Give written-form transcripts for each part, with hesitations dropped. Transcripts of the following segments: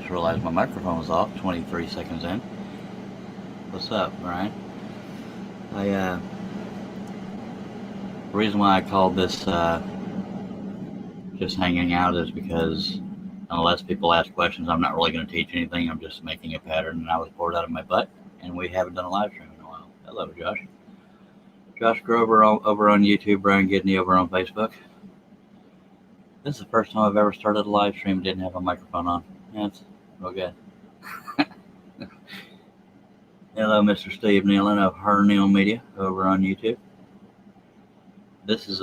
just realized my microphone was off 23 seconds in. What's up, Brian? The reason why I called this just hanging out is because unless people ask questions, I'm not really going to teach anything. I'm just making a pattern, and I was bored out of my butt, and we haven't done a live stream in a while. Hello, Josh. Josh Grover over on YouTube, Brian Gidney over on Facebook. This is the first time I've ever started a live stream and didn't have a microphone on. Yeah, it's real good. Hello, Mr. Steve Nealon of Her Neal Media over on YouTube. This is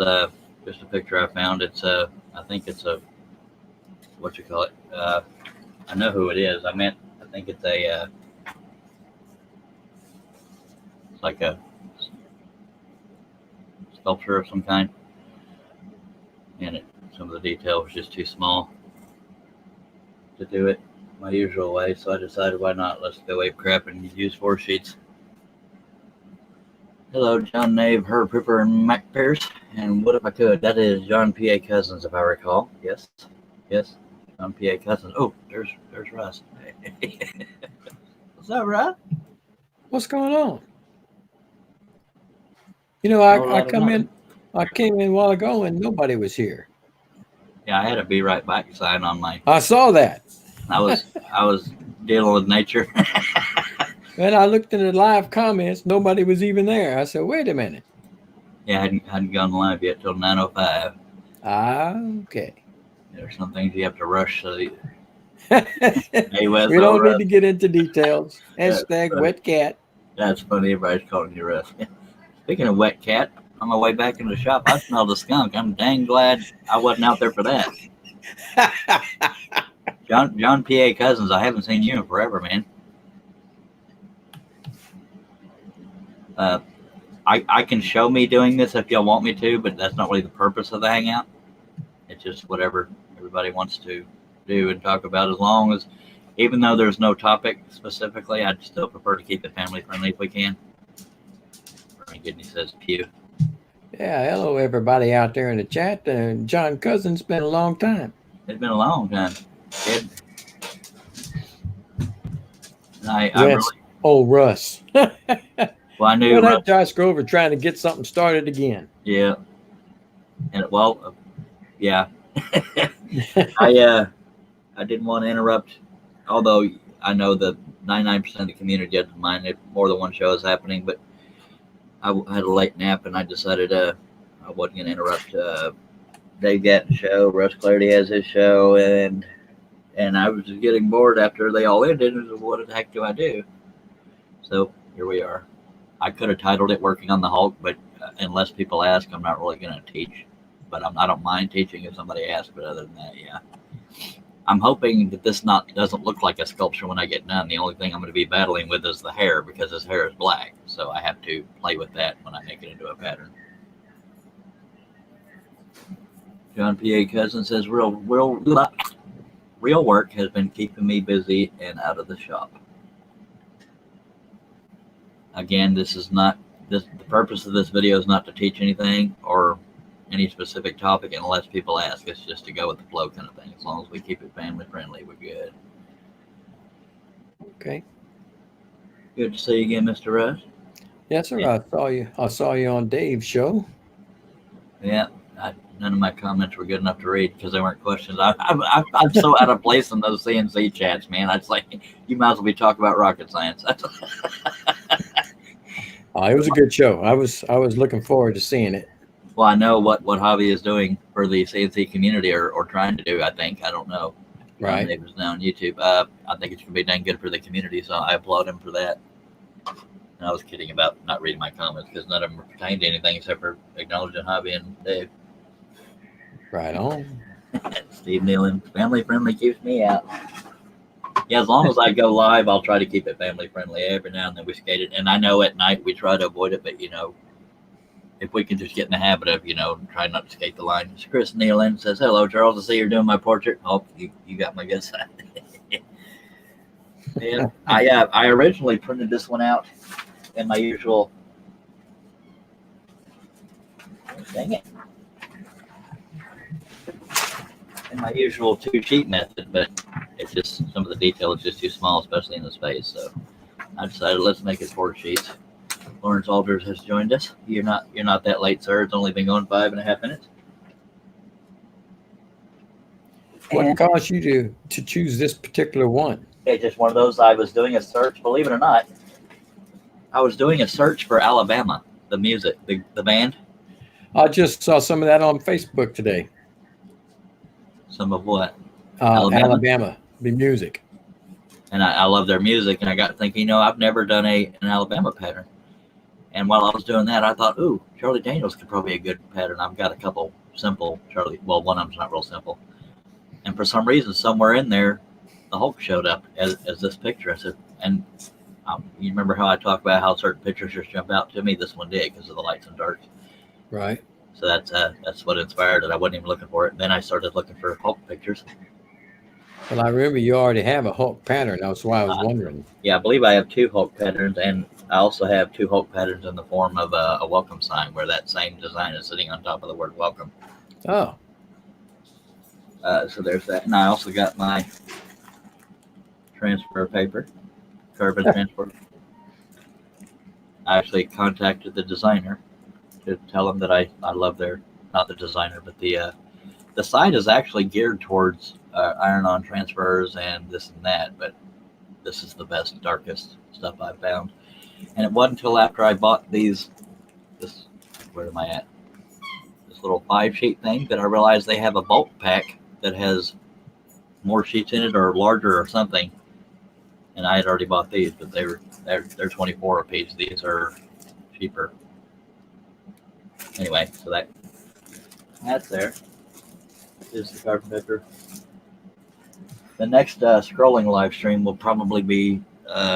just a picture I found. It's I think it's a, what you call it? I know who it is. I think it's a, it's like a sculpture of some kind. And some of the detail was just too small to do it my usual way, so I decided why not? Let's go ape crap and use 4 sheets. Hello, John Nave, Herb Pipper, and Mac Pierce. And what if I could? That is John P.A. Cousins, if I recall. Yes, John P.A. Cousins. Oh, there's Russ. What's up, Russ? What's going on? You know, I came in a while ago and nobody was here. Yeah, I had a be right back sign on my. I saw that. I was dealing with nature. And I looked in the live comments, nobody was even there. I said, wait a minute. Yeah, I hadn't gone live yet till 9:05. Okay. There's some things you have to rush. So we don't need to get into details. Hashtag wet cat. That's funny. Everybody's calling you Russ. Speaking of wet cat, on my way back into the shop, I smelled a skunk. I'm dang glad I wasn't out there for that. John P.A. Cousins, I haven't seen you in forever, man. I can show me doing this if y'all want me to, but that's not really the purpose of the hangout. It's just whatever everybody wants to do and talk about, as long as, even though there's no topic specifically, I'd still prefer to keep it family friendly if we can. Brian Gidney says pew. Yeah, hello everybody out there in the chat. John Cousins, been a long time. It's been a long time. Russ. Well, I knew that Josh Grover trying to get something started again. Yeah. And yeah. I didn't want to interrupt, although I know that 99% of the community doesn't mind if more than one show is happening, but I had a late nap and I decided I wasn't going to interrupt Dave Gatton's show. Russ Clarity has his show, and I was just getting bored after they all ended. And what the heck do I do? So here we are. I could have titled it "Working on the Hulk," but unless people ask, I'm not really going to teach. But I don't mind teaching if somebody asks. But other than that, yeah. I'm hoping that this doesn't look like a sculpture when I get done. The only thing I'm going to be battling with is the hair, because his hair is black. So I have to play with that when I make it into a pattern. John P.A. Cousins says, real work has been keeping me busy and out of the shop. Again, the purpose of this video is not to teach anything or any specific topic unless people ask. It's just to go with the flow kind of thing. As long as we keep it family friendly, we're good. Okay. Good to see you again, Mr. Russ. Yes, sir. Yeah. I saw you on Dave's show. Yeah. None of my comments were good enough to read because they weren't questions. I'm so out of place in those CNC chats, man. It's like, you might as well be talking about rocket science. It was a good show. I was looking forward to seeing it. Well, I know what Javi is doing for the CNC community or trying to do, I think. I don't know. Right. It was now on YouTube. I think it's going to be dang good for the community, so I applaud him for that. And I was kidding about not reading my comments because none of them pertain to anything except for acknowledging Javi and Dave. Right on. Steve Nealon, family friendly keeps me out. Yeah, as long as I go live, I'll try to keep it family friendly. Every now and then we skate it. And I know at night we try to avoid it, but, if we can just get in the habit of, trying not to skate the line. Chris Nealon says, hello, Charles. I see you're doing my portrait. Oh, you got my good side. And I originally printed this one out in my usual. Dang it. In my usual 2-sheet method, but it's just some of the detail is just too small, especially in his face. So I decided let's make it 4 sheets. Lawrence Alders has joined us. You're not that late, sir. It's only been going 5.5 minutes. What caused you to choose this particular one? It's just one of those. I was doing a search, believe it or not. I was doing a search for Alabama, the music, the band. I just saw some of that on Facebook today. Some of what? Alabama, the music. And I love their music. And I got thinking, I've never done an Alabama pattern. And while I was doing that, I thought, ooh, Charlie Daniels could probably be a good pattern. I've got a couple simple Charlie. Well, one of them's not real simple. And for some reason, somewhere in there, the Hulk showed up as this picture. I said, and you remember how I talked about how certain pictures just jump out to me? This one did because of the lights and darks. Right. So that's what inspired it. I wasn't even looking for it. And then I started looking for Hulk pictures. Well, I remember you already have a Hulk pattern. That's why I was wondering. Yeah, I believe I have 2 Hulk patterns, and I also have 2 Hulk patterns in the form of a welcome sign where that same design is sitting on top of the word welcome. Oh. So there's that. And I also got my transfer paper, carbon transfer. I actually contacted the designer to tell him that I love not the designer, but the site is actually geared towards iron-on transfers and this and that, but this is the best, darkest stuff I've found. And it wasn't until after I bought where am I at? This little 5-sheet thing that I realized they have a bulk pack that has more sheets in it or larger or something. And I had already bought these, but they're 24 a piece. These are cheaper. Anyway, so that's there. Is the carbon paper. The next scrolling live stream will probably be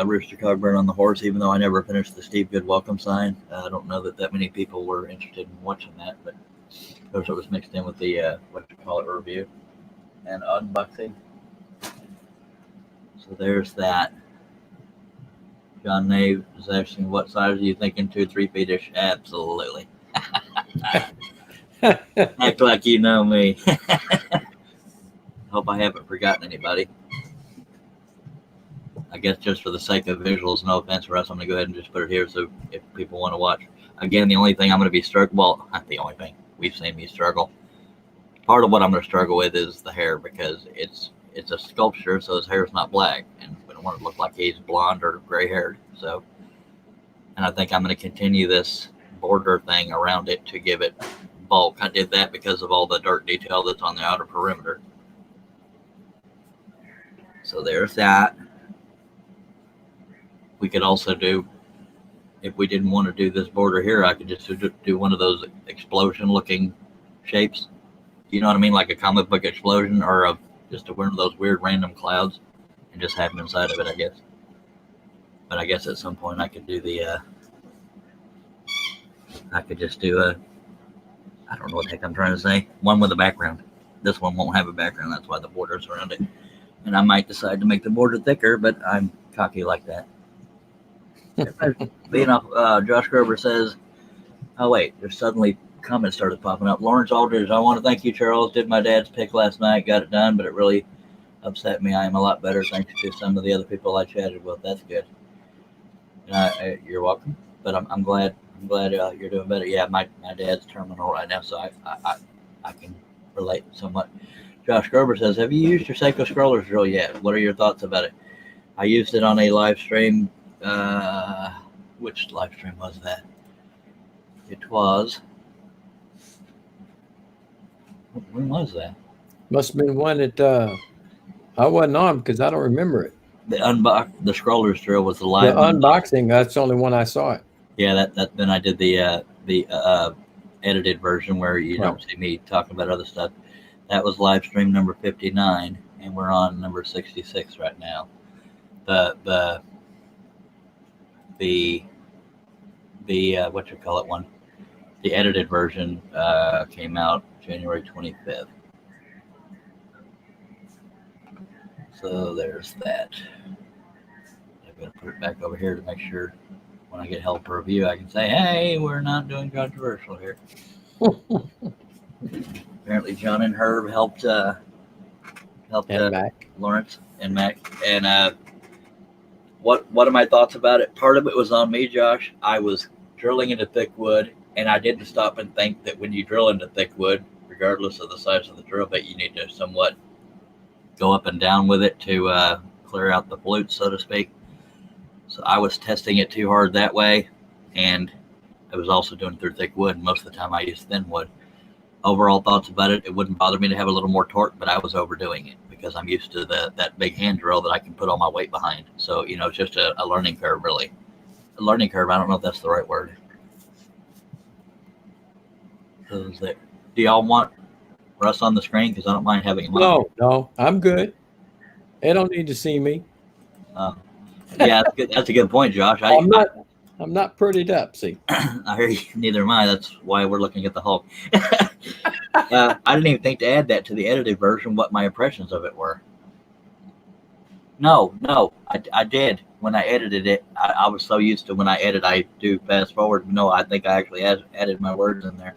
Rooster Cogburn on the horse, even though I never finished the Steve Good welcome sign. I don't know that many people were interested in watching that, but of course it was mixed in with the review and unboxing. So there's that. John Nave is asking, what size are you thinking? 2-3 feet-ish? Absolutely. Act like you know me. Hope I haven't forgotten anybody. I guess just for the sake of visuals, no offense, Russ, I'm going to go ahead and just put it here so if people want to watch. Again, the only thing I'm going to be not the only thing. We've seen me struggle. Part of what I'm going to struggle with is the hair because it's a sculpture, so his hair is not black. And we don't want it to look like he's blonde or gray-haired. So, and I think I'm going to continue this border thing around it to give it bulk. I did that because of all the dirt detail that's on the outer perimeter. So there's that. We could also do, if we didn't want to do this border here, I could just do one of those explosion-looking shapes. You know what I mean? Like a comic book explosion or just one of those weird random clouds and just have them inside of it, I guess. But I guess at some point I could do I could just do I don't know what the heck I'm trying to say. One with a background. This one won't have a background. That's why the border's around it. And I might decide to make the border thicker, but I'm cocky like that. Josh Grover says, oh, wait, there's suddenly comments started popping up. Lawrence Aldridge, I want to thank you, Charles. Did my dad's pick last night, got it done, but it really upset me. I am a lot better thanks to some of the other people I chatted with. That's good. You're welcome. But I'm glad you're doing better. Yeah, my dad's terminal right now, so I can relate somewhat. Josh Grover says, have you used your Seiko Scrollers drill yet? What are your thoughts about it? I used it on a live stream. Which live stream was that? It was. When was that? Must have been one that I wasn't on because I don't remember it. The Scrollers drill was the live unboxing. That's the only one I saw it. Yeah, that then I did the edited version where you don't see me talking about other stuff. That was live stream number 59, and we're on number 66 right now. The one, the edited version came out January 25th. So there's that. I'm going to put it back over here to make sure when I get help or review, I can say, hey, we're not doing controversial here. Apparently John and Herb helped helped And Mac. Lawrence and Mac. And what are my thoughts about it? Part of it was on me, Josh. I was drilling into thick wood, and I didn't stop and think that when you drill into thick wood, regardless of the size of the drill bit, you need to somewhat go up and down with it to clear out the pollutes, so to speak. So I was testing it too hard that way, and I was also doing it through thick wood. Most of the time I used thin wood. Overall thoughts about it, it wouldn't bother me to have a little more torque, but I was overdoing it because I'm used to that big hand drill that I can put all my weight behind. So, it's just a learning curve, really. A learning curve, I don't know if that's the right word. Do y'all want Russ on the screen? Because I don't mind having him on. No, I'm good. They don't need to see me. Yeah, that's a good point, Josh. I'm not prettied up, see. I hear you. Neither am I. That's why we're looking at the Hulk. I didn't even think to add that to the edited version, what my impressions of it were. No, I did. When I edited it, I was so used to when I edit, I do fast forward. No, I think I actually added my words in there.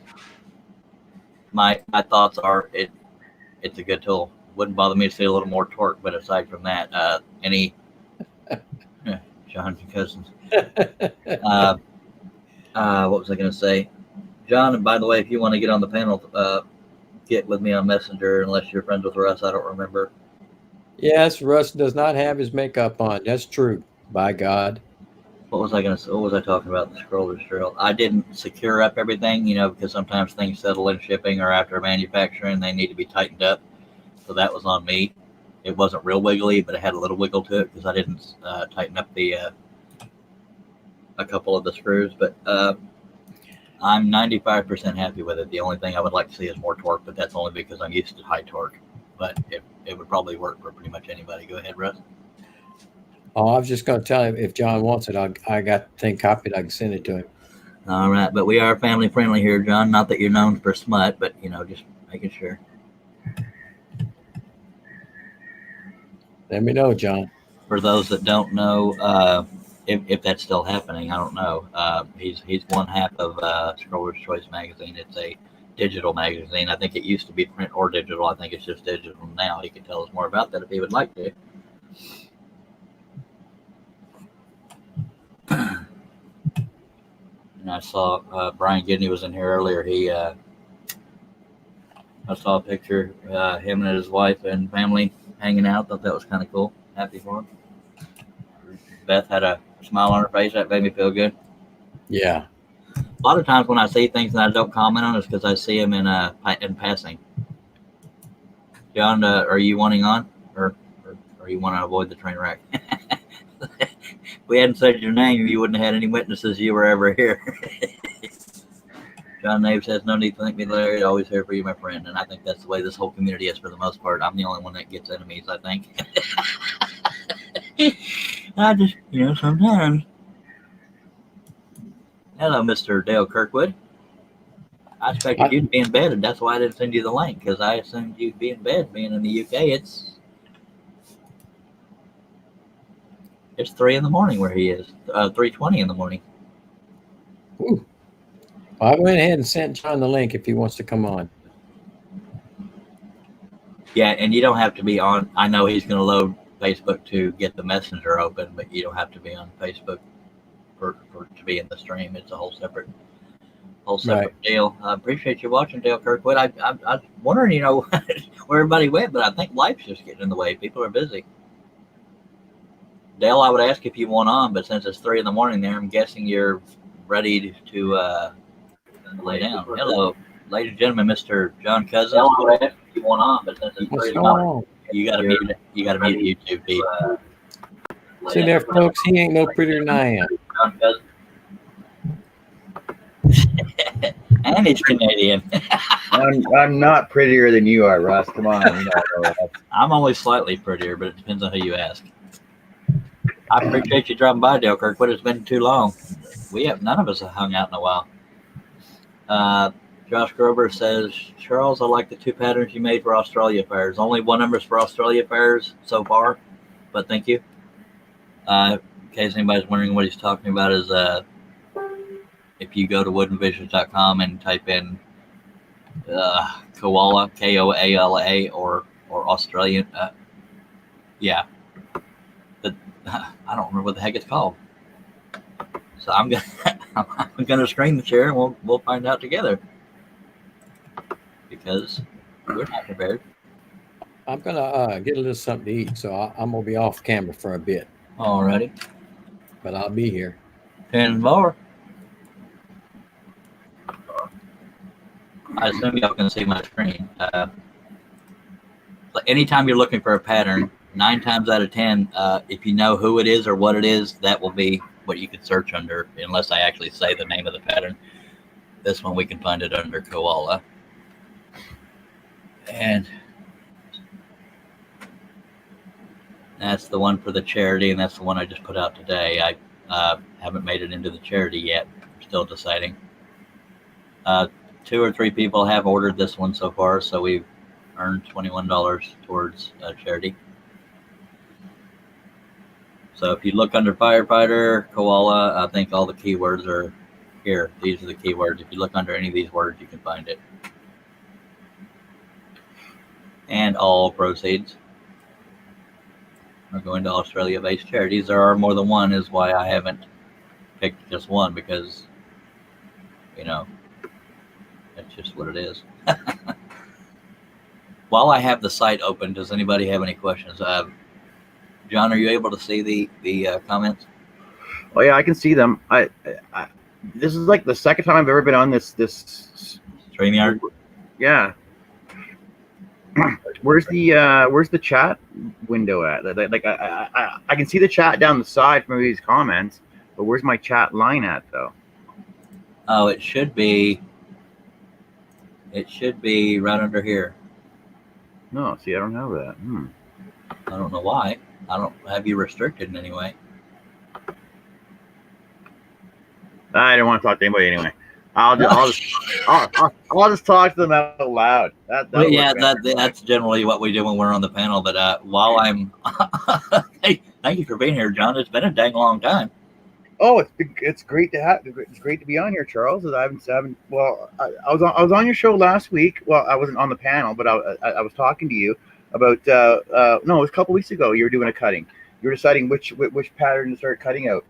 My thoughts are it's a good tool. Wouldn't bother me to see a little more torque, but aside from that, any John Cousins. What was I going to say? John, and by the way, if you want to get on the panel, get with me on Messenger, unless you're friends with Russ. I don't remember. Yes, Russ does not have his makeup on. That's true. By God. What was I going to say? What was I talking about? The scroller's drill. I didn't secure up everything, because sometimes things settle in shipping or after manufacturing, they need to be tightened up. So that was on me. It wasn't real wiggly, but it had a little wiggle to it because I didn't tighten up a couple of the screws. But I'm 95% happy with it. The only thing I would like to see is more torque, but that's only because I'm used to high torque. But it would probably work for pretty much anybody. Go ahead, Russ. Oh, I was just going to tell him if John wants it, I got the thing copied. I can send it to him. All right, but we are family friendly here, John. Not that you're known for smut, but just making sure. Let me know, John. For those that don't know, if that's still happening, I don't know. He's one half of Scroller's Choice magazine. It's a digital magazine. I think it used to be print or digital. I think it's just digital now. He could tell us more about that if he would like to. And I saw Brian Gidney was in here earlier. I saw a picture, him and his wife and family hanging out. Thought that was kind of cool. Happy for him. Beth had a smile on her face. That made me feel good. Yeah. A lot of times when I see things that I don't comment on, it's because I see them in passing. John, are you wanting on, or you want to avoid the train wreck? If we hadn't said your name, you wouldn't have had any witnesses you were ever here. John Nave says, "No need to thank me, Larry. Always here for you, my friend." And I think that's the way this whole community is for the most part. I'm the only one that gets enemies, I think. I just, sometimes. Hello, Mr. Dale Kirkwood. I expected you to be in bed, and that's why I didn't send you the link, because I assumed you'd be in bed. Being in the UK, it's 3 in the morning where he is. 3:20 in the morning. Ooh. I went ahead and sent John the link if he wants to come on. Yeah, and you don't have to be on. I know he's going to load Facebook to get the messenger open, but you don't have to be on Facebook for to be in the stream. It's a whole separate right. deal. I appreciate you watching, Dale Kirkwood. I was wondering, where everybody went, but I think life's just getting in the way. People are busy. Dale, I would ask if you want on, but since it's 3 in the morning there, I'm guessing you're ready to lay down. Hello, ladies and gentlemen, Mr. John Cousins. Dale, I would ask if you want on, but since it's 3 in the morning, you got to mute YouTube, Pete. See there, folks, he ain't no prettier than I am. John Cousins. And he's Canadian. I'm not prettier than you are, Russ. Come on. I'm only slightly prettier, but it depends on who you ask. I appreciate you dropping by, Dale Kirkwood. It's been too long. None of us have hung out in a while. Josh Grover says, Charles, I like the 2 patterns you made for Australia fairs. Only 1 numbers for Australia fairs so far, but thank you. In case anybody's wondering what he's talking about is if you go to woodenvisions.com and type in koala, Koala, or or Australian. Yeah, but I don't remember what the heck it's called. So I'm gonna I'm gonna screen the chair and we'll find out together because we're not prepared. I'm gonna get a little something to eat, so I'm gonna be off camera for a bit, Alrighty, but I'll be here. 10 more. I assume y'all can see my screen. But anytime you're looking for a pattern, 9 times out of 10, if you know who it is or what it is, that will be what you can search under, unless I actually say the name of the pattern. This one we can find it under koala. And that's the one for the charity, and that's the one I just put out today. I haven't made it into the charity yet. I'm still deciding. 2 or 3 people have ordered this one so far, so we've earned $21 towards charity. So if you look under firefighter, koala, I think all the keywords are here. These are the keywords. If you look under any of these words, you can find it. And all proceeds are going to Australia-based charities. There are more than one, is why I haven't picked just one, because, you know, that's just what it is. While I have the site open, does anybody have any questions? John, are you able to see the comments? Oh yeah, I can see them. I this is like the second time I've ever been on this StreamYard? Yeah. Where's the chat window at? Like I can see the chat down the side from these comments, but where's my chat line at though? Oh, it should be right under here. No, see, I don't have that. I don't know why. I don't have you restricted in any way. I don't want to talk to anybody anyway. I'll just talk to them out loud. That's generally what we do when we're on the panel. But while I'm, hey, thank you for being here, John. It's been a dang long time. Oh, it's great to be on here, Charles. I was on your show last week. Well, I wasn't on the panel, but I was talking to you about no, it was a couple weeks ago. You were doing a cutting. You were deciding which pattern to start cutting out.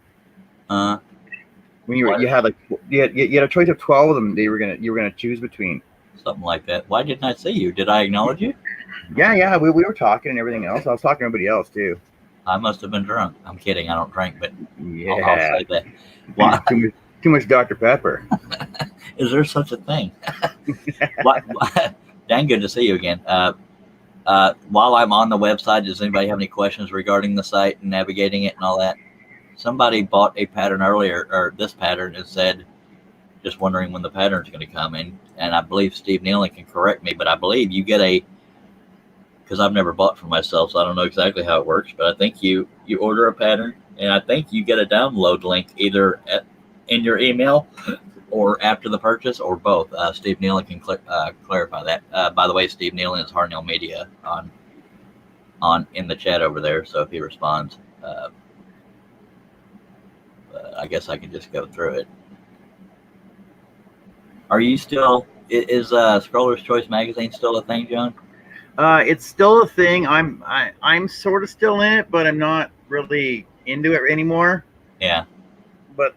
When you had a choice of 12 of them that you were gonna choose between. Something like that. Why didn't I see you? Did I acknowledge you? Yeah. We were talking and everything else. I was talking to everybody else too. I must have been drunk. I'm kidding. I don't drink, but yeah, I'll say that. Why? Too much Dr. Pepper. Is there such a thing? Dang good to see you again. While I'm on the website, does anybody have any questions regarding the site and navigating it and all that? Somebody bought a pattern earlier, or this pattern, and said, just wondering when the pattern's going to come in. And I believe Steve Nealon can correct me, but I believe you get because I've never bought for myself, so I don't know exactly how it works, but I think you order a pattern, and I think you get a download link either in your email or after the purchase, or both. Steve Nealon can clarify that. By the way, Steve Nealon is Harnell Media on in the chat over there, so if he responds, I guess I can just go through it. Are you still? Is Scroller's Choice magazine still a thing, John? It's still a thing. I'm sort of still in it, but I'm not really into it anymore. Yeah. But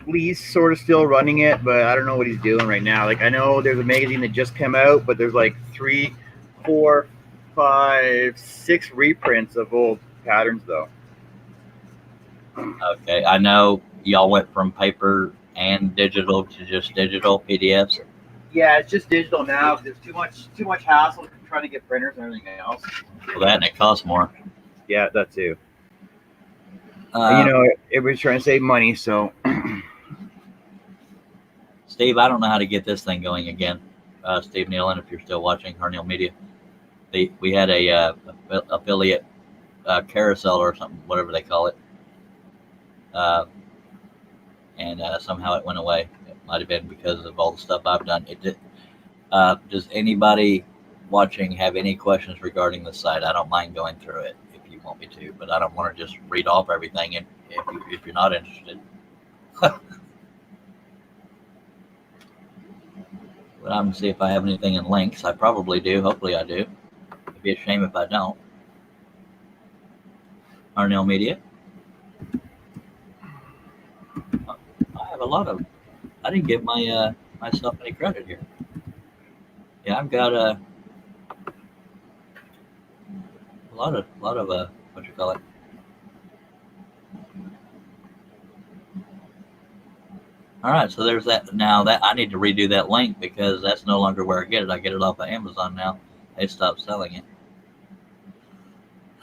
Lee's sort of still running it, but I don't know what he's doing right now. Like, I know there's a magazine that just came out, but there's like 3, 4, 5, 6 reprints of old patterns though. Okay, I know y'all went from paper and digital to just digital PDFs. Yeah, it's just digital now. There's too much hassle trying to get printers and everything else. Well, that and it costs more. Yeah, that too. Everybody's trying to save money, so. Steve, I don't know how to get this thing going again. Steve Nealon, if you're still watching Harnell Media, we had a affiliate carousel or something, whatever they call it, and somehow it went away. It might have been because of all the stuff I've done. It did. Does anybody watching have any questions regarding the site? I don't mind going through it if you want me to, but I don't want to just read off everything if you're not interested. But I'm going to see if I have anything in links. I probably do. Hopefully I do. It'd be a shame if I don't. Arnell Media. I have a lot of. I didn't give my myself any credit here. Yeah, I've got a lot of what you call it. All right, so there's that. Now that I need to redo that link because that's no longer where I get it. I get it off of Amazon now. They stopped selling it.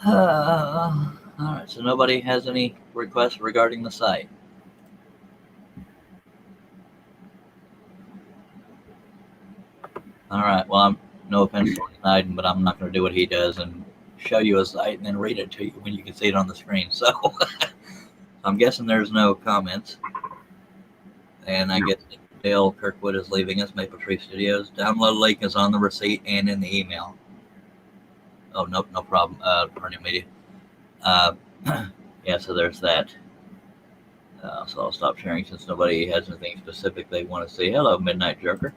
All right, so nobody has any requests regarding the site. All right, well, no offense to Iden, but I'm not going to do what he does and show you a site and then read it to you when you can see it on the screen. So I'm guessing there's no comments. And I guess Dale Kirkwood is leaving us, Maple Tree Studios. Download link is on the receipt and in the email. Oh, no problem. Arnell Media. Yeah, so there's that. So I'll stop sharing since nobody has anything specific they want to see. Hello, Midnight Joker.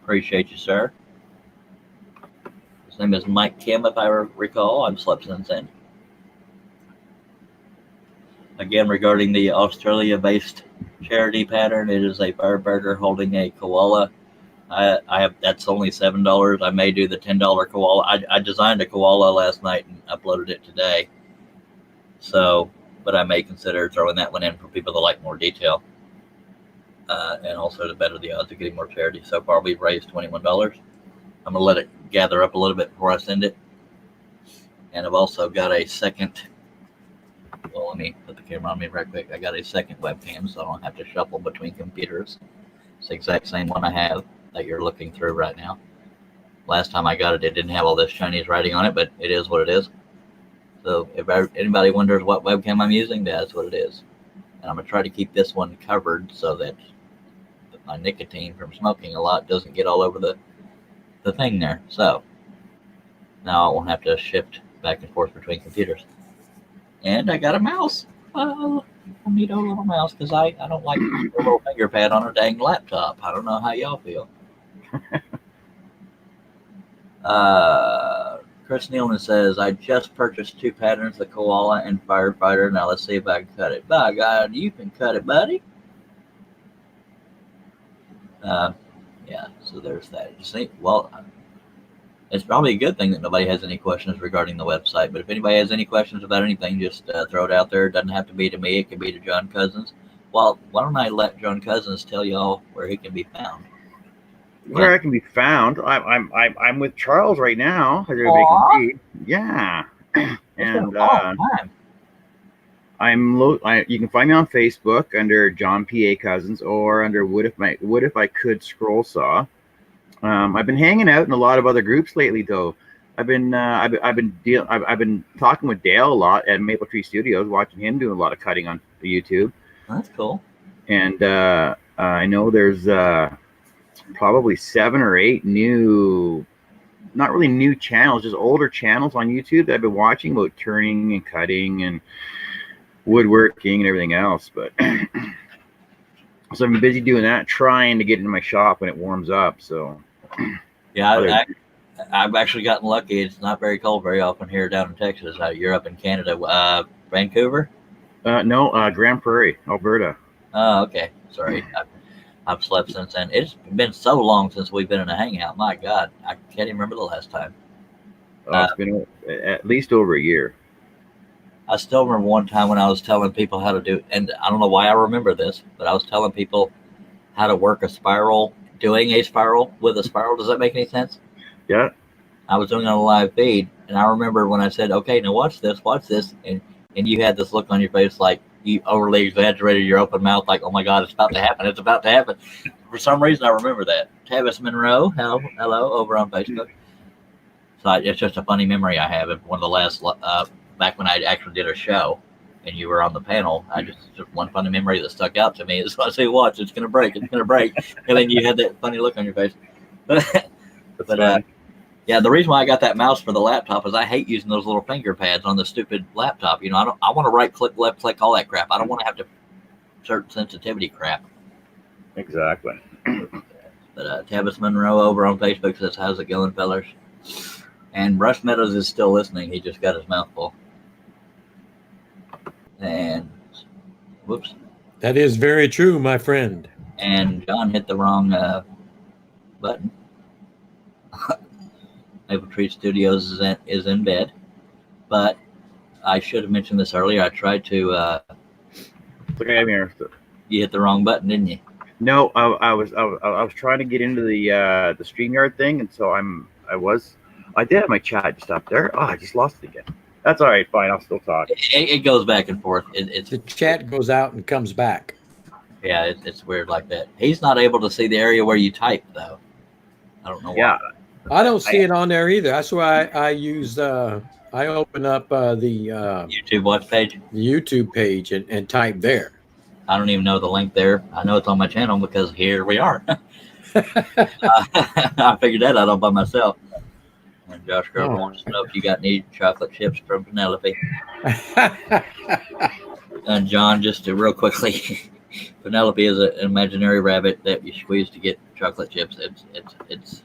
Appreciate you, sir. His name is Mike Kim, if I recall. I'm slept since then. Again, regarding the Australia-based charity pattern, it is a Fireburger holding a koala. I have that's only $7. I may do the $10 koala. I designed a koala last night and uploaded it today. So, but I may consider throwing that one in for people that like more detail. And also to better the odds of getting more charity. So far, we've raised $21. I'm going to let it gather up a little bit before I send it. And I've also got a second. Well, let me put the camera on me right quick. I got a second webcam, so I don't have to shuffle between computers. It's the exact same one I have that you're looking through right now. Last time I got it, it didn't have all this Chinese writing on it, but it is what it is. So if anybody wonders what webcam I'm using, that's what it is. And I'm going to try to keep this one covered so that my nicotine from smoking a lot doesn't get all over the thing there. So now I won't have to shift back and forth between computers. And I got a mouse. A neat old little mouse because I don't like a little finger pad on a dang laptop. I don't know how y'all feel. Chris Nealman says, I just purchased 2 patterns, the koala and firefighter. Now let's see if I can cut it. By God, you can cut it, buddy. Yeah, so there's that. You see, well, it's probably a good thing that nobody has any questions regarding the website. But if anybody has any questions about anything, just throw it out there. It doesn't have to be to me. It can be to John Cousins. Well, why don't I let John Cousins tell y'all where he can be found? Where I can be found, I'm with Charles right now. As everybody can see. Yeah, and you can find me on Facebook under John P.A. Cousins or under What If I Could Scroll Saw. I've been hanging out in a lot of other groups lately, though. I've been talking with Dale a lot at Maple Tree Studios, watching him do a lot of cutting on YouTube. That's cool. And I know there's probably 7 or 8 new, not really new channels, just older channels on YouTube that I've been watching about turning and cutting and woodworking and everything else. But so I've been busy doing that, trying to get into my shop when it warms up. So yeah, I've actually gotten lucky. It's not very cold very often here down in Texas. You're up in Canada, Vancouver? No, Grand Prairie, Alberta. Oh, okay. Sorry. I've slept since then. It's been so long since we've been in a hangout. My God, I can't even remember the last time. It's been at least over a year. I still remember one time when I was telling people how to do, and I don't know why I remember this, but I was telling people how to work a spiral, doing a spiral with a spiral. Does that make any sense? Yeah. I was doing it on a live feed, and I remember when I said, okay, now watch this, and you had this look on your face like you overly exaggerated your open mouth, like, oh my God, it's about to happen. It's about to happen. For some reason, I remember that. Tavis Monroe, hello, over on Facebook. So it's just a funny memory I have of one of the last, back when I actually did a show and you were on the panel. Just one funny memory that stuck out to me is I say, watch, it's going to break. And then you had that funny look on your face. Yeah, the reason why I got that mouse for the laptop is I hate using those little finger pads on the stupid laptop. You know, I want to right click, left click, all that crap. I don't want to have to certain sensitivity crap. Exactly. But Tavis Monroe over on Facebook says, how's it going, fellers? And Russ Meadows is still listening. He just got his mouth full. And whoops. That is very true, my friend. And John hit the wrong button. Maple Tree Studios is in bed. But I should have mentioned this earlier. I tried to. Look at here. You hit the wrong button, didn't you? No, I was trying to get into the StreamYard thing, and so I did have my chat just up there. Oh, I just lost it again. That's all right. Fine, I'll still talk. It goes back and forth. It's The chat goes out and comes back. yeah, it's weird like that. He's not able to see the area where you type though. I don't know why. Yeah, I don't see it on there either. That's why I use I open up the YouTube watch page. YouTube page and type there. I don't even know the link there. I know it's on my channel because here we are. I figured that out all by myself. And Josh Grover wants to know if you got any chocolate chips from Penelope. And John, just to real quickly, Penelope is an imaginary rabbit that you squeeze to get chocolate chips. It's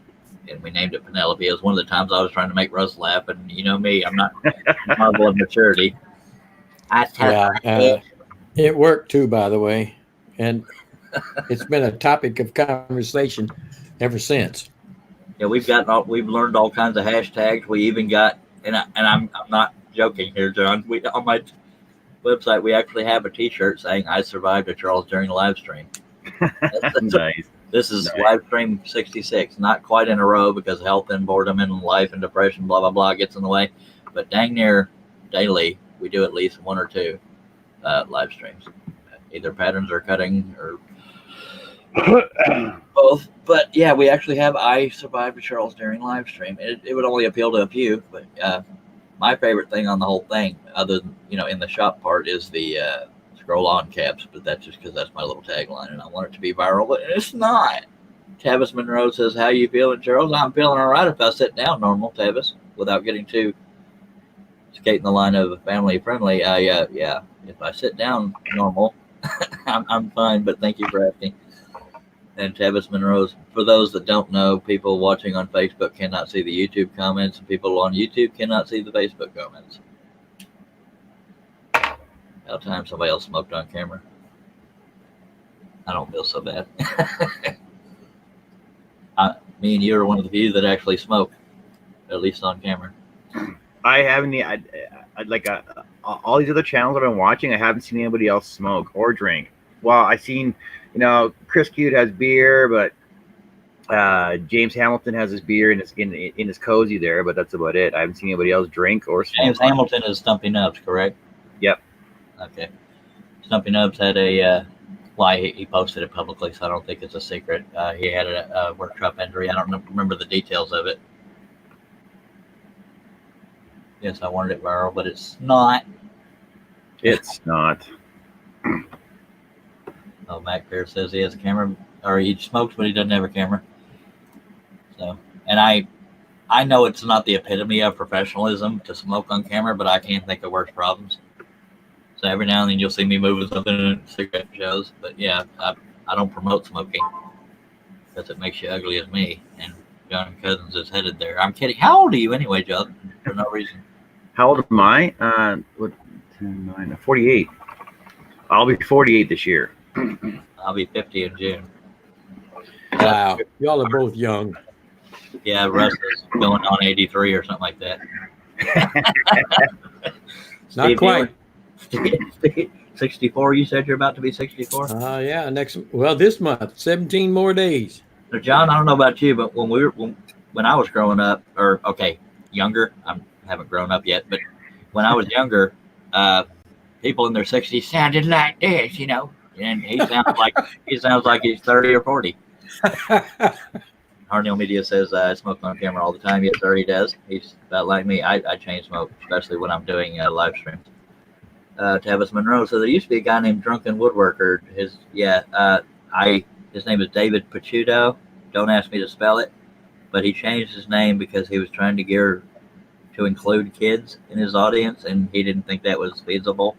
and we named it Penelope. It was one of the times I was trying to make Russ laugh, and you know me, I'm not a marvel of maturity. It worked too, by the way, and it's been a topic of conversation ever since. Yeah, we've learned all kinds of hashtags. We even got, and I'm not joking here, John. We on my website we actually have a T-shirt saying "I survived a Charles during the live stream." nice. This is live stream 66, not quite in a row because health and boredom and life and depression, blah blah blah, gets in the way. But dang near daily, we do at least one or two live streams, either patterns or cutting or both. But yeah, we actually have I survived a Charles during live stream. It would only appeal to a few, but my favorite thing on the whole thing, other than in the shop part, is the scroll on caps. But that's just because that's my little tagline, and I want it to be viral, but it's not. Tavis Monroe says, "How you feeling, Charles?" I'm feeling all right if I sit down normal, Tavis, without getting too skating the line of family friendly. Yeah, if I sit down normal, I'm fine. But thank you for asking. And Tavis Monroe's, for those that don't know, people watching on Facebook cannot see the YouTube comments, and people on YouTube cannot see the Facebook comments. About time somebody else smoked on camera. I don't feel so bad. Me and you are one of the few that actually smoke, at least on camera. I haven't. I like all these other channels I've been watching. I haven't seen anybody else smoke or drink. Well, I seen, Chris Cute has beer, but James Hamilton has his beer in his cozy there, but that's about it. I haven't seen anybody else drink or smoke. James Hamilton is Stumpy Nubs, correct? Yep. Okay. Stumpy Nubs had he posted it publicly, so I don't think it's a secret. He had a workshop injury. I don't remember the details of it. Yes, I wanted it viral, but it's not. It's not. Oh, Mac Bear says he has a camera, or he smokes, but he doesn't have a camera. So, and I know it's not the epitome of professionalism to smoke on camera, but I can't think of worse problems. So every now and then you'll see me moving something in cigarette shows, but yeah, I don't promote smoking because it makes you ugly as me. And John Cousins is headed there. I'm kidding. How old are you anyway, John? For no reason. How old am I? 48. I'll be 48 this year. I'll be 50 in June. Wow, y'all are both young. Yeah, Russ is going on 83 or something like that. Not quite. 64, you said you're about to be 64? Yeah, this month, 17 more days. So John, I don't know about you, but when I was growing up, younger, I haven't grown up yet, but when I was younger, people in their 60s sounded like this, and he sounds like he's 30 or 40. Harnell Media says I smoke on camera all the time. Yes, sir, he does. He's about like me. I chain smoke, especially when I'm doing live streams. Tavis Monroe says there used to be a guy named Drunken Woodworker. His name is David Pachuto. Don't ask me to spell it, but he changed his name because he was trying to include kids in his audience, and he didn't think that was feasible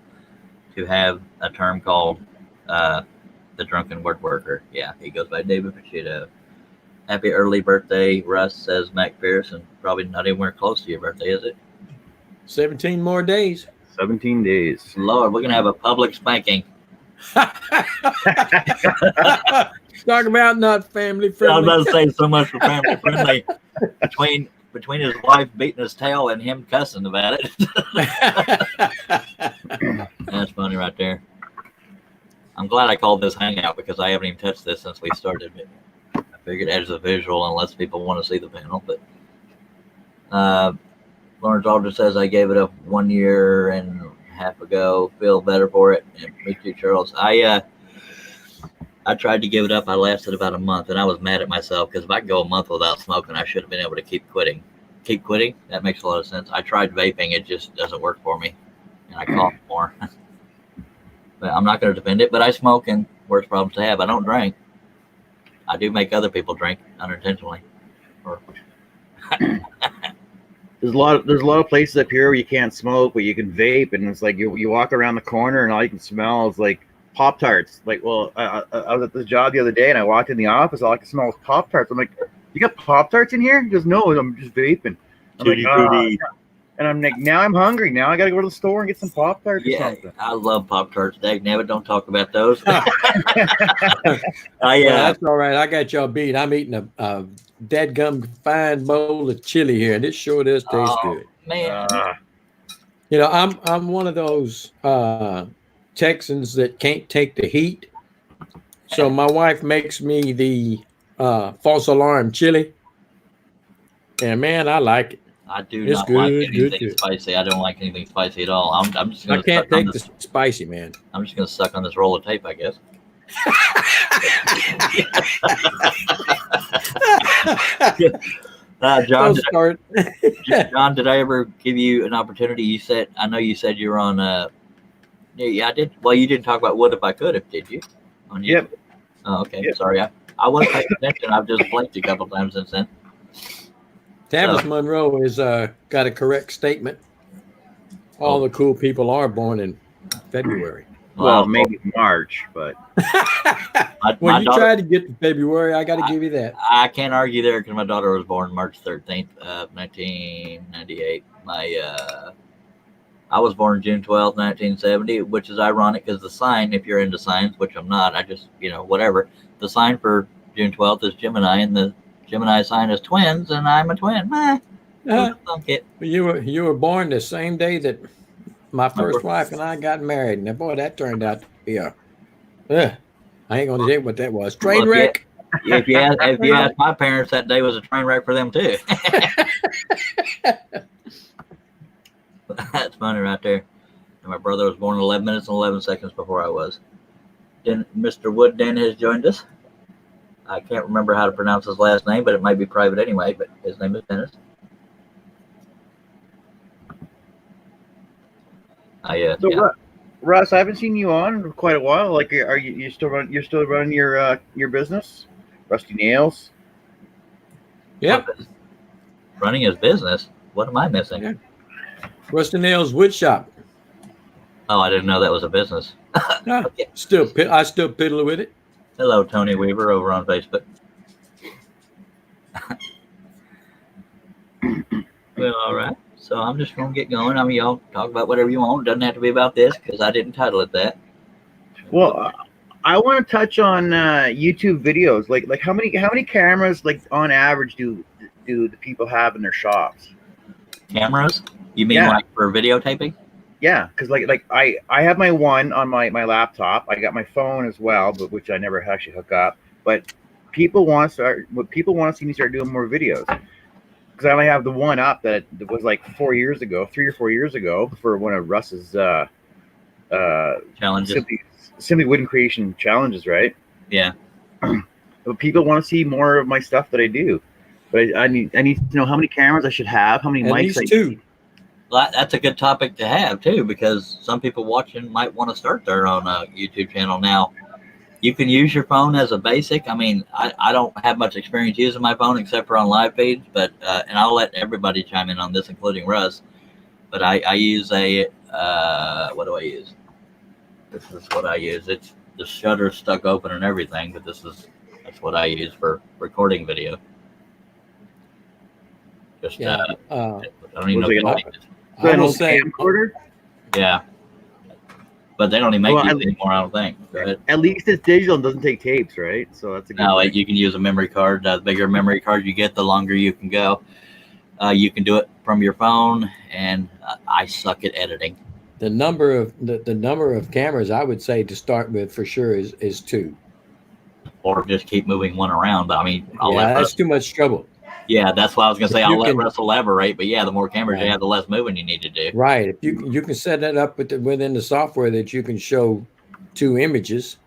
to have a term called the Drunken Woodworker. Yeah, he goes by David Pachuto. Happy early birthday, Russ, says Mac Pierce, and probably not anywhere close to your birthday, is it? 17 more days. 17 days. Lord, we're gonna have a public spanking. Talk about not family I was friendly. about to say so much for family friendly between his wife beating his tail and him cussing about it. That's funny right there. I'm glad I called this hangout because I haven't even touched this since we started. I figured as a visual, unless people want to see the panel. But Lawrence Aldridge says I gave it up 1 year and a half ago. Feel better for it. And me too, Charles. I tried to give it up. I lasted about a month, and I was mad at myself because if I could go a month without smoking, I should have been able to keep quitting. Keep quitting? That makes a lot of sense. I tried vaping. It just doesn't work for me, and I cough more. But I'm not going to defend it, but I smoke, and worst problems to have. I don't drink. I do make other people drink unintentionally. There's a lot of places up here where you can't smoke, but you can vape, and it's like you walk around the corner and all you can smell is like Pop-Tarts. Like, well, I was at this job the other day and I walked in the office, all I could smell was Pop-Tarts. I'm like, you got Pop-Tarts in here? He goes, no, I'm just vaping. I'm like, and I'm like, now I'm hungry. Now I got to go to the store and get some Pop-Tarts or something. I love Pop-Tarts. Dagnabbit, don't talk about those. Well, that's all right. I got y'all beat. I'm eating a dadgum fine bowl of chili here, and it sure does taste good. Man. You know, I'm one of those Texans that can't take the heat. So my wife makes me the false alarm chili. And man, I like it. I do It's not good, like anything good. spicy. I don't like anything spicy at all. I'm just I gonna can't suck on take this. the spicy, man. I'm just gonna suck on this roll of tape, I guess. John, Don't start. John, did I ever give you an opportunity? You said, I know you said you're on. Yeah, I did. Well, you didn't talk about What If I Could, did you? On Yep. YouTube? Oh, okay. Yep. Sorry, I wasn't paying attention. I've just blinked a couple times since then. Tavis Monroe has got a correct statement. All the cool people are born in February. Well, maybe March, but When my you daughter, try to get to February, I got to give you that. I can't argue there because my daughter was born March 13th, 1998. I was born June 12th, 1970, which is ironic because the sign, if you're into science, which I'm not, I just, whatever. The sign for June 12th is Gemini, and the Gemini sign is twins, and I'm a twin. You were born the same day that my first wife and I got married. And boy, that turned out to be I ain't going to say what that was. Train wreck. If you ask my parents, that day was a train wreck for them too. That's funny right there. And my brother was born 11 minutes and 11 seconds before I was. Then Mr. Woodden has joined us. I can't remember how to pronounce his last name, but it might be private anyway. But his name is Dennis. Russ, I haven't seen you on for quite a while. Like, are you still running your business, Rusty Nails? Yep. Running his business. What am I missing? Yeah. Rusty Nails Wood Shop. Oh, I didn't know that was a business. I still piddle with it. Hello, Tony Weaver over on Facebook. Well, all right. So I'm just going to get going. I mean, y'all talk about whatever you want. It doesn't have to be about this because I didn't title it that. Well, I want to touch on YouTube videos. Like how many cameras, like on average, do the people have in their shops? Cameras? You mean like for videotaping? Yeah, because like I have my one on my laptop. I got my phone as well, but which I never actually hook up. But people want to see me start doing more videos. Because I only have the one up that was like 3 or 4 years ago, for one of Russ's challenges. Simply Wooden Creation challenges, right? Yeah. But people want to see more of my stuff that I do. But I need to know how many cameras I should have, how many mics I two. Well, that's a good topic to have too, because some people watching might want to start their own YouTube channel. Now, you can use your phone as a basic. I mean, I don't have much experience using my phone except for on live feeds, but and I'll let everybody chime in on this, including Russ. But I use a what do I use? This is what I use. It's the shutter stuck open and everything, but this is That's what I use for recording video. Just Yeah. I don't even know. Was it if an they make it. I an will old say, camcorder? Yeah, but they don't even make Well, these I- anymore. I don't think. Go ahead. At least it's digital and doesn't take tapes, right? So that's a good No, thing. you can use a memory card. The bigger memory card you get, the longer you can go. You can do it from your phone, and I suck at editing. the number of cameras I would say to start with for sure is 2. Or just keep moving one around. But I mean, I'll let That's too much trouble. yeah, that's why I was gonna If say I'll you let can- Russell elaborate. But yeah, the more cameras you Right. have, the less moving you need to do. Right. If you can set that up within the software that you can show 2 images.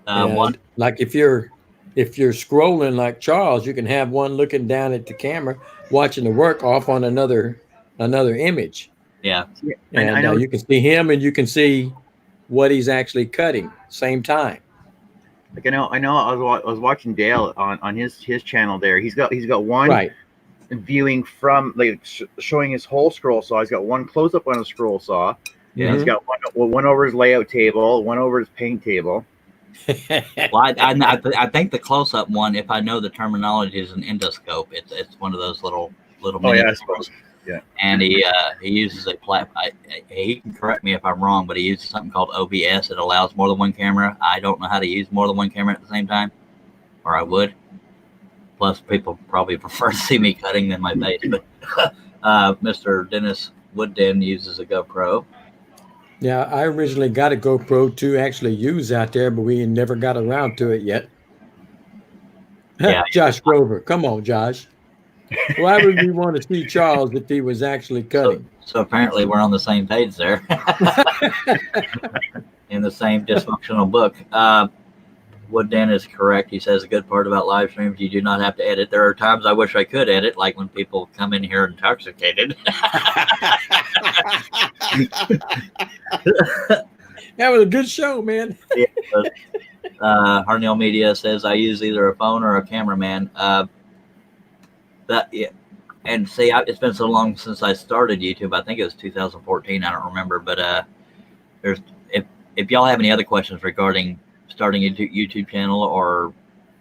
And One, like if you're scrolling like Charles, you can have one looking down at the camera, watching the work off on another image, yeah, and I know. you can see him and you can see what he's actually cutting same time. Like I know. I was watching Dale on his channel there. He's got one Right. viewing from like showing his whole scroll saw. He's got one close up on his scroll saw. Yeah. And he's got one over his layout table, one over his paint table. well, I think the close up one, if I know the terminology, is an endoscope. It's one of those little Oh mini yeah, I cameras. suppose. Yeah. And he uses a he can correct me if I'm wrong, but he uses something called OBS. It allows more than one camera. I don't know how to use more than one camera at the same time, or I would. Plus, people probably prefer to see me cutting than my face. But Mr. Dennis Woodden uses a GoPro. Yeah, I originally got a GoPro to actually use out there, but we never got around to it yet. Yeah. Josh Grover, come on, Josh. Why would we want to see Charles if he was actually cutting? So apparently we're on the same page there. In the same dysfunctional book. Woodden is correct. He says a good part about live streams, you do not have to edit. There are times I wish I could edit, like when people come in here intoxicated. That was a good show, man. Harnell Media says I use either a phone or a cameraman. Yeah. And see, it's been so long since I started YouTube. I think it was 2014. I don't remember, but if y'all have any other questions regarding starting a YouTube channel or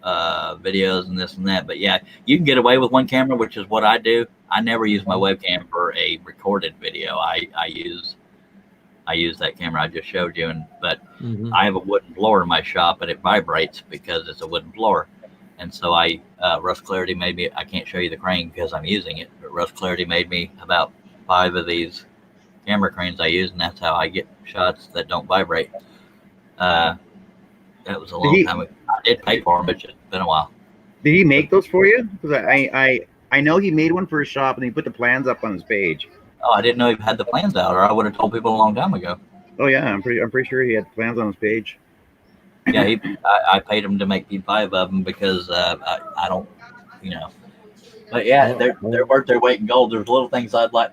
videos and this and that, but yeah, you can get away with one camera, which is what I do. I never use my webcam for a recorded video. I use that camera I just showed you, but I have a wooden floor in my shop, and it vibrates because it's a wooden floor. And so Russ Clarity made me, I can't show you the crane because I'm using it, but Russ Clarity made me about 5 of these camera cranes I use, and that's how I get shots that don't vibrate. That was a long time ago. I did pay for them, but it's been a while. Did he make those for you? Because I know he made one for his shop and he put the plans up on his page. Oh, I didn't know he had the plans out, or I would have told people a long time ago. Oh yeah, I'm pretty sure he had plans on his page. Yeah, I paid him to make me 5 of them because I don't, But yeah, they're worth their weight in gold. There's little things I'd like.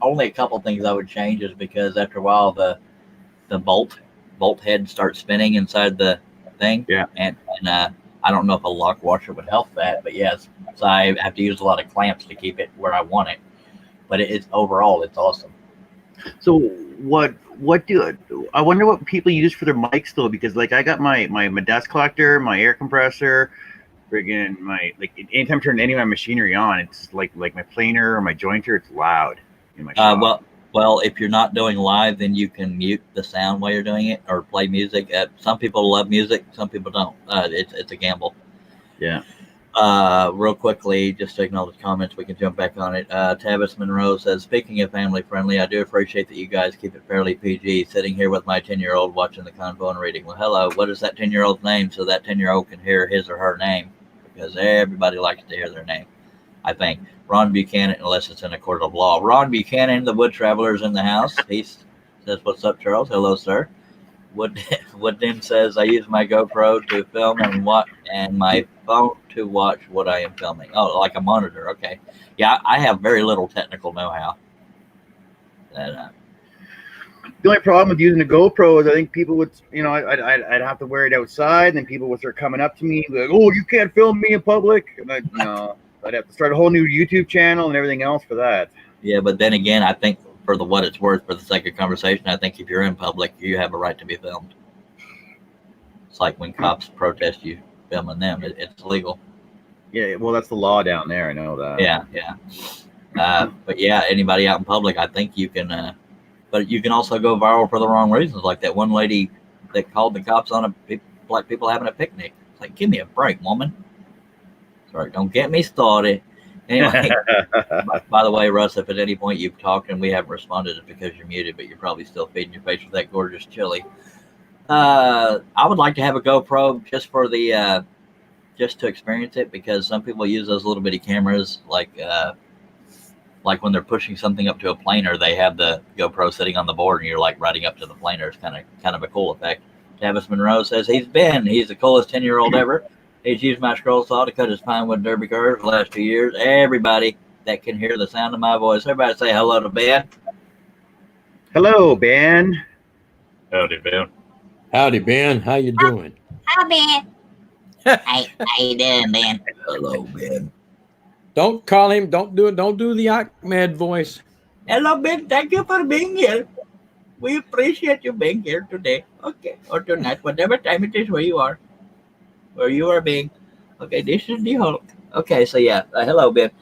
Only a couple things I would change is because after a while the bolt head starts spinning inside the thing. Yeah. And I don't know if a lock washer would help that, but yes, so I have to use a lot of clamps to keep it where I want it. But it's overall, it's awesome. So what do I wonder what people use for their mics though? Because like I got my dust collector, my air compressor, friggin' my anytime I turn any of my machinery on, it's like my planer or my jointer, it's loud in my shop. Well, if you're not doing live, then you can mute the sound while you're doing it or play music. Some people love music, some people don't. It's a gamble. Yeah. Real quickly, just to acknowledge comments, we can jump back on it. Tavis Monroe says, speaking of family friendly, I do appreciate that you guys keep it fairly PG. Sitting here with my 10-year-old watching the convo and reading. Well, hello, what is that 10-year-old's name so that 10-year-old can hear his or her name? Because everybody likes to hear their name, I think. Ron Buchanan, unless it's in a court of law. Ron Buchanan, the Wood Traveler, is in the house. He says, what's up, Charles? Hello, sir. Woodden says, I use my GoPro to film and my phone to watch what I am filming. Oh, like a monitor. Okay. Yeah, I have very little technical know-how. The only problem with using a GoPro is I think people would, I'd have to wear it outside, and then people would start coming up to me like, "Oh, you can't film me in public," and I'd have to start a whole new YouTube channel and everything else for that. Yeah, but then again, I think for what it's worth, for the sake of conversation, I think if you're in public, you have a right to be filmed. It's like when cops protest you filming them. It's illegal. Yeah, well, that's the law down there. I know that. Yeah. But yeah, anybody out in public, I think you can. But you can also go viral for the wrong reasons, like that one lady that called the cops on black people having a picnic. It's like, give me a break, woman. Sorry, don't get me started. Anyway, by the way, Russ, if at any point you've talked and we haven't responded, it's because you're muted, but you're probably still feeding your face with that gorgeous chili. I would like to have a GoPro just for the just to experience it, because some people use those little bitty cameras, like when they're pushing something up to a planer, they have the GoPro sitting on the board, and you're like riding up to the planer. It's kind of a cool effect. Tavis Monroe says he's the coolest 10-year-old ever. He's used my scroll saw to cut his pine wood derby curves the last 2 years. Everybody that can hear the sound of my voice, everybody say hello to Ben. Hello, Ben. Howdy, Ben. Howdy, Ben. How you doing? Hi, Ben. How you doing, Ben? Hello, Ben. Don't call him. Don't do it. Don't do the Ahmed voice. Hello, Ben. Thank you for being here. We appreciate you being here today. Okay. Or tonight, whatever time it is where you are. Where you are being. Okay, this is the Hulk. Okay, so yeah. Hello, Ben.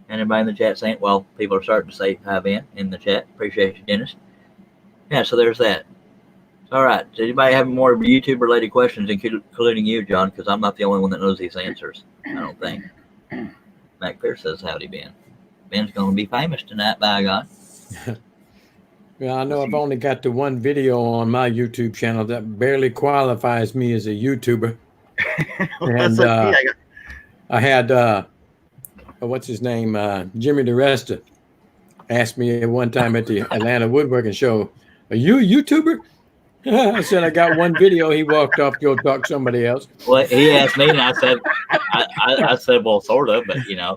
Anybody in the chat saying, well, people are starting to say hi, Ben, in the chat. Appreciate you, Dennis. Yeah, so there's that. All right. Does anybody have more YouTube-related questions, including you, John? Because I'm not the only one that knows these answers. I don't think. Matt Clear says, howdy, Ben. Ben's going to be famous tonight, by God. Yeah, I know I've only got the one video on my YouTube channel that barely qualifies me as a YouTuber. And I had, what's his name? Jimmy DeResta asked me at one time at the Atlanta Woodworking Show, are you a YouTuber? I said, I got one video. He walked off to go talk to somebody else. Well, he asked me, and I said, I said, well, sort of, but you know.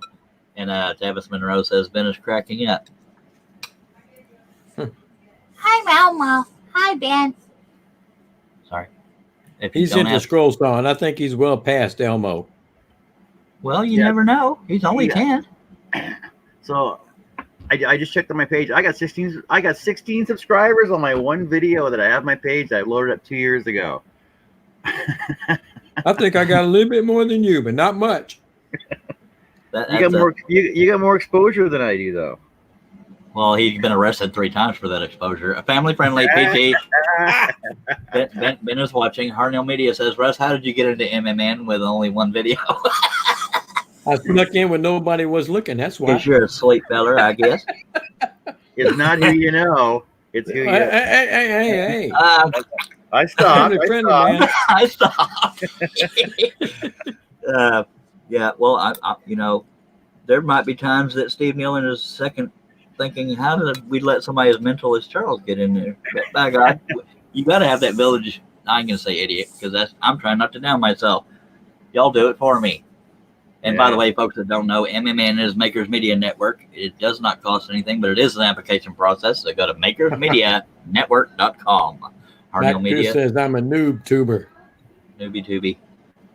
And Tavis Monroe says, Ben is cracking up. Hi, Elmo. Hi, Ben. Sorry. If He's into scroll saw, and I think he's well past Elmo. Well, you never know. He's only 10. So I just checked on my page. I got 16 subscribers on my one video that I have on my page that I loaded up 2 years ago. I think I got a little bit more than you, but not much. You got more exposure than I do, though. Well, he's been arrested 3 times for that exposure. A family-friendly PT. Ben is watching. Harnell Media says, Russ, how did you get into MMN with only one video? I snuck in when nobody was looking. That's why. Because you're a sweet feller, I guess. It's not who you know. It's who you know. Hey. I stopped. I stopped. Yeah, well, I you know, there might be times that Steve Nealon is second thinking, how did we let somebody as mental as Charles get in there? But by God, you got to have that village. I ain't going to say idiot, because I'm trying not to down myself. Y'all do it for me. And by the way, folks that don't know, MMN is Makers Media Network. It does not cost anything, but it is an application process. So go to makersmedianetwork.com. Matt Media says I'm a noob tuber. Newbie tuber.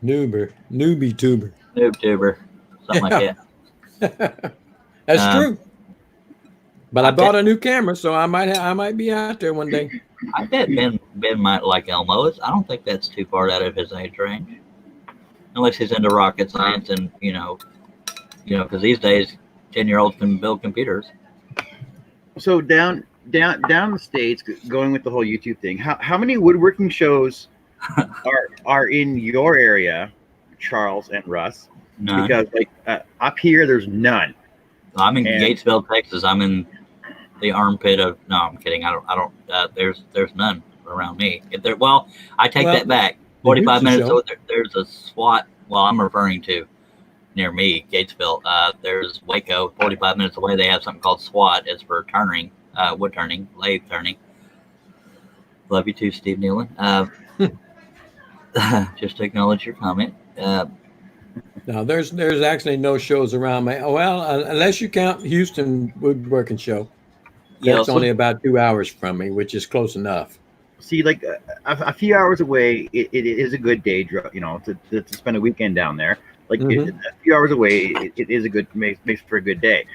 Newbie tuber. Noob tuber. Something like that. That's true. But I bought a new camera, so I might be out there one day. I bet Ben might like Elmo. I don't think that's too far out of his age range, unless he's into rocket science and you know, because these days 10-year-olds can build computers. So down the States, going with the whole YouTube thing, how many woodworking shows are in your area, Charles and Russ? None. Because up here, there's none. I'm in Gatesville, Texas. I'm in the armpit of. No, I'm kidding. I don't. There's none around me. I take that back. 45 minutes. So there's a SWAT. Well, I'm referring to near me, Gatesville. There's Waco. 45 minutes away, they have something called SWAT. It's for turning, wood turning, lathe turning. Love you too, Steve Nealon. Just to acknowledge your comment. No, there's actually no shows around me. Well, unless you count Houston Woodworking Show. That's only about 2 hours from me, which is close enough. See, like a few hours away, it is a good day, to spend a weekend down there. Like a few hours away, it is a good makes for a good day.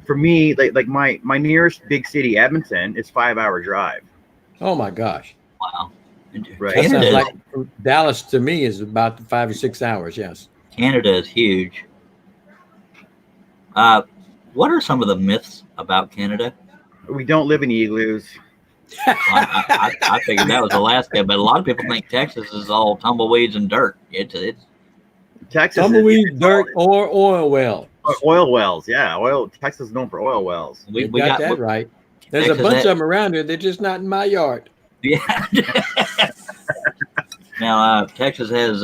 For me, like my nearest big city, Edmonton, is 5-hour drive. Oh my gosh! Wow. Right. That sounds Canada, like Dallas to me is about 5 or 6 hours. Yes. Canada is huge. What are some of the myths about Canada? We don't live in igloos. I figured that was Alaska, but a lot of people think Texas is all tumbleweeds and dirt. It's Texas Tumbleweed, dirt, or oil well. oil wells. Yeah, Texas is known for oil wells. we You got that right. There's a Texas bunch had- of them around here. They're just not in my yard. Yeah. Now Texas has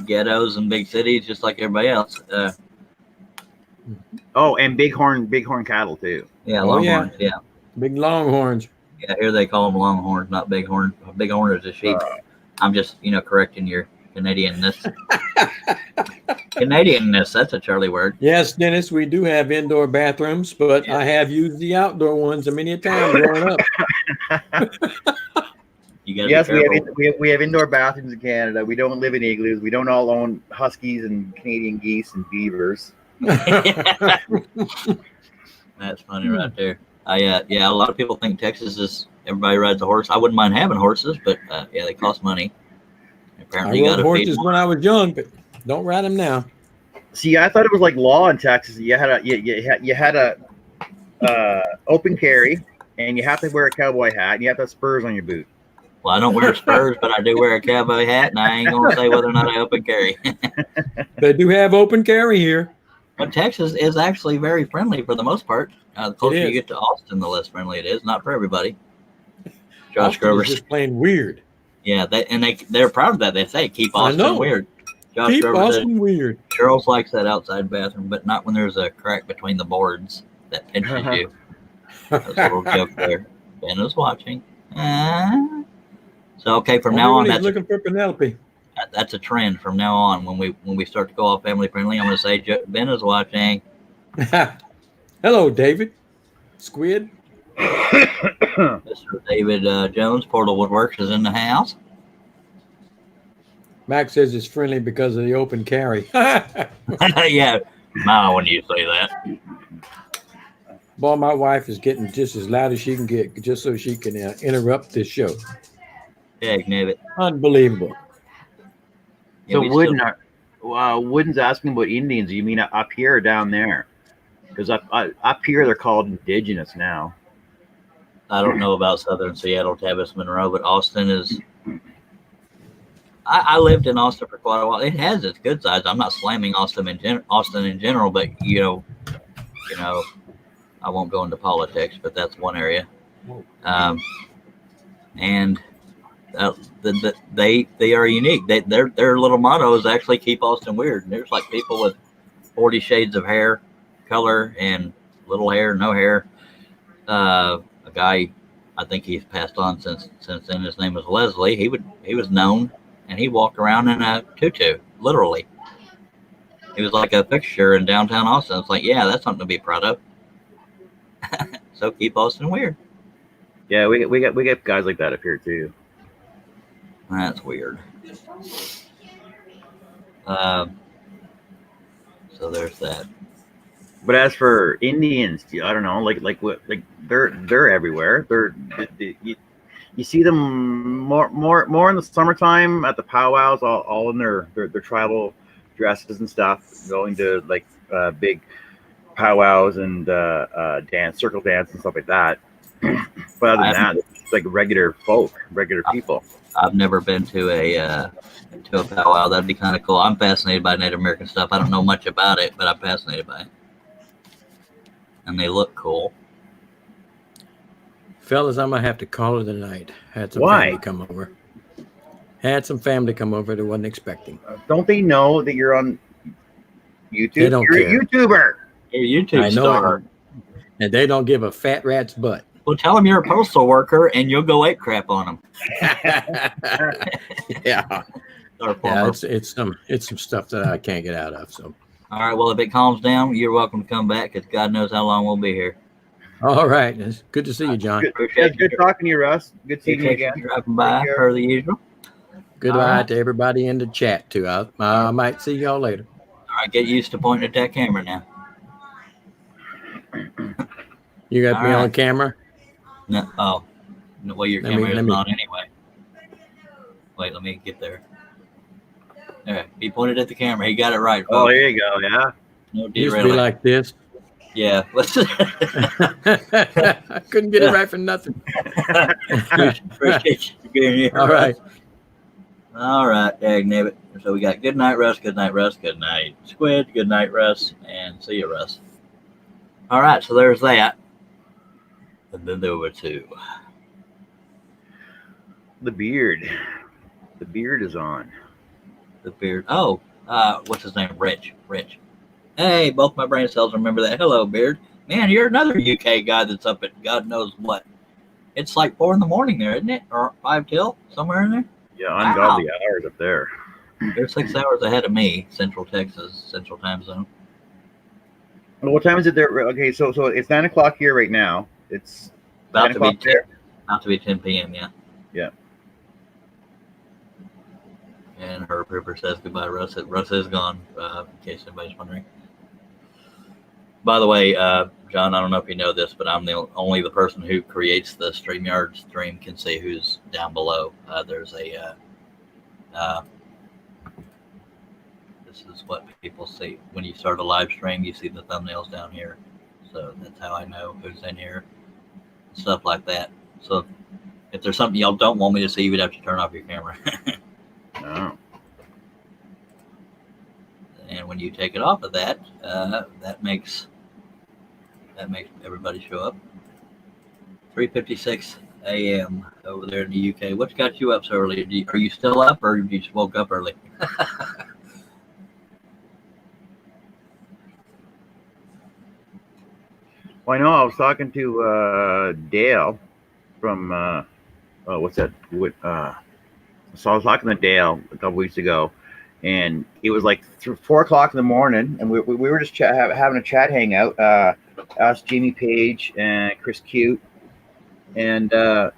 ghettos and big cities just like everybody else. Oh, and bighorn cattle too. Yeah, Oh, yeah. longhorns. Yeah. Big longhorns. Yeah, here they call them longhorns, not bighorn. A bighorn is a sheep. I'm just, correcting your Canadianness. Canadianness, that's a Charlie word. Yes, Dennis, we do have indoor bathrooms, but I have used the outdoor ones a many a time growing up. You gotta Yes, be careful. we have indoor bathrooms in Canada. We don't live in igloos. We don't all own huskies and Canadian geese and beavers. That's funny right there. A lot of people think Texas is everybody rides a horse. I wouldn't mind having horses, but they cost money. I Apparently, you rode got to feed horses them. when I was young, but don't ride them now. See, I thought it was like law in Texas. You had a open carry, and you have to wear a cowboy hat, and you have to have spurs on your boot. Well, I don't wear spurs, but I do wear a cowboy hat, and I ain't gonna say whether or not I open carry. They do have open carry here. But Texas is actually very friendly for the most part. The closer is. you get to Austin, the less friendly it is. Not for everybody. Josh Austin is Grover's, just plain weird. yeah, they're proud of that. They say keep I know. Austin weird. Josh Keep Grover said Austin weird. Charles likes that outside bathroom, but not when there's a crack between the boards that pinches you. That's a little joke there. Ben is watching. So okay, from now on, Everybody's looking for Penelope. that's a trend. From now on, when we start to go all family friendly, I'm going to say Ben is watching. Hello, David. Squid. Mr. David Jones, Portal Woodworks, is in the house. Max says it's friendly because of the open carry. Yeah, my, when you say that. Boy, my wife is getting just as loud as she can get just so she can interrupt this show. Yeah, Nibbit. Unbelievable. Yeah, So we Wooden's asking about Indians. You mean up here or down there? Because up here they're called indigenous now. I don't know about Southern Seattle, Tavis Monroe, but Austin is. I lived in Austin for quite a while. It has its good sides. I'm not slamming Austin in general, but I won't go into politics, but that's one area. And they are unique. Their little motto is actually keep Austin weird. And there's like people with 40 shades of hair, color, and little hair, no hair. A guy, I think he's passed on since then. His name was Leslie. He was known, and he walked around in a tutu, literally. He was like a fixture in downtown Austin. It's like, yeah, that's something to be proud of. So keep Austin weird. Yeah, we get guys like that up here too. That's weird. So there's that. But as for Indians, I don't know, like they're everywhere. You see them more in the summertime at the powwows, all in their tribal dresses and stuff, going to like big powwows and circle dance and stuff like that. But other than that, it's like regular people. I've never been to a powwow. That'd be kind of cool. I'm fascinated by Native American stuff. I don't know much about it, but I'm fascinated by it. And they look cool. Fellas, I'm going to have to call it a night. Had some Why? family come over. Had some family come over that wasn't expecting. Don't they know that you're on YouTube? They don't You're care. a YouTuber. You're a YouTube I know star. it. And they don't give a fat rat's butt. Well, tell them you're a postal worker and you'll go ape crap on them. Yeah. Or Yeah, former. it's some stuff that I can't get out of. So, All right. Well, if it calms down, you're welcome to come back because God knows how long we'll be here. all right, it's good to see you, John. Appreciate Good talking to you, Russ. Good seeing you Appreciate again. you dropping by Take care. per the usual. Goodbye All right. to everybody in the chat too. I might see y'all later. All right. Get used to pointing at that camera now. You got All me right. on camera. No. Oh. Well, your Let me- camera is let me- not anyway. Wait, let me get there. All right, he pointed at the camera. He got it right, Oh, folks. there you go. Yeah. No Used to be derailing. like this. Yeah, let's. I couldn't get it right for nothing. Appreciate you being here. All right. All right, dag nabbit. So we got good night, Russ. Good night, Russ. Good night, Squid. Good night, Russ. And see you, Russ. All right, so there's that. And then there were two. The beard. The beard is on. The beard. Oh, what's his name? Rich. Rich. Hey, both my brain cells remember that. Hello, Beard. Man, you're another UK guy that's up at God knows what. It's like 4 a.m. there, isn't it? Or 5 till? Somewhere in there? Yeah, ungodly hours up there. They're 6 hours ahead of me, Central Texas, Central Time Zone. Well, what time is it there? Okay, so it's 9 o'clock here right now. It's About 9 to be o'clock 10, there. about to be 10 p.m., yeah. Yeah. And Herb Ripper says goodbye, Russ. Russ is gone, in case anybody's wondering. By the way, John, I don't know if you know this, but I'm only the person who creates the StreamYard stream can see who's down below. There's a this is what people see when you start a live stream. You see the thumbnails down here, so that's how I know who's in here, stuff like that. So if there's something y'all don't want me to see, you would have to turn off your camera. Oh. And when you take it off of that, that makes everybody show up. 3:56 a.m. over there in the UK. What's got you up so early? Are you still up, or you just woke up early? Well, I know I was talking to Dale from what's that? So I was talking to Dale a couple weeks ago, and it was like 4 o'clock in the morning, and we were just having a chat hangout. Us, Jamie Page, and Chris Cute, and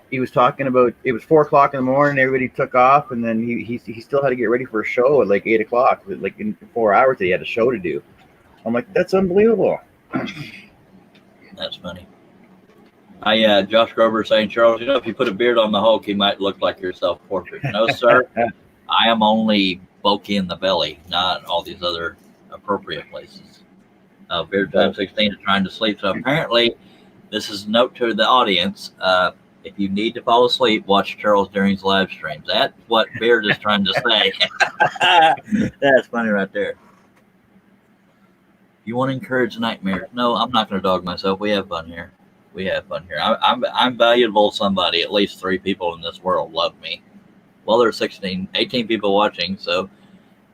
he was talking about it was 4 o'clock in the morning. Everybody took off, and then he still had to get ready for a show at like 8 o'clock. Like in 4 hours, he had a show to do. I'm like, that's unbelievable. That's funny. Josh Grover saying, Charles, if you put a beard on the Hulk, he might look like your self-portrait. No, sir. I am only bulky in the belly, not all these other appropriate places. Beard Time 16 is trying to sleep. So apparently, this is a note to the audience. If you need to fall asleep, watch Charles during his live streams. That's what Beard is trying to say. That's funny right there. You want to encourage nightmares? No, I'm not going to dog myself. We have fun here. I'm valuable to somebody. At least 3 people in this world love me. Well, there's 18 people watching, so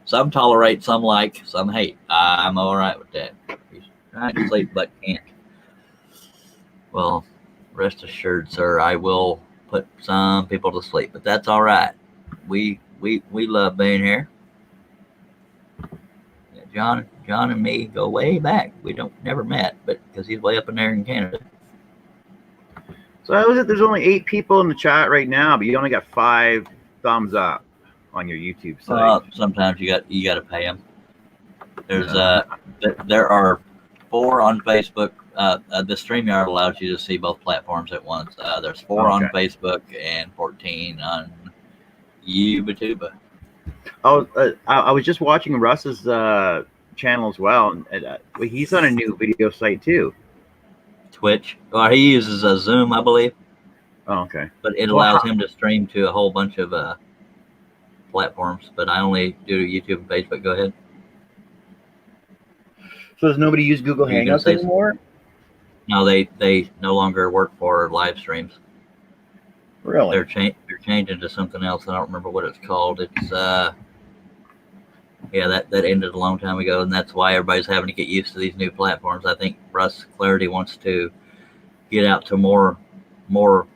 some tolerate, some like, some hate. I'm all right with that. He's trying to sleep but can't. Well, rest assured, sir, I will put some people to sleep, but that's all right. We love being here. John and me go way back. We never met, but because he's way up in there in Canada. So how is it? There's only 8 people in the chat right now, but you only got 5 thumbs up on your YouTube site. Sometimes you got to pay them. There's there are 4 on Facebook. The StreamYard allows you to see both platforms at once. There's 4 on Facebook and 14 on YouTube. I was just watching Russ's channel as well, and he's on a new video site too. Twitch. Well, he uses a Zoom, I believe. Oh, okay. But it allows him to stream to a whole bunch of platforms. But I only do YouTube and Facebook. Go ahead. So does nobody use Google Hangouts anymore? No, they no longer work for live streams. Really? They're changing to something else. I don't remember what it's called. It's that ended a long time ago, and that's why everybody's having to get used to these new platforms. I think Russ Clarity wants to get out to more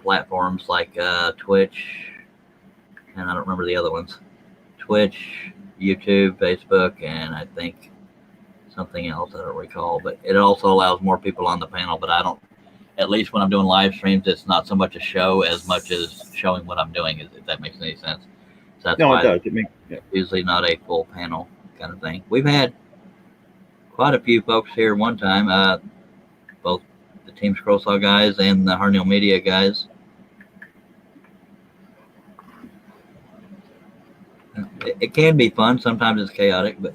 platforms like Twitch, and I don't remember the other ones. Twitch, YouTube, Facebook, and I think something else I don't recall. But it also allows more people on the panel. But I don't. At least when I'm doing live streams, it's not so much a show as much as showing what I'm doing. If that makes any sense. So that's why it does. usually not a full panel kind of thing. We've had quite a few folks here one time, both the Team Scroll Saw guys and the Harnell Media guys. It can be fun. Sometimes it's chaotic, but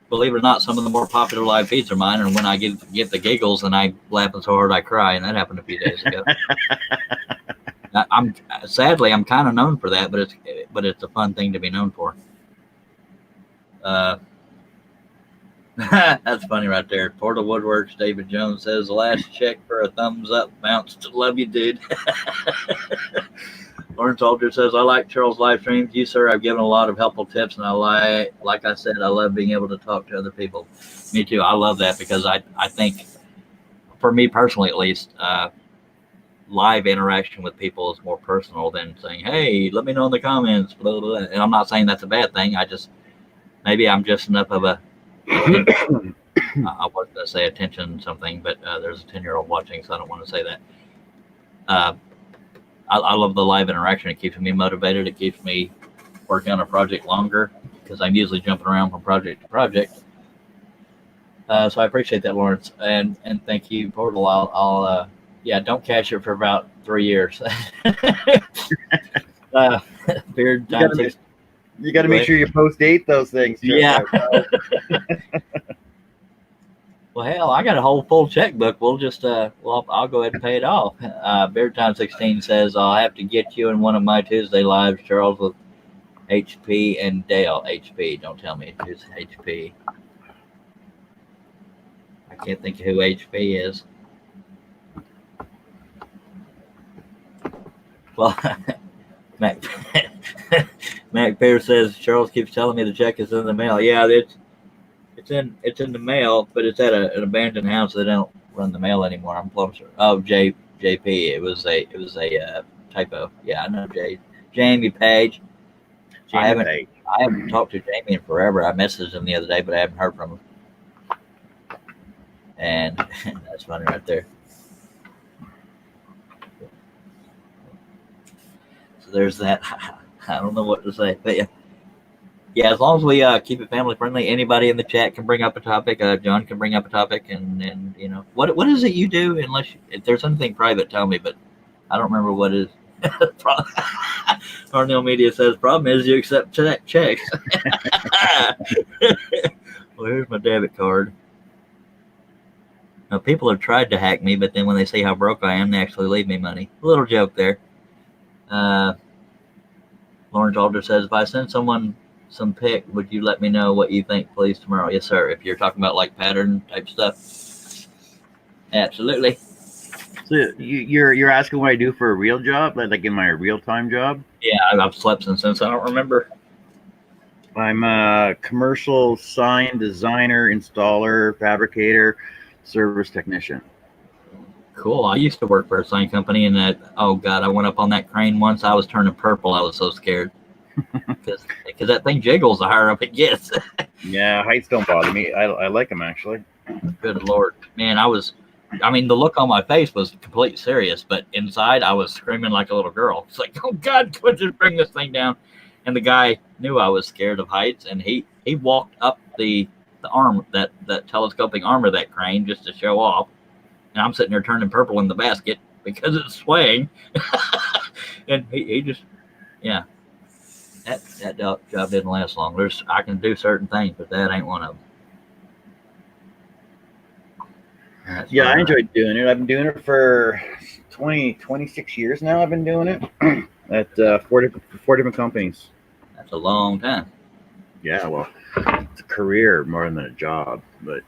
believe it or not, some of the more popular live feeds are mine. And when I get the giggles and I laughing so hard I cry, and that happened a few days ago. I'm sadly I'm kind of known for that, but it's a fun thing to be known for. That's funny right there. Portal Woodworks. David Jones says the last check for a thumbs up bounced. Love you, dude. Lawrence Alder says, I like Charles' live streams. You, sir, I've given a lot of helpful tips, and like I said, I love being able to talk to other people. Me too. I love that because I think, for me personally at least, live interaction with people is more personal than saying, hey, let me know in the comments, blah, blah, blah. And I'm not saying that's a bad thing. Maybe I'm just enough of a, I was going to say attention something, but there's a 10-year-old watching, so I don't want to say that. I love the live interaction. It keeps me motivated. It keeps me working on a project longer because I'm usually jumping around from project to project. So I appreciate that, Lawrence, and thank you, Portal. I'll don't cash it for about 3 years. Beard time. You got to make sure you post-date those things. Yeah. Well, hell, I got a whole full checkbook. We'll just, I'll go ahead and pay it off. Beard Time 16 says, I'll have to get you in one of my Tuesday lives, Charles, with HP and Dale. HP, don't tell me it's HP. I can't think of who HP is. Well, Mac Bear says, Charles keeps telling me the check is in the mail. Yeah, it's in the mail, but it's at an abandoned house. They don't run the mail anymore. I'm plumb sure. Oh, JP. It was a typo. Yeah, I know Jamie Page. I haven't talked to Jamie in forever. I messaged him the other day, but I haven't heard from him. And that's funny right there. So there's that. I don't know what to say, but yeah, as long as we keep it family friendly, anybody in the chat can bring up a topic. John can bring up a topic, and you know what is it you do? If there's something private, tell me. But I don't remember what is. Arnell Media says problem is you accept checks. Well, here's my debit card. Now people have tried to hack me, but then when they see how broke I am, they actually leave me money. A little joke there. Lawrence Alder says, if I send someone some pic, would you let me know what you think, please, tomorrow? Yes, sir. If you're talking about like pattern type stuff, absolutely. So you're asking what I do for a real job, like in my real-time job? Yeah, I've slept since I don't remember. I'm a commercial sign designer, installer, fabricator, service technician. Cool. I used to work for a sign company, and I went up on that crane once. I was turning purple. I was so scared because that thing jiggles the higher up it gets. Yeah, heights don't bother me. I like them actually. Good Lord, man! the look on my face was completely serious, but inside I was screaming like a little girl. It's like, oh God, could just bring this thing down. And the guy knew I was scared of heights, and he walked up the arm, that telescoping arm of that crane just to show off. And I'm sitting there turning purple in the basket because it's swaying. And he just, yeah, that job didn't last long. I can do certain things, but that ain't one of them. Yeah, I enjoyed doing it. I've been doing it for 26 years now. I've been doing it at four different companies. That's a long time. Yeah, well, it's a career more than a job, but.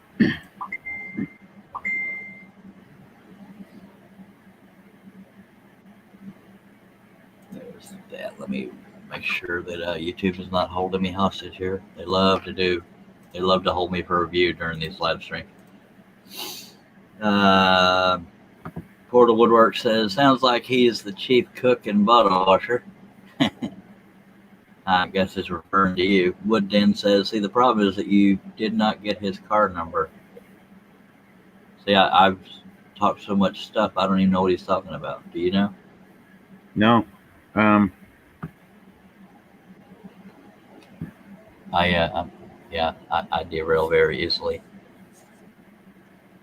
There's that. Let me make sure that YouTube is not holding me hostage here. They love to hold me for review during these live streams. Portal Woodwork says, sounds like he is the chief cook and bottle washer. I guess it's referring to you. Wood Den says, see, the problem is that you did not get his card number. See, I've talked so much stuff, I don't even know what he's talking about. Do you know? No. I derail very easily.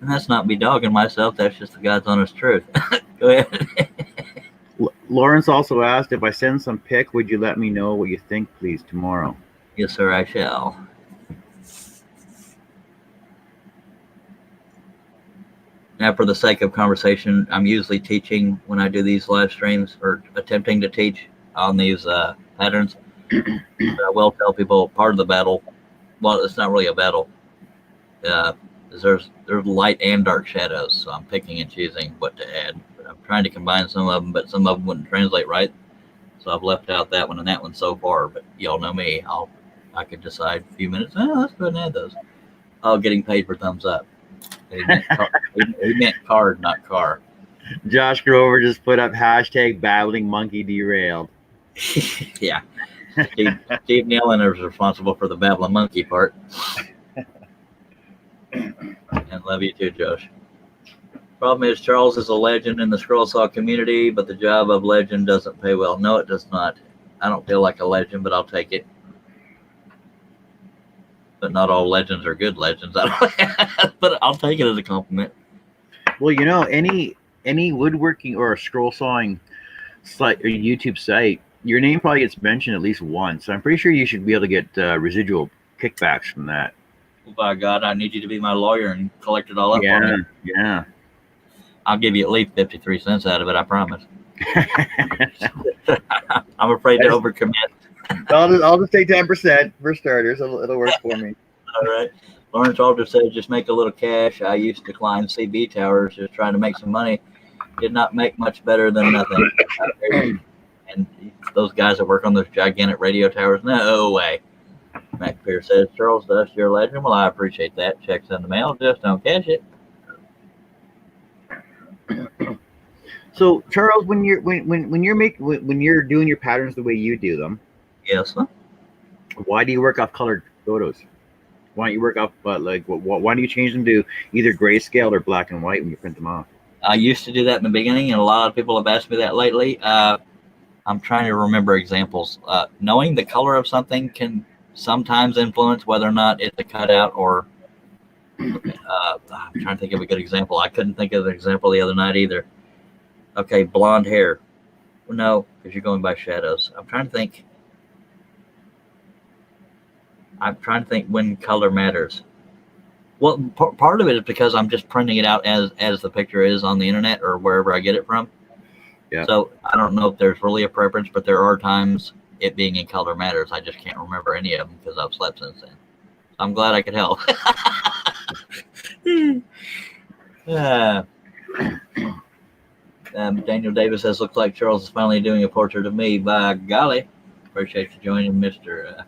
And that's not me dogging myself. That's just the God's honest truth. Go ahead. Lawrence also asked, if I send some pic, would you let me know what you think, please, tomorrow? Yes, sir, I shall. Now, for the sake of conversation, I'm usually teaching when I do these live streams or attempting to teach on these patterns. But I will tell people part of the battle. Well, it's not really a battle. Is there's light and dark shadows, so I'm picking and choosing what to add. But I'm trying to combine some of them, but some of them wouldn't translate right. So I've left out that one and that one so far. But y'all know me. I could decide a few minutes. Oh, let's go ahead and add those. Oh, getting paid for thumbs up. He meant card, not car. Josh Grover just put up hashtag babbling monkey derailed. Yeah. Steve Nealon is responsible for the babbling monkey part. And love you too, Josh. Problem is, Charles is a legend in the Scroll Saw community, but the job of legend doesn't pay well. No, it does not. I don't feel like a legend, but I'll take it. But not all legends are good legends. But I'll take it as a compliment. Well, you know, any woodworking or scroll sawing site or YouTube site, your name probably gets mentioned at least once. I'm pretty sure you should be able to get residual kickbacks from that. Oh, by God, I need you to be my lawyer and collect it all up for me. Yeah. I'll give you at least 53 cents out of it, I promise. I'm afraid to overcommit. I'll just say 10% for starters. It'll work for me. All right. Lawrence Alder says, just make a little cash. I used to climb CB towers just trying to make some money. Did not make much better than nothing. And those guys that work on those gigantic radio towers, no way. Mac Pierce says, Charles Dust, you're a legend. Well, I appreciate that. Checks in the mail. Just don't cash it. So, Charles, when you're doing your patterns the way you do them, Yes, sir. why do you work off colored photos? Why don't you work off why do you change them to either grayscale or black and white when you print them off? I used to do that in the beginning, and a lot of people have asked me that lately. I'm trying to remember examples. Knowing the color of something can sometimes influence whether or not it's a cutout or. I'm trying to think of a good example. I couldn't think of an example the other night either. Okay, blonde hair. Well, no, because you're going by shadows. I'm trying to think when color matters. Well, part of it is because I'm just printing it out as the picture is on the internet or wherever I get it from. Yeah. So I don't know if there's really a preference, but there are times it being in color matters. I just can't remember any of them because I've slept since then. I'm glad I could help. Daniel Davis says, looks like Charles is finally doing a portrait of me. By golly. Appreciate you joining, Mr.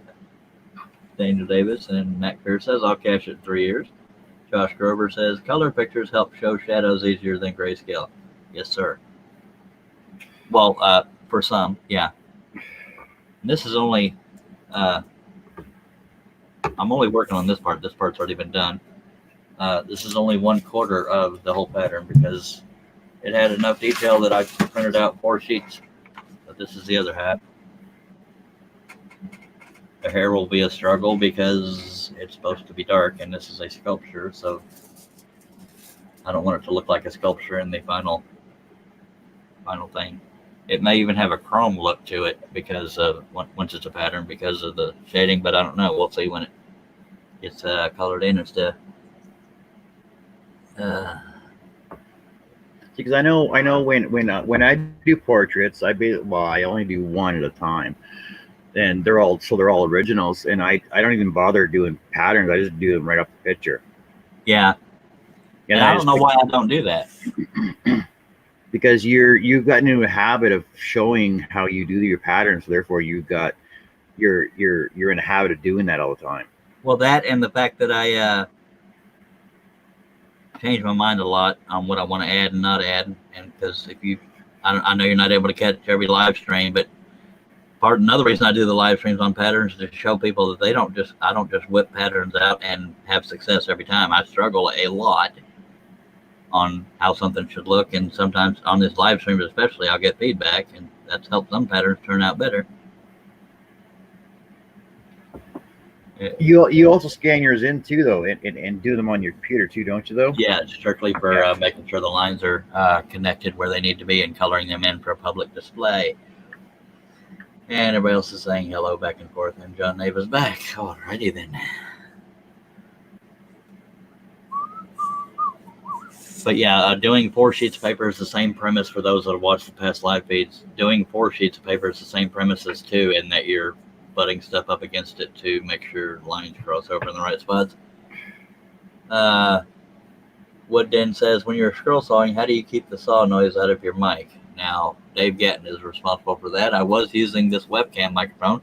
Daniel Davis. And Matt Pierce says, I'll cash it in 3 years. Josh Grover says, color pictures help show shadows easier than grayscale. Yes, sir. Well, for some, yeah. And this is only, I'm only working on this part. This part's already been done. This is only 1/4 of the whole pattern because it had enough detail that I printed out 4 sheets. But this is the other half. The hair will be a struggle because it's supposed to be dark and this is a sculpture, so I don't want it to look like a sculpture in the final thing. It may even have a chrome look to it because of once it's a pattern because of the shading, but I don't know. We'll see when it gets colored in and stuff. Because I know when I do portraits, I only do one at a time, and they're all originals, and I don't even bother doing patterns. I just do them right off the picture. Yeah, and I don't know why I don't do that. Because you've gotten into a habit of showing how you do your patterns, so therefore you're in a habit of doing that all the time. Well, that and the fact that I change my mind a lot on what I want to add and not add, and because I know you're not able to catch every live stream, but another reason I do the live streams on patterns is to show people that I don't just whip patterns out and have success every time. I struggle a lot on how something should look, and sometimes on this live stream especially I'll get feedback, and that's helped some patterns turn out better. You also scan yours in too, though, and do them on your computer too, don't you? Though. Yeah, strictly for making sure the lines are connected where they need to be and coloring them in for public display. And everybody else is saying hello back and forth, and John Nave is back. Alrighty then. But yeah, doing 4 sheets of paper is the same premise for those that have watched the past live feeds. Doing 4 sheets of paper is the same premises too, in that you're butting stuff up against it to make sure lines cross over in the right spots. Wood Den says, when you're scroll sawing, how do you keep the saw noise out of your mic? Now, Dave Gatton is responsible for that. I was using this webcam microphone,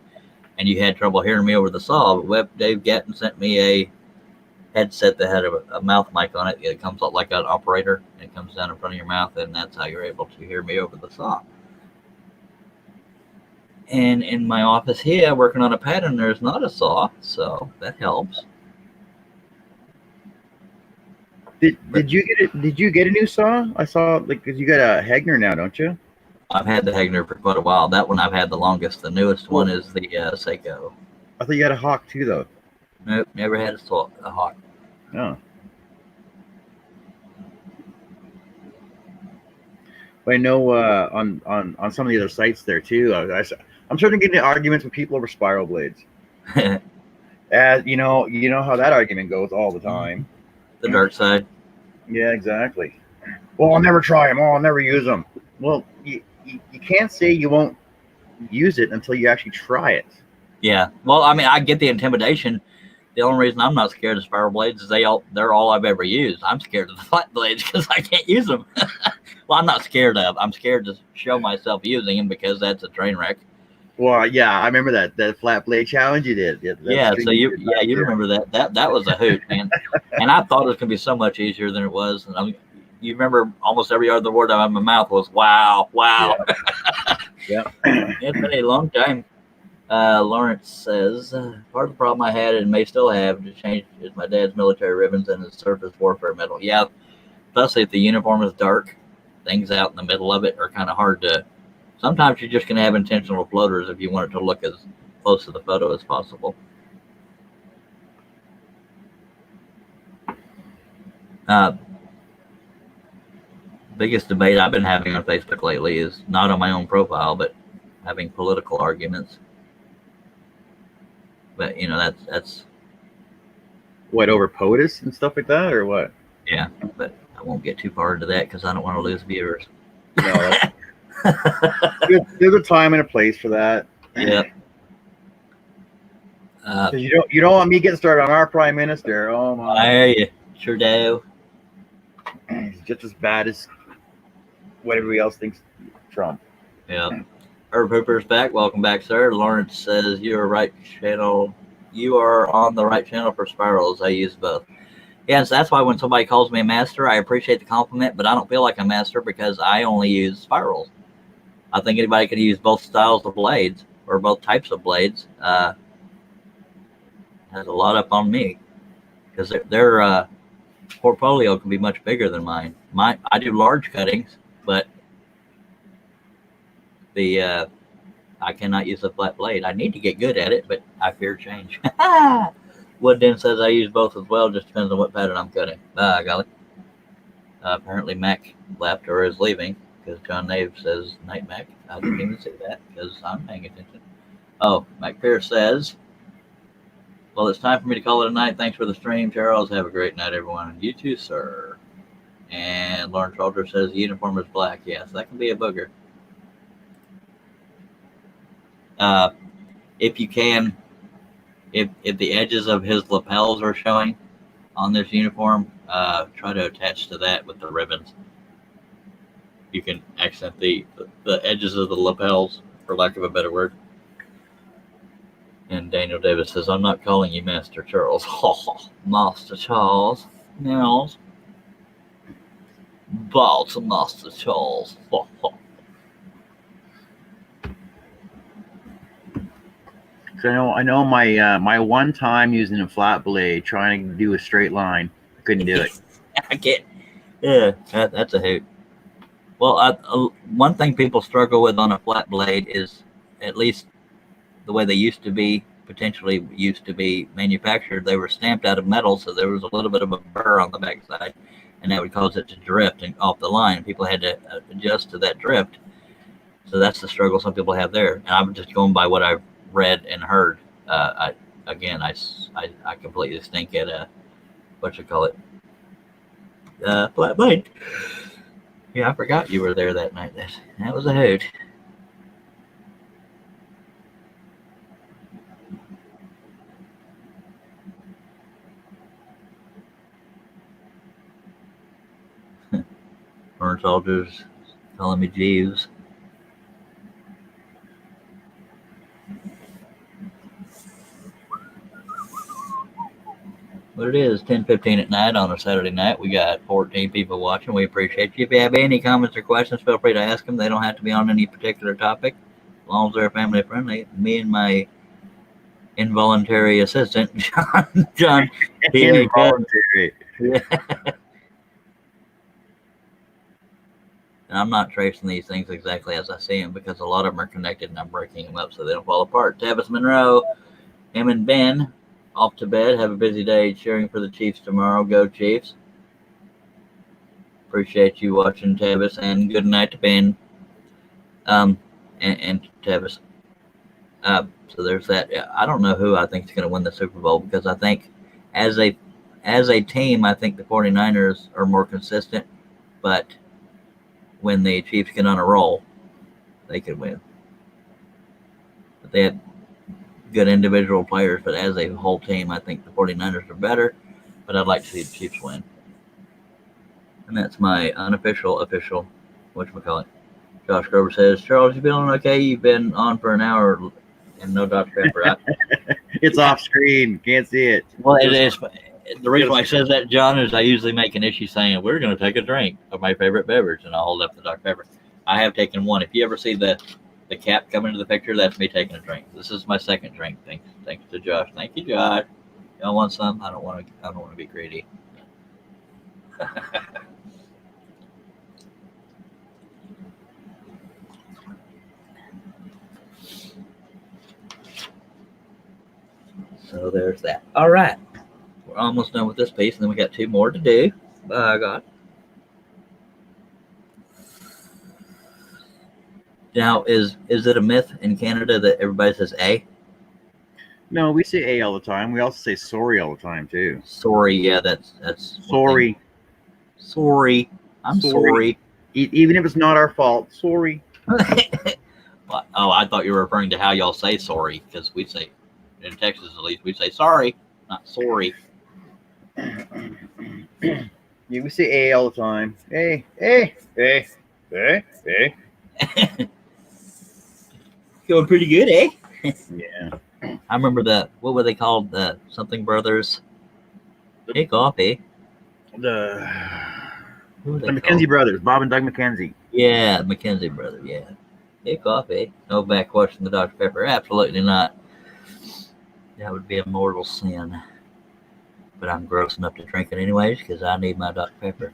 and you had trouble hearing me over the saw, but Dave Gatton sent me a headset that had a mouth mic on it. It comes up like an operator, and it comes down in front of your mouth, and that's how you're able to hear me over the saw. And in my office here, working on a pattern, there's not a saw, so that helps. Did you get a new saw? I saw, like, because you got a Hegner now, don't you? I've had the Hegner for quite a while. That one I've had the longest. The newest one is the Seiko. I thought you had a Hawk too, though. Nope, never had a Hawk. Oh. I know on some of the other sites there too. I'm starting to get into arguments with people over spiral blades. You know how that argument goes all the time. The dark side. Yeah, exactly. Well, I'll never try them. I'll never use them. Well, you can't say you won't use it until you actually try it. Yeah. Well, I mean, I get the intimidation. The only reason I'm not scared of spiral blades is they're all I've ever used. I'm scared of the flat blades because I can't use them. Well, I'm not scared of. I'm scared to show myself using them because that's a train wreck. Well, yeah, I remember that flat blade challenge you did. So you remember that. That was a hoot, man. And I thought it was gonna be so much easier than it was. And you remember almost every other word out of my mouth was wow. Yeah. It's been a long time. Lawrence says, part of the problem I had and may still have to change is my dad's military ribbons and his surface warfare medal. Yeah, especially if the uniform is dark, things out in the middle of it are kind of hard to. Sometimes you're just going to have intentional floaters if you want it to look as close to the photo as possible. Biggest debate I've been having on Facebook lately is not on my own profile, but having political arguments. But that's what, over POTUS and stuff like that, or what? Yeah, but I won't get too far into that because I don't want to lose viewers. No, there's a time and a place for that. Yeah. You don't want me getting started on our prime minister. Oh my! I hear you. Sure do. He's just as bad as what everybody else thinks Trump. Yeah. Herb Hooper's back. Welcome back, sir. Lawrence says you are right channel. You are on the right channel for spirals. I use both. Yes, that's why when somebody calls me a master, I appreciate the compliment, but I don't feel like a master because I only use spirals. I think anybody could use both styles of blades or both types of blades. Has a lot up on me because their portfolio can be much bigger than mine. I do large cuttings, but I cannot use a flat blade. I need to get good at it, but I fear change. Woodden says I use both as well. Just depends on what pattern I'm cutting. Golly. Apparently Mac left or is leaving because John Nave says night Mac. I didn't even see that because I'm paying attention. Oh, Mac Pierce says, well, it's time for me to call it a night. Thanks for the stream, Charles. Have a great night, everyone. And you too, sir. And Lawrence Alder says the uniform is black. Yes, that can be a booger. If you can, if the edges of his lapels are showing on this uniform, try to attach to that with the ribbons. You can accent the edges of the lapels, for lack of a better word. And Daniel Davis says, I'm not calling you Master Charles. Master Charles. Nails. Ball to Master Charles. So I know my one time using a flat blade trying to do a straight line, I couldn't do it. I can't. Yeah, that's a hoot. Well, one thing people struggle with on a flat blade is, at least the way they used to be, potentially used to be manufactured, they were stamped out of metal, so there was a little bit of a burr on the backside, and that would cause it to drift and off the line. People had to adjust to that drift. So that's the struggle some people have there. And I'm just going by what I've read and heard. I completely stink at what you call it, flat blade. Yeah, I forgot you were there that night. That was a hoot. Burn soldiers calling me Jeeves. But it is 10:15 at night on a Saturday night. We got 14 people watching. We appreciate you. If you have any comments or questions, feel free to ask them. They don't have to be on any particular topic, as long as they're family friendly. Me and my involuntary assistant, John. Involuntary. Yeah. And I'm not tracing these things exactly as I see them because a lot of them are connected and I'm breaking them up so they don't fall apart. Tavis Monroe, him and Ben, off to bed. Have a busy day cheering for the Chiefs tomorrow. Go Chiefs. Appreciate you watching, Tavis, and good night to Ben and Tavis. So there's that. I don't know who I think is going to win the Super Bowl because I think as a team, I think the 49ers are more consistent, but when the Chiefs get on a roll, they could win. But they had good individual players, but as a whole team, I think the 49ers are better, but I'd like to see the Chiefs win. And that's my unofficial, whatchamacallit. Josh Grover says, Charles, you feeling okay? You've been on for an hour and no Dr. Pepper. It's off screen. Can't see it. Well, it is. The reason why I says that, John, is I usually make an issue saying, we're going to take a drink of my favorite beverage, and I'll hold up the Dr. Pepper. I have taken one. If you ever see the cap come into the picture, that's me taking a drink. This is my second drink. Thanks to Josh. Thank you, Josh. Y'all want some? I don't want to be greedy. So there's that. All right. We're almost done with this piece, and then we got 2 more to do. By God. Now, is it a myth in Canada that everybody says A? No, we say A all the time. We also say sorry all the time too. Sorry, yeah, that's Sorry. Sorry. I'm sorry. Even if it's not our fault. Sorry. Oh, I thought you were referring to how y'all say sorry, because we say, in Texas at least, we say sorry, not sorry. Yeah, we say A all the time. A. Going pretty good, eh? Yeah. I remember what were they called? The something brothers. Take off, eh? The Who were they McKenzie called? brothers, Bob and Doug McKenzie. Yeah, McKenzie brother, yeah. Take off, eh? No backwash the Dr. Pepper. Absolutely not. That would be a mortal sin. But I'm gross enough to drink it anyways because I need my Dr. Pepper.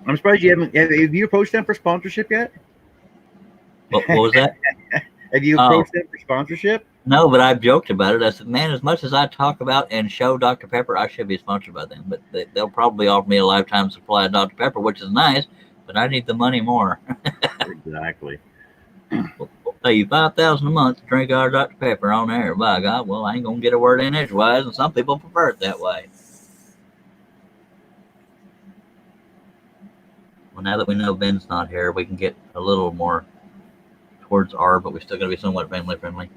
I'm surprised you haven't. Have you approached them for sponsorship yet? What was that? Have you approached them for sponsorship? No, but I've joked about it. I said, man, as much as I talk about and show Dr. Pepper, I should be sponsored by them. But they'll probably offer me a lifetime supply of Dr. Pepper, which is nice, but I need the money more. Exactly. We'll pay you $5,000 a month to drink our Dr. Pepper on air. By God, well, I ain't going to get a word in edgewise, and some people prefer it that way. Well, now that we know Ben's not here, we can get a little more towards R, but we still got to be somewhat family friendly.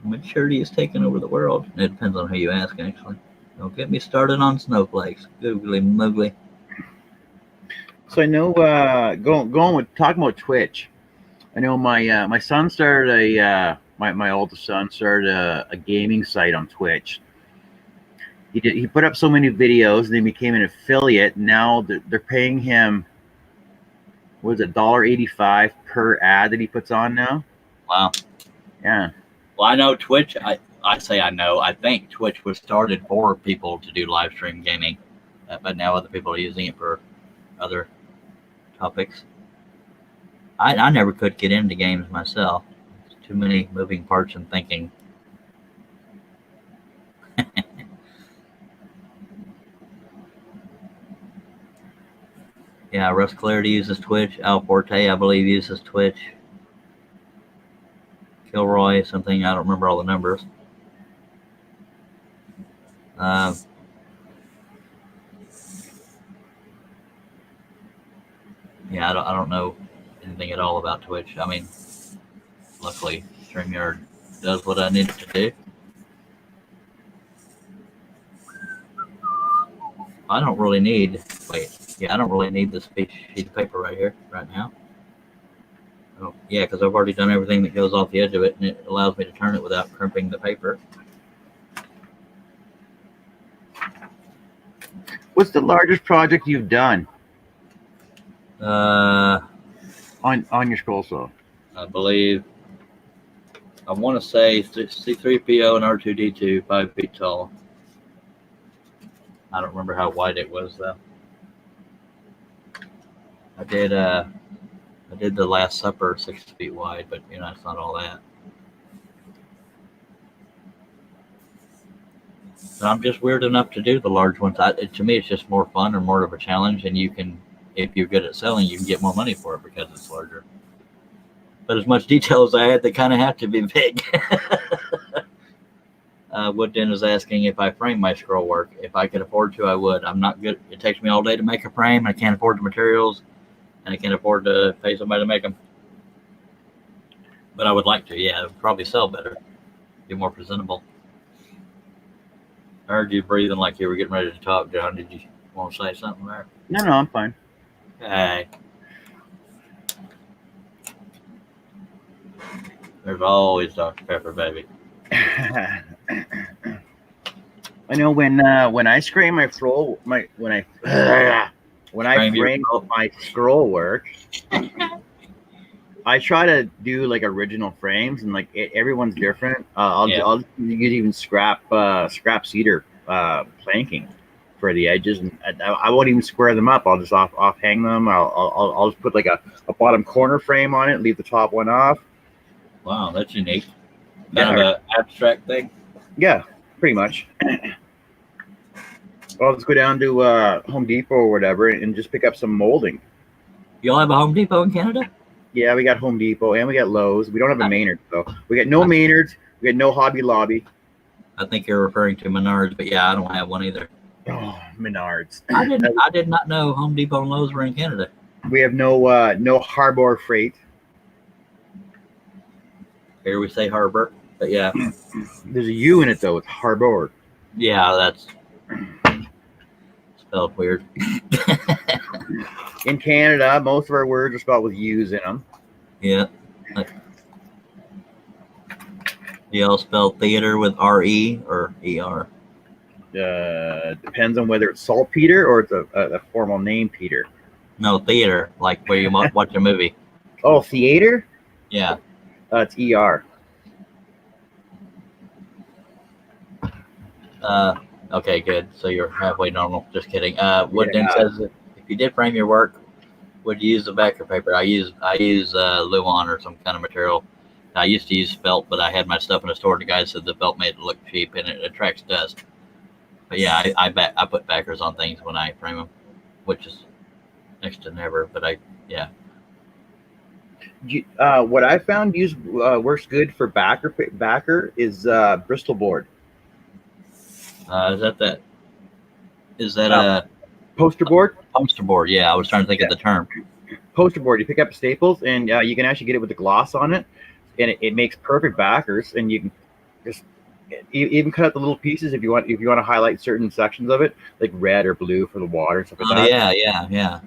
Maturity is taking over the world. It depends on who you ask, actually. Don't get me started on snowflakes. Googly moogly. So I know, talking about Twitch. I know my son started my oldest son started a gaming site on Twitch. He put up so many videos, and then became an affiliate. Now they're paying him, what is it, $1.85 per ad that he puts on now. Wow. Yeah. Well, I know Twitch. I say I know. I think Twitch was started for people to do live stream gaming, but now other people are using it for other topics. I never could get into games myself. Too many moving parts and thinking. Yeah, Russ Clarity uses Twitch. Al Forte, I believe, uses Twitch. Kilroy, something, I don't remember all the numbers. Yeah, I don't know anything at all about Twitch. I mean, luckily, StreamYard does what I need it to do. I don't really need, I don't really need this sheet of paper right here, right now. Oh, yeah, because I've already done everything that goes off the edge of it, and it allows me to turn it without crimping the paper. What's the largest project you've done Uh, on your scroll saw? I believe, I want to say C3PO and R2D2, 5 feet tall. I don't remember how wide it was though. I did the Last Supper 6 feet wide, but you know it's not all that. And I'm just weird enough to do the large ones. To me, it's just more fun or more of a challenge, and you can, if you're good at selling, you can get more money for it because it's larger. But as much detail as I had, they kind of have to be big. Woodden is asking if I frame my scroll work. If I could afford to, I would. I'm not good. It takes me all day to make a frame. I can't afford the materials, and I can't afford to pay somebody to make them. But I would like to. Yeah, it would probably sell better, be more presentable. I heard you breathing like you were getting ready to talk, John. Did you want to say something there? No, I'm fine. Hey. There's always Dr. Pepper, baby. I know when I screen my scroll, when I frame my scroll work, I try to do like original frames, and like everyone's different. I'll use even scrap cedar planking for the edges, and I won't even square them up. I'll just off hang them. I'll just put like a bottom corner frame on it, leave the top one off. Wow, that's unique. Kind of an abstract thing. Yeah, pretty much. I'll just go down to Home Depot or whatever and just pick up some molding. Y'all have a Home Depot in Canada? Yeah, we got Home Depot and we got Lowe's. We don't have a Maynard though. We got no Maynards. We got no Hobby Lobby. I think you're referring to Menards, but yeah, I don't have one either. Oh, Menards. I did not know Home Depot and Lowe's were in Canada. We have no Harbor Freight. Here we say Harbor, but yeah. There's a U in it though. It's Harbor. Yeah, that's spelled weird. In Canada, most of our words are spelled with U's in them. Yeah. Y'all spell theater with R-E or E-R? Depends on whether it's saltpeter or it's a formal name, Peter. No, theater, like where you watch a movie. Oh, theater? Yeah. It's E-R. Okay, good. So you're halfway normal. Just kidding. Woodden says if you did frame your work, would you use the backer paper? I use Luan or some kind of material. I used to use felt, but I had my stuff in a store. And the guy said the felt made it look cheap and it attracts dust. But yeah, I put backers on things when I frame them, which is next to never. But what I found works good for backer is Bristol board. Is that a poster board? Poster board, yeah. I was trying to think of the term. Poster board. You pick up Staples, and you can actually get it with the gloss on it, and it makes perfect backers. And you can just even cut out the little pieces if you want to highlight certain sections of it, like red or blue for the water and stuff like that. Yeah.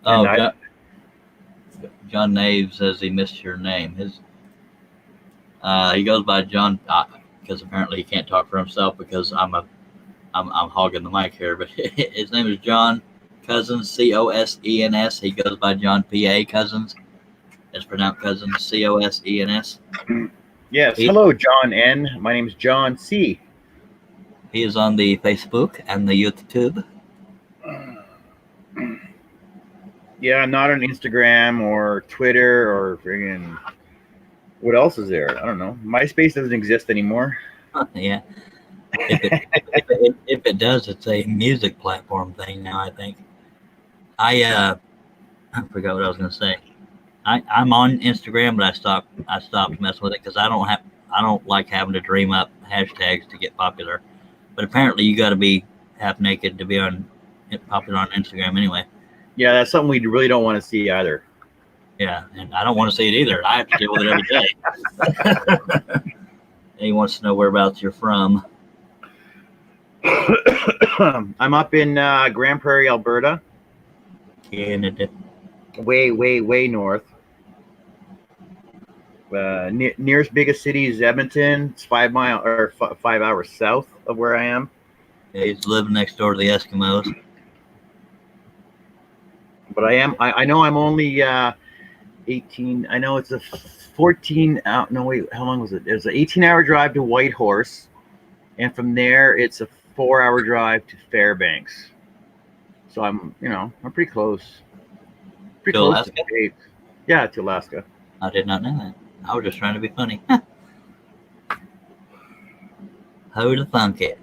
Oh, John Nave says he missed your name. He goes by John because apparently he can't talk for himself because I'm hogging the mic here. But his name is John Cousins, Cosens. He goes by John P.A. Cousins. It's pronounced Cousins, Cosens. Yes. Hello, John N. My name is John C. He is on the Facebook and the YouTube. Yeah, not on Instagram or Twitter or friggin' what else is there? I don't know. MySpace doesn't exist anymore. Yeah. If it does, it's a music platform thing now, I think. I forgot what I was going to say. I'm on Instagram, but I stopped messing with it because I don't like having to dream up hashtags to get popular. But apparently, you got to be half naked to be popular on Instagram anyway. Yeah, that's something we really don't want to see either. Yeah, and I don't want to see it either. I have to deal with it every day. He wants to know whereabouts you're from. I'm up in Grand Prairie, Alberta. Canada. Way north. Nearest biggest city is Edmonton. It's 5 hours south of where I am. Yeah, he's living next door to the Eskimos. But I know I'm only 18. I know it's a 14. No, wait, how long was it? It was an 18-hour drive to Whitehorse, and from there it's a 4-hour drive to Fairbanks. So I'm pretty close. Pretty To close Alaska? to the States. Yeah, to Alaska. I did not know that. I was just trying to be funny. How to thunk it?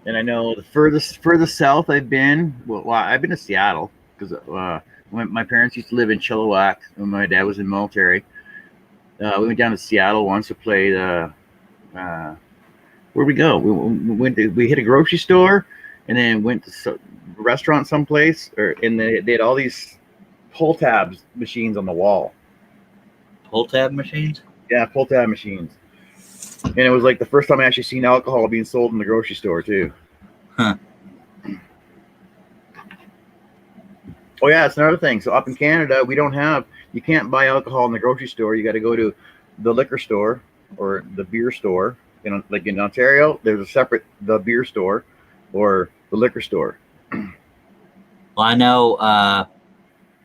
And I know the furthest south I've been. Well, I've been to Seattle because when my parents used to live in Chilliwack when my dad was in the military. We went down to Seattle once to play the. Where'd we go? We hit a grocery store, and then went to a restaurant someplace, and they had all these pull tabs machines on the wall. Pull tab machines? Yeah, pull tab machines. And it was like the first time I actually seen alcohol being sold in the grocery store too. Huh. Oh yeah, it's another thing. So up in Canada, you can't buy alcohol in the grocery store. You got to go to the liquor store or the beer store. Like in Ontario, there's a separate the beer store or the liquor store. Well, I know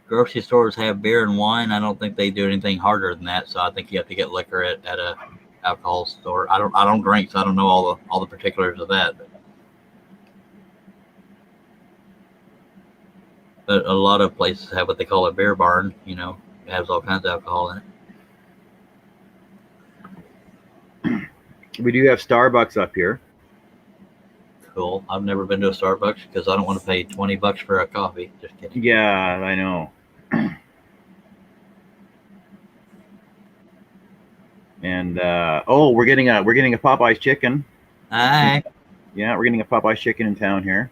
grocery stores have beer and wine. I don't think they do anything harder than that. So I think you have to get liquor at a alcohol store. I don't drink, so I don't know all the particulars of that. But a lot of places have what they call a beer barn. It has all kinds of alcohol in it. We do have Starbucks up here. Cool. I've never been to a Starbucks because I don't want to pay $20 for a coffee. Just kidding. Yeah, I know. And we're getting a Popeye's chicken. Hi. Yeah, we're getting a Popeye's chicken in town here.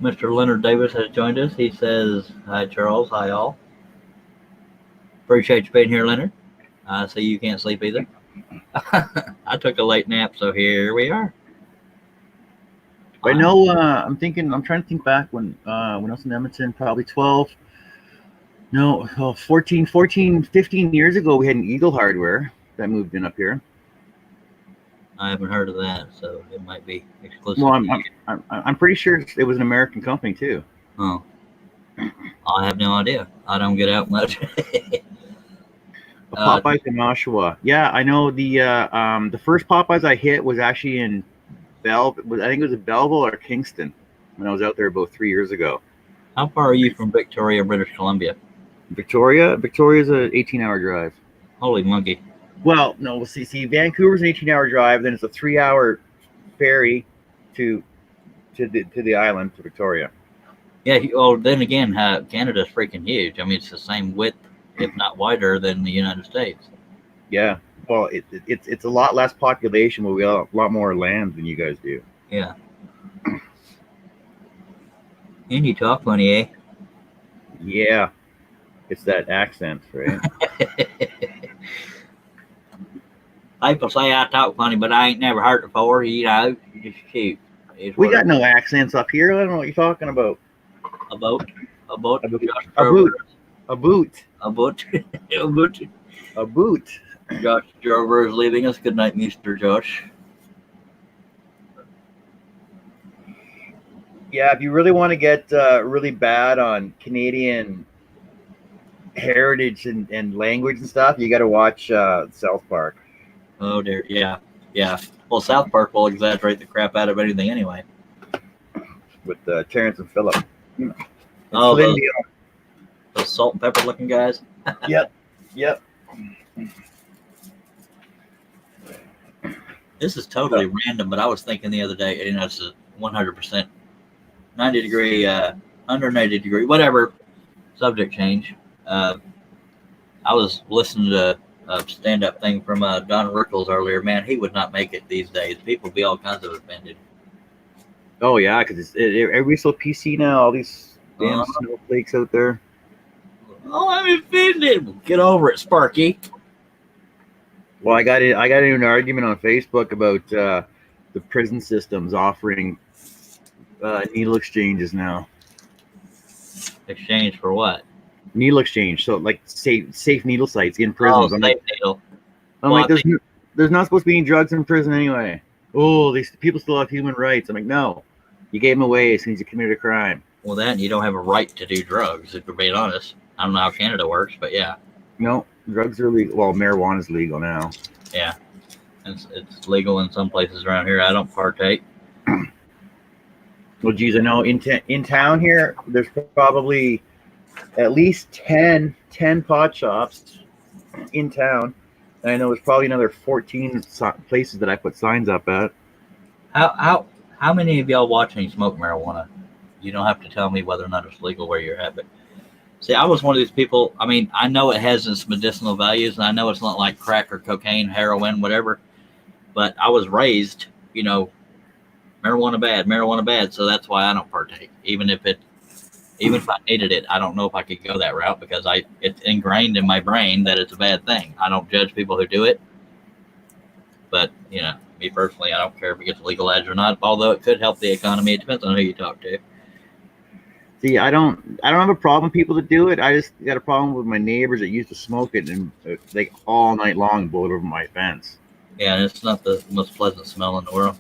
Mr. Leonard Davis has joined us. He says, hi, Charles. Hi, all. Appreciate you being here, Leonard. I see you can't sleep either. I took a late nap, so here we are. I know. I'm trying to think back when I was in Edmonton, probably 14, 15 years ago, we had an Eagle Hardware that moved in up here. I haven't heard of that, so it might be exclusive. Well, I'm pretty sure it was an American company too. Oh, I have no idea. I don't get out much. Popeyes in Oshawa. Yeah, I know the first Popeyes I hit was actually in I think it was in Belleville or Kingston when I was out there about 3 years ago. How far are you from Victoria, British Columbia? Victoria's an 18-hour drive. Holy monkey. Well, no, see, Vancouver's an 18-hour drive, then it's a 3-hour ferry to the island, to Victoria. Yeah, well, then again, Canada's freaking huge. I mean, it's the same width, if not wider, than the United States. Yeah, well, it's a lot less population, but we got a lot more land than you guys do. Yeah. And you talk funny, eh? Yeah, it's that accent, right? People say I talk funny, but I ain't never heard it before. Just shoot. We got no accents up here. I don't know what you're talking about. A boat. A boot. A boot. Josh Drover is leaving us. Good night, Mr. Josh. Yeah, if you really want to get really bad on Canadian heritage and language and stuff, you got to watch South Park. Oh dear, yeah. Well, South Park will exaggerate the crap out of anything anyway. with Terrence and Phillip. And Oh, Celine those salt and pepper looking guys. Dion. Yep. This is totally random, but I was thinking the other day, and it's 100% 90 degree, 180 degree, whatever subject change. I was listening to a stand-up thing from Don Rickles earlier. Man, he would not make it these days. People be all kinds of offended. Oh yeah, because everybody's so PC now. All these damn snowflakes out there. Oh, I'm offended. Get over it, Sparky. Well, I got into an argument on Facebook about the prison systems offering needle exchanges now. Exchange for what? Needle exchange, so like safe needle sites in prisons. Oh, I'm safe like, needle. there's not supposed to be any drugs in prison anyway. Oh, these people still have human rights. I'm like, no, you gave them away as soon as you committed a crime. Well, then you don't have a right to do drugs, if we're being honest. I don't know how Canada works, but yeah. No, drugs are legal. Well, marijuana is legal now. Yeah. It's legal in some places around here. I don't partake. Well, geez, I know in town here, there's probably at least 10 pot shops in town. And I know there's probably another 14 places that I put signs up at. How many of y'all watching smoke marijuana? You don't have to tell me whether or not it's legal where you're at, but see, I was one of these people. I mean, I know it has its medicinal values, and I know it's not like crack or cocaine, heroin, whatever. But I was raised, marijuana bad. So that's why I don't partake. Even if I needed it, I don't know if I could go that route because it's ingrained in my brain that it's a bad thing. I don't judge people who do it, but me personally, I don't care if it gets legalized or not. Although it could help the economy. It depends on who you talk to. See, I don't have a problem with people that do it. I just got a problem with my neighbors that used to smoke it and like all night long blow it over my fence. Yeah, and it's not the most pleasant smell in the world.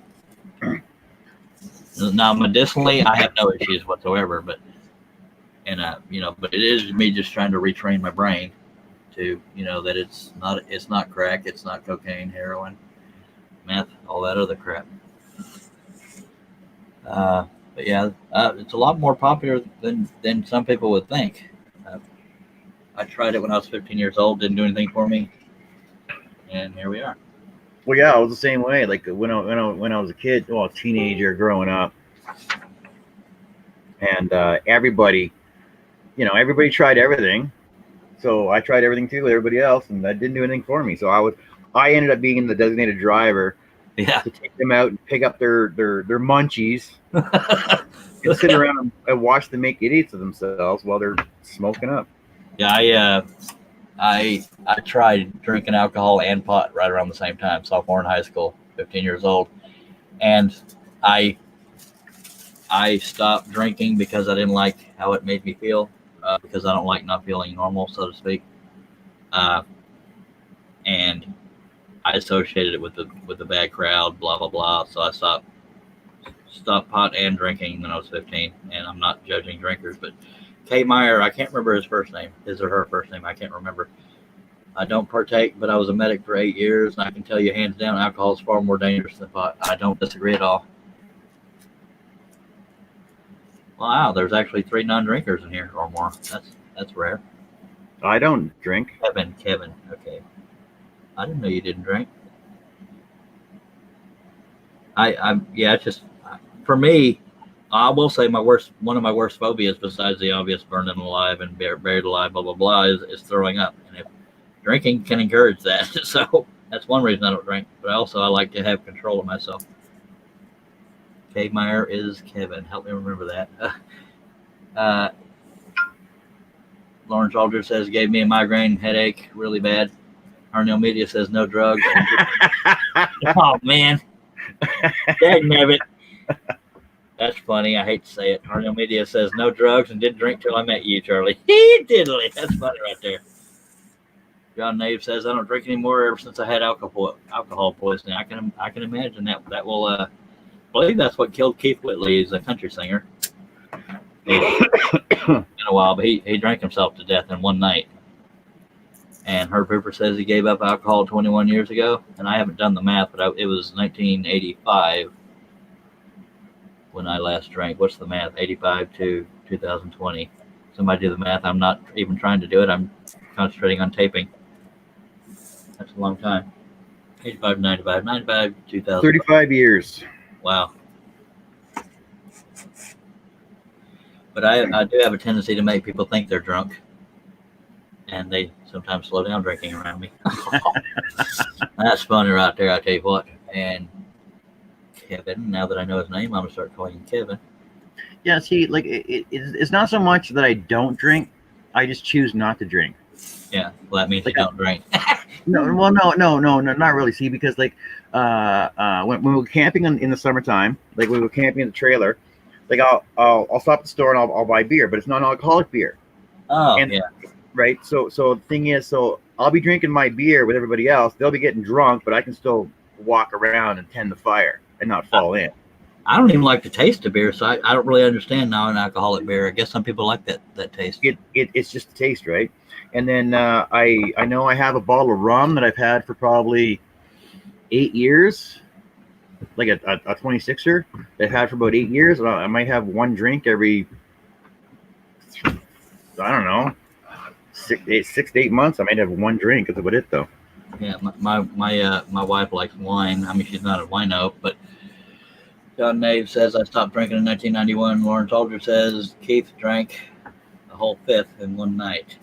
Now, medicinally, I have no issues whatsoever, but it is me just trying to retrain my brain to, that it's not crack, it's not cocaine, heroin, meth, all that other crap. But yeah, it's a lot more popular than some people would think. I tried it when I was 15 years old, didn't do anything for me, and here we are. Well, yeah, I was the same way. Like when I was a kid, well, teenager, growing up, and everybody tried everything. So I tried everything too with everybody else, and that didn't do anything for me. So I ended up being the designated driver. Yeah. To take them out and pick up their munchies and sit around and watch them make idiots of themselves while they're smoking up. Yeah, I tried drinking alcohol and pot right around the same time, sophomore in high school, 15 years old. And I stopped drinking because I didn't like how it made me feel, because I don't like not feeling normal, so to speak. And I associated it with the bad crowd, blah, blah, blah. So I stopped pot and drinking when I was 15. And I'm not judging drinkers, but Kay Meyer, I can't remember his first name, his or her first name. I can't remember. I don't partake, but I was a medic for 8 years. And I can tell you hands down, alcohol is far more dangerous than pot. I don't disagree at all. Wow, there's actually 3 non-drinkers in here or more. That's rare. I don't drink. Kevin. Okay. I didn't know you didn't drink. It's just, for me, I will say one of my worst phobias, besides the obvious burning alive and buried alive, blah, blah, blah, is throwing up. And if drinking can encourage that. So that's one reason I don't drink. But also I like to have control of myself. Kay Meyer is Kevin. Help me remember that. Lawrence Aldridge says, gave me a migraine headache really bad. Arnell Media says no drugs. Oh, man. Dagnabbit. That's funny. I hate to say it. Arnell Media says no drugs and didn't drink till I met you, Charlie. Diddly. That's funny right there. John Nave says, I don't drink anymore ever since I had alcohol poisoning. I can imagine that will I believe that's what killed Keith Whitley. He's a country singer. It's been a while, but he drank himself to death in one night. And Herb Hooper says he gave up alcohol 21 years ago. And I haven't done the math, but it was 1985. when I last drank. What's the math? 85 to 2020. Somebody do the math. I'm not even trying to do it. I'm concentrating on taping. That's a long time. 85 to 95. 95 to 2000. 35 years. Wow. But I do have a tendency to make people think they're drunk. And they sometimes slow down drinking around me. That's funny right there, I tell you what. And Kevin, now that I know his name, I'm going to start calling him Kevin. Yeah, see, like it's not so much that I don't drink. I just choose not to drink. Yeah, well, that means Like, you don't drink. No, well, no, not really. See, because like when we were camping in the summertime, like we were camping in the trailer, like I'll stop at the store and I'll buy beer, but it's non-alcoholic beer. Oh, And- yeah. Right. So the thing is, so I'll be drinking my beer with everybody else. They'll be getting drunk, but I can still walk around and tend the fire and not fall in. I don't even like the taste of beer, so I don't really understand non-alcoholic beer. I guess some people like that taste. It's just the taste, right? And then I know I have a bottle of rum that I've had for probably 8 years, like a 26er that I've had for about 8 years. I might have one drink every, I don't know, 6 to 8 months. I might have one drink. That's about it, though. Yeah, my wife likes wine. I mean, she's not a wino, but John Nave says I stopped drinking in 1991. Lawrence Aldridge says Keith drank a whole fifth in one night.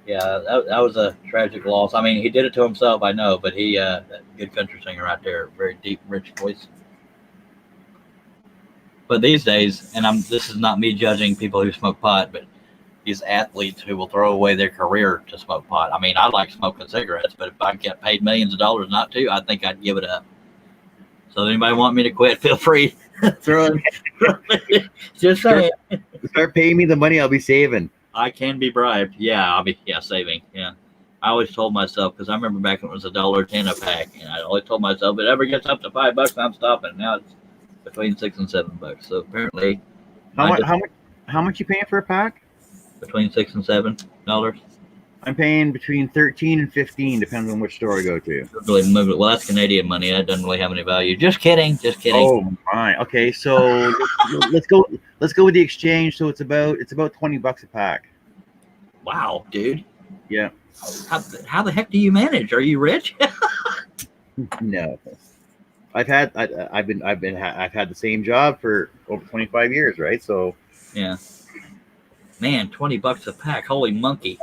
Yeah, that was a tragic loss. I mean, he did it to himself, I know, but he, that good country singer right there, very deep, rich voice. But these days, and this is not me judging people who smoke pot, but these athletes who will throw away their career to smoke pot. I mean, I like smoking cigarettes, but if I get paid millions of dollars not to, I think I'd give it up. So anybody want me to quit, feel free. Throw it. Just saying. Start paying me the money I'll be saving. I can be bribed. Yeah, I'll be saving. Yeah. I always told myself, because I remember back when it was $1.10 a pack, and I always told myself if it ever gets up to $5, I'm stopping. Now it's between $6 and $7. So apparently, How much you paying for a pack? between $6 and $7. I'm paying between 13 and 15, depends on which store I go to. Really move it. Well, that's Canadian money. That doesn't really have any value. Just kidding. Just kidding. Oh my. Okay, so let's go with the exchange. So it's about $20 a pack. Wow, dude. Yeah. How the heck do you manage? Are you rich? No. I've had the same job for over 25 years, right? So Yeah. Man, $20 a pack. Holy monkey.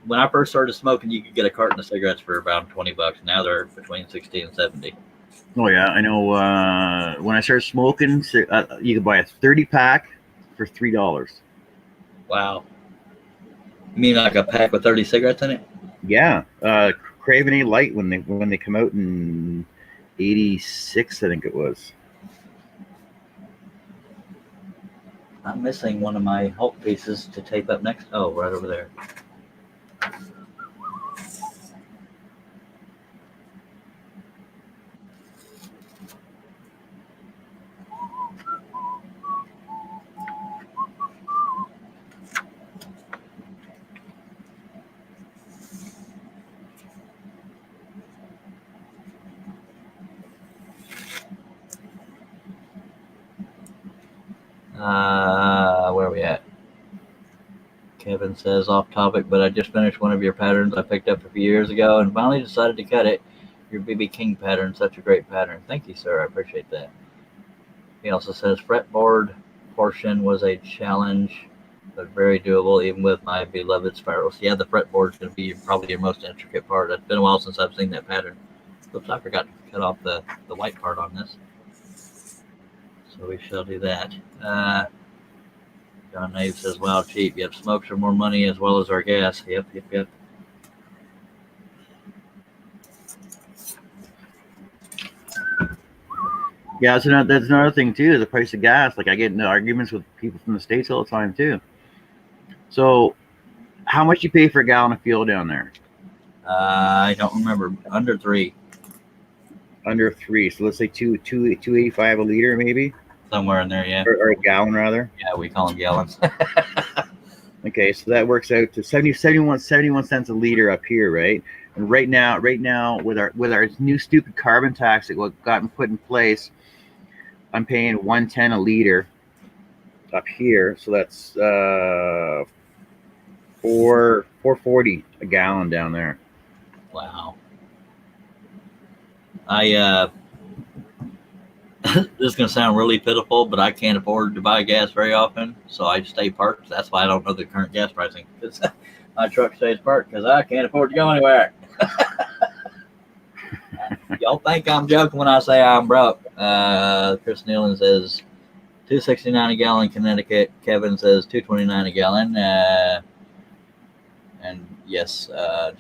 When I first started smoking, you could get a carton of cigarettes for about $20. Now they're between 60 and 70. oh yeah, I know. When I started smoking, you could buy a 30 pack for $3. Wow. You mean like a pack with 30 cigarettes in it? Yeah, Craven A Light when they come out in '86, I think it was. I'm missing one of my Hulk pieces to tape up next. Oh, right over there. Where are we at? Kevin says off topic, but I just finished one of your patterns I picked up a few years ago and finally decided to cut it. Your BB King pattern, such a great pattern. Thank you, sir. I appreciate that. He also says fretboard portion was a challenge, but very doable, even with my beloved spirals. Yeah, the fretboard is going to be probably your most intricate part. It's been a while since I've seen that pattern. Oops, I forgot to cut off the white part on this. So we shall do that. John Nave says, wow, cheap. Yep, smokes are more money as well as our gas. Yep. Yeah, so that's another thing too, the price of gas. Like I get into arguments with people from the States all the time too. So how much you pay for a gallon of fuel down there? I don't remember. Under 3. Under 3. So let's say 2.85 a liter maybe? Somewhere in there, yeah. Or a gallon rather. Yeah, we call them gallons. Okay, so that works out to 71 cents a liter up here, right? And right now with our new stupid carbon tax that got put in place, I'm paying 110 a liter up here, so that's 440 a gallon down there. Wow. I this is gonna sound really pitiful, but I can't afford to buy gas very often, so I stay parked. That's why I don't know the current gas pricing. 'Cause my truck stays parked because I can't afford to go anywhere. Y'all think I'm joking when I say I'm broke. Chris Nealon says $2.69 a gallon Connecticut. Kevin says $2.29 a gallon. And yes,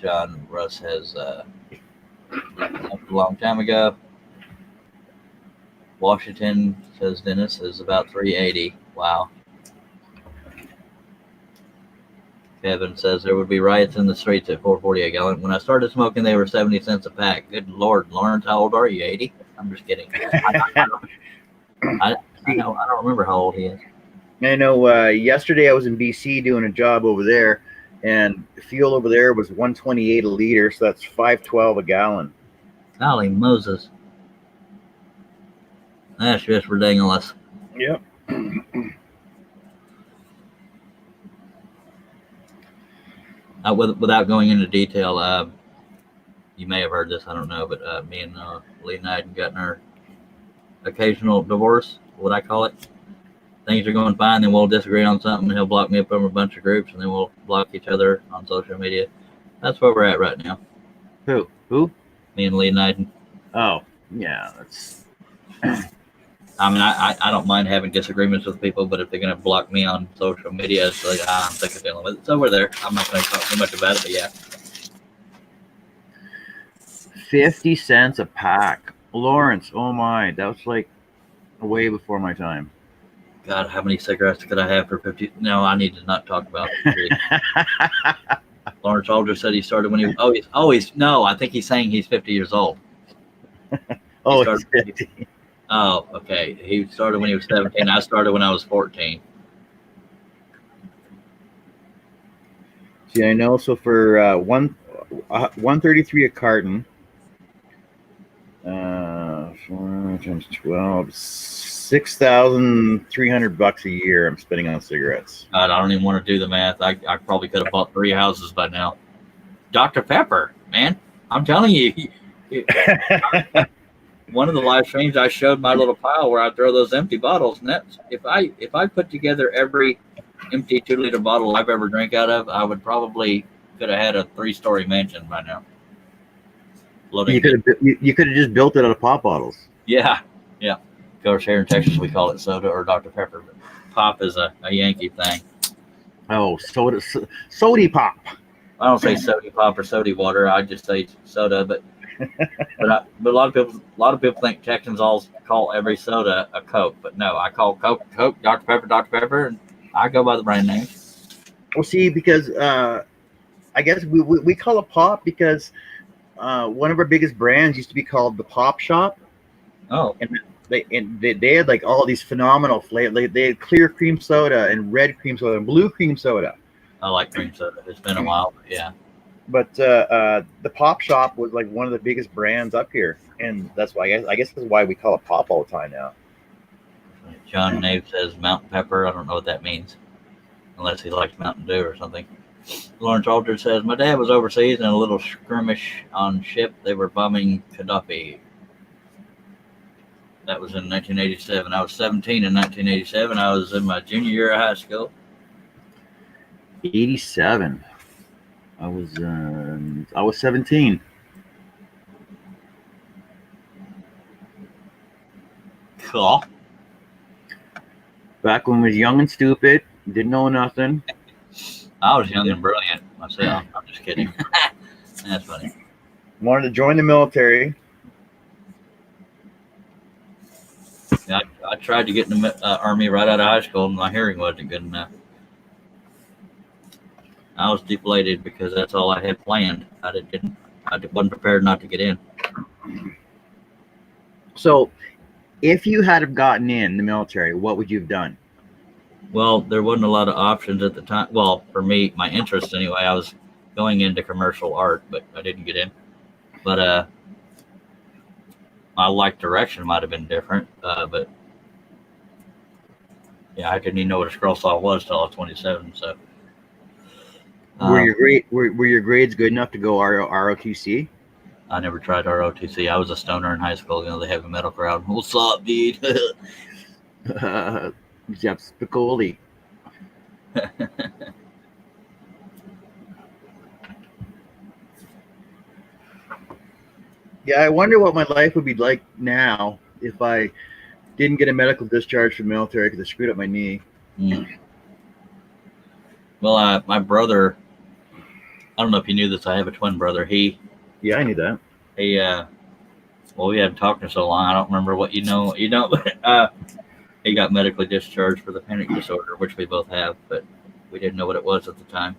John Russ has a long time ago. Washington, says Dennis, is about $3.80. Wow. Kevin says there would be riots in the streets at $4.40 a gallon. When I started smoking, they were 70 cents a pack. Good Lord, Lawrence, how old are you? 80? I'm just kidding. I don't remember how old he is. I know yesterday I was in BC doing a job over there, and the fuel over there was 128 a liter, so that's 512 a gallon. Golly Moses. That's just ridiculous. Yep. Without going into detail, you may have heard this, I don't know, but me and Lee Knight got in our occasional divorce, what I call it. Things are going fine, then we'll disagree on something. He'll block me up from a bunch of groups, and then we'll block each other on social media. That's where we're at right now. Who? Me and Lee Knight. Oh, yeah, that's... I mean, I don't mind having disagreements with people, but if they're going to block me on social media, it's like, I'm sick of dealing with it. So we're there. I'm not going to talk too much about it, but yeah. 50 cents a pack. Lawrence, oh my, that was like way before my time. God, how many cigarettes could I have for 50? No, I need to not talk about it. Lawrence Aldridge said he started when he was, no, I think he's saying he's 50 years old. Oh, he's 50. Oh, okay. He started when he was 17. I started when I was 14. See, I know. So for 133 a carton, 4 times 12, $6,300 a year I'm spending on cigarettes. God, I don't even want to do the math. I probably could have bought 3 houses by now. Dr. Pepper, man, I'm telling you. One of the live streams, I showed my little pile where I throw those empty bottles, and that's if I put together every empty 2-liter bottle I've ever drank out of, I would probably could have had a 3-story mansion by now. You could have just built it out of pop bottles. Yeah. Of course, here in Texas we call it soda or Dr. Pepper, but pop is a Yankee thing. Oh, sody pop. I don't say sody pop or sody water. I just say soda, but a lot of people think Texans all call every soda a Coke, but no, I call Coke, Dr. Pepper, and I go by the brand name. Well, see, because I guess we call it pop because one of our biggest brands used to be called the Pop Shop. Oh, and they had like all these phenomenal flavors. They had clear cream soda and red cream soda and blue cream soda. I like cream soda. It's been a while, but yeah. But the Pop Shop was like one of the biggest brands up here, and that's why I guess that's why we call it pop all the time now. John Nave says Mountain Pepper. I don't know what that means, unless he likes Mountain Dew or something. Lawrence Aldridge says my dad was overseas in a little skirmish on ship. They were bombing Gaddafi. That was in 1987. I was 17 in 1987. I was in my junior year of high school. 87. I was 17. Cool. Back when I was young and stupid, didn't know nothing. I was young and brilliant myself. I'm just kidding. That's funny. Wanted to join the military. Yeah, I tried to get in the Army right out of high school, and my hearing wasn't good enough. I was deflated because that's all I had planned. I wasn't prepared not to get in. So, if you had have gotten in the military, what would you have done? Well, there wasn't a lot of options at the time. Well, for me, my interest anyway, I was going into commercial art, but I didn't get in. But my life direction might have been different. But Yeah, I didn't even know what a scroll saw was till I was 27. So, Were your grades good enough to go ROTC? I never tried ROTC. I was a stoner in high school. You know, the heavy metal crowd. What's up, dude? Jeff Spicoli. Yeah, I wonder what my life would be like now if I didn't get a medical discharge from the military because I screwed up my knee. Well, my brother, I don't know if you knew this. I have a twin brother. Yeah, I knew that. Well, we hadn't talked for so long. I don't remember what you know. But he got medically discharged for the panic disorder, which we both have, but we didn't know what it was at the time.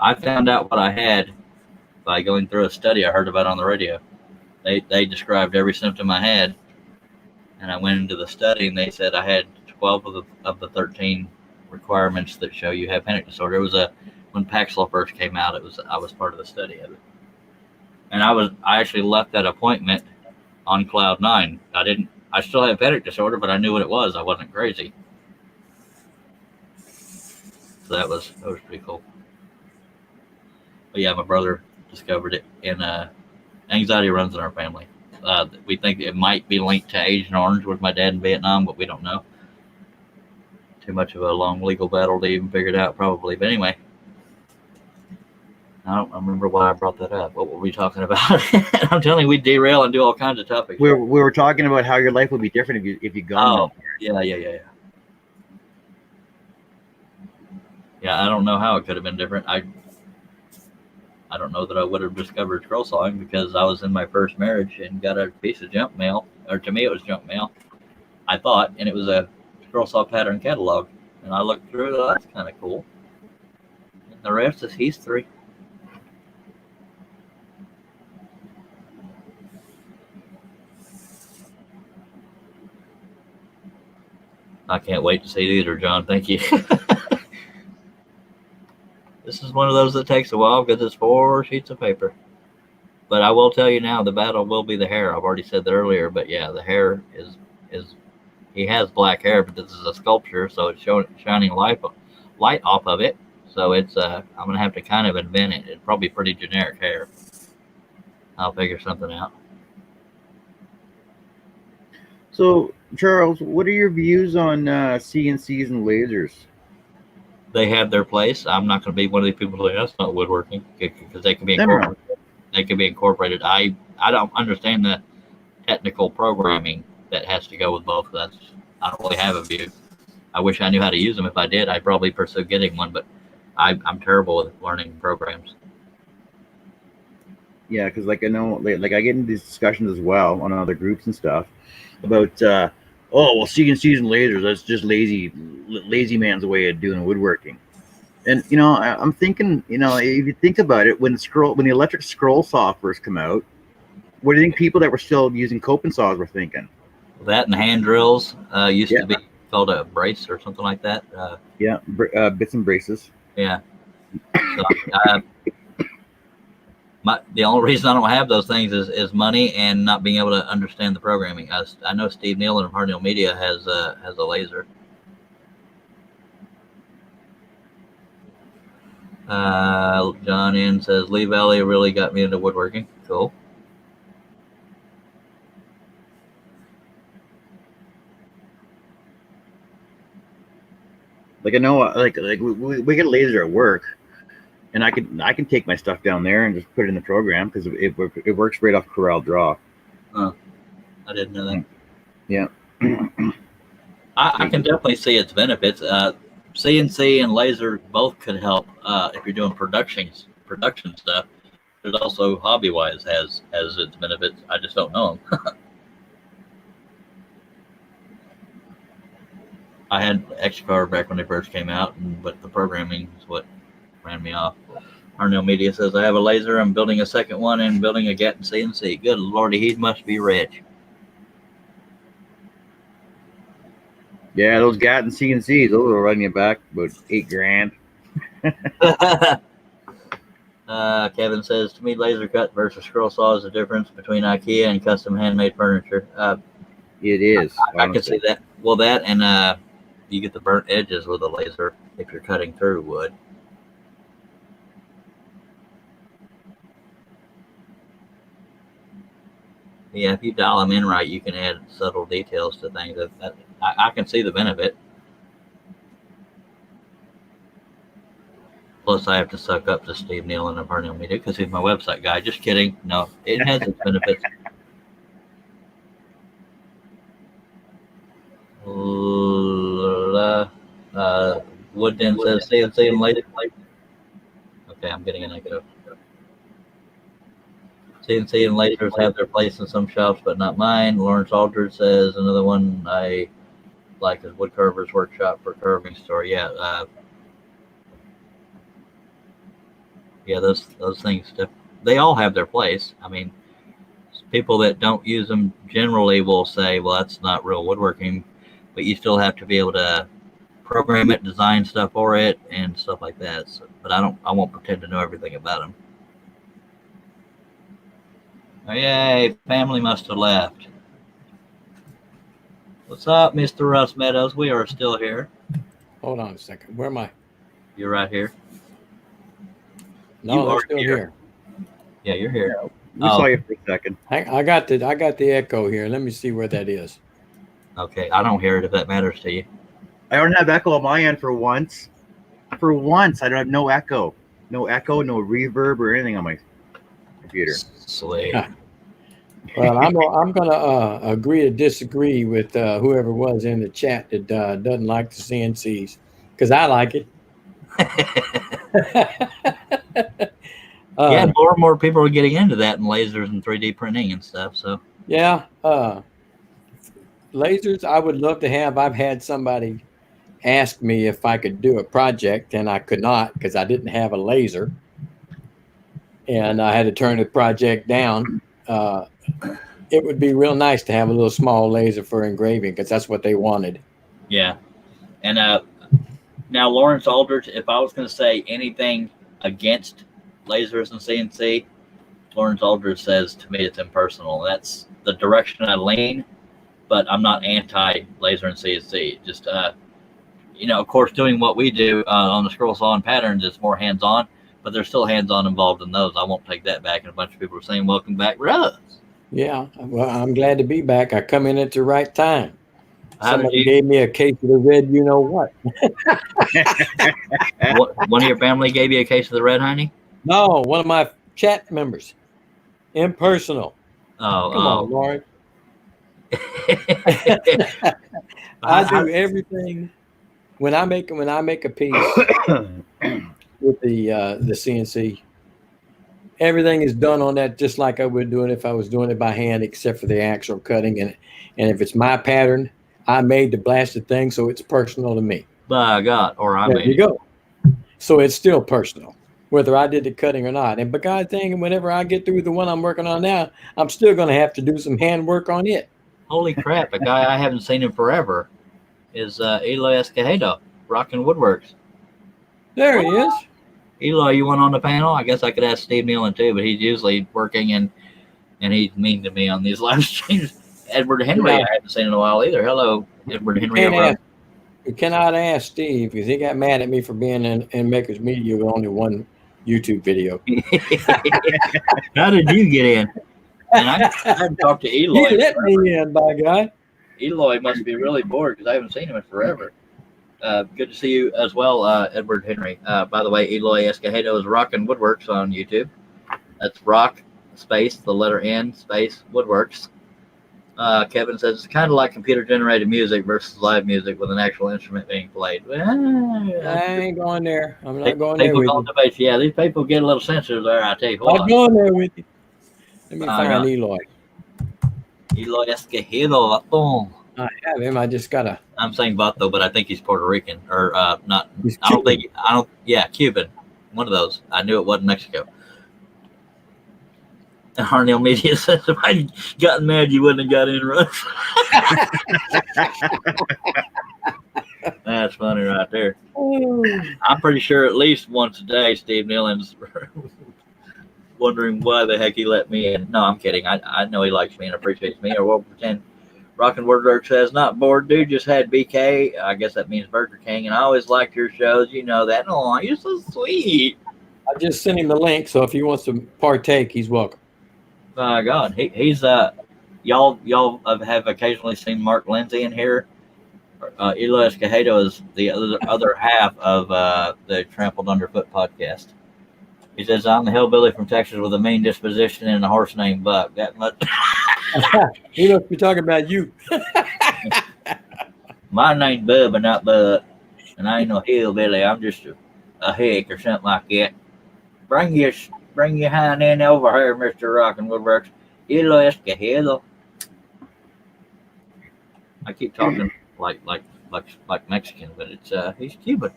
I found out what I had by going through a study I heard about on the radio. They described every symptom I had, and I went into the study, and they said I had 12 of the 13 requirements that show you have panic disorder. It was when Paxil first came out. I was part of the study of it, and I actually left that appointment on cloud 9. I still have panic disorder, but I knew what it was. I wasn't crazy. So that was pretty cool. But yeah, my brother discovered it, and anxiety runs in our family. We think it might be linked to Agent Orange with my dad in Vietnam, but we don't know. Too much of a long legal battle to even figure it out, probably. But anyway, I don't remember why I brought that up. What were we talking about? I'm telling you, we derail and do all kinds of topics. We were talking about how your life would be different if you gone. Oh, yeah. Yeah, I don't know how it could have been different. I don't know that I would have discovered scroll sawing because I was in my first marriage and got a piece of junk mail, or to me it was junk mail, I thought, and it was a scroll saw pattern catalog. And I looked through it, oh, that's kind of cool. And the rest is history. I can't wait to see it either, John. Thank you. This is one of those that takes a while because it's 4 sheets of paper. But I will tell you now, the battle will be the hair. I've already said that earlier, but yeah, the hair is he has black hair, but this is a sculpture, so it's shining light off of it. So it's I'm gonna have to kind of invent it. It's probably pretty generic hair. I'll figure something out. So, Charles, what are your views on CNCs and lasers? They have their place. I'm not going to be one of these people who say that's not woodworking because they can be incorporated. They can be incorporated. I don't understand the technical programming that has to go with both. I don't really have a view. I wish I knew how to use them. If I did, I'd probably pursue getting one, but I'm terrible with learning programs. Yeah, because I know, like I get into these discussions as well on other groups and stuff about CNCs and lasers, that's just lazy man's way of doing woodworking. And I'm thinking, if you think about it, when the electric scroll saw first came out, what do you think people that were still using coping saws were thinking? That and hand drills used to be called a brace or something like that. Bits and braces. Yeah. So, the only reason I don't have those things is money and not being able to understand the programming. I know Steve Nealon of Harnell Media has a laser. John N says Lee Valley really got me into woodworking. Cool. Like I know, like we get a laser at work. And I can take my stuff down there and just put it in the program because it works right off Corel Draw. Oh, I didn't know that. Yeah. I can definitely see its benefits. CNC and laser both could help if you're doing production stuff. There's also hobby-wise has its benefits. I just don't know them. I had XCarve back when they first came out, but the programming is what ran me off. Harnell Media says, I have a laser. I'm building a second one and building a Gatton CNC. Good Lordy, he must be rich. Yeah, those Gatton CNCs, those will run you back about $8,000. Kevin says, to me, laser cut versus scroll saw is the difference between IKEA and custom handmade furniture. It is. I can see that. Well, that and you get the burnt edges with a laser if you're cutting through wood. Yeah, if you dial them in right, you can add subtle details to things. I can see the benefit. Plus, I have to suck up to Steve Nealon of Harnell Media because he's my website guy. Just kidding. No, it has its benefits. Woodden says CNC and laser. Okay, I'm getting a negative. CNC and lasers have their place in some shops, but not mine. Lawrence Aldridge says another one I like is Wood Curver's Workshop for Curving Store. Yeah, yeah, those things. They all have their place. I mean, people that don't use them generally will say, "Well, that's not real woodworking," but you still have to be able to program it, design stuff for it, and stuff like that. So, but I won't pretend to know everything about them. Oh, yay, family must have left. What's up, Mr. Russ Meadows? We are still here. Hold on a second. Where am I? You're right here. No, You they're are still here. here. Yeah, you're here. We saw you for a second. I got the echo here. Let me see where that is. Okay, I don't hear it if that matters to you. I don't have echo on my end for once. For once, I don't have no echo. No echo, no reverb or anything on my computer. Sweet. Well, I'm gonna agree to disagree with whoever was in the chat that doesn't like the CNCs because I like it. Yeah, more and more people are getting into that and lasers and 3D printing and stuff. So yeah, lasers I would love to have. I've had somebody ask me if I could do a project and I could not because I didn't have a laser, and I had to turn the project down. It would be real nice to have a little small laser for engraving because that's what they wanted. yeah, and now Lawrence Aldridge, if I was going to say anything against lasers and CNC, Lawrence Aldridge says to me it's impersonal. That's the direction I lean, but I'm not anti-laser and CNC. Just of course, doing what we do on the scroll saw and patterns is more hands-on, but there's still hands-on involved in those. I won't take that back. And a bunch of people are saying, "Welcome back, Russ." Yeah, well, I'm glad to be back. I come in at the right time. Somebody Somebody gave me a case of the red, you know what? One of your family gave you a case of the red honey? No, one of my chat members. Impersonal. Oh, Come on, Lauren. I do everything when I make a piece with the CNC. Everything is done on that just like I would do it if I was doing it by hand, except for the actual cutting. And if it's my pattern, I made the blasted thing, so it's personal to me. By God, or I There made you it. go. So it's still personal, whether I did the cutting or not. And but God dang, whenever I get through the one I'm working on now, I'm still going to have to do some hand work on it. Holy crap! A guy I haven't seen him forever is Eloy Escojedo, Rockin' Woodworks. There he is. Eloy, you want on the panel? I guess I could ask Steve Nealon too, but he's usually working and he's mean to me on these live streams. Edward Henry, Yeah. I haven't seen in a while either. Hello, Edward Henry. You cannot ask Steve because he got mad at me for being in Makers Media with only one YouTube video. How did you get in? And I haven't talked to Eloy. He let me in, by God. Eloy must be really bored because I haven't seen him in forever. Good to see you as well, Edward Henry. By the way, Eloy Escojedo is Rockin' Woodworks on YouTube. That's rock space, the letter N space Woodworks. Kevin says it's kind of like computer-generated music versus live music with an actual instrument being played. I ain't going there. I'm not going there with you. Debate. Yeah, these people get a little sensitive there. I tell you I'm what. not going there with you. Let me find no. Eloy. Eloy Escojedo. Boom. I have him. I just gotta. I'm saying Vato, but I think he's Puerto Rican or not. He's I don't Cuban. think. I don't. Yeah, Cuban. One of those. I knew it wasn't Mexico. And Harnell Media says, if I gotten mad, you wouldn't have got in, Russ. That's funny right there. I'm pretty sure at least once a day, Steve Nealon's wondering why the heck he let me in. No, I'm kidding. I know he likes me and appreciates me, or we'll pretend Rockin' Woodwork says, not bored, dude. Just had BK. I guess that means Burger King. And I always liked your shows. You know that. Oh, you're so sweet. I just sent him the link, so if he wants to partake, he's welcome. My God, he's y'all have occasionally seen Mark Lindsay in here. Eloy Escojedo is the other half of the Trampled Underfoot podcast. He says, I'm the hillbilly from Texas with a mean disposition and a horse named Buck. That much. He must be talking about you. My name's Bub, but not Bud. And I ain't no hillbilly. I'm just a hick or something like that. Bring your hind end over here, Mr. Rockin' Woodworks. Eloy Escojedo. I keep talking like Mexican, but it's he's Cuban.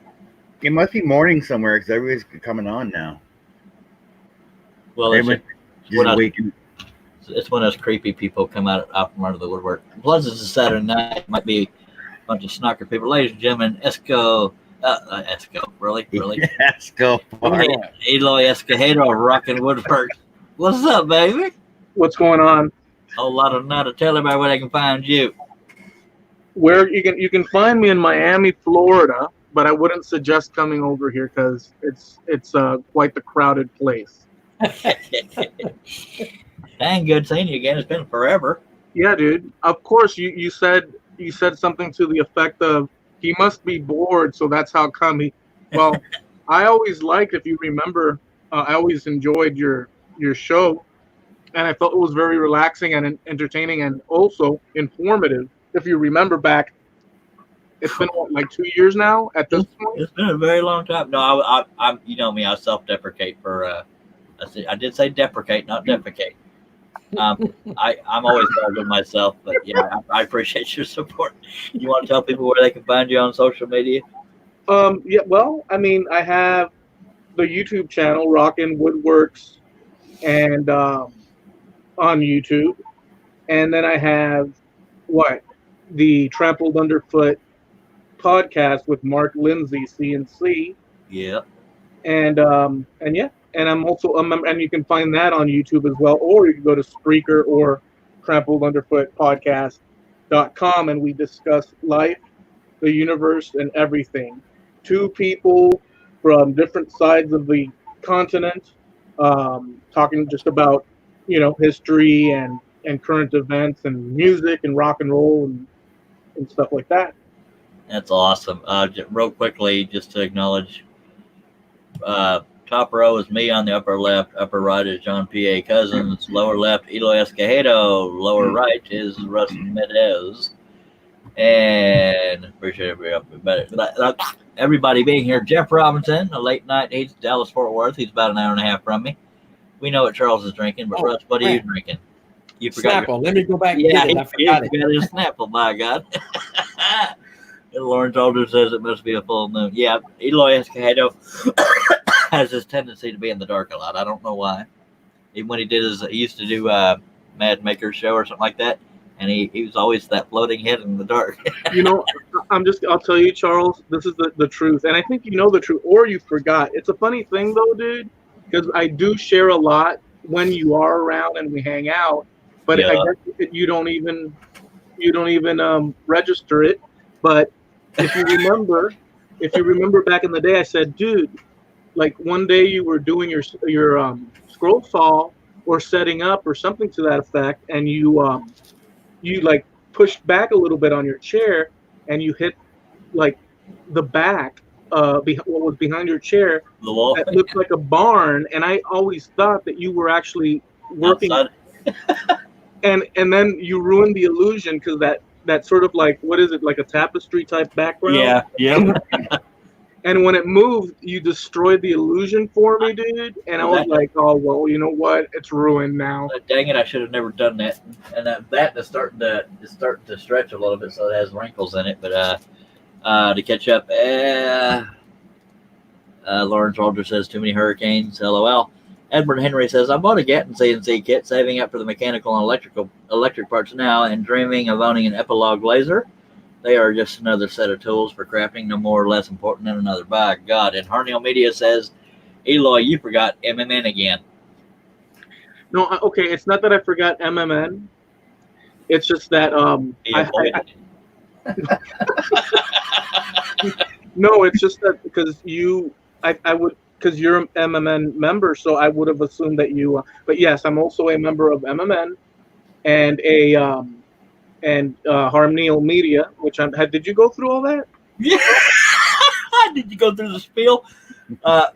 It must be morning somewhere because everybody's coming on now. Well, it's Waking. it's when those creepy people come out from under the woodwork. Plus, it's a Saturday night. It might be a bunch of snocker people. Ladies and gentlemen, Esco, really? Let's go. Eloy Escojedo, Rockin' Woodwork. What's up, baby? What's going on? A whole lot of now to tell everybody where they can find you. Where you can find me in Miami, Florida, but I wouldn't suggest coming over here because it's quite the crowded place. Dang, good seeing you again. It's been forever. Yeah, dude. Of course, you said something to the effect of he must be bored, so that's how come he. Well, I always liked, if you remember, I always enjoyed your show, and I felt it was very relaxing and entertaining and also informative. If you remember back, it's been like 2 years now at this point. It's been a very long time. No, I'm you know me, I self-deprecate for. I did say deprecate, not defecate. I'm always hard with myself, but yeah, I appreciate your support. You want to tell people where they can find you on social media? Yeah. Well, I mean, I have the YouTube channel Rockin' Woodworks, and on YouTube, and then I have the Trampled Underfoot podcast with Mark Lindsay, CNC. Yeah. And yeah, and I'm also and you can find that on YouTube as well, or you can go to Spreaker or TrampledUnderfootPodcast.com, and we discuss life, the universe, and everything. Two people from different sides of the continent, talking just about history and current events and music and rock and roll and stuff like that. That's awesome. Real quickly, just to acknowledge, top row is me on the upper left. Upper right is John P.A. Cousins. Lower left, Eloy Escojedo. Lower right is Russ Medez. And appreciate everybody being here. Jeff Robinson, a late night. He's Dallas Fort Worth. He's about an hour and a half from me. We know what Charles is drinking, but Russ, what are you drinking? You forgot. Snapple. Let me go back and Yeah, get it. I forgot it. his Snapple, by God. Lawrence Alder says it must be a full moon. Yeah, Eloy Escojedo has this tendency to be in the dark a lot. I don't know why. Even when he used to do Mad Maker's show or something like that, and he was always that floating head in the dark. I'll tell you, Charles, this is the truth, and I think you know the truth, or you forgot. It's a funny thing though, dude, because I do share a lot when you are around and we hang out, but Yeah. I guess you don't even register it. But if you remember back in the day, I said, dude, like one day you were doing your scroll saw or setting up or something to that effect, and you like pushed back a little bit on your chair and you hit like the back what was behind your chair The wall. that looked like a barn, and I always thought that you were actually working Outside. and then you ruined the illusion because that sort of like, what is it, like a tapestry type background? Yeah. And when it moved, you destroyed the illusion for me, dude. And I was like, oh, well, you know what? It's ruined now. Dang it! I should have never done that. And that is starting to stretch a little bit, so it has wrinkles in it. But to catch up, Lawrence Alder says too many hurricanes. LOL. Edward Henry says I bought a Gatton CNC kit, saving up for the mechanical and electric parts now, and dreaming of owning an Epilogue laser. They are just another set of tools for crafting, no more or less important than another. By God. And Harnell Media says, Eloy, you forgot MMN again. No, okay, it's not that I forgot MMN. It's just that He avoided it. no, it's just that because I would because you're an MMN member, so I would have assumed that you. But yes, I'm also a member of MMN and Harmonial Media, which did you go through all that? Yeah. Did you go through the spiel? I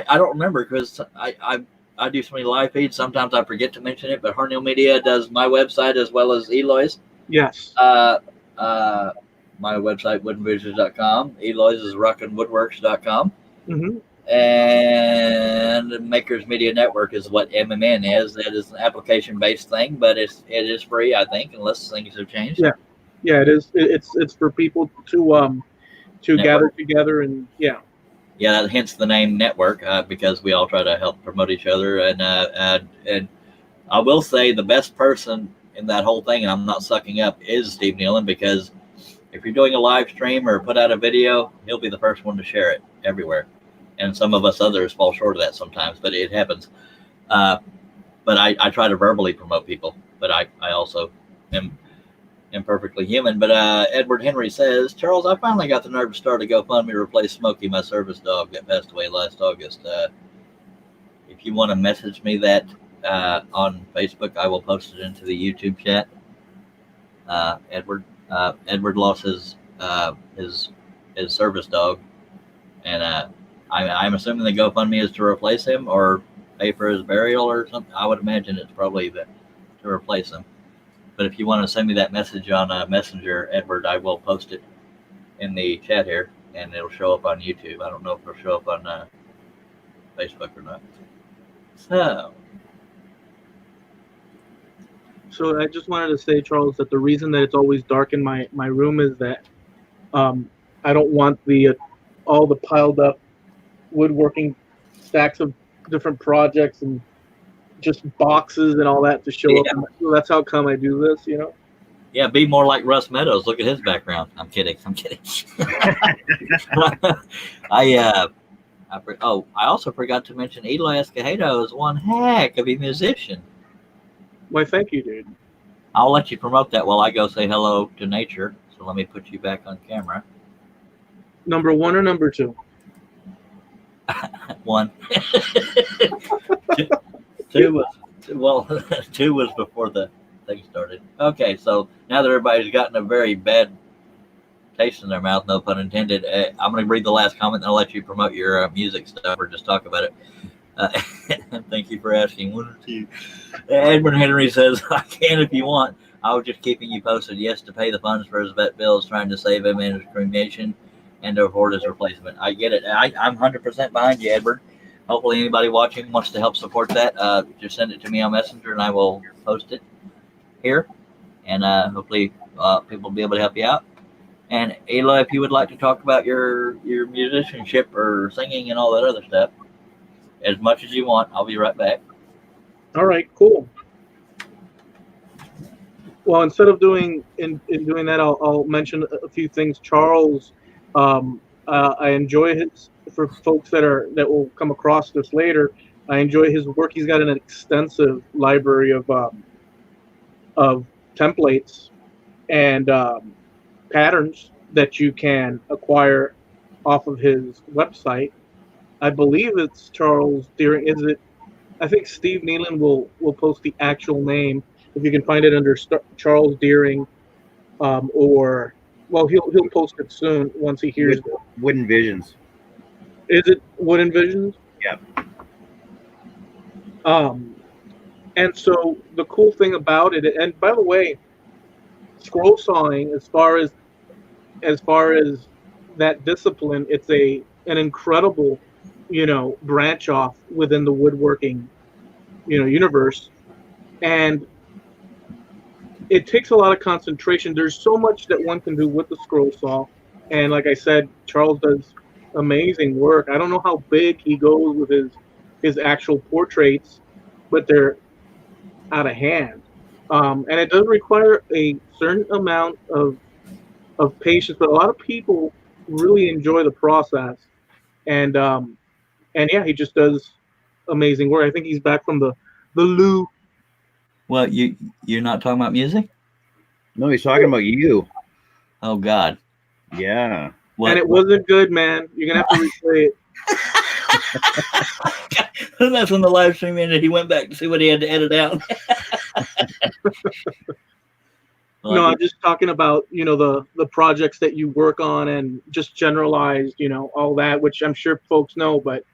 don't remember because I do so many live feeds. Sometimes I forget to mention it, but Harnell Media does my website as well as Eloy's. Yes. My website, woodenvisions.com. Eloy's is rockinwoodworks.com. Mm-hmm. And Makers Media Network is what MMN is. That is an application-based thing, but it is free, I think, unless things have changed. Yeah. Yeah, it is. It's for people to gather together and yeah. Yeah, hence the name network, because we all try to help promote each other. And I will say the best person in that whole thing, and I'm not sucking up, is Steve Nealon, because if you're doing a live stream or put out a video, he'll be the first one to share it everywhere. And some of us others fall short of that sometimes, but it happens. But I try to verbally promote people, but I also am imperfectly human. But Edward Henry says, Charles, I finally got the nerve to start a GoFundMe to replace Smokey, my service dog that passed away last August. If you want to message me that on Facebook, I will post it into the YouTube chat. Edward lost his service dog, and I'm assuming the GoFundMe is to replace him or pay for his burial or something. I would imagine it's probably to replace him. But if you want to send me that message on Messenger, Edward, I will post it in the chat here, and it'll show up on YouTube. I don't know if it'll show up on Facebook or not. So I just wanted to say, Charles, that the reason that it's always dark in my room is that I don't want all the piled up woodworking stacks of different projects and just boxes and all that to show up. So that's how come I do this, you know? Yeah, be more like Russ Meadows. Look at his background. I'm kidding. I also forgot to mention Eloy Escojedo is one heck of a musician. Why, thank you, dude. I'll let you promote that while I go say hello to nature. So let me put you back on camera. Number 1 or number 2? 1. Two was before the thing started. Okay, so now that everybody's gotten a very bad taste in their mouth, no pun intended, I'm going to read the last comment and I'll let you promote your music stuff or just talk about it. Thank you for asking. 1 or 2. Edward Henry says, I can if you want. I was just keeping you posted. Yes, to pay the funds for his vet bills, trying to save him in his cremation and to afford his replacement. I get it. I'm 100% behind you, Edward. Hopefully anybody watching wants to help support that. Just send it to me on Messenger and I will post it here. And hopefully people will be able to help you out. And Eloy, if you would like to talk about your musicianship or singing and all that other stuff, as much as you want, I'll be right back. All right, cool. Well, instead of doing that, I'll mention a few things. Charles, I enjoy his. For folks that will come across this later, I enjoy his work. He's got an extensive library of templates and patterns that you can acquire off of his website. I believe it's Charles Deering. Is it? I think Steve Nealon will post the actual name if you can find it under Charles Deering, or he'll post it soon once he hears it. Wooden Visions. Is it Wooden Visions? Yeah. And so the cool thing about it, and by the way, scroll sawing, as far as that discipline, it's an incredible, branch off within the woodworking, universe, and it takes a lot of concentration. There's so much that one can do with the scroll saw, and like I said, Charles does amazing work. I don't know how big he goes with his actual portraits, but they're out of hand. And it does require a certain amount of patience, but a lot of people really enjoy the process. And yeah, he just does amazing work. I think he's back from the Lou. Well, you're not talking about music? No, he's talking about you. Oh God. Yeah. What? And it wasn't good, man. You're gonna have to replay it. That's when the live stream ended. He went back to see what he had to edit out. No, I'm just talking about, the projects that you work on and just generalized, all that, which I'm sure folks know, but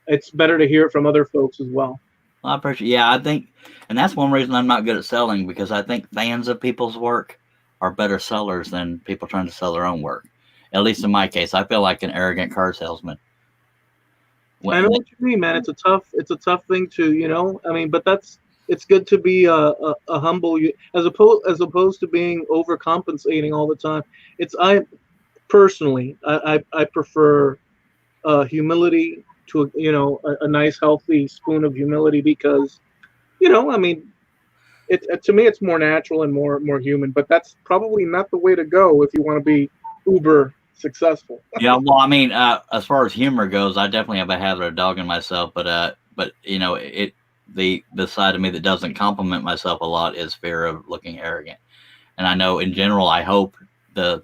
it's better to hear it from other folks as well. I appreciate. Yeah, I think, and that's one reason I'm not good at selling, because I think fans of people's work are better sellers than people trying to sell their own work. At least in my case, I feel like an arrogant car salesman. I know what you mean, man. It's a tough thing to, but it's good to be a humble, as opposed to being overcompensating all the time. I personally prefer humility to a nice healthy spoon of humility, because it to me it's more natural and more human. But that's probably not the way to go if you want to be uber successful. Yeah, well, I mean, as far as humor goes, I definitely have a habit of dogging myself, but the side of me that doesn't compliment myself a lot is fear of looking arrogant. And I know in general, I hope the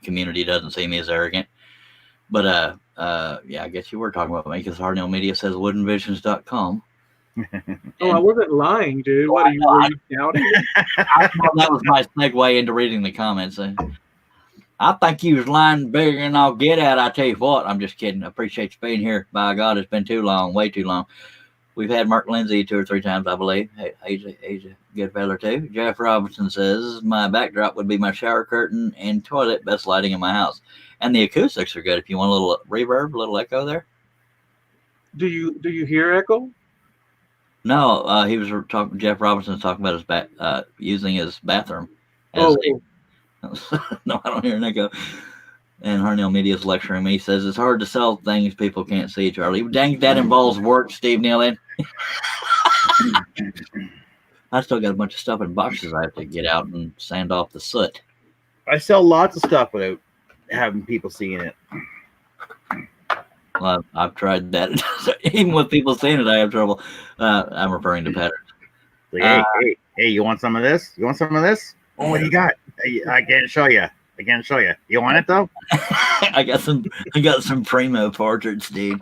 community doesn't see me as arrogant. But yeah, I guess you were talking about me, because Hardnail Media says woodenvisions.com. Oh, I wasn't lying, dude. What are you doubting? I thought that was my segue into reading the comments. I think you was lying bigger than I'll get at. I tell you what, I'm just kidding. I appreciate you being here. By God, it's been too long, way too long. We've had Mark Lindsay 2 or 3 times, I believe. Hey, he's a good fella too. Jeff Robinson says my backdrop would be my shower curtain and toilet, best lighting in my house. And the acoustics are good. If you want a little reverb, a little echo there. Do you hear echo? No, he was talking. Jeff Robinson's talking about his using his bathroom. No, I don't hear an echo. And Harnell Media's lecturing me. He says it's hard to sell things people can't see, Charlie. Dang, that involves work, Steve Nealon. I still got a bunch of stuff in boxes I have to get out and sand off the soot. I sell lots of stuff without having people seeing it. Well, I've tried that. Even with people seeing it, I have trouble. I'm referring to patterns. Like, hey, you want some of this? You want some of this? Oh, what do you got? I can't show you. You want it though? I got some primo portraits, dude.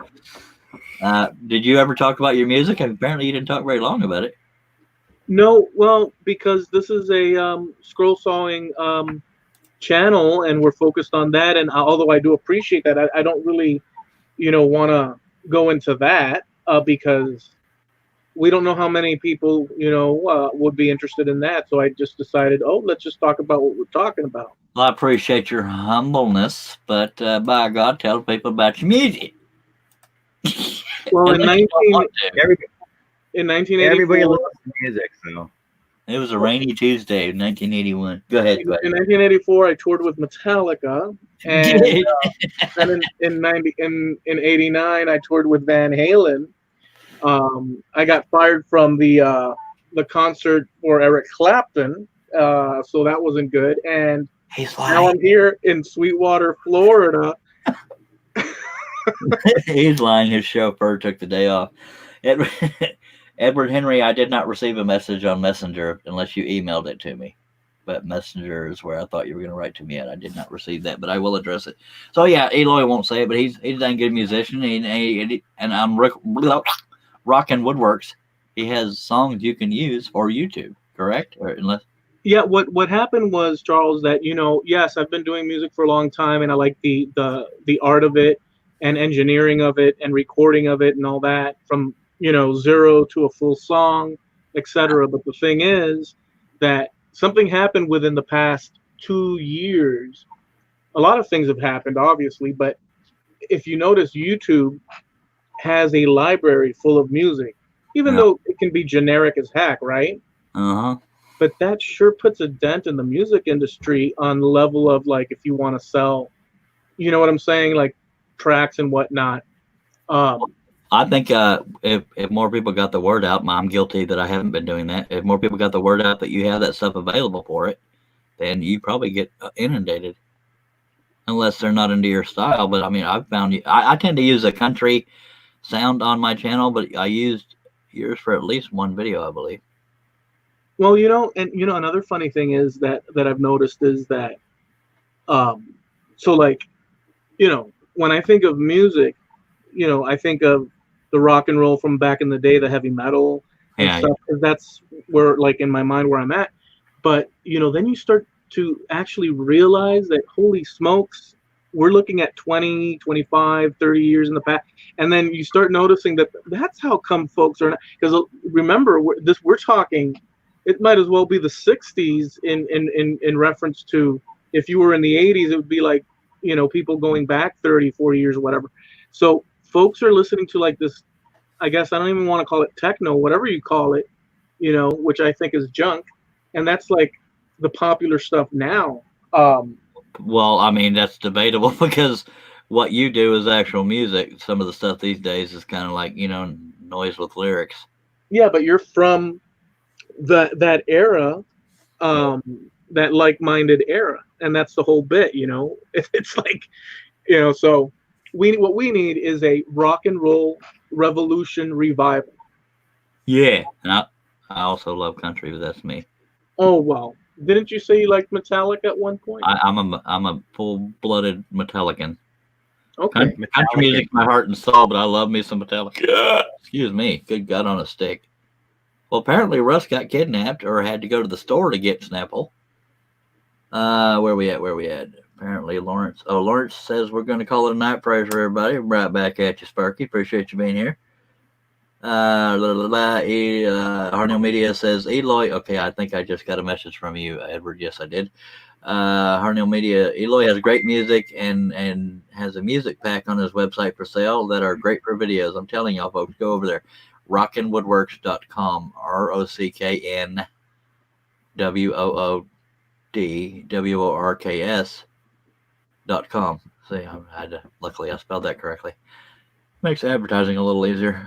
Did you ever talk about your music? Apparently, you didn't talk very long about it. No, well, because this is a scroll sawing channel, and we're focused on that. And although I do appreciate that, I don't really, want to go into that because we don't know how many people, would be interested in that. So I just decided, let's just talk about what we're talking about. Well, I appreciate your humbleness, but by God, tell people about your music. Well, in 1984, everybody loves music, so. It was a rainy Tuesday in 1981. Go ahead. In 1984, I toured with Metallica, and then in 89, I toured with Van Halen. I got fired from the concert for Eric Clapton, so that wasn't good. And now I'm here in Sweetwater, Florida. He's lying. His chauffeur took the day off. Edward Henry, I did not receive a message on Messenger unless you emailed it to me. But Messenger is where I thought you were going to write to me at. I did not receive that, but I will address it. So yeah, Eloy won't say it, but he's a dang good musician. And I'm Rockin' Woodworks. He has songs you can use for YouTube, correct? Or unless. Yeah, what happened was, Charles, that yes, I've been doing music for a long time, and I like the art of it and engineering of it and recording of it and all that, from zero to a full song, etc. But the thing is that something happened within the past 2 years. A lot of things have happened, obviously, but if you notice, YouTube has a library full of music, even though it can be generic as heck, right? Uh-huh. But that sure puts a dent in the music industry on the level of, like, if you want to sell, you know what I'm saying, like tracks and whatnot. I think if more people got the word out, I'm guilty that I haven't been doing that. If more people got the word out that you have that stuff available for it, then you probably get inundated. Unless they're not into your style. But I mean, I've found I tend to use a country sound on my channel, but I used yours for at least one video, I believe. Well, and another funny thing is that I've noticed is that, so like, when I think of music, I think of the rock and roll from back in the day, the heavy metal and Yeah, stuff, 'cause that's where, like, in my mind where I'm at. But then you start to actually realize that, holy smokes, we're looking at 20, 25, 30 years in the past, and then you start noticing that that's how come folks are not. Because remember, we're talking. It might as well be the 60s in reference to, if you were in the 80s, it would be like, people going back 30, 40 years or whatever. So folks are listening to like this, I guess I don't even want to call it techno, whatever you call it, which I think is junk. And that's like the popular stuff now. well, I mean, that's debatable because what you do is actual music. Some of the stuff these days is kind of like, noise with lyrics. Yeah, but you're from that era, that like-minded era, and that's the whole bit. It's like, so what we need is a rock and roll revolution revival. Yeah, and I also love country, but that's me. Oh, well, didn't you say you liked Metallica at one point? I'm a full-blooded Metallican. Okay. Country music, my heart and soul, but I love me some Metallica. Excuse me. Good God on a stick. Well, apparently Russ got kidnapped or had to go to the store to get Snapple. Where we at? Apparently Lawrence. Oh, Lawrence says we're going to call it a night. Praise for everybody. Right back at you, Sparky. Appreciate you being here. Harnell Media says Eloy. Okay, I think I just got a message from you, Edward. Yes, I did. Harnell Media. Eloy has great music and has a music pack on his website for sale that are great for videos. I'm telling y'all, folks, go over there. rockinwoodworks.com. ROCKNWOODWORKS.com. See, luckily I spelled that correctly. Makes advertising a little easier.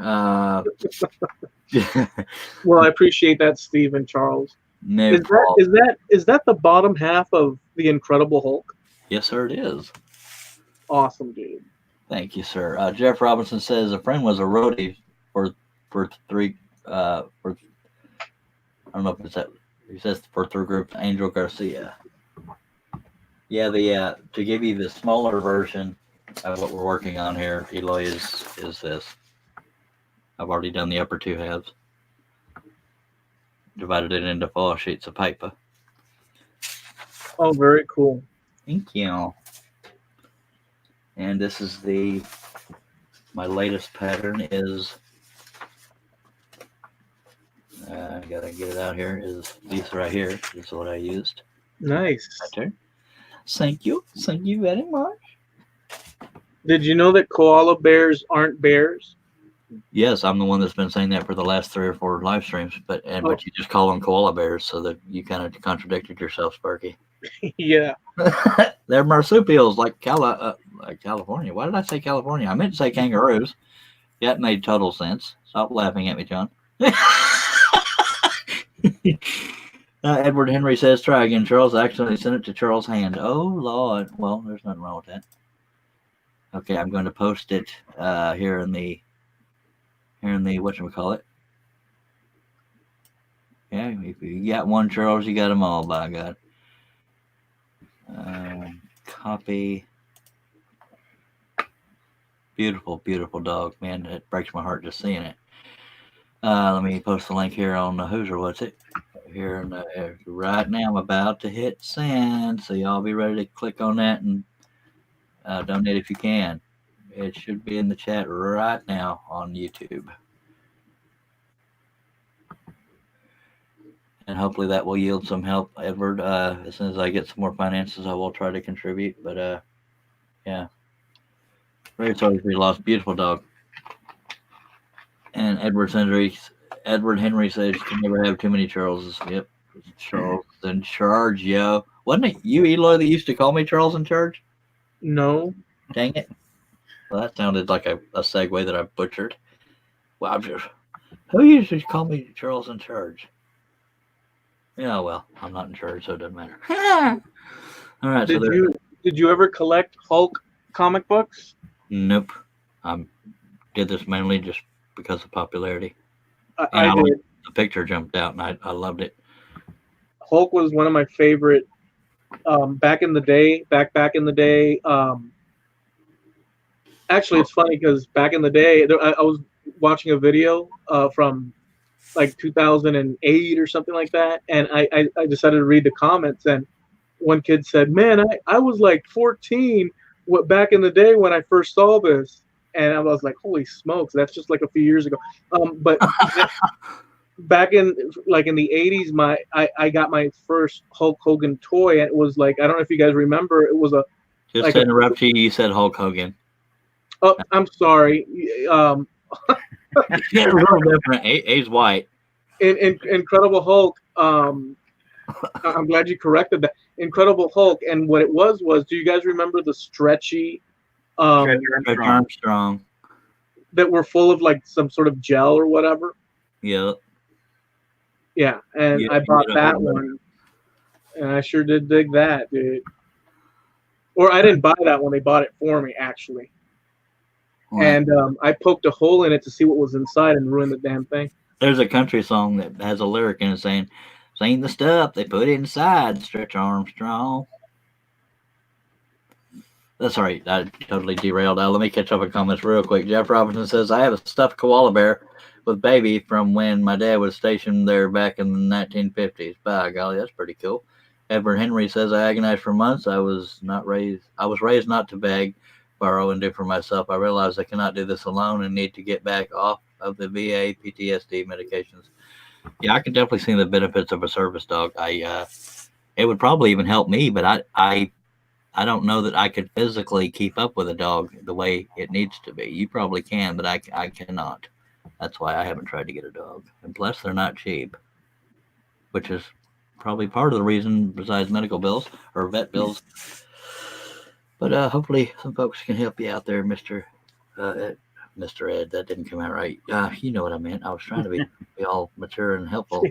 Well, I appreciate that, Steve and Charles. Is that the bottom half of the Incredible Hulk? Yes, sir, it is. Awesome, dude. Thank you, sir. Jeff Robinson says a friend was a roadie for three I don't know if it's that. He says for through group Angel Garcia. Yeah, to give you the smaller version of what we're working on here, Eloy, is this. I've already done the upper two halves. Divided it into 4 sheets of paper. Oh, very cool. Thank you. And this is my latest pattern is, I gotta get it out here, is these right here. This is what I used. Nice. Right there. Thank you very much. Did you know that koala bears aren't bears? Yes, I'm the one that's been saying that for the last 3 or 4 live streams, but you just call them koala bears, so that you kind of contradicted yourself, Sparky. Yeah. They're marsupials like California. Why did I say California? I meant to say kangaroos. Yeah, it made total sense. Stop laughing at me, John. Edward Henry says, try again, Charles. I accidentally sent it to Charles' hand. Oh, Lord. Well, there's nothing wrong with that. Okay, I'm going to post it here in the whatchamacallit. Yeah, if you got one, Charles, you got them all, by God. Copy. Beautiful, beautiful dog, man. It breaks my heart just seeing it. Let me post the link here on Hoosier. What's it? Here right now. I'm about to hit send, so y'all be ready to click on that and donate if you can. It should be in the chat right now on YouTube. And hopefully that will yield some help, Edward. As soon as I get some more finances, I will try to contribute. But yeah, very sorry for your loss. Beautiful dog. And Edward Henry says you can never have too many Charleses. Yep, Charles in charge, yo. Wasn't it you, Eloy, that used to call me Charles in charge? No. Dang it. Well, that sounded like a segue that I butchered. Well, who used to call me Charles in charge? Yeah, well, I'm not in charge, so it doesn't matter. All right. Did you ever collect Hulk comic books? Nope. I did this mainly just because of popularity. I did. The picture jumped out, and I loved it. Hulk was one of my favorite back in the day. Back in the day. Actually, it's funny because back in the day, I was watching a video from like 2008 or something like that, and I decided to read the comments, and one kid said, "Man, I was like 14 back in the day when I first saw this," and I was like, "Holy smokes, that's just like a few years ago." But back in like in the 80s, I got my first Hulk Hogan toy, and it was like, I don't know if you guys remember, it was a Just like to interrupt you, you said Hulk Hogan. Oh, I'm sorry. Yeah, a little different. He's white. Incredible Hulk. I'm glad you corrected that. Incredible Hulk, and what it was, do you guys remember the stretchy Stretch Armstrong. that were full of like some sort of gel or whatever? Yeah. Yeah, and Yeah, I bought you that did a whole one, and I sure did dig that, dude. Or I didn't buy that one; they bought it for me, actually. And I poked a hole in it to see what was inside and ruined the damn thing. There's a country song that has a lyric in it saying, "This ain't the stuff they put inside Stretch Armstrong." That's right. I totally derailed. Let me catch up on comments real quick. Jeff Robinson says, "I have a stuffed koala bear with baby from when my dad was stationed there back in the 1950s. By golly, that's pretty cool." Edward Henry says, "I agonized for months. I was raised not to beg, borrow, and do for myself. I realized I cannot do this alone and need to get back off of the VA PTSD medications." Yeah, I can definitely see the benefits of a service dog. It would probably even help me, but I don't know that I could physically keep up with a dog the way it needs to be. You probably can, but I cannot. That's why I haven't tried to get a dog. And plus, they're not cheap, which is probably part of the reason besides medical bills or vet bills. But hopefully some folks can help you out there, Mr. Ed. That didn't come out right. You know what I meant. I was trying to be all mature and helpful.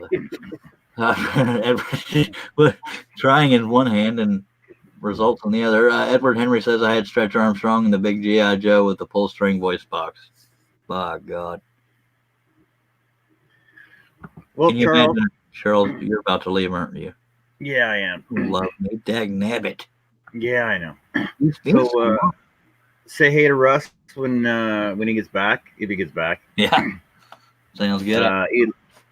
Trying in one hand and results on the other. Edward Henry says, "I had Stretch Armstrong and the big G.I. Joe with the pull string voice box." By God. Well, Can you Charles. imagine, Cheryl, you're about to leave, aren't you? Yeah, I am. Love me. Dag nabbit. Yeah, I know. So, So say hey to Russ when he gets back, if he gets back. yeah. Sounds good.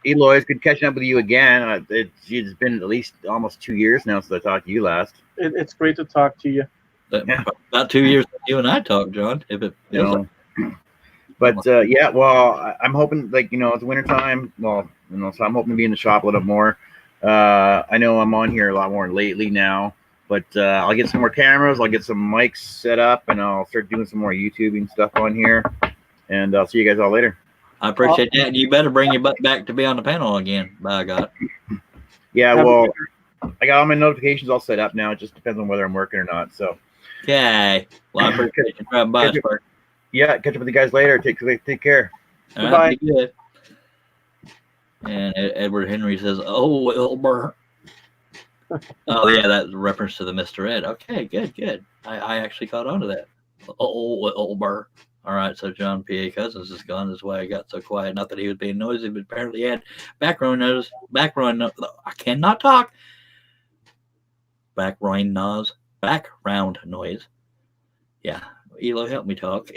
Eloy, it's good catching up with you again. It's been at least almost 2 years now since I talked to you last. It's great to talk to you. About 2 years since you and I talked, John. If it feels like. But yeah, well, I'm hoping, like, it's wintertime. Well, so I'm hoping to be in the shop a little more. I know I'm on here a lot more lately now, but I'll get some more cameras. I'll get some mics set up, and I'll start doing some more YouTubing stuff on here. And I'll see you guys all later. I appreciate that. And you better bring your butt back to be on the panel again, by God. Yeah, well, I got all my notifications all set up now. It just depends on whether I'm working or not. So, Okay. Well, I appreciate you dropping by, Spark. Yeah, catch up with you guys later. Take care. All right, be good. And Edward Henry says, "Oh, Wilbur." Oh, yeah, that's a reference to the Mr. Ed. Okay, good. I actually caught on to that. Oh, Wilbur. All right, so John P.A. Cousins is gone. That's why I got so quiet. Not that he was being noisy, but apparently he had background noise. I cannot talk. Background noise. Yeah. Elo, help me talk.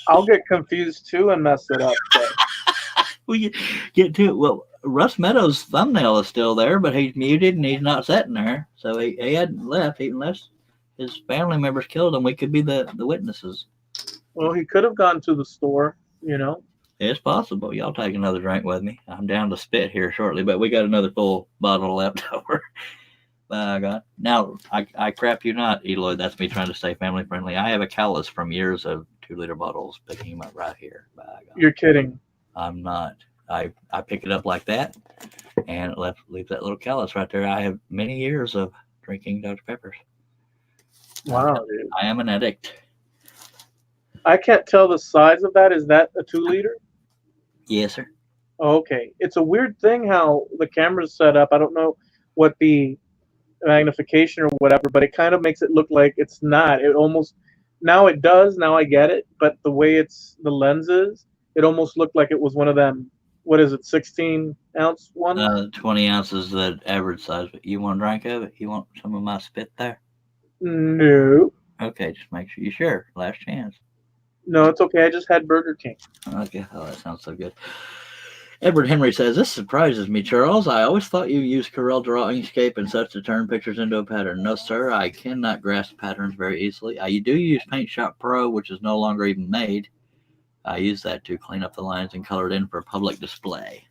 I'll get confused too and mess it up. So. We get to it. Well, Russ Meadows' thumbnail is still there, but he's muted and he's not sitting there. So he hadn't left, unless his family members killed him. We could be the witnesses. Well, he could have gone to the store, It's possible. Y'all take another drink with me. I'm down to spit here shortly, but we got another full bottle left over. God. Now, I crap you not, Eloy. That's me trying to stay family friendly. I have a callus from years of 2-liter bottles picking them up right here. By God. You're kidding. I'm not. I pick it up like that and leave that little callus right there. I have many years of drinking Dr. Peppers. Wow, dude. I am an addict. I can't tell the size of that. Is that a 2-liter? Yes, sir. Okay. It's a weird thing how the camera's set up. I don't know what the magnification or whatever, but it kind of makes it look like it's not. It almost, now it does. Now I get it. But the way the lens is, it almost looked like it was one of what is it, 16-ounce one? 20 ounces the average size. But you want a drink of it? You want some of my spit there? No, Okay, just make sure you sure. Last chance. no, it's okay. I just had Burger King. Okay. Oh, that sounds so good. Edward Henry says, "This surprises me, Charles. I always thought you used Corel Draw, Inkscape, and such to turn pictures into a pattern. No, sir. I cannot grasp patterns very easily. I do use Paint Shop Pro, which is no longer even made. I use that to clean up the lines and color it in for public display.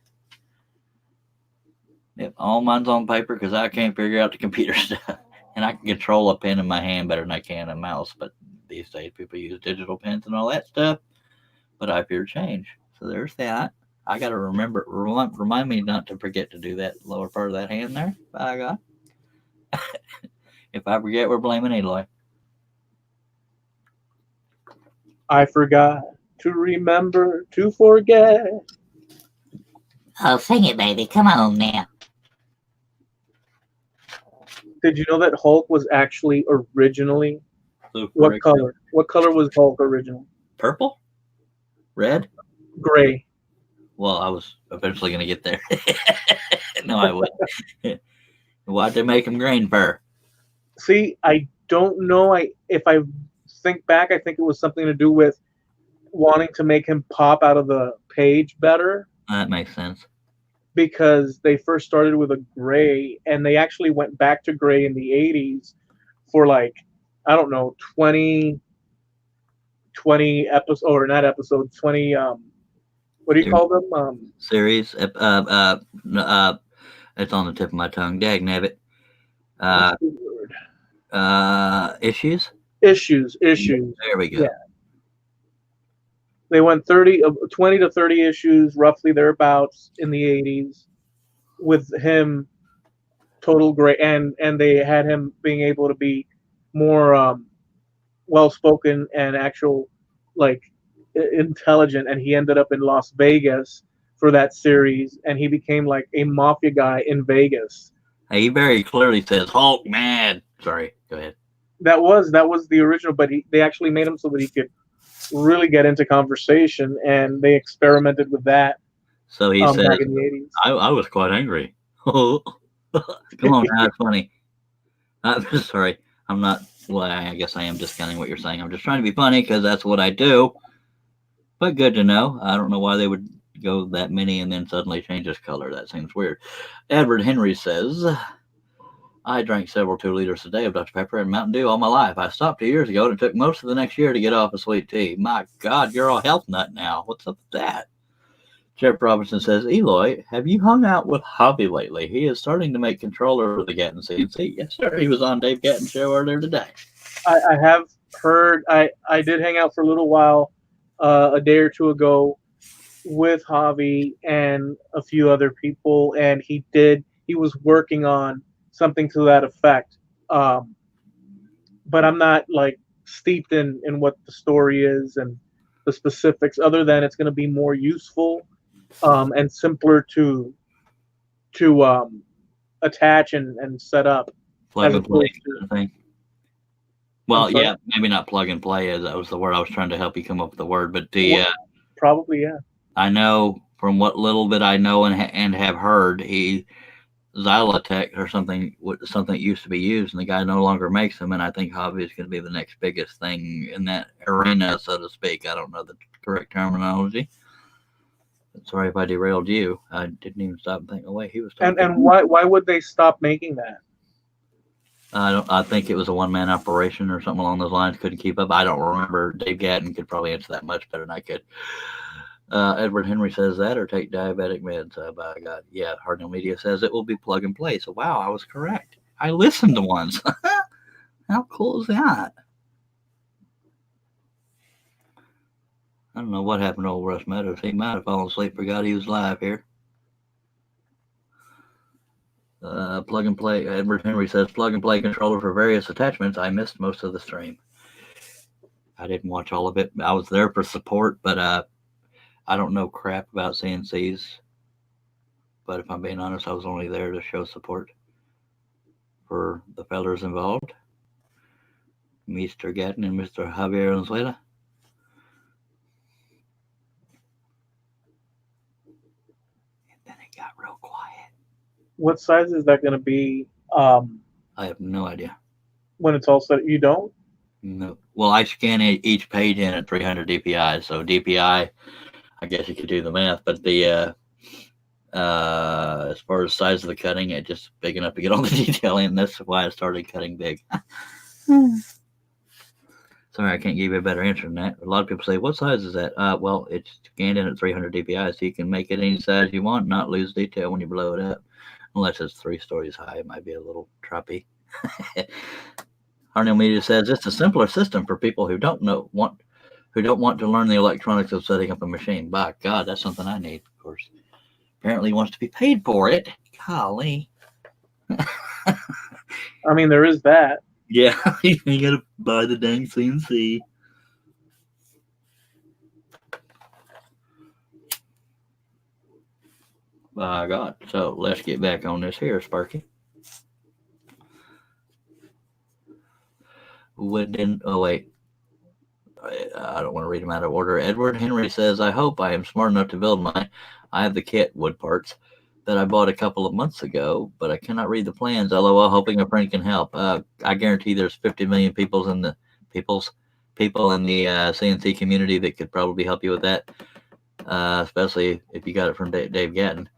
Yep, all mine's on paper because I can't figure out the computer stuff. And I can control a pen in my hand better than I can a mouse. But these days, people use digital pens and all that stuff. But I fear change. So there's that. I got to remind me not to forget to do that lower part of that hand there. By God. If I forget, we're blaming Eloy. I forgot to remember to forget. Oh, sing it, baby. Come on now. Did you know that Hulk was actually originally what color? What color was Hulk originally? Purple? Red? Gray. Well, I was eventually going to get there. No, I wouldn't. Why'd they make him green fur? See, I don't know. If I think back, I think it was something to do with wanting to make him pop out of the page better. That makes sense. Because they first started with a gray, and they actually went back to gray in the 80s for like, I don't know, 20 episodes, or not episodes, 20, what do you call them? Series. It's on the tip of my tongue. Dag-nabbit. Issues? Issues. There we go. Yeah. They went 20 to 30 issues, roughly thereabouts, in the 80s, with him total gray, and they had him being able to be more well-spoken and actual, like, intelligent, and he ended up in Las Vegas for that series, and he became like a mafia guy in Vegas. He very clearly says, Hulk mad. Sorry, go ahead. That was the original, but they actually made him so that he could really get into conversation, and they experimented with that. So he said, back in the 80s. I was quite angry. Come on, now it's funny. Sorry, I'm not. Well, I guess I am discounting what you're saying. I'm just trying to be funny because that's what I do. But good to know. I don't know why they would go that many and then suddenly change his color. That seems weird. Edward Henry says, I drank several 2 liters a day of Dr. Pepper and Mountain Dew all my life. I stopped 2 years ago, and it took most of the next year to get off of sweet tea. My God, you're a health nut now. What's up with that? Jeff Robinson says, Eloy, have you hung out with Javi lately? He is starting to make controller of the Gatton CNC. Yes, sir. He was on Dave Gatton's show earlier today. I have heard. I did hang out for a little while, a day or two ago, with Javi and a few other people, and he was working on something to that effect. But I'm not like steeped in what the story is and the specifics, other than it's going to be more useful and simpler to attach and set up. Plug and play kind of thing. Well, yeah, maybe not plug and play, as that was the word I was trying to help you come up with the word. But probably, yeah. I know from what little bit I know and have heard, Xylotech or something that used to be used, and the guy no longer makes them. And I think Javi is going to be the next biggest thing in that arena, so to speak. I don't know the correct terminology. Sorry if I derailed you. I didn't even stop and think the way he was talking. And why would they stop making that? I think it was a one-man operation or something along those lines. Couldn't keep up. I don't remember. Dave Gatton could probably answer that much better than I could. Edward Henry says that, or take diabetic meds. By God, yeah. Hardnell Media says it will be plug and play. So wow, I was correct. I listened to ones. How cool is that? I don't know what happened to old Russ Meadows. He might have fallen asleep, forgot he was live here. Plug and play. Edward Henry says plug and play controller for various attachments. I missed most of the stream. I didn't watch all of it. I was there for support, but I don't know crap about CNCs. But if I'm being honest, I was only there to show support for the fellas involved, Mr. Gatton and Mr. Javier Valenzuela. Then it got real quiet. What size is that going to be I have no idea. when it's all set? You don't? No. Well, I scan each page in at 300 DPI. So DPI, I guess you could do the math, but the as far as size of the cutting, it's just big enough to get all the detail in. That's why I started cutting big. Sorry, I can't give you a better answer than that. A lot of people say, "What size is that?" Well, it's scanned in at 300 DPI, so you can make it any size you want, not lose detail when you blow it up. Unless it's 3 stories high, it might be a little troppy. Harnell Media says it's a simpler system for people who don't want to learn the electronics of setting up a machine. By God, that's something I need. Of course, apparently he wants to be paid for it. Golly. I mean, there is that. Yeah, you gotta buy the dang CNC. By God. So let's get back on this here, Sparky. Oh, wait. I don't want to read them out of order. Edward Henry says, I hope I am smart enough to build mine. I have the kit wood parts that I bought a couple of months ago, but I cannot read the plans. LOL, hoping a friend can help. I guarantee there's 50 million people in the CNC community that could probably help you with that, especially if you got it from Dave Gatton.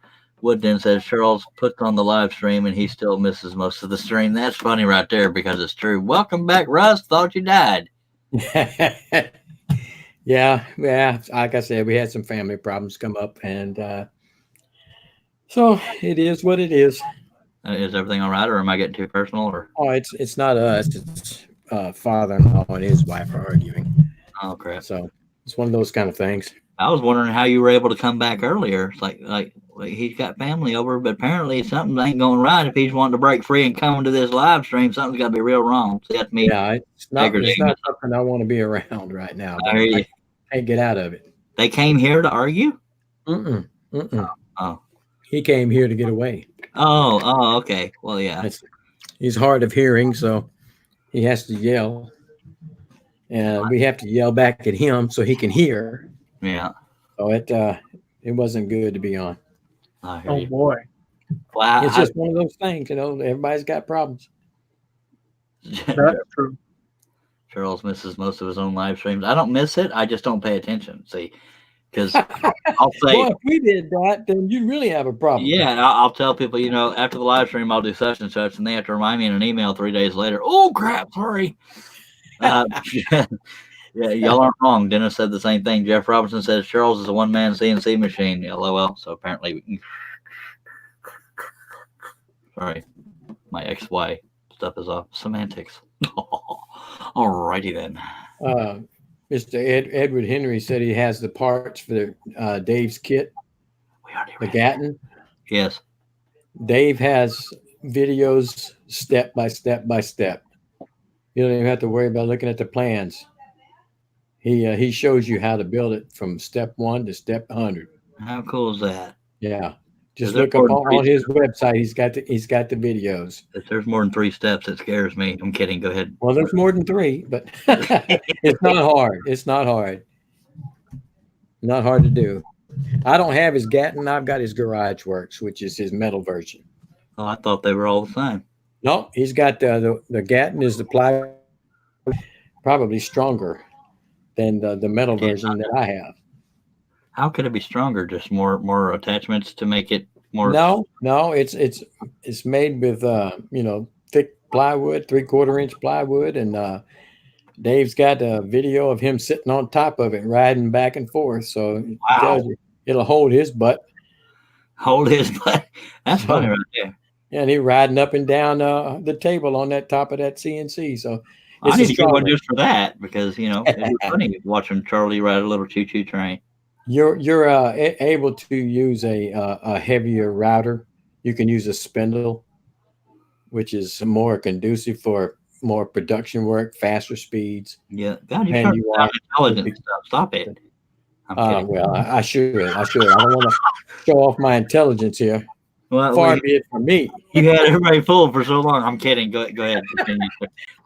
Woodden says Charles puts on the live stream and he still misses most of the stream. That's funny right there because it's true. Welcome back, Russ. Thought you died. Yeah. Like I said, we had some family problems come up, and so it is what it is. Is everything all right, or am I getting too personal? Or Oh, it's not us. It's father-in-law and his wife are arguing. oh crap! So it's one of those kind of things. I was wondering how you were able to come back earlier. It's like he's got family over, but apparently something ain't going right. If he's wanting to break free and come to this live stream, something's got to be real wrong. So that's me. Yeah, it's not something I want to be around right now. I hear you. I can't get out of it. They came here to argue. Oh, he came here to get away. Oh, okay. Well, yeah. He's hard of hearing, so he has to yell, and we have to yell back at him so he can hear. Yeah. So it wasn't good to be on. I hear Oh you. boy. Well, It's just one of those things, everybody's got problems. That's true. Charles misses most of his own live streams. I don't miss it. I just don't pay attention. See, because I'll say, Well, if we did that, then you really have a problem. yeah, I'll tell people, after the live stream, I'll do such and such, and they have to remind me in an email 3 days later. Oh crap! Sorry. Yeah, y'all aren't wrong. Dennis said the same thing. Jeff Robinson says Charles is a one-man CNC machine. LOL. So apparently, sorry, my XY stuff is off. Semantics. Alrighty then. Mr. Edward Henry said he has the parts for Dave's kit, We already the read Gatton. Yes. Dave has videos step by step by step. You don't even have to worry about looking at the plans. He shows you how to build it from step 1 to step 100. How cool is that? Yeah, just Is there look up more than on his website. He's got the videos. If there's more than 3 steps, it scares me. I'm kidding. Go ahead. Well, there's more than 3, but it's not hard. It's not hard. Not hard to do. I don't have his Gatton. I've got his Garage Works, which is his metal version. Oh, I thought they were all the same. No, he's got the Gatton is the ply, probably stronger than the metal version that I have. How could it be stronger? Just more attachments to make it more. No, it's made with thick plywood, 3/4 inch plywood, and Dave's got a video of him sitting on top of it, riding back and forth. So it tells you it'll hold his butt. Hold his butt. That's funny right there. And he riding up and down the table on that top of that CNC. So I need to get one just for that because it was funny watching Charlie ride a little choo-choo train. You're able to use a heavier router. You can use a spindle, which is more conducive for more production work, faster speeds. Yeah, God, And you you are are- intelligent and stuff. Stop it. I'm kidding. Well, I should. I don't want to show off my intelligence here. Well, Far be it from me. you had everybody fooled for so long. I'm kidding. Go ahead. Continue.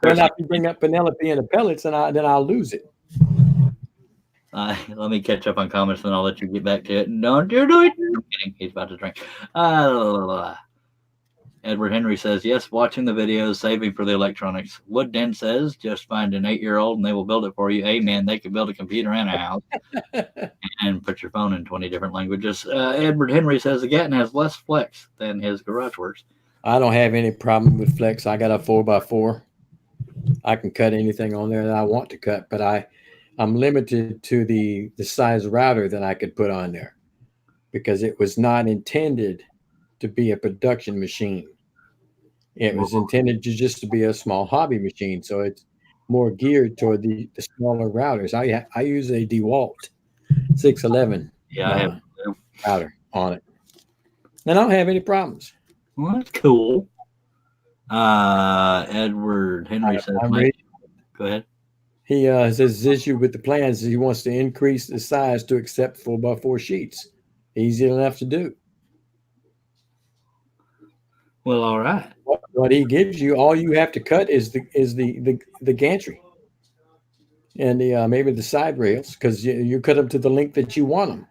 When I bring up Penelope and the pellets, then I'll lose it. Let me catch up on comments, then I'll let you get back to it. Don't you do it. I'm kidding. He's about to drink. Edward Henry says, yes, watching the videos, saving for the electronics. Wood Den says, just find an 8-year-old and they will build it for you. Amen. They can build a computer and a house and put your phone in 20 different languages. Edward Henry says, the Gatton has less flex than his Garage Works. I don't have any problem with flex. I got a 4x4. I can cut anything on there that I want to cut, but I'm limited to the size router that I could put on there because it was not intended to be a production machine. It was intended to be a small hobby machine. So it's more geared toward the smaller routers. I use a DeWalt 611 I have. router on it. And I don't have any problems. Well, that's cool. Edward Henry says, go ahead. He says his issue with the plans is he wants to increase the size to accept 4x4 sheets. Easy enough to do. Well, all right. What he gives you, all you have to cut is the gantry and the maybe the side rails because you cut them to the length that you want them.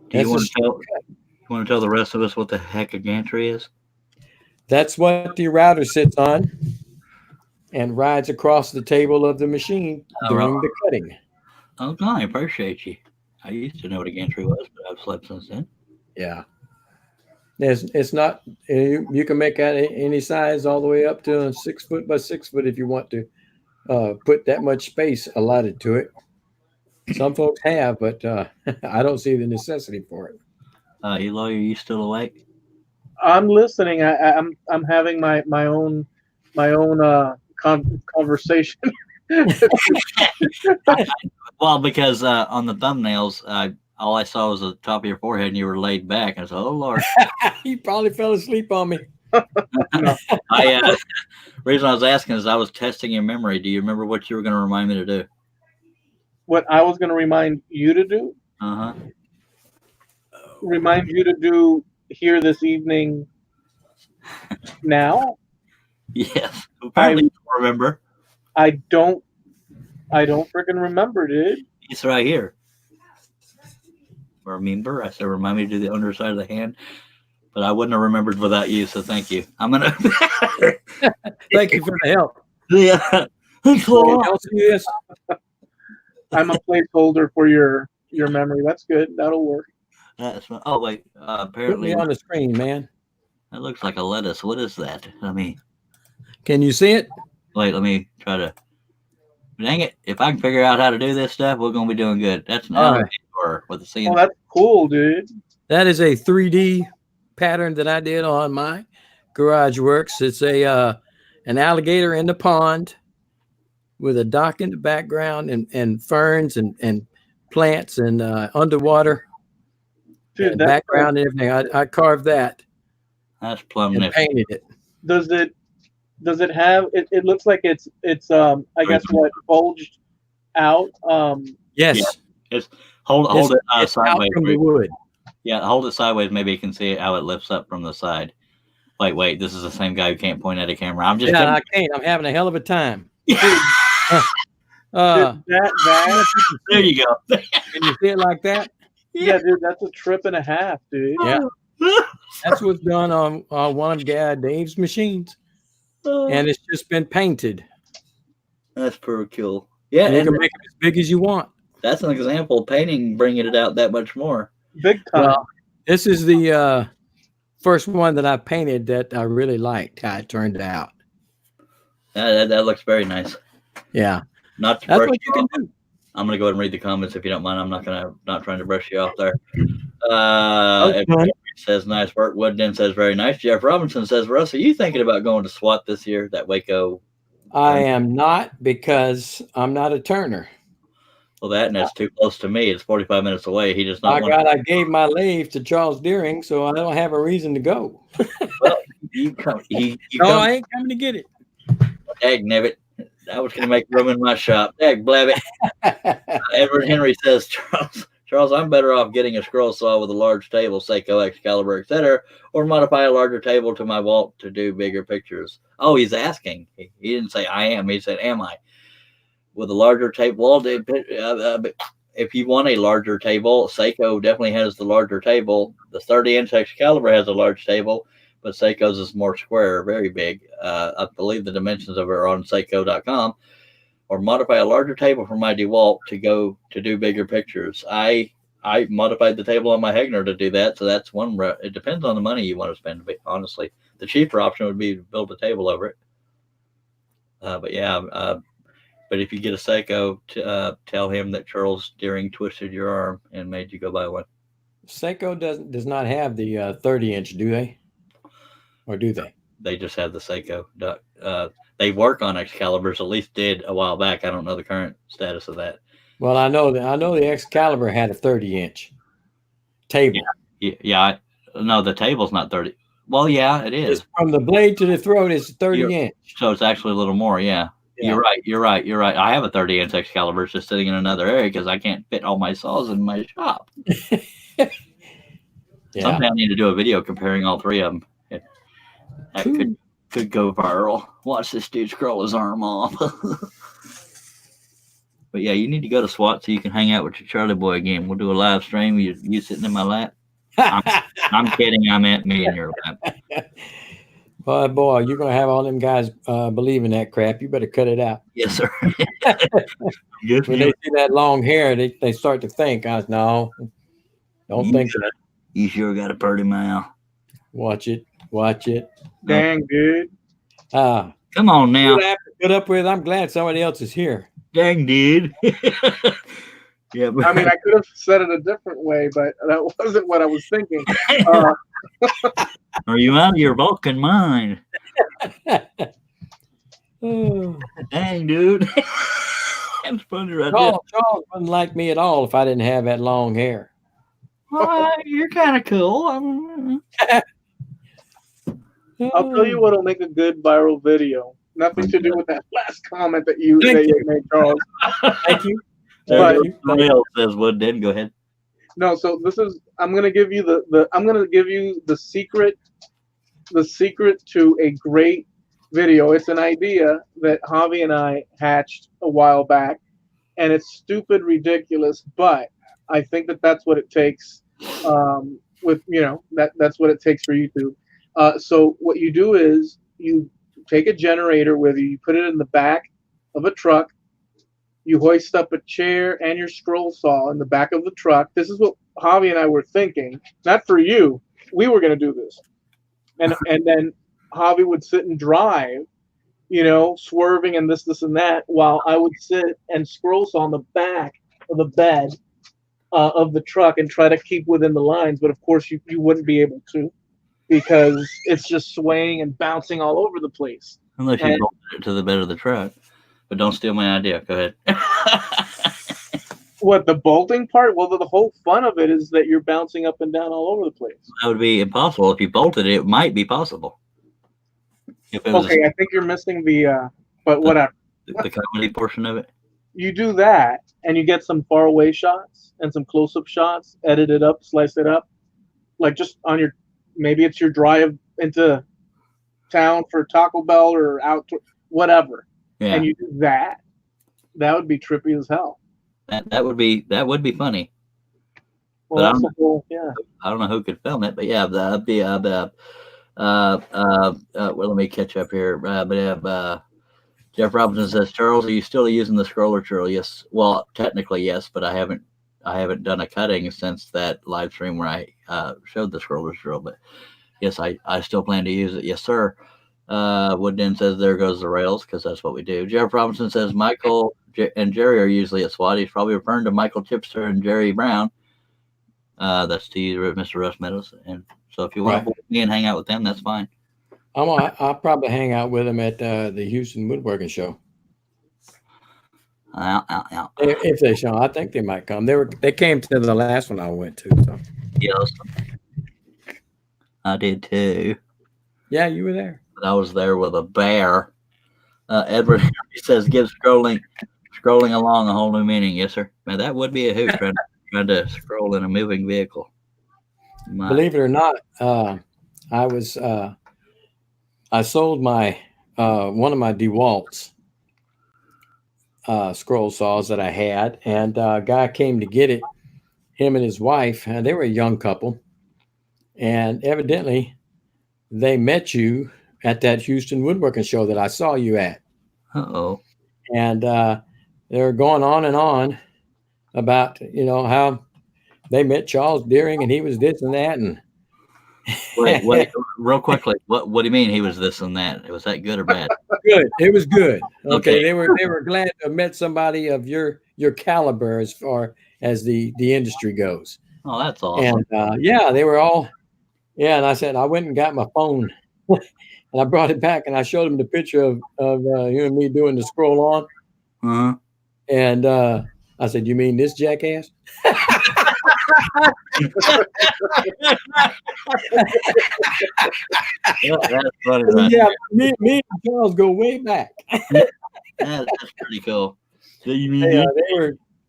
Do you want to tell the rest of us what the heck a gantry is? That's what the router sits on and rides across the table of the machine during the cutting. Okay, I appreciate you. I used to know what a gantry was, but I've slept since then. Yeah. It's not, you can make out any size all the way up to 6 foot by 6 foot if you want to put that much space allotted to it. Some folks have, but I don't see the necessity for it. Eloy, are you still awake? I'm listening. I'm having my own conversation. Well, because on the thumbnails, all I saw was the top of your forehead and you were laid back. And I said, oh, Lord. You probably fell asleep on me. Reason I was asking is I was testing your memory. Do you remember what you were going to remind me to do? What I was going to remind you to do? Uh-huh. Remind you to do here this evening now? Yes. Apparently you don't remember. I don't freaking remember, dude. It's right here. Remember, I said remind me to do the underside of the hand, but I wouldn't have remembered without you. So thank you. I'm gonna thank you for the help. Yeah, I'm a placeholder for your memory. That's good. That'll work. That's oh wait. Apparently put me on the screen, man. That looks like a lettuce. What is that? Can you see it? Wait, let me try to. Dang it! If I can figure out how to do this stuff, we're gonna be doing good. That's an elevator with the scene. Oh, that's cool, dude. That is a 3D pattern that I did on my Garage Works. It's an alligator in the pond with a dock in the background and ferns and plants and underwater and background and everything. I carved that. That's plumb and painted it. Does it have it looks like it's I guess what bulged out? Yes. Yeah. It's hold it sideways. From the wood. Yeah, hold it sideways. Maybe you can see how it lifts up from the side. Wait. This is the same guy who can't point at a camera. I can't. I'm having a hell of a time. That there you go. Can you see it like that? Yeah, dude, that's a trip and a half, dude. Yeah. That's what's done on one of Dave's machines. And it's just been painted. That's pretty cool. Yeah. And you can make it as big as you want. That's an example of painting bringing it out that much more. Big time. Well, this is the first one that I painted that I really liked how it turned out. That looks very nice. Yeah. Not to That's brush what you can do. I'm gonna go ahead and read the comments if you don't mind. I'm not trying to brush you off there. Says nice work. Woodden says very nice. Jeff Robinson says, Russ, are you thinking about going to SWAT this year? That Waco. I am not because I'm not a turner. Well, that's too close to me. It's 45 minutes away. He does not. I gave my lathe to Charles Deering, so I don't have a reason to go. Well, you come. I ain't coming to get it. Dag nabbit. I was going to make room in my shop. Dag blabbit. Edward Henry says, Charles, I'm better off getting a scroll saw with a large table, Seiko, Excalibur, etc., or modify a larger table to my vault to do bigger pictures. Oh, he's asking. He didn't say I am. He said, am I? With a larger tape wall, if you want a larger table, Seiko definitely has the larger table. The 30-inch Excalibur has a large table, but Seiko's is more square, very big. I believe the dimensions of it are on Seiko.com. Or modify a larger table for my DeWalt to go to do bigger pictures. I modified the table on my Hegner to do that, so that's one. It depends on the money you want to spend. But honestly, the cheaper option would be to build a table over it. But yeah, but if you get a Seiko, tell him that Charles Deering twisted your arm and made you go buy one. Seiko does not have the 30-inch, do they? Or do they? They just have the Seiko. They work on Excaliburs, at least did a while back. I don't know the current status of that. Well, I know the Excalibur had a 30-inch table. Yeah. No, the table's not 30. Well, yeah, it is. It's from the blade to the throat is 30-inch. So it's actually a little more, yeah. You're right. I have a 30-inch Excalibur. It's just sitting in another area because I can't fit all my saws in my shop. Yeah. Someday I need to do a video comparing all three of them. That could go viral. Watch this dude scroll his arm off. But yeah, you need to go to SWAT so you can hang out with your Charlie Boy again. We'll do a live stream. You sitting in my lap. I'm kidding. I meant me in your lap. Boy, you're gonna have all them guys believing that crap. You better cut it out. Yes, sir. When they see that long hair, they start to think, no, don't think that. You sure got a pretty mouth. Watch it. Dang, dude. Come on now. What I have to put up with? I'm glad somebody else is here. Dang, dude. Yeah, I mean, I could have said it a different way, but that wasn't what I was thinking. Are you out of your Vulcan mind? Oh. Dang, dude. That's funny right Charles wouldn't like me at all if I didn't have that long hair. Well, you're kind of cool. I'll tell you what'll make a good viral video. Nothing to do with that last comment that you made, Charles. Thank you. But somebody else says Wood did. Go ahead. No, so I'm gonna give you the secret to a great video. It's an idea that Javi and I hatched a while back, and it's stupid, ridiculous, but I think that's what it takes. That's what it takes for YouTube. So what you do is you take a generator with you, you put it in the back of a truck, you hoist up a chair and your scroll saw in the back of the truck. This is what Javi and I were thinking. Not for you. We were going to do this. And then Javi would sit and drive, swerving and this and that, while I would sit and scroll saw on the back of the bed of the truck and try to keep within the lines. But of course you wouldn't be able to, because it's just swaying and bouncing all over the place. Unless you bolted it to the bed of the truck. But don't steal my idea. Go ahead. What, the bolting part? Well, the whole fun of it is that you're bouncing up and down all over the place. That would be impossible. If you bolted it, it might be possible. I think you're missing but whatever. The comedy portion of it. You do that, and you get some far away shots and some close-up shots, edit it up, slice it up, like just on maybe it's your drive into town for Taco Bell or out to whatever. Yeah. And you do that. That would be trippy as hell. That would be funny. Well, that's the whole, yeah. I don't know who could film it, but yeah, well, let me catch up here. Jeff Robinson says, Charles, are you still using the scroller drill? Yes. Well, technically yes, but I haven't done a cutting since that live stream where I showed the scroller drill. But yes, I still plan to use it. Yes, sir. Woodden says, there goes the rails, because that's what we do. Jeff Robinson says, Michael and Jerry are usually at SWAT. He's probably referring to Michael Chipster and Jerry Brown. That's to you, Mr. Russ Meadows. And so if you want to me and hang out with them, that's fine. I'll probably hang out with them at the Houston Woodworking Show. If they show, I think they might come. They came to the last one I went to. So. Yes, I did too. Yeah, you were there. But I was there with a bear. Edward says, give scrolling along a whole new meaning. Yes, sir. Man, that would be a hoot trying to scroll in a moving vehicle. Believe it or not, I sold my one of my DeWalts scroll saws that I had, and a guy came to get it. Him and his wife, and they were a young couple, and evidently they met you at that Houston woodworking show that I saw you at. Uh-oh. And they were going on and on about, how they met Charles Deering and he was this and that. And Wait, real quickly. What do you mean he was this and that? Was that good or bad? good. It was good. Okay. Okay. They were glad to have met somebody of your caliber as far as the industry goes. Oh, that's awesome. And they were all, and I said, I went and got my phone and I brought it back and I showed him the picture of you and me doing the scroll on. Uh-huh. And I said, you mean this jackass? That's funny, right? Yeah, me and Charles go way back. That's pretty cool. So you mean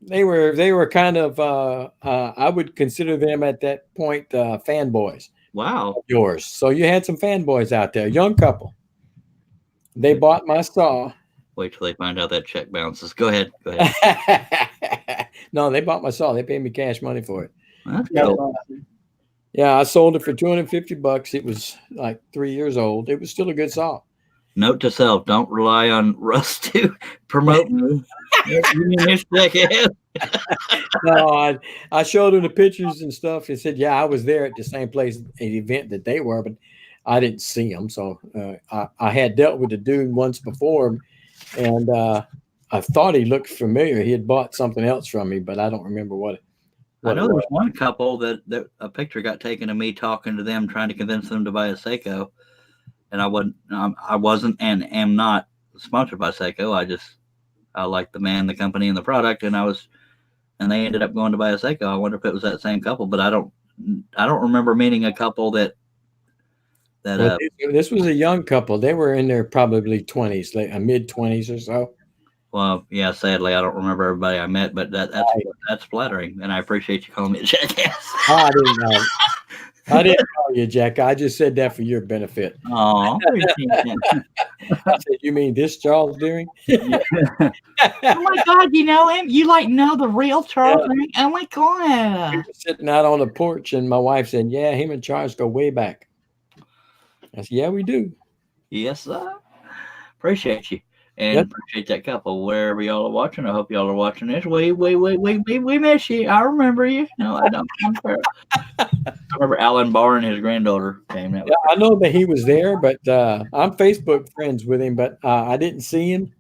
They were kind of I would consider them at that point fanboys wow. of yours. So you had some fanboys out there, young couple. They bought my saw. Wait till they find out that check bounces. Go ahead. No, they bought my saw. They paid me cash money for it. That's Yeah, cool. I sold it for $250. It was like 3 years old. It was still a good saw. Note to self: don't rely on Russ to promote me. You mean this jackass? No, I showed him the pictures and stuff. He said, yeah, I was there at the same place at the event that they were, but I didn't see him. So I had dealt with the dude once before, and I thought he looked familiar. He had bought something else from me, but I don't remember what I know it there was. was one couple that a picture got taken of me talking to them, trying to convince them to buy a Seiko, and I wasn't and am not sponsored by Seiko. I like the man, the company, and the product, and they ended up going to buy a Seiko. I wonder if it was that same couple, but I don't remember meeting a couple that. This was a young couple. They were in their probably 20s, like mid-20s or so. Well, yeah, sadly, I don't remember everybody I met, but that's flattering, and I appreciate you calling me a jackass. I didn't know. I didn't call you Jack. I just said that for your benefit. Oh, I said, you mean this Charles Deering? Oh my God, you know him? You know the real Charles Deering? Oh my We God. were sitting out on the porch, and my wife said, yeah, him and Charles go way back. I said, yeah, we do. yes, sir. Appreciate you. And Yep. appreciate that couple wherever y'all are watching. I hope y'all are watching this. We miss you. I remember you. No, I don't. I remember Alan Barr and his granddaughter came. That was Yeah, I know that he was there, but I'm Facebook friends with him, but I didn't see him.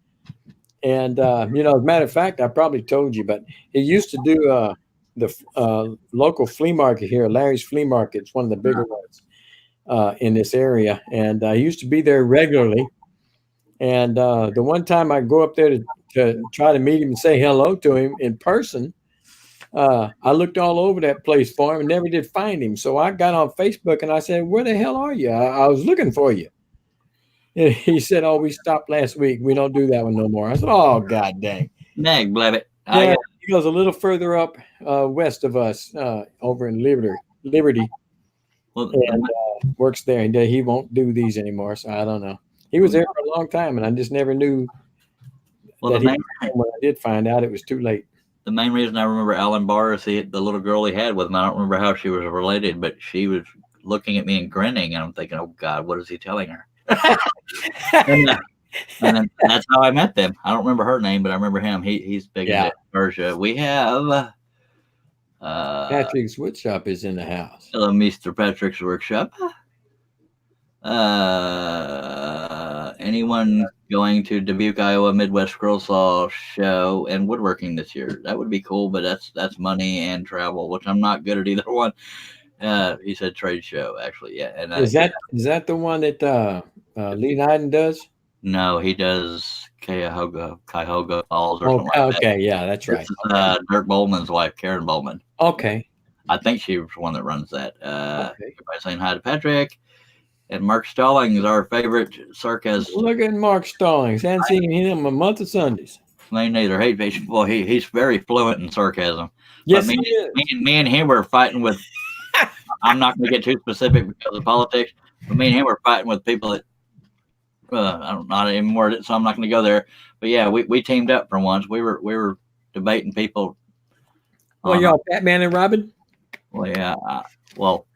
And, as a matter of fact, I probably told you, but he used to do the local flea market here, Larry's Flea Market. It's one of the bigger ones in this area. And he used to be there regularly. And the one time I go up there to try to meet him and say hello to him in person, I looked all over that place for him and never did find him. So I got on Facebook and I said, where the hell are you? I was looking for you. And he said, oh, we stopped last week. We don't do that one no more. I said, oh, God dang. Nag, blab it. Yeah, he goes a little further up west of us over in Liberty Well, and works there. And he won't do these anymore. So I don't know. He was there for a long time and I just never knew that when I did find out, it was too late. the main reason I remember Alan Barr is the little girl he had with him. I don't remember how she was related, but she was looking at me and grinning, and I'm thinking, oh God, what is he telling her? and then that's how I met them. I don't remember her name, but I remember him. He's big into Persia. We have Patrick's Woodshop is in the house. hello, Mr. Patrick's Workshop. Anyone going to Dubuque, Iowa Midwest Scroll Saw Show and woodworking this year? That would be cool, but that's money and travel, which I'm not good at either one. He said trade show, actually, yeah. And Is that the one that Lee Nyden does? No, he does Cuyahoga Falls or something like that. Okay, yeah, that's right. This is Dirk Bowman's wife, Karen Bowman. Okay. I think she was the one that runs that. Okay. Everybody saying hi to Patrick. And Mark Stallings, our favorite sarcasm. Look at Mark Stallings. Haven't seen him a month of Sundays. Me neither. Well, he's very fluent in sarcasm. Yes, But he is. me and him were fighting with. I'm not going to get too specific because of politics. But me and him were fighting with people that I don't not even word it, so I'm not going to go there. But yeah, we teamed up for once. We were debating people. Well, y'all Batman and Robin? Well, yeah. Well,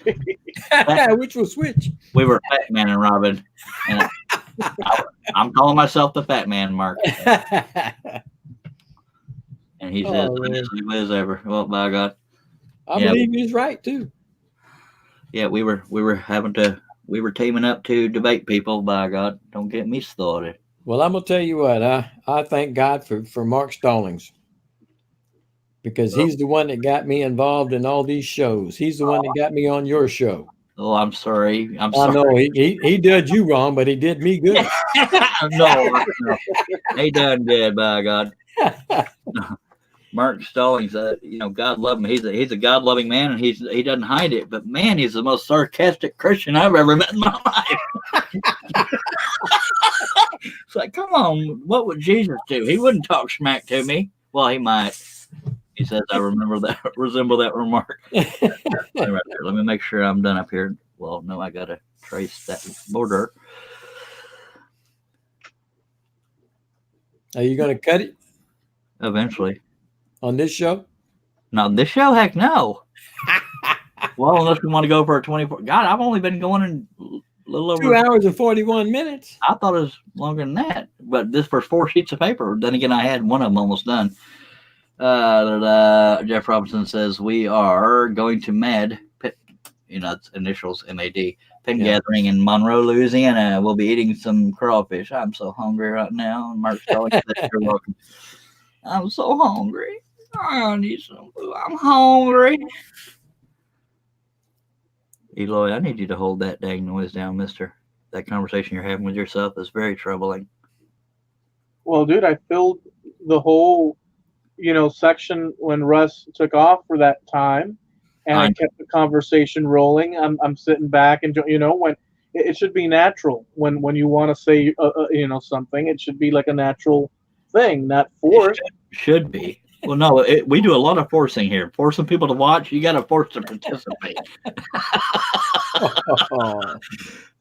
which was which? we were Fat Man and Robin. And I'm calling myself the Fat Man, Mark. And he's as ugly as ever. Well, by God. I believe he's right too. Yeah, we were teaming up to debate people. By God, don't get me started. Well, I'm gonna tell you what. I thank God for Mark Stallings, because he's the one that got me involved in all these shows. He's the one that got me on your show. Oh, I'm sorry. I know he did you wrong, but he did me good. no, he done good. By God. Mark Stallings, God love him. He's a God-loving man, and he doesn't hide it. But man, he's the most sarcastic Christian I've ever met in my life. It's like, come on, what would Jesus do? He wouldn't talk smack to me. Well, he might. He says, I resemble that remark. Right there. Let me make sure I'm done up here. Well, no, I gotta trace that border. Are you gonna cut it Eventually. on this show? Not this show, heck no. Well, unless we want to go for a 24. God, I've only been going in a little over 2 hours and 41 minutes. I thought it was longer than that, but this for 4 sheets of paper. Then again, I had one of them almost done. Jeff Robinson says we are going to MAD, it's initials MAD, Pin Gathering in Monroe, Louisiana. We'll be eating some crawfish. I'm so hungry right now. And Mark's telling me that you're welcome. I'm so hungry. I need some food. I'm hungry. Eloy, I need you to hold that dang noise down, mister. That conversation you're having with yourself is very troubling. Well, dude, I filled the whole, section when Russ took off for that time, and I kept the conversation rolling. I'm sitting back and, when it should be natural when you want to say, something, it should be like a natural thing, not forced. Should be. Well, no, we do a lot of forcing here. Forcing people to watch, you got to force to participate.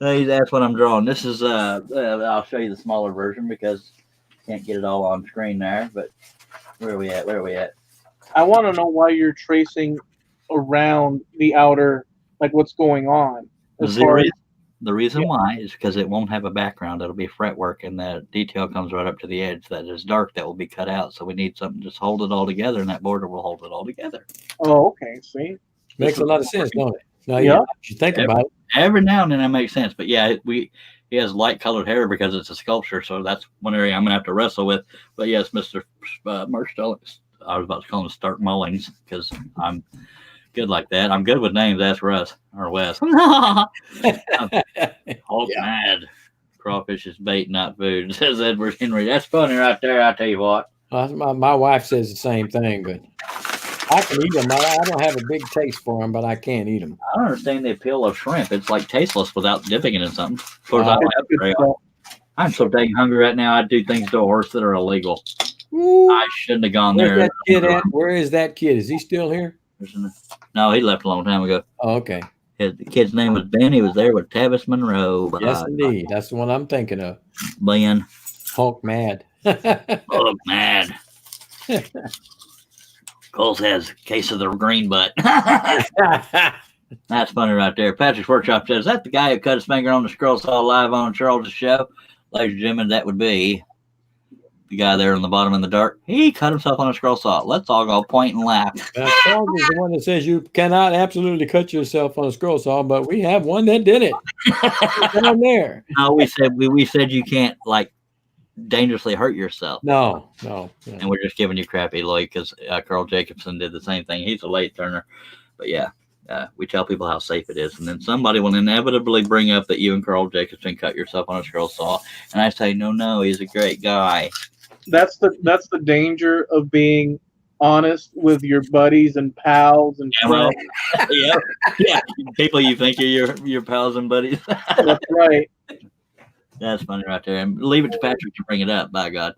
That's what I'm drawing. This is, I'll show you the smaller version because I can't get it all on screen there. But where are we at? I want to know why you're tracing around the outer, like what's going on. The reason why is because it won't have a background. It'll be fretwork, and the detail comes right up to the edge that is dark that will be cut out. So we need something to just hold it all together, and that border will hold it all together. Oh, okay. See? Makes a lot of sense, don't it? Now, you think about it. Every now and then that makes sense. But yeah, he has light colored hair because it's a sculpture. So that's one area I'm going to have to wrestle with. But yes, Mr. Mark Stallings, I was about to call him Start Mullings because I'm good like that. I'm good with names. Ask Russ or Wes. Hulk mad. Crawfish is bait, not food, says Edward Henry. That's funny right there. I tell you what. My wife says the same thing, but I can eat them. I don't have a big taste for them, but I can't eat them. I don't understand the appeal of shrimp. It's like tasteless without dipping it in something. Of course, I'm so dang hungry right now. I do things to a horse that are illegal. Ooh. I shouldn't have gone Where's there. That kid at? Where is that kid? Is he still here? No, he left a long time ago. Oh, okay. The kid's name was Ben. He was there with Tavis Monroe. Yes, indeed. That's the one I'm thinking of. Ben. Hulk mad. Hulk mad. Coles has a case of the green butt. That's funny right there. Patrick's Workshop says, is that the guy who cut his finger on the scroll saw live on Charles' show? Ladies and gentlemen, that would be the guy there on the bottom in the dark. He cut himself on a scroll saw. Let's all go point and laugh. Charles is the one that says you cannot absolutely cut yourself on a scroll saw, but we have one that did it. Down there. No, we said you can't dangerously hurt yourself. No. And we're just giving you crap, Eloy, because Carl Jacobson did the same thing. He's a late turner. But yeah, we tell people how safe it is. And then somebody will inevitably bring up that you and Carl Jacobson cut yourself on a scroll saw. And I say, no, he's a great guy. That's the danger of being honest with your buddies and pals and friends. Yeah. People you think are your pals and buddies. That's right. That's funny right there. And leave it to Patrick to bring it up, by God.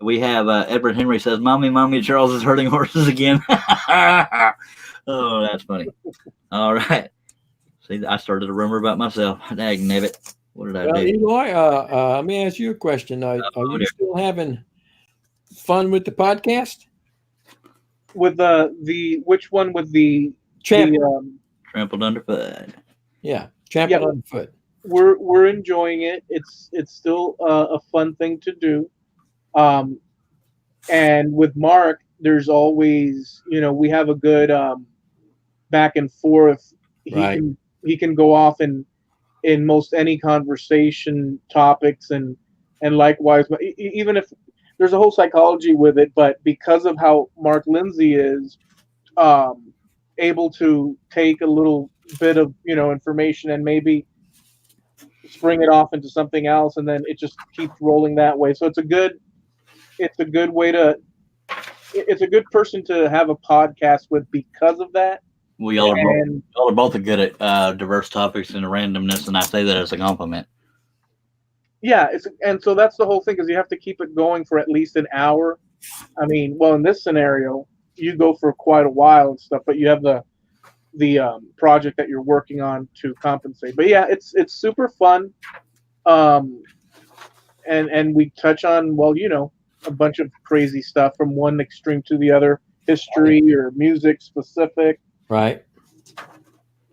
We have Edward Henry says, Mommy, Charles is hurting horses again. Oh, that's funny. All right. See, I started a rumor about myself. Dag nabbit. What did I Well, do? Eloy, let me ask you a question. Are you dear. still having fun with the podcast? With the which one with the Trampled underfoot. Yeah, trampled Yeah. underfoot. we're enjoying it. It's still a fun thing to do. And with Mark, there's always, we have a good back and forth. Right. He can go off in most any conversation topics, and likewise, but even if there's a whole psychology with it, but because of how Mark Lindsay is able to take a little bit of information and maybe spring it off into something else, and then it just keeps rolling that way. So it's a good way to it's a good person to have a podcast with because of that. Well, y'all are both good at diverse topics and randomness, and I say that as a compliment. Yeah, and so that's the whole thing, is you have to keep it going for at least an hour. I mean, well, in this scenario, you go for quite a while and stuff, but you have the project that you're working on to compensate. But yeah, it's super fun, and we touch on, well, a bunch of crazy stuff from one extreme to the other, history or music specific. Right.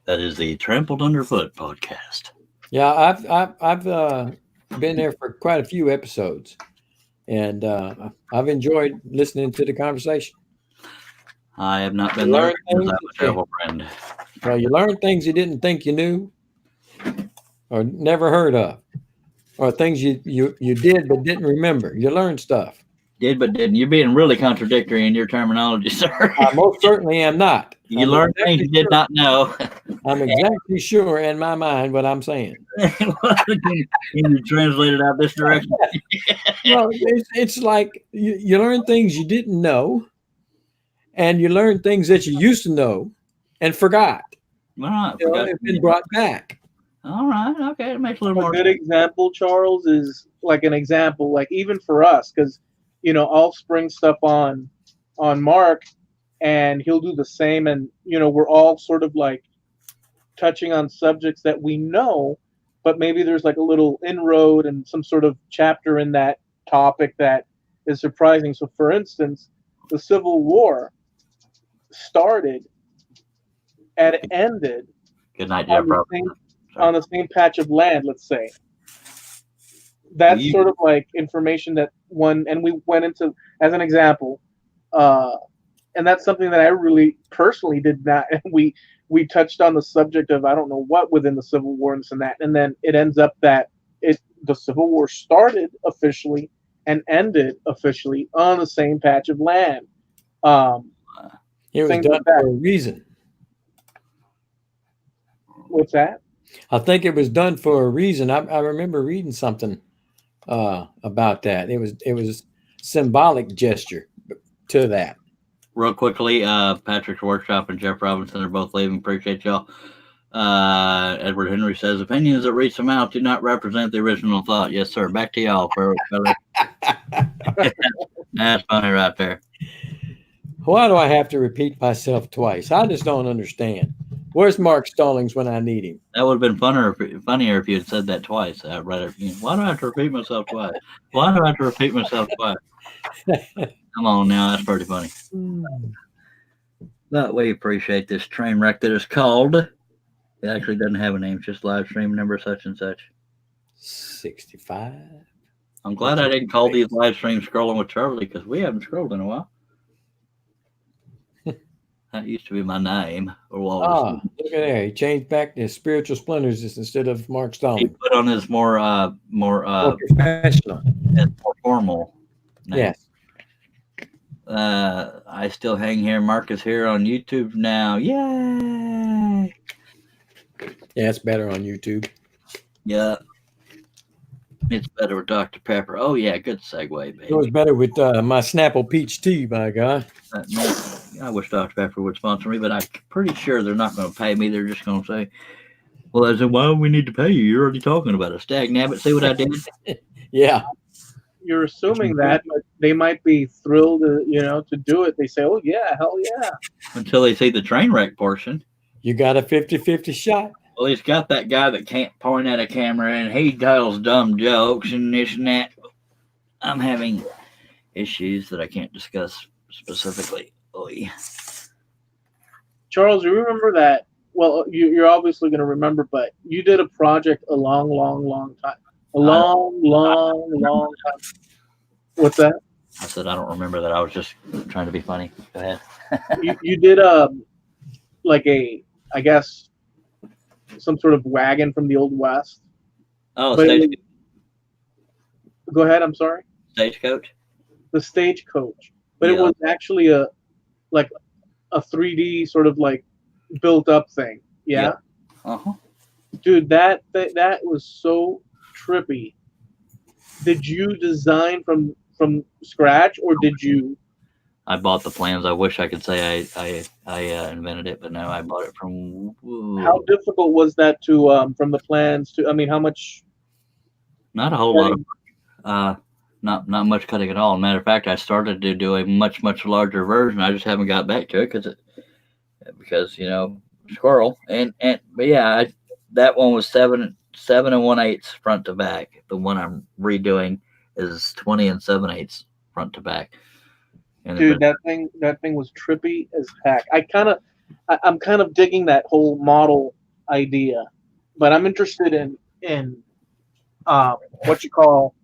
That is the Trampled Underfoot podcast. Yeah, I've been there for quite a few episodes, and I've enjoyed listening to the conversation. I have not been there because I'm a travel friend. Well, you learn things you didn't think you knew, or never heard of, or things you did but didn't remember. You learn stuff. Did but didn't. You're being really contradictory in your terminology, sir. I most certainly am not. You learned things you did not know. I'm exactly sure in my mind what I'm saying. Can you translate it out this direction? Well, it's like you learn things you didn't know, and you learn things that you used to know and forgot. All right, It's been brought back. All right, okay, it makes a little A more good sense. example, Charles, is like an example, like even for us, because I'll spring stuff on Mark, and he'll do the same, and we're all sort of like touching on subjects that we know, but maybe there's like a little inroad and some sort of chapter in that topic that is surprising. So, for instance, the Civil War started and ended Good night, Jeff. on the same patch of land, let's say. That's sort of like information that and we went into as an example, and that's something that I really personally did not. We touched on the subject of I don't know what within the Civil War and this and that, and then it ends up that the Civil War started officially and ended officially on the same patch of land. It was done for a reason. What's that? I think it was done for a reason. I remember reading something about that. It was symbolic gesture to that. Real quickly, Patrick's Workshop and Jeff Robinson are both leaving. Appreciate y'all. Edward Henry says, opinions that reach them out do not represent the original thought. Yes, sir. Back to y'all. That's funny right there. Why do I have to repeat myself twice? I just don't understand. Where's Mark Stallings when I need him? That would have been funnier if you had said that twice. Why do I have to repeat myself twice? Why do I have to repeat myself twice? Come on now, that's pretty funny. But we appreciate this train wreck that is called. It actually doesn't have a name, it's just live stream number such and such. 65. I'm glad I didn't call these live streams Scrolling with Charlie because we haven't scrolled in a while. That used to be my name. Look at there. He changed back to Spiritual Splendors instead of Mark Stallings. He put on his more professional, more formal name. Yes. I still hang here. Mark is here on YouTube now. Yay! Yeah, it's better on YouTube. Yeah. It's better with Dr. Pepper. Oh, yeah. Good segue, baby. It was better with my Snapple Peach Tea, by God. I wish Dr. Pepper would sponsor me, but I'm pretty sure they're not going to pay me. They're just going to say, well, I said, why do we need to pay you? You're already talking about it. Stag nabbit. See what I did? Yeah. You're assuming that, but they might be thrilled to do it. They say, oh, yeah, hell yeah. Until they see the train wreck portion. You got a 50-50 shot. Well, he's got that guy that can't point at a camera and he tells dumb jokes and this and that. I'm having issues that I can't discuss specifically. Oy. Charles, you remember that? Well, you're obviously going to remember, but you did a project a long time. A long time. What's that? I said I don't remember that. I was just trying to be funny. Go ahead. you did like a, I guess, some sort of wagon from the Old West. Oh, But go ahead. I'm sorry. Stagecoach. The Stagecoach, but it Yeah. was actually a 3D sort of like built up thing. Yeah. Uh-huh. Dude, that was so trippy. Did you design from scratch, or did you? I bought the plans. I wish I could say I invented it, but no, I bought it from. How difficult was that to from the plans to? I mean, how much? Not a whole lot of. Not much cutting at all. Matter of fact, I started to do a much larger version. I just haven't got back to it because squirrel but yeah, that one was 7 1/8 front to back. The one I'm redoing is 20 7/8 front to back. And Dude, that thing was trippy as heck. I'm kind of digging that whole model idea, but I'm interested in what you call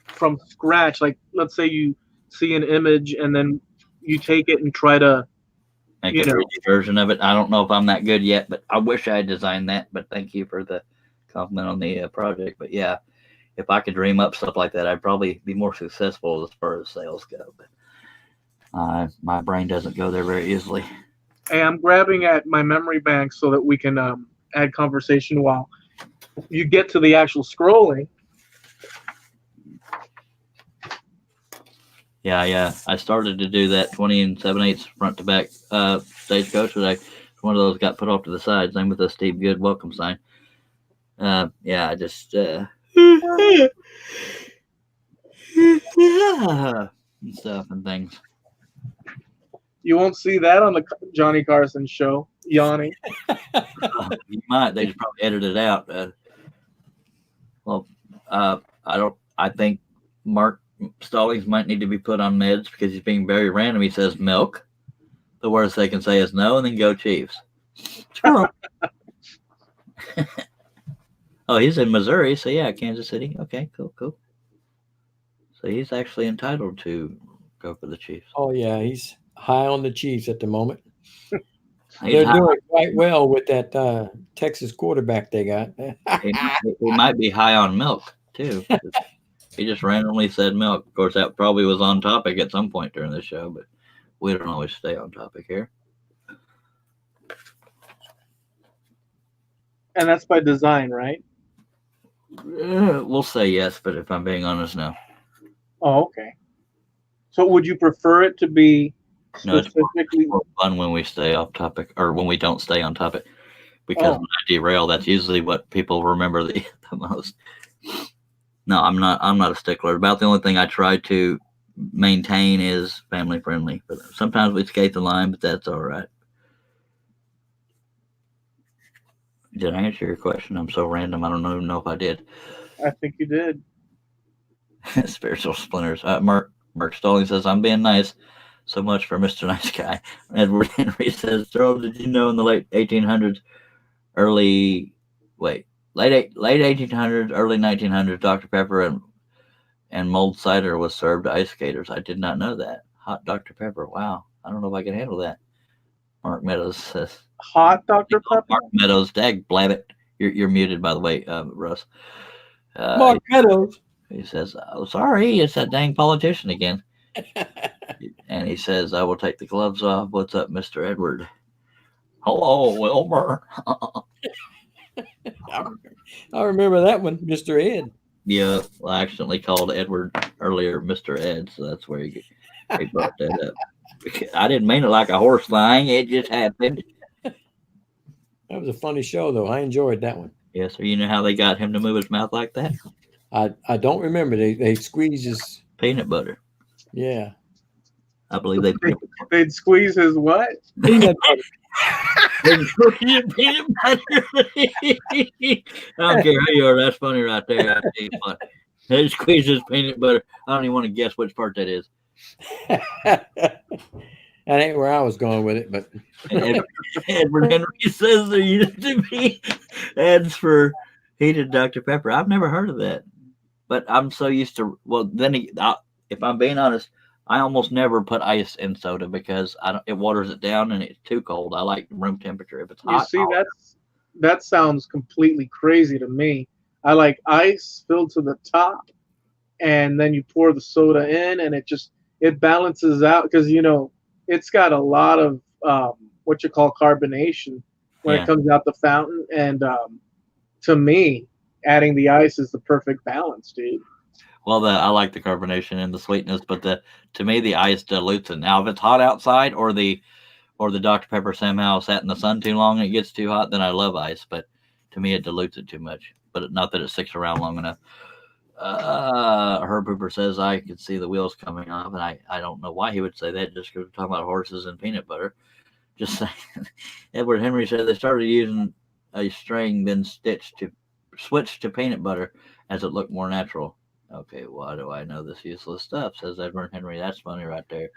from scratch. Like, let's say you see an image and then you take it and try to make a 3D version of it. I don't know if I'm that good yet, but I wish I had designed that. But thank you for the compliment on the project. But yeah, if I could dream up stuff like that, I'd probably be more successful as far as sales go. But my brain doesn't go there very easily. Hey, I'm grabbing at my memory bank so that we can add conversation while you get to the actual scrolling. Yeah. I started to do that 20 7/8 front to back Stagecoach, but one of those got put off to the side. Same with the Steve Good welcome sign. I just stuff and things. You won't see that on the Johnny Carson show. Yawning. You might. They just probably edit it out. I think Mark Stallings might need to be put on meds because he's being very random. He says milk. The worst they can say is no, and then go Chiefs. Oh, he's in Missouri, so yeah, Kansas City. Okay, cool. So he's actually entitled to go for the Chiefs. Oh yeah, he's high on the Chiefs at the moment. He's They're high. doing quite well with that Texas quarterback they got. He might be high on milk too. He just randomly said milk. Of course, that probably was on topic at some point during the show, but we don't always stay on topic here. And that's by design, right? We'll say yes, but if I'm being honest, no. Oh, okay. So would you prefer it to be No, it's specifically? more fun when we stay off topic or when we don't stay on topic, because when I derail, that's usually what people remember the most. No, I'm not a stickler. About the only thing I try to maintain is family friendly. But sometimes we skate the line, but that's all right. Did I answer your question? I'm so random. I don't even know if I did. I think you did. Spiritual splinters. Mark Stallings says, I'm being nice. So much for Mr. Nice Guy. Edward Henry says, Charles, did you know in the late 1800s, late 1800s, early 1900s, Dr. Pepper and mulled cider was served to ice skaters? I did not know that. Hot Dr. Pepper. Wow. I don't know if I can handle that. Mark Meadows says. Hot Dr. Pepper? Mark Meadows, dag blabbit. You're muted, by the way, Russ. Mark Meadows. He says, oh, sorry, it's that dang politician again. And he says, I will take the gloves off. What's up, Mr. Edward? Hello, Wilbur. I remember that one, Mr. Ed. Yeah, well, I accidentally called Edward earlier Mr. Ed, so that's where he brought that up. I didn't mean it like a horse thing. It just happened. That was a funny show, though. I enjoyed that one. Yeah, so you know how they got him to move his mouth like that? I don't remember. They squeeze his Peanut butter. Yeah. I believe they They'd squeeze his what? Peanut butter. And squeeze peanut butter. I don't care who you are. That's funny right there. I tell you what. It squeezes peanut butter. I don't even want to guess which part that is. That ain't where I was going with it, but Edward Henry says there used to be ads for heated Dr. Pepper. I've never heard of that, but I'm so used to. Well, then if I'm being honest, I almost never put ice in soda because it waters it down and it's too cold. I like room temperature. If it's You hot, see, that sounds completely crazy to me. I like ice filled to the top, and then you pour the soda in, and it balances out because it's got a lot of what you call carbonation when Yeah. it comes out the fountain, and to me, adding the ice is the perfect balance, dude. Well, I like the carbonation and the sweetness, but to me the ice dilutes it. Now, if it's hot outside or the Dr. Pepper somehow sat in the sun too long and it gets too hot, then I love ice. But to me, it dilutes it too much. But not that it sticks around long enough. Herb Hooper says I could see the wheels coming off, and I don't know why he would say that. Just because we're talking about horses and peanut butter. Just saying. Edward Henry said they started using a string, then switched to peanut butter as it looked more natural. Okay, why do I know this useless stuff? Says Edward Henry. That's funny right there.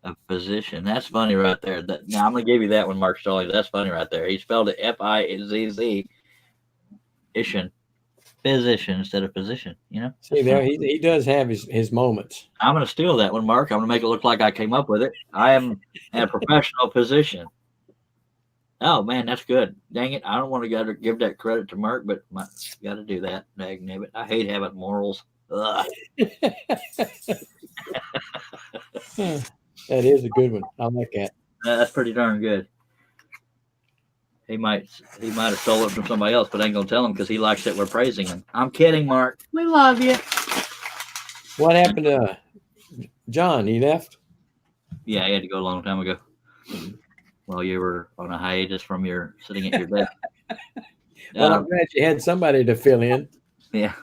A physician. That's funny right there. Now I'm gonna give you that one, Mark Stallings. That's funny right there. He spelled it F-I-Z-Z. Physician instead of physician. see there he does have his moments. I'm gonna steal that one, Mark. I'm gonna make it look like I came up with it. I am a professional physician. Oh man, that's good. Dang it! I don't want to give that credit to Mark, but got to do that. Dang nabbit. I hate having morals. Ugh. That is a good one. I like that. That's pretty darn good. He might have stole it from somebody else, but I ain't gonna tell him because he likes that we're praising him. I'm kidding, Mark. We love you. What happened to John? He left? Yeah, he had to go a long time ago. While you were on a hiatus from your sitting at your desk. Well, I'm glad you had somebody to fill in. Yeah.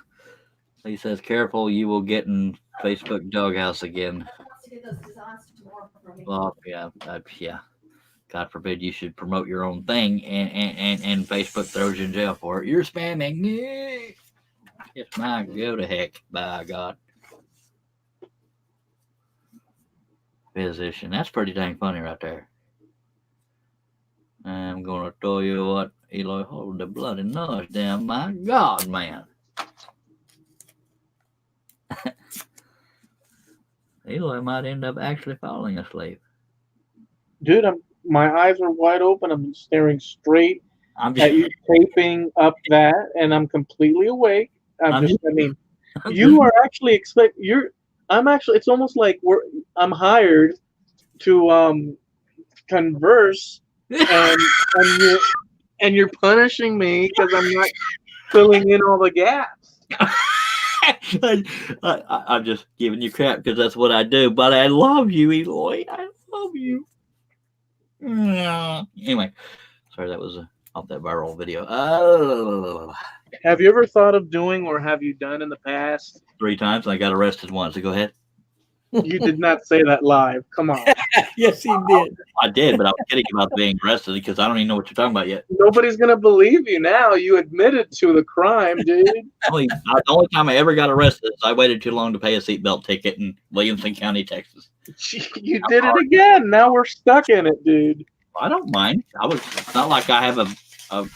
He says, careful, you will get in Facebook doghouse again. Well, yeah. God forbid you should promote your own thing and Facebook throws you in jail for it. You're spamming. It's my go to heck, by God. Physician. That's pretty dang funny right there. I'm going to tell you what, Eloy, hold the bloody nose down. My God, man. Eloy might end up actually falling asleep. Dude, my eyes are wide open. I'm staring straight at you taping up that, and I'm completely awake. You are actually I'm actually. It's almost like I'm hired to converse, and you're punishing me because I'm not filling in all the gaps. I'm just giving you crap because that's what I do. But I love you, Eloy. I love you. Anyway, sorry that was off that viral video. Have you ever thought of doing, or have you done in the past? 3 times. I got arrested once. So go ahead. You did not say that live. Come on. Yes, he did. I did, but I was kidding about being arrested because I don't even know what you're talking about yet. Nobody's gonna believe you now. You admitted to the crime, dude. The only time I ever got arrested is I waited too long to pay a seatbelt ticket in Williamson County, Texas. You did it again. Now we're stuck in it, dude. I don't mind. It's not like I have a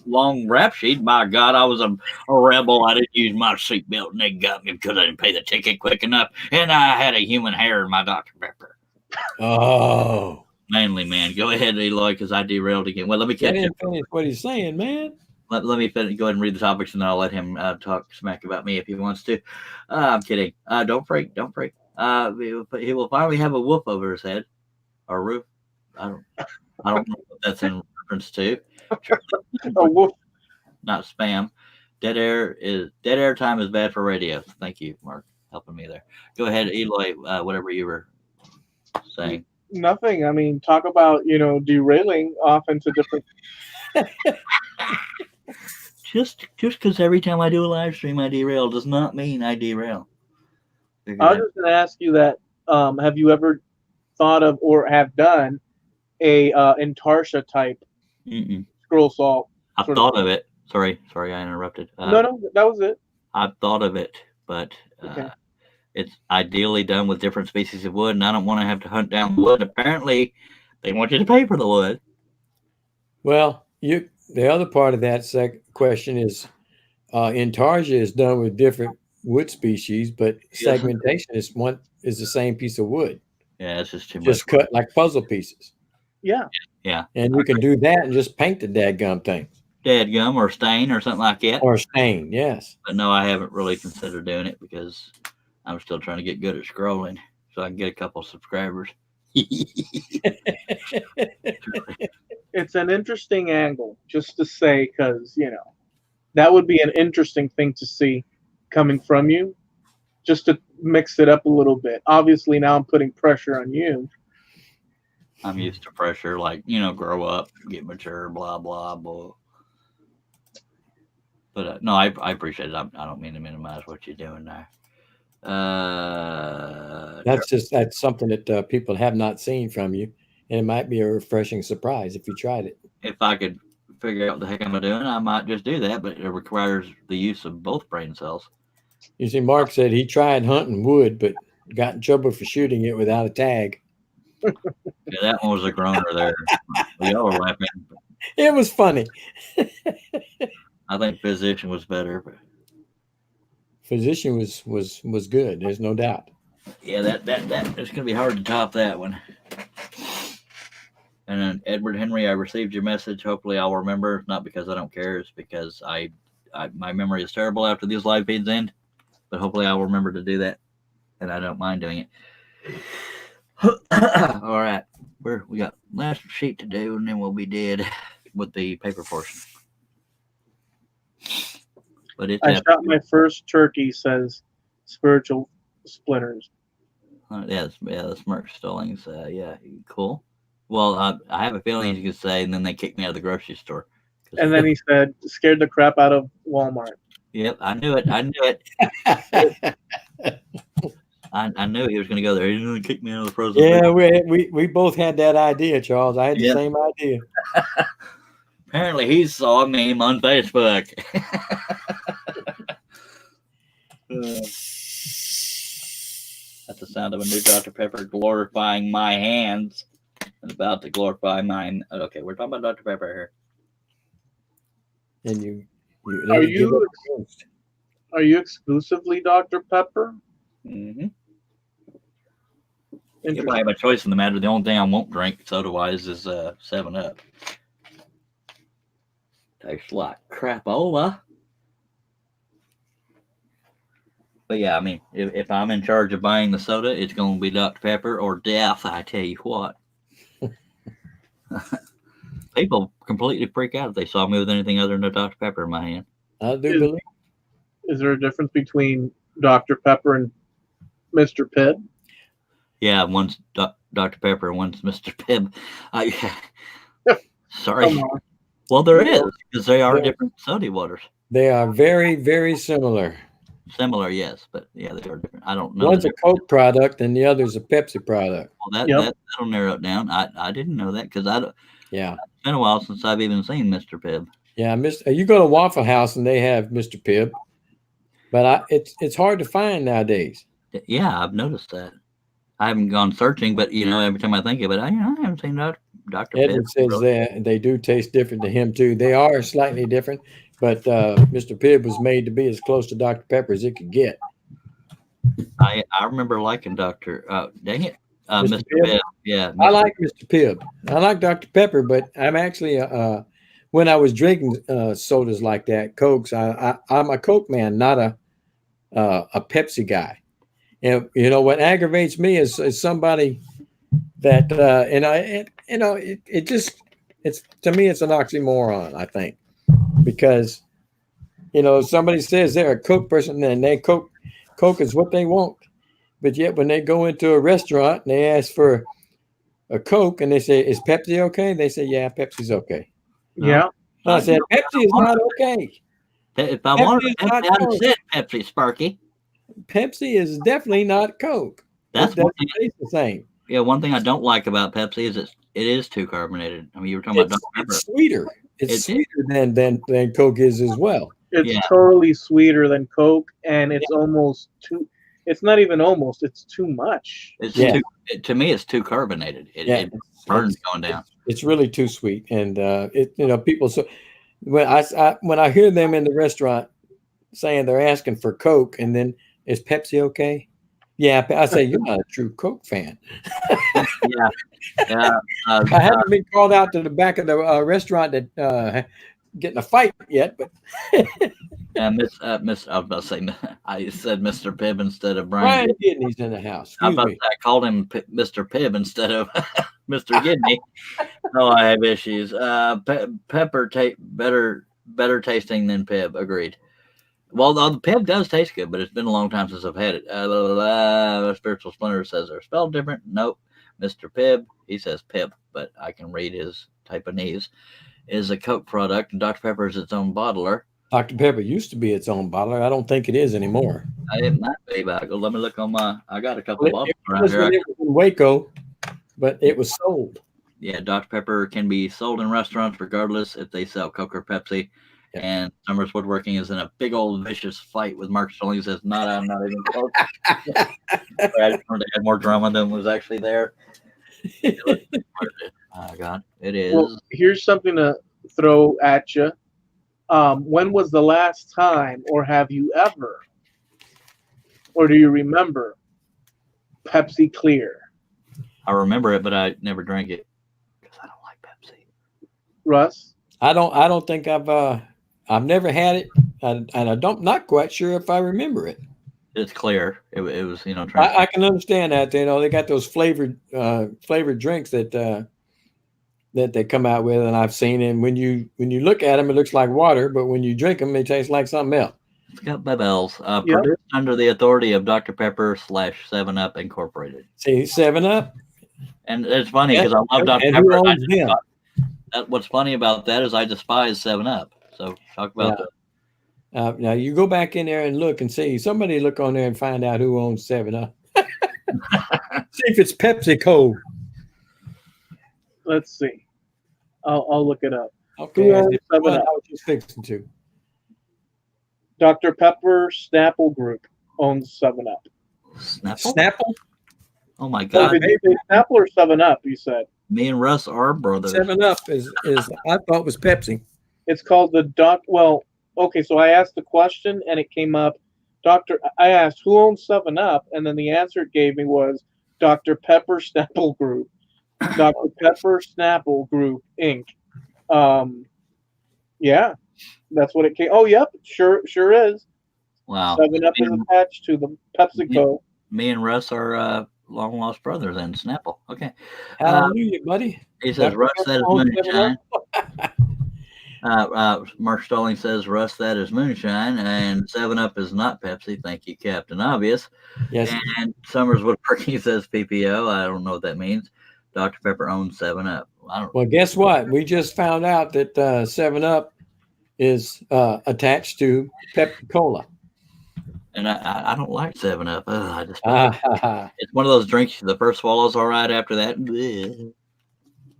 long rap sheet. My God, I was a rebel. I didn't use my seatbelt and they got me because I didn't pay the ticket quick enough. And I had a human hair in my Dr. Pepper. Oh. Mainly, man. Go ahead, Eloy, because I derailed again. Well, let me catch didn't finish what he's saying, man. Let me go ahead and read the topics, and then I'll let him talk smack about me if he wants to. I'm kidding. Don't freak. Don't freak. He will finally have a woof over his head, or roof. I don't know what that's in reference to. A woof. Not spam. Dead air time is bad for radio. Thank you, Mark, helping me there. Go ahead, Eloy. Whatever you were saying. Nothing. I mean, talk about derailing off into different. Just because every time I do a live stream I derail does not mean I derail. I was just going to ask you that. Have you ever thought of or have done a Intarsia type Mm-mm. scroll salt. I've Sort of thought of it. Sorry, I interrupted. No, that was it. I've thought of it, but Okay. it's ideally done with different species of wood, and I don't want to have to hunt down wood. Apparently, they want you to pay for the wood. Well, the other part of that question is Intarsia is done with different wood species, but segmentation is the same piece of wood, Yeah, it's just too much. just cut like puzzle pieces. Yeah. Yeah, And you can do that and just paint the dadgum thing. Dadgum or stain or something like that. Or stain, yes. But no, I haven't really considered doing it because I'm still trying to get good at scrolling so I can get a couple subscribers. It's an interesting angle, just to say, because that would be an interesting thing to see coming from you, just to mix it up a little bit. Obviously, now I'm putting pressure on you. I'm used to pressure, like, grow up, get mature, blah, blah, blah. But no, I appreciate it. I don't mean to minimize what you're doing there. That's something that people have not seen from you, and it might be a refreshing surprise if you tried it. If I could figure out what the heck I'm doing, I might just do that, but it requires the use of both brain cells. You see, Mark said he tried hunting wood, but got in trouble for shooting it without a tag. Yeah, that one was a groaner there. Y'all were laughing. It was funny. I think Physician was better, but Physician was good. There's no doubt. yeah, that it's gonna be hard to top that one. And then Edward Henry, I received your message. Hopefully, I'll remember. Not because I don't care, it's because I my memory is terrible after these live feeds end. But hopefully, I'll remember to do that, and I don't mind doing it. All right, we got last sheet to do, and then we'll be dead with the paper portion. But it's I shot my first turkey, says Spiritual Splinters. the Smirk Stallings. Yeah, cool. Well, I have a feeling you could say, and then they kicked me out of the grocery store. And then he said, scared the crap out of Walmart. Yep, I knew it. I knew he was going to go there. He was going to kick me out of the frozen. Yeah, we both had that idea, Charles. I had the same idea. Apparently, he saw a meme on Facebook. That's the sound of a new Dr. Pepper glorifying my hands and about to glorify mine. Okay, we're talking about Dr. Pepper here. And Are you exclusively Dr. Pepper? Mm-hmm. If I have a choice in the matter, the only thing I won't drink soda-wise is 7-Up. Tastes like crapola. But yeah, I mean, if I'm in charge of buying the soda, it's going to be Dr. Pepper or death, I tell you what. People completely freak out if they saw me with anything other than a Dr. Pepper in my hand. I do believe. Is there a difference between Dr. Pepper and Mr. Pibb? Yeah, one's Dr. Pepper and one's Mr. Pibb. Sorry. Well, there is, because they are different soda waters. They are very, very similar. Similar, yes, but yeah, they are different. I don't know. One's a Coke product and the other's a Pepsi product. Well, that'll narrow it down. I didn't know that because Yeah. It's been a while since I've even seen Mr. Pibb. Yeah, you go to Waffle House and they have Mr. Pibb, but it's hard to find nowadays. Yeah, I've noticed that. I haven't gone searching, but every time I think of it, I haven't seen Dr. Edward Pibb. says that they do taste different to him too. They are slightly different, but Mr. Pibb was made to be as close to Dr. Pepper as it could get. I remember liking Dr. Dang it, Mr. Pibb. Yeah, I like Mr. Pibb. I like Dr. Pepper, but I'm actually when I was drinking sodas like that, Cokes, I'm a Coke man, not a Pepsi guy. And what aggravates me is somebody that it's to me it's an oxymoron, I think, because somebody says they're a Coke person and they Coke is what they want, but yet when they go into a restaurant and they ask for a Coke and they say, is Pepsi okay? They say, yeah, Pepsi's okay. Yeah. I said, Pepsi is not okay. If I wanted Pepsi, I'd said Pepsi, Sparky. Pepsi is definitely not Coke. That's it doesn't taste the same. Yeah, one thing I don't like about Pepsi is It is too carbonated. I mean, you were talking about Dr. Pepper. It's sweeter. It's It- sweeter than Coke is as well. It's Yeah. totally sweeter than Coke, and it's almost too. It's not even almost. It's too much. It's Yeah. to me, it's too carbonated. It burns going down. It's really too sweet, and people. So when I hear them in the restaurant saying they're asking for Coke, and then is Pepsi okay? Yeah, I say you're not a true Coke fan. Yeah. Yeah. I haven't been called out to the back of the restaurant that getting a fight yet, but Miss, I was about to say, I said Mr. Pibb instead of Brian Brian. Gidney's in the house. I Excuse me. called him Mr. Pibb instead of Mr. Gidney. Oh, I have issues. Pepper better tasting than Pibb. Agreed. Well, the Pibb does taste good, but it's been a long time since I've had it. Spiritual Splinter says they're spelled different. Nope. Mr. Pibb, he says Pibb, but I can read his Taiwanese, is a Coke product, and Dr. Pepper is its own bottler. Dr. Pepper used to be its own bottler. I don't think it is anymore. It might be back. Let me look on I got a couple It bottles was around when here. it was in Waco, but it was sold. Yeah, Dr. Pepper can be sold in restaurants regardless if they sell Coke or Pepsi. Yeah. And Summers Woodworking is in a big old vicious fight with Mark Sterling. He says, I'm not even close. I just wanted to add more drama than was actually there. Oh, God. It is. Well, here's something to throw at you. When was the last time, or have you ever, or do you remember Pepsi Clear? I remember it, but I never drank it because I don't like Pepsi. Russ? I don't think I've never had it, and not quite sure if I remember it. It's clear. It was, I can understand that. They got those flavored drinks that they come out with, and I've seen them. When you look at them, it looks like water, but when you drink them, they taste like something else. It's got bubbles. Yep. Produced under the authority of Dr. Pepper / 7-Up Incorporated. See, 7-Up. And it's funny because I love Dr. And who Pepper. owns them? What's funny about that is I despise 7-Up. So talk about Yeah. Now you go back in there and look and see. Somebody look on there and find out who owns 7-Up. See if it's PepsiCo. Let's see. I'll look it up. Okay, Who owns I 7-Up? was just fixing to. Dr. Pepper Snapple Group owns 7-Up. Snapple. Snapple. Oh my Oh, God! did you say Snapple or 7-Up? You said Me and Russ are brothers. 7-Up is I thought was Pepsi. it's called the Well, okay. So I asked the question and it came up. I asked who owns 7-Up, and then the answer it gave me was Dr. Pepper Snapple Group. Dr. Pepper Snapple Group Inc. Yeah, that's what it came. Oh, yep, sure is. Wow. 7-Up is attached to the PepsiCo. Me and Russ are long lost brothers and Snapple. Okay. Hallelujah, buddy. He says, Dr. Russ, Pepper that is owns moonshine. Mark Stalling says, Russ, that is moonshine, and 7-Up is not Pepsi. Thank you, Captain Obvious. Yes. And Summers Woodworking says PPO. I don't know what that means. Dr. Pepper owns 7-Up. I don't. Well, guess what? We just found out that 7-Up is attached to Pepsi Cola. And I don't like 7-Up. I just it's one of those drinks. The first swallow's all right. After that, bleh.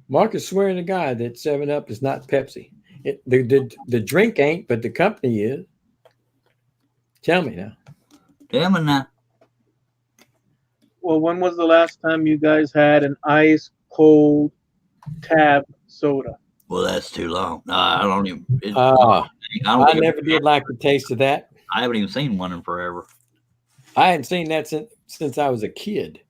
Mark is swearing to God that 7-Up is not Pepsi. The drink ain't, but the company is. Tell me now. Damn it now. Well, when was the last time you guys had an ice cold Tab soda? Well, that's too long. No, I don't even. I think never did like the taste of that. I haven't even seen one in forever. I hadn't seen that since I was a kid.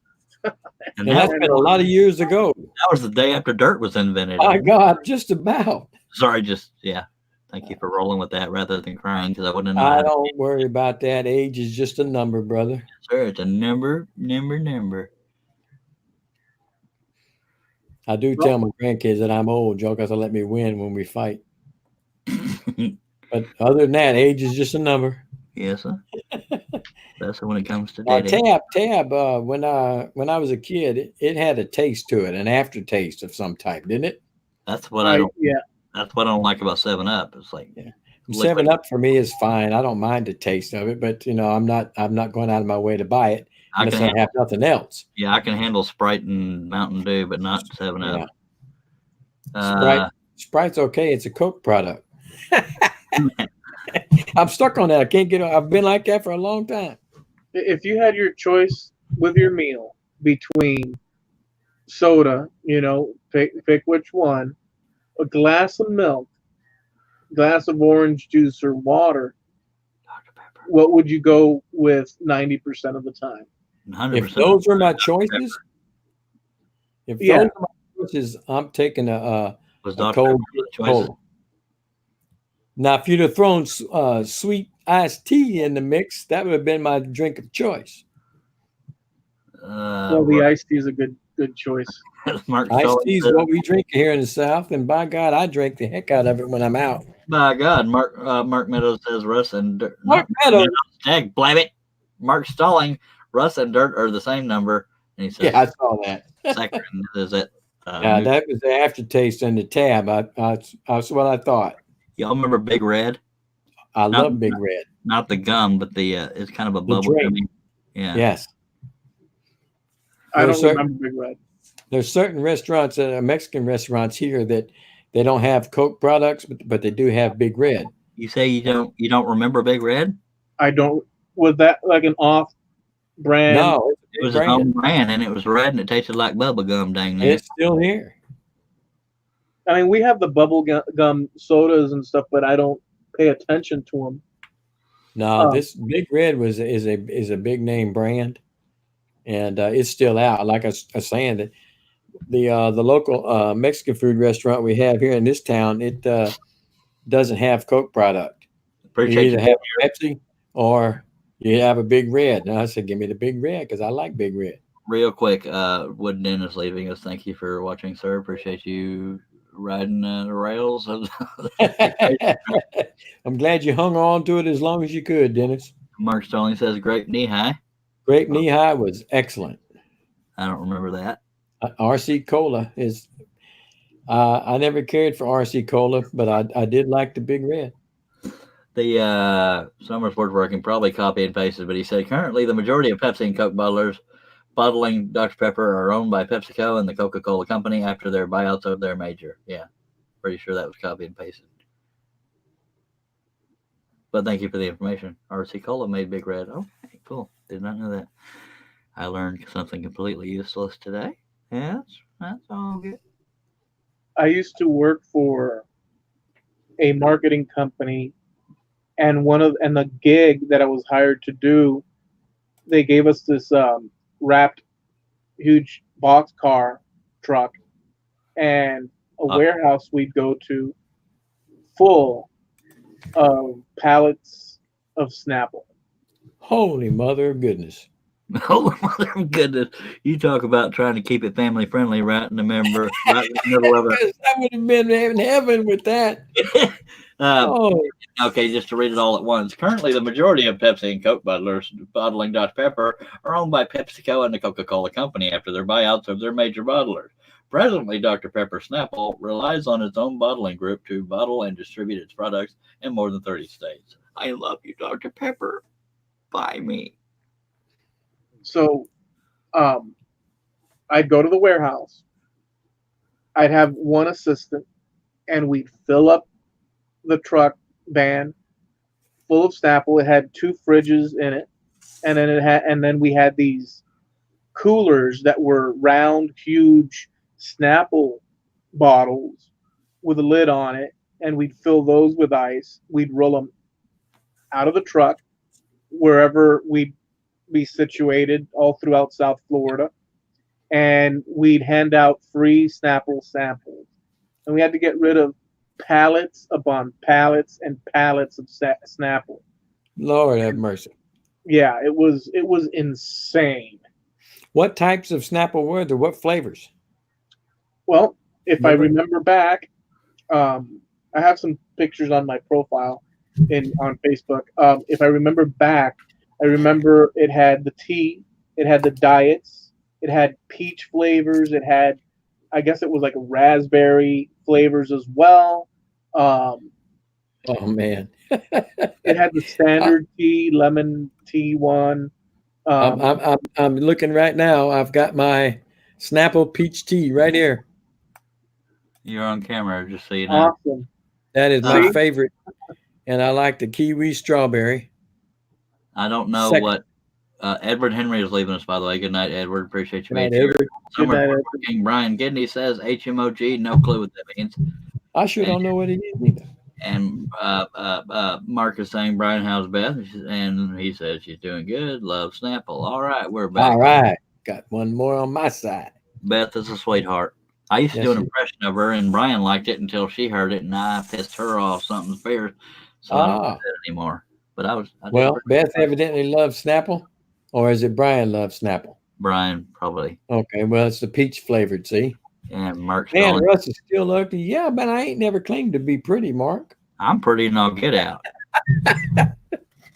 And And that's been a lot of years ago. that was the day after dirt was invented. My God, just about. Sorry, yeah. Thank you for rolling with that rather than crying because I wouldn't know. I don't worry about that. Age is just a number, brother. Sir, it's a number. I do tell my grandkids that I'm old, Joe, because they let me win when we fight. But other than that, age is just a number. Yes, sir. That's when it comes to dating. Tab. When I was a kid, it had a taste to it, an aftertaste of some type, didn't it? That's what I don't. Yeah. That's what I don't like about 7-Up. It's like 7-Up for me is fine. I don't mind the taste of it, but I'm not going out of my way to buy it unless I have nothing else. Yeah, I can handle Sprite and Mountain Dew, but not 7-Up. Sprite's okay. It's a Coke product. I'm stuck on that. I can't get. I've been like that for a long time. If you had your choice with your meal between soda, pick which one, a glass of milk, glass of orange juice, or water, Dr. Pepper. what would you go with 90% of the time? 100%. If those are my choices, I'm taking a Was Dr. cold Pepper the choice? cola. Now, if you'd have thrown sweet iced tea in the mix, that would have been my drink of choice. Well, the iced tea is a good choice. Mark Iced Sully tea is said- what we drink here in the South, and by God, I drink the heck out of it when I'm out. By God, Mark Meadows says Russ and Dirt. Mark Meadows. Heck, blame it. Mark Stalling, Russ and Dirt are the same number. And he says, Yeah, I saw that. second is it. Yeah, that was the aftertaste in the tab. That's what I thought. Y'all remember Big Red? I Not- love Big Red. Not the gum, but the it's kind of a bubble drink. gummy. Yeah. Yes. I There's don't certain- remember Big Red. There's certain restaurants, Mexican restaurants here, that they don't have Coke products, but they do have Big Red. You say you don't remember Big Red? I don't. Was that like an off brand? No, it's a It Big was his brand. own brand, and it was red, and it tasted like bubble gum. Dang And it! it's still here. I mean, we have the bubble gum sodas and stuff, but I don't pay attention to them. No, Oh. this Big Red is a big name brand, and it's still out. Like I was saying, that the local Mexican food restaurant we have here in this town, it doesn't have Coke product. You Appreciate either you. have Pepsi or you have a Big Red. And I said, give me the Big Red because I like Big Red. Real quick, Wood Dennis leaving us. Thank you for watching, sir. Appreciate you riding the rails. I'm glad you hung on to it as long as you could, Dennis. Mark Stalling says, "Great knee high." Grape Knee High was excellent. I don't remember that. RC Cola is. I never cared for RC Cola, but I did like the Big Red. The Summersports working probably copy and pasted, but he said currently the majority of Pepsi and Coke bottlers bottling Dr. Pepper are owned by PepsiCo and the Coca-Cola Company after their buyouts of their major. Yeah, pretty sure that was copy and pasted. But thank you for the information. RC Cola made Big Red. Oh, cool. Did not know that. I learned something completely useless today. Yeah, that's all good. I used to work for a marketing company, and the gig that I was hired to do, they gave us this wrapped huge boxcar truck and a warehouse we'd go to full of pallets of Snapple. Holy mother of goodness! Oh, mother of goodness. You talk about trying to keep it family friendly right in the right in the middle of it. I would have been in heaven with that. Oh, Okay, just to read it all at once. Currently, the majority of Pepsi and Coke bottlers bottling Dr. Pepper are owned by PepsiCo and the Coca-Cola Company after their buyouts of their major bottlers. Presently, Dr. Pepper Snapple relies on its own bottling group to bottle and distribute its products in more than 30 states. I love you, Dr. Pepper. Buy me. So I'd go to the warehouse. I'd have one assistant, and we'd fill up the truck van full of Snapple. It had 2 fridges in it, and then we had these coolers that were round, huge Snapple bottles with a lid on it, and we'd fill those with ice. We'd roll them out of the truck wherever we'd be situated all throughout South Florida, and we'd hand out free Snapple samples. And we had to get rid of pallets upon pallets and pallets of Snapple. Lord have mercy! Yeah, it was insane. What types of Snapple were there? What flavors? Well, if I remember back, I have some pictures on my profile on Facebook. If I remember back, I remember it had the tea, it had the diets, it had peach flavors, it had, I guess it was like raspberry flavors as well. Oh man! It had the standard tea, lemon tea one. I'm looking right now. I've got my Snapple peach tea right here. You're on camera, just so you know. Awesome. That is my See? favorite, and I like the kiwi strawberry. I don't know Second. what Edward Henry is leaving us, by the way. Good night, Edward. Appreciate you Good night, being here. Edward. Good night, Summer Edward. King Brian Gidney says HMOG. No clue what that means. I sure don't know what it is either. And Mark is saying, Brian, how's Beth? And he says she's doing good. Love Snapple. All right, we're back. All right, got one more on my side. Beth is a sweetheart. I used to Yes, do an she- impression of her, and Brian liked it until she heard it, and I pissed her off something fierce. So I don't do that anymore. But I did Well, pretty Beth good. evidently loves Snapple, or is it Brian loves Snapple? Brian probably. Okay, well, it's the peach flavored. See, And Mark's man, calling. Russ is still ugly. Yeah, but I ain't never claimed to be pretty, Mark. I'm pretty and I'll get out.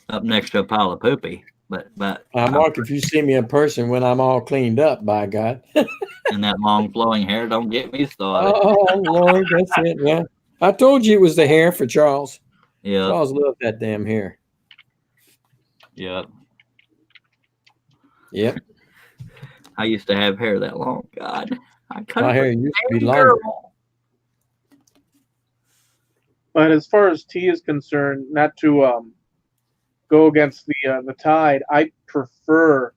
Up next to a pile of poopy. But Mark, if you see me in person when I'm all cleaned up, by God. and that long flowing hair, don't get me started. Oh Lord, that's it. Yeah, I told you it was the hair for Charles. Yeah. Charles loved that damn hair. Yep. Yep, I used to have hair that long. God. I cut my it hair with used to a be longer. girl. But as far as tea is concerned, not to go against the tide, I prefer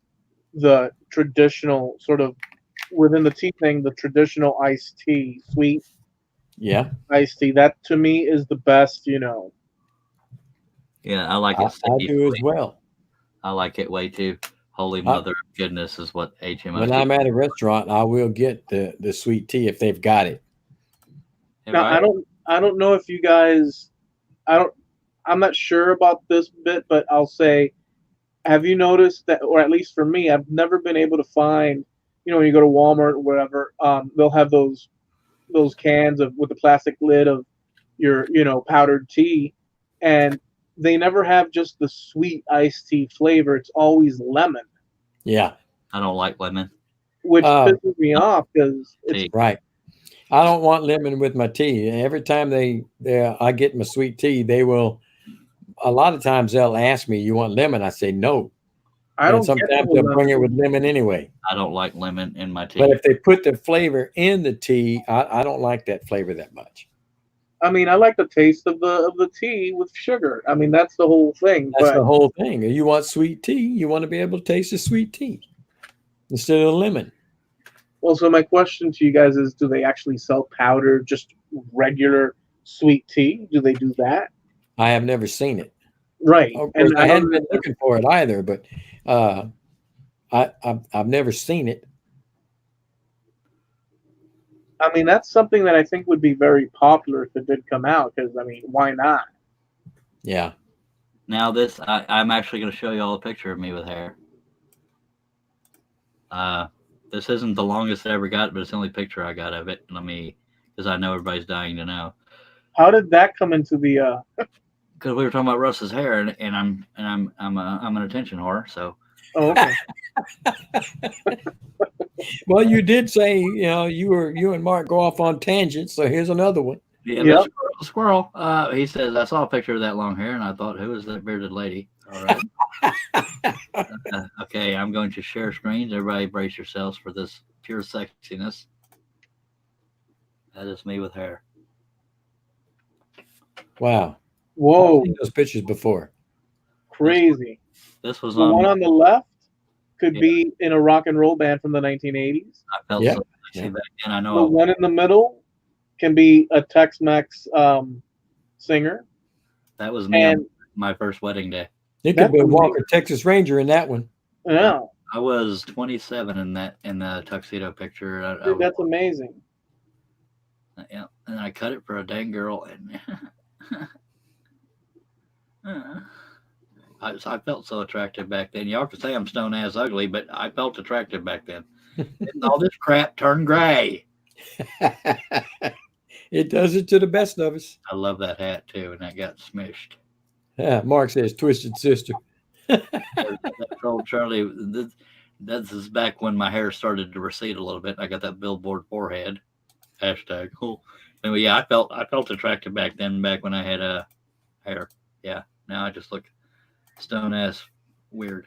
the traditional sort of within the tea thing, the traditional iced tea, sweet Yeah, iced tea. That to me is the best. You know, Yeah, I like I it. sticky do as sweet. well. I like it way too. Holy Mother of Goodness is what HMO. When I'm at a restaurant, I will get the sweet tea if they've got it. now I don't know if you guys, I'm not sure about this bit, but I'll say, have you noticed that, or at least for me, I've never been able to find, you know, when you go to Walmart or whatever, they'll have those cans of with the plastic lid of your, you know, powdered tea, and they never have just the sweet iced tea flavor. It's always lemon, Yeah, I don't like lemon. which Oh. pisses me off because it's Tea. right. I don't want lemon with my tea. Every time I get my sweet tea, they will. A lot of times they'll ask me, "You want lemon?" I say no. I And don't get sometimes the they'll lemon. bring it with lemon anyway. I don't like lemon in my tea. But if they put the flavor in the tea, I don't like that flavor that much. I mean, I like the taste of the tea with sugar. I mean, that's the whole thing. That's but the whole thing. You want sweet tea, you want to be able to taste the sweet tea instead of lemon. well, so my question to you guys is: do they actually sell powdered, just regular sweet tea? Do they do that? I have never seen it. Right. Of course, And I I hadn't don't, been looking for it either, but I've never seen it. I mean, that's something that I think would be very popular if it did come out. Because I mean, why not? Yeah. Now this, I'm actually going to show you all a picture of me with hair. This isn't the longest I ever got, but it's the only picture I got of it. Let me, because I know everybody's dying to know. How did that come into the? Because we were talking about Russ's hair, and I'm an attention whore. So Oh, okay. Well, you did say, you and Mark go off on tangents, so here's another one. yeah, Yep. the squirrel. He says I saw a picture of that long hair, and I thought, who is that bearded lady? All right. Okay, I'm going to share screens. Everybody, brace yourselves for this pure sexiness. That is me with hair. Wow. Whoa, I've seen those pictures before. crazy. This was The one on. on the left could Yeah. be in a rock and roll band from the 1980s. I felt Yeah, so sexy yeah. back then. I The know one in the middle can be a Tex-Mex singer, that was me and on my first wedding day. It could That's be a amazing. Walker Texas Ranger in that one. yeah, I was 27 in the tuxedo picture. dude, that's amazing. Yeah, and I cut it for a dang girl, and I felt so attractive back then. Y'all can say I'm stone ass ugly, but I felt attractive back then. And all this crap turned gray. It does it to the best of us. I love that hat too, and that got smished. Yeah, Mark says twisted sister. That old Charlie. This is back when my hair started to recede a little bit. I got that billboard forehead. Hashtag cool. Anyway, yeah, I felt attractive back then. Back when I had hair. Yeah. Now I just look stone ass weird.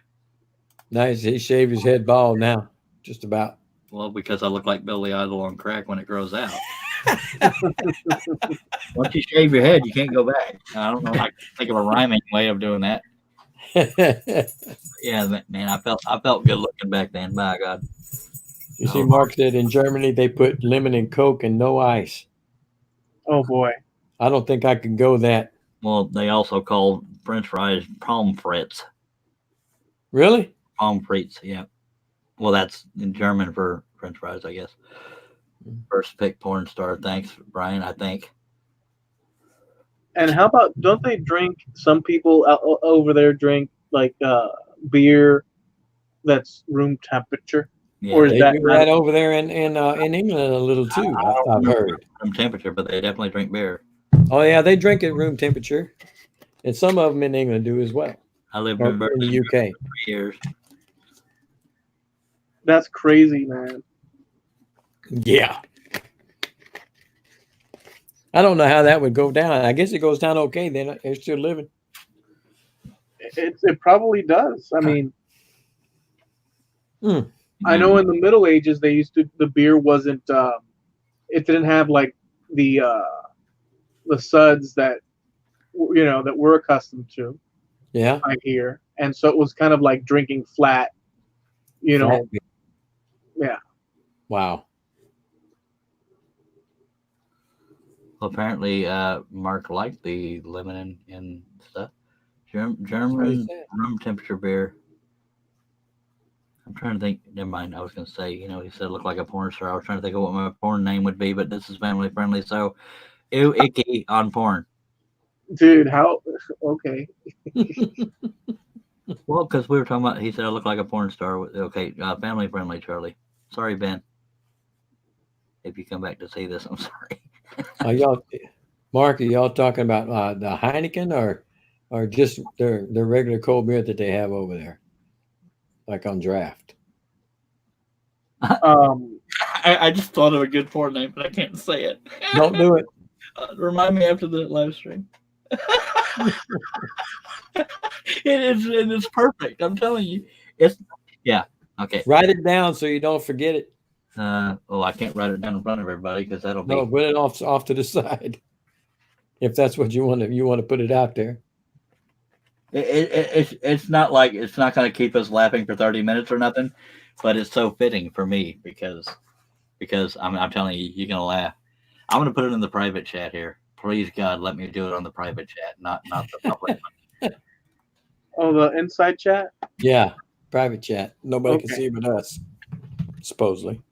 Nice. He shaved his head bald now, just about. Well, because I look like Billy Idol on crack when it grows out. Once you shave your head, you can't go back. I don't know. I can think of a rhyming way of doing that. Yeah, man, I felt good looking back then. By God. You see, Mark said in Germany they put lemon and Coke and no ice. Oh boy. I don't think I could go that. Well, they also call French fries pommes frites. Really? Pommes frites, yeah. Well, that's in German for French fries, I guess. First pick porn star. Thanks, Brian. I think. And how about, don't they drink, some people over there drink like beer that's room temperature? Yeah, Or is They that do not- that over there in England a little too. I've heard. room temperature, but they definitely drink beer. Oh yeah, they drink at room temperature, and some of them in England do as well. I lived Or in in Berlin the for UK. 3 years. That's crazy, man. Yeah. I don't know how that would go down. I guess it goes down okay. They're still living. It probably does. I mean, Hmm. I know in the Middle Ages the beer wasn't it didn't have like the suds that that we're accustomed to. Yeah. I hear, and so it was kind of like drinking flat. Flat beer. Yeah. Wow. Well, apparently, Mark liked the lemon and stuff. What he German said. room temperature beer. I'm trying to think. Never mind. I was going to say, he said it looked like a porn star. I was trying to think of what my porn name would be, but this is family friendly. So, ew, icky on porn. Dude, how? Okay. Well, because we were talking about, he said I look like a porn star. Okay, family friendly, Charlie. Sorry, Ben. If you come back to see this, I'm sorry. Are y'all, Mark? Are y'all talking about the Heineken or just their regular cold beer that they have over there, like on draft? I just thought of a good porn name, but I can't say it. Don't do it. Remind me after the live stream. It's perfect. I'm telling you. Okay. Write it down so you don't forget it. Well, I can't write it down in front of everybody because that'll be. No, put it off to the side. If that's what you want to put it out there. It's not like it's not going to keep us laughing for 30 minutes or nothing, but it's so fitting for me because I'm telling you, you're going to laugh. I'm going to put it in the private chat here. Please God, let me do it on the private chat, not the public one. Oh, the inside chat. Yeah, private chat. Nobody can Okay. see but us, supposedly.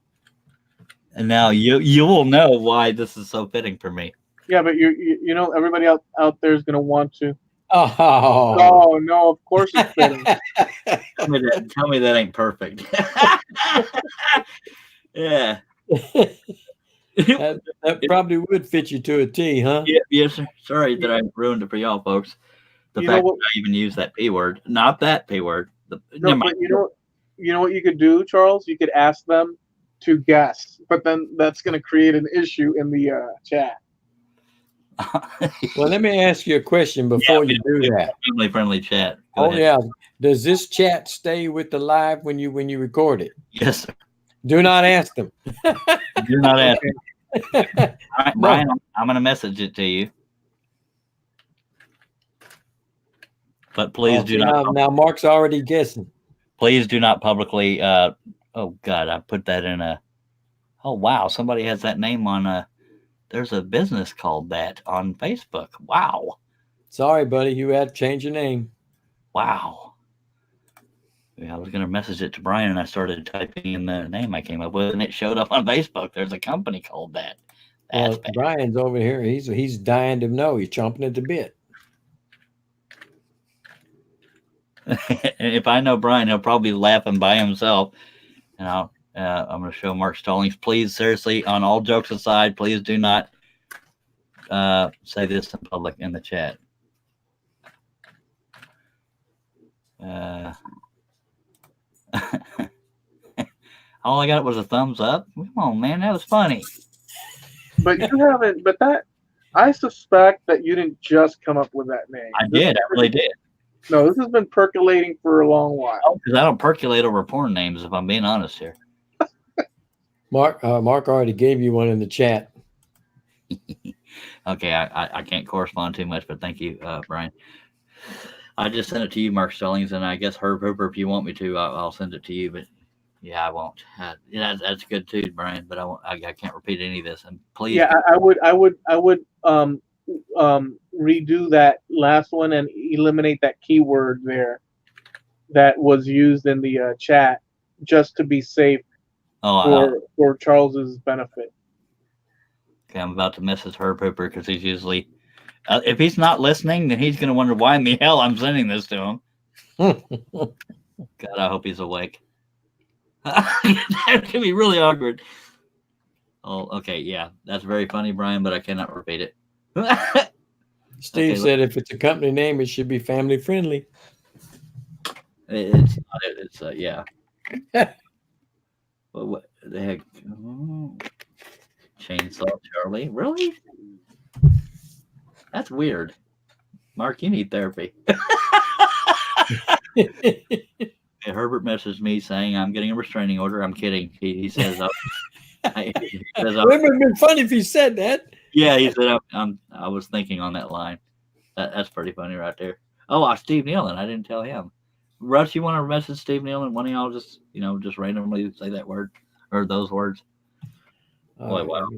And now you will know why this is so fitting for me. Yeah, but everybody out there is gonna want to. Oh, Oh no, of course it's fitting. Tell me that ain't perfect. Yeah. that probably would fit you to a T, huh? Yes, sir. Sorry that I ruined it for y'all folks. The You fact know what- that I even use that P word, not that P word. No, Never mind. but you know what you could do, Charles? You could ask them to guess, but then that's gonna create an issue in the chat. Well, let me ask you a question before you do that. Family friendly chat. Go Oh ahead. yeah, does this chat stay with the live when you record it? Yes, sir. Do not ask them. Do not ask. All right, Brian, I'm going to message it to you. But please do not. Now Mark's already guessing. Please do not publicly. Oh God, I put that in a. Oh wow, somebody has that name on a. There's a business called that on Facebook. Wow, Sorry, buddy, you had to change your name. wow. Yeah, I was gonna message it to Brian, and I started typing in the name I came up with, and it showed up on Facebook. There's a company called that. That's Well, Brian's over here. He's dying to know. He's chomping at the bit. bad. If I know Brian, he'll probably be laughing by himself. And I'm going to show Mark Stallings. Please, seriously, on all jokes aside, please do not say this in public in the chat. All I got was a thumbs up. Come on, man, that was funny. But you haven't. But that, I suspect that you didn't just come up with that name. I did. I really did. No, this has been percolating for a long while. Because I don't percolate over porn names, if I'm being honest here. Mark already gave you one in the chat. Okay, I can't correspond too much, but thank you, Brian. I just sent it to you, Mark Stallings, and I guess Herb Hooper, if you want me to, I'll send it to you. But yeah, I won't. Yeah, that's good too, Brian. But I won't. I can't repeat any of this. And please, Yeah, I would redo that last one and eliminate that keyword there that was used in the chat, just to be safe for Charles's benefit. Okay, I'm about to message Herb Hooper because he's usually, if he's not listening, then he's going to wonder why in the hell I'm sending this to him. God, I hope he's awake. That could be really awkward. Oh, okay, yeah, that's very funny, Brian, but I cannot repeat it. Steve said if it's a company name, it should be family friendly. It's not it. It's yeah. Well, what the heck? Oh. Chainsaw Charlie, really? That's weird. Mark, you need therapy. Herbert messaged me saying I'm getting a restraining order. I'm kidding. He says, it would have been funny if he said that. Yeah, he said I was thinking on that line. That's pretty funny right there. Oh, Steve Nealon. I didn't tell him. Russ, you want to message Steve Nealon? One of y'all just randomly say that word or those words. Boy, wow.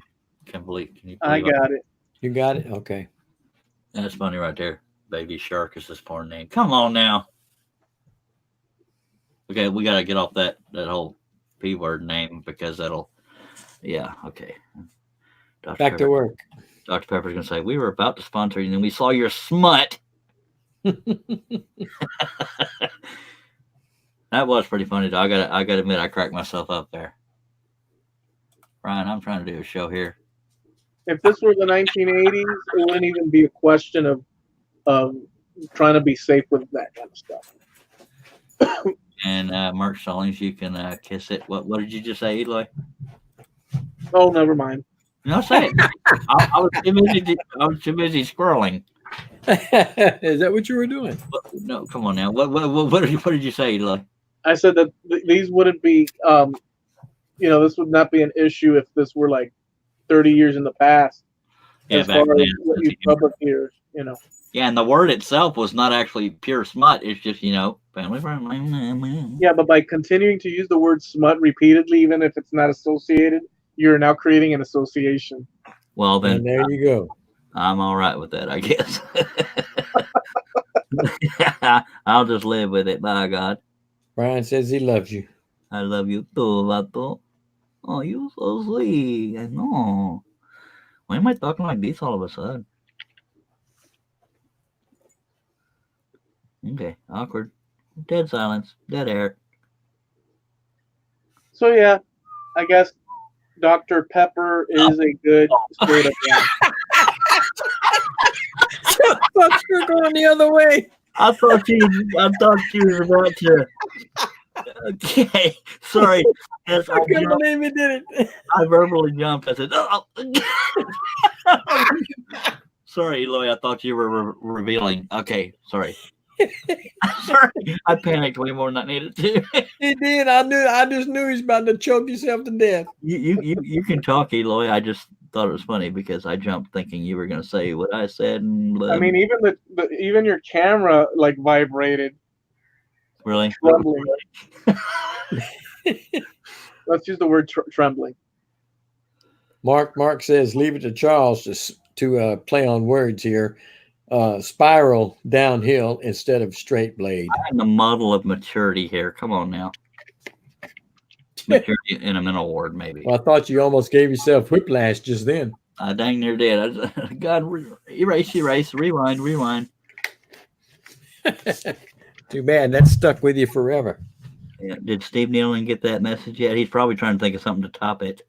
Can you I got it. You got it? Okay. That's funny right there. Baby Shark is his porn name. Come on now. Okay, we got to get off that whole P word name because yeah, okay. Back to work. Dr. Pepper's going to say, we were about to sponsor you and then we saw your smut. That was pretty funny, though. I gotta admit, I cracked myself up there. Ryan, I'm trying to do a show here. If this were the 1980s, it wouldn't even be a question of trying to be safe with that kind of stuff. And Mark Stallings, you can kiss it. What did you just say, Eloy? Oh, never mind. No, say it. I was too busy scrolling. Is that what you were doing? No, come on now. What did you say, Eloy? I said that these wouldn't be, this would not be an issue if this were like 30 years in the past. Yeah, as back far then. as what you public hears, Yeah, and the word itself was not actually pure smut. It's just, family friendly. Yeah, but by continuing to use the word smut repeatedly, even if it's not associated, you're now creating an association. Well, then. And there you go. I'm all right with that, I guess. I'll just live with it, by God. Brian says he loves you. I love you too, Vato. Oh, you're so sweet. I know. Why am I talking like this all of a sudden? Okay, awkward. Dead silence. Dead air. So, yeah, I guess Dr. Pepper is a good straight up guy. Fuck, you're going the other way. I thought she was about to. Okay, sorry. Yes, I couldn't believe he did it. I verbally jumped. I said, "Oh." Sorry, Eloy. I thought you were revealing. Okay, sorry. Sorry, I panicked way more than I needed to. He did. I just knew he's about to choke himself to death. You can talk, Eloy. I just thought it was funny because I jumped thinking you were going to say what I said. And I mean, even your camera like vibrated. Really? Trembling. Let's use the word trembling. Mark says, leave it to Charles to play on words here. Spiral downhill instead of straight blade. I'm the model of maturity here. Come on now. Maturity in a mental ward, maybe. Well, I thought you almost gave yourself whiplash just then. I dang near did. God, erase, rewind. Too bad. That stuck with you forever. Yeah. Did Steve Nealon get that message yet? He's probably trying to think of something to top it.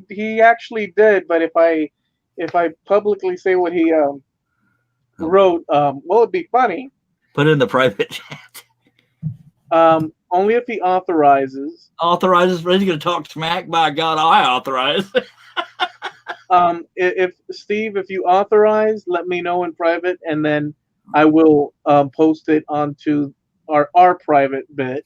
He actually did, but if I publicly say what he wrote, it'd be funny. Put it in the private chat. Only if he authorizes. Authorizes? He's going to talk smack? By God, I authorize. If Steve, if you authorize, let me know in private, and then I will post it onto our private bit.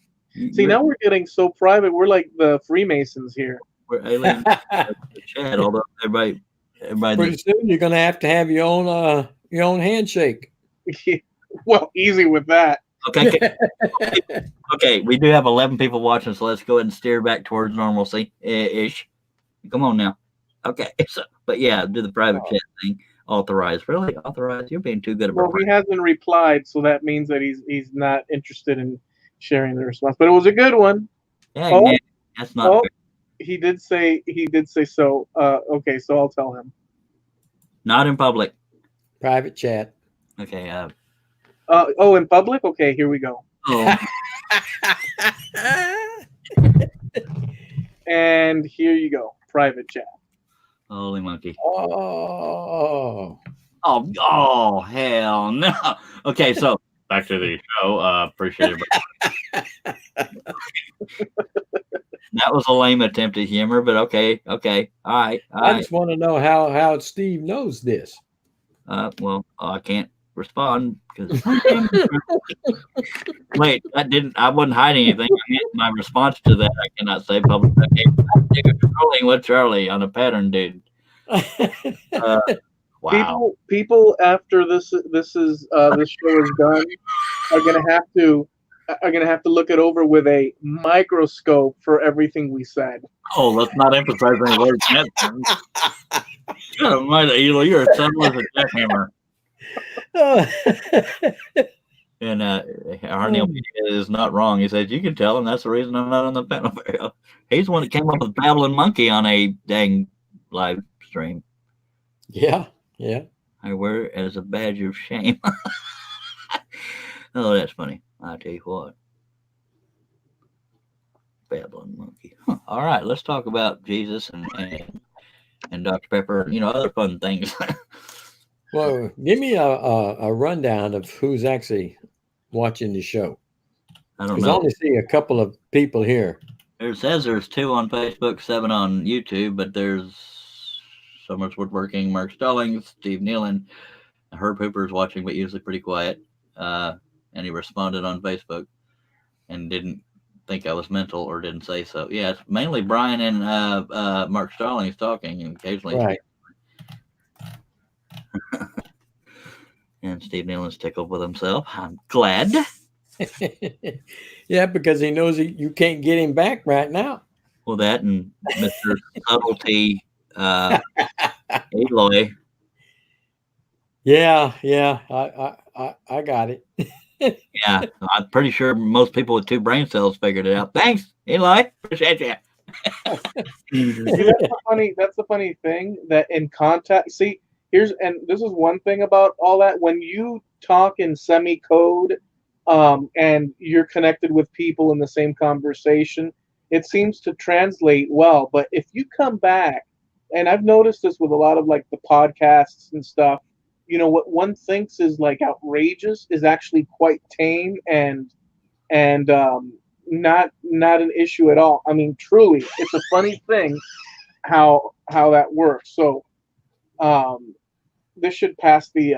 See, now we're getting so private. We're like the Freemasons here. We're aliens in the chat, although everybody Everybody, Pretty soon you're gonna have to have your own handshake. Well, easy with that. okay, okay. We do have 11 people watching, so let's go ahead and steer back towards normalcy ish. Come on now. Okay, so but yeah, do the private chat thing. Authorized, really authorized? You're being too good. Well, he hasn't replied, so that means that he's not interested in sharing the response. But it was a good one. Yeah, Oh, man, that's not. Oh, fair. he did say so. Okay, so I'll tell him. Not in public. Private chat. Okay. Oh, in public? Okay, here we go. Oh, And here you go. Private chat. holy monkey. Oh. Oh, hell no. Okay, so back to the show. Appreciate it. That was a lame attempt at humor, but okay. All right. I just want to know how Steve knows this. Well, I can't respond because wait, I wasn't hiding anything. I meant my response to that I cannot say publicly. Okay, trolling with Charlie on a pattern, dude. Wow. People after this show is done are gonna have to look it over with a microscope for everything we said. Oh, let's not emphasize any words. God almighty, Eli, you're a son of a jackhammer. And Arneil is not wrong. He says, you can tell him that's the reason I'm not on the panel. He's the one that came up with Babbling Monkey on a dang live stream. Yeah. I wear it as a badge of shame. Oh, that's funny. I'll tell you what. Babbling Monkey. Huh. All right, let's talk about Jesus and Dr. Pepper, other fun things. Well, give me a rundown of who's actually watching the show. I don't Because I know. only see a couple of people here. It says there's 2 on Facebook, 7 on YouTube, but there's Summers Woodworking, Mark Stallings, Steve Nealon, Herb Hooper's watching, but usually pretty quiet. And he responded on Facebook and didn't think I was mental or didn't say so. Yeah, it's mainly Brian and Mark Stallings talking, and occasionally Right. and Steve Nealon's tickled with himself. I'm glad. Yeah, because he knows you can't get him back right now. Well, that and Mr. Subtlety Eloy. Yeah, I got it. Yeah, I'm pretty sure most people with 2 brain cells figured it out. Thanks, Eli. Appreciate you. That's the funny thing that in contact. See, this is one thing about all that. When you talk in semi-code, and you're connected with people in the same conversation, it seems to translate well. But if you come back, and I've noticed this with a lot of like the podcasts and stuff, what one thinks is like outrageous is actually quite tame and not an issue at all. I mean, truly, it's a funny thing how that works. So this should pass the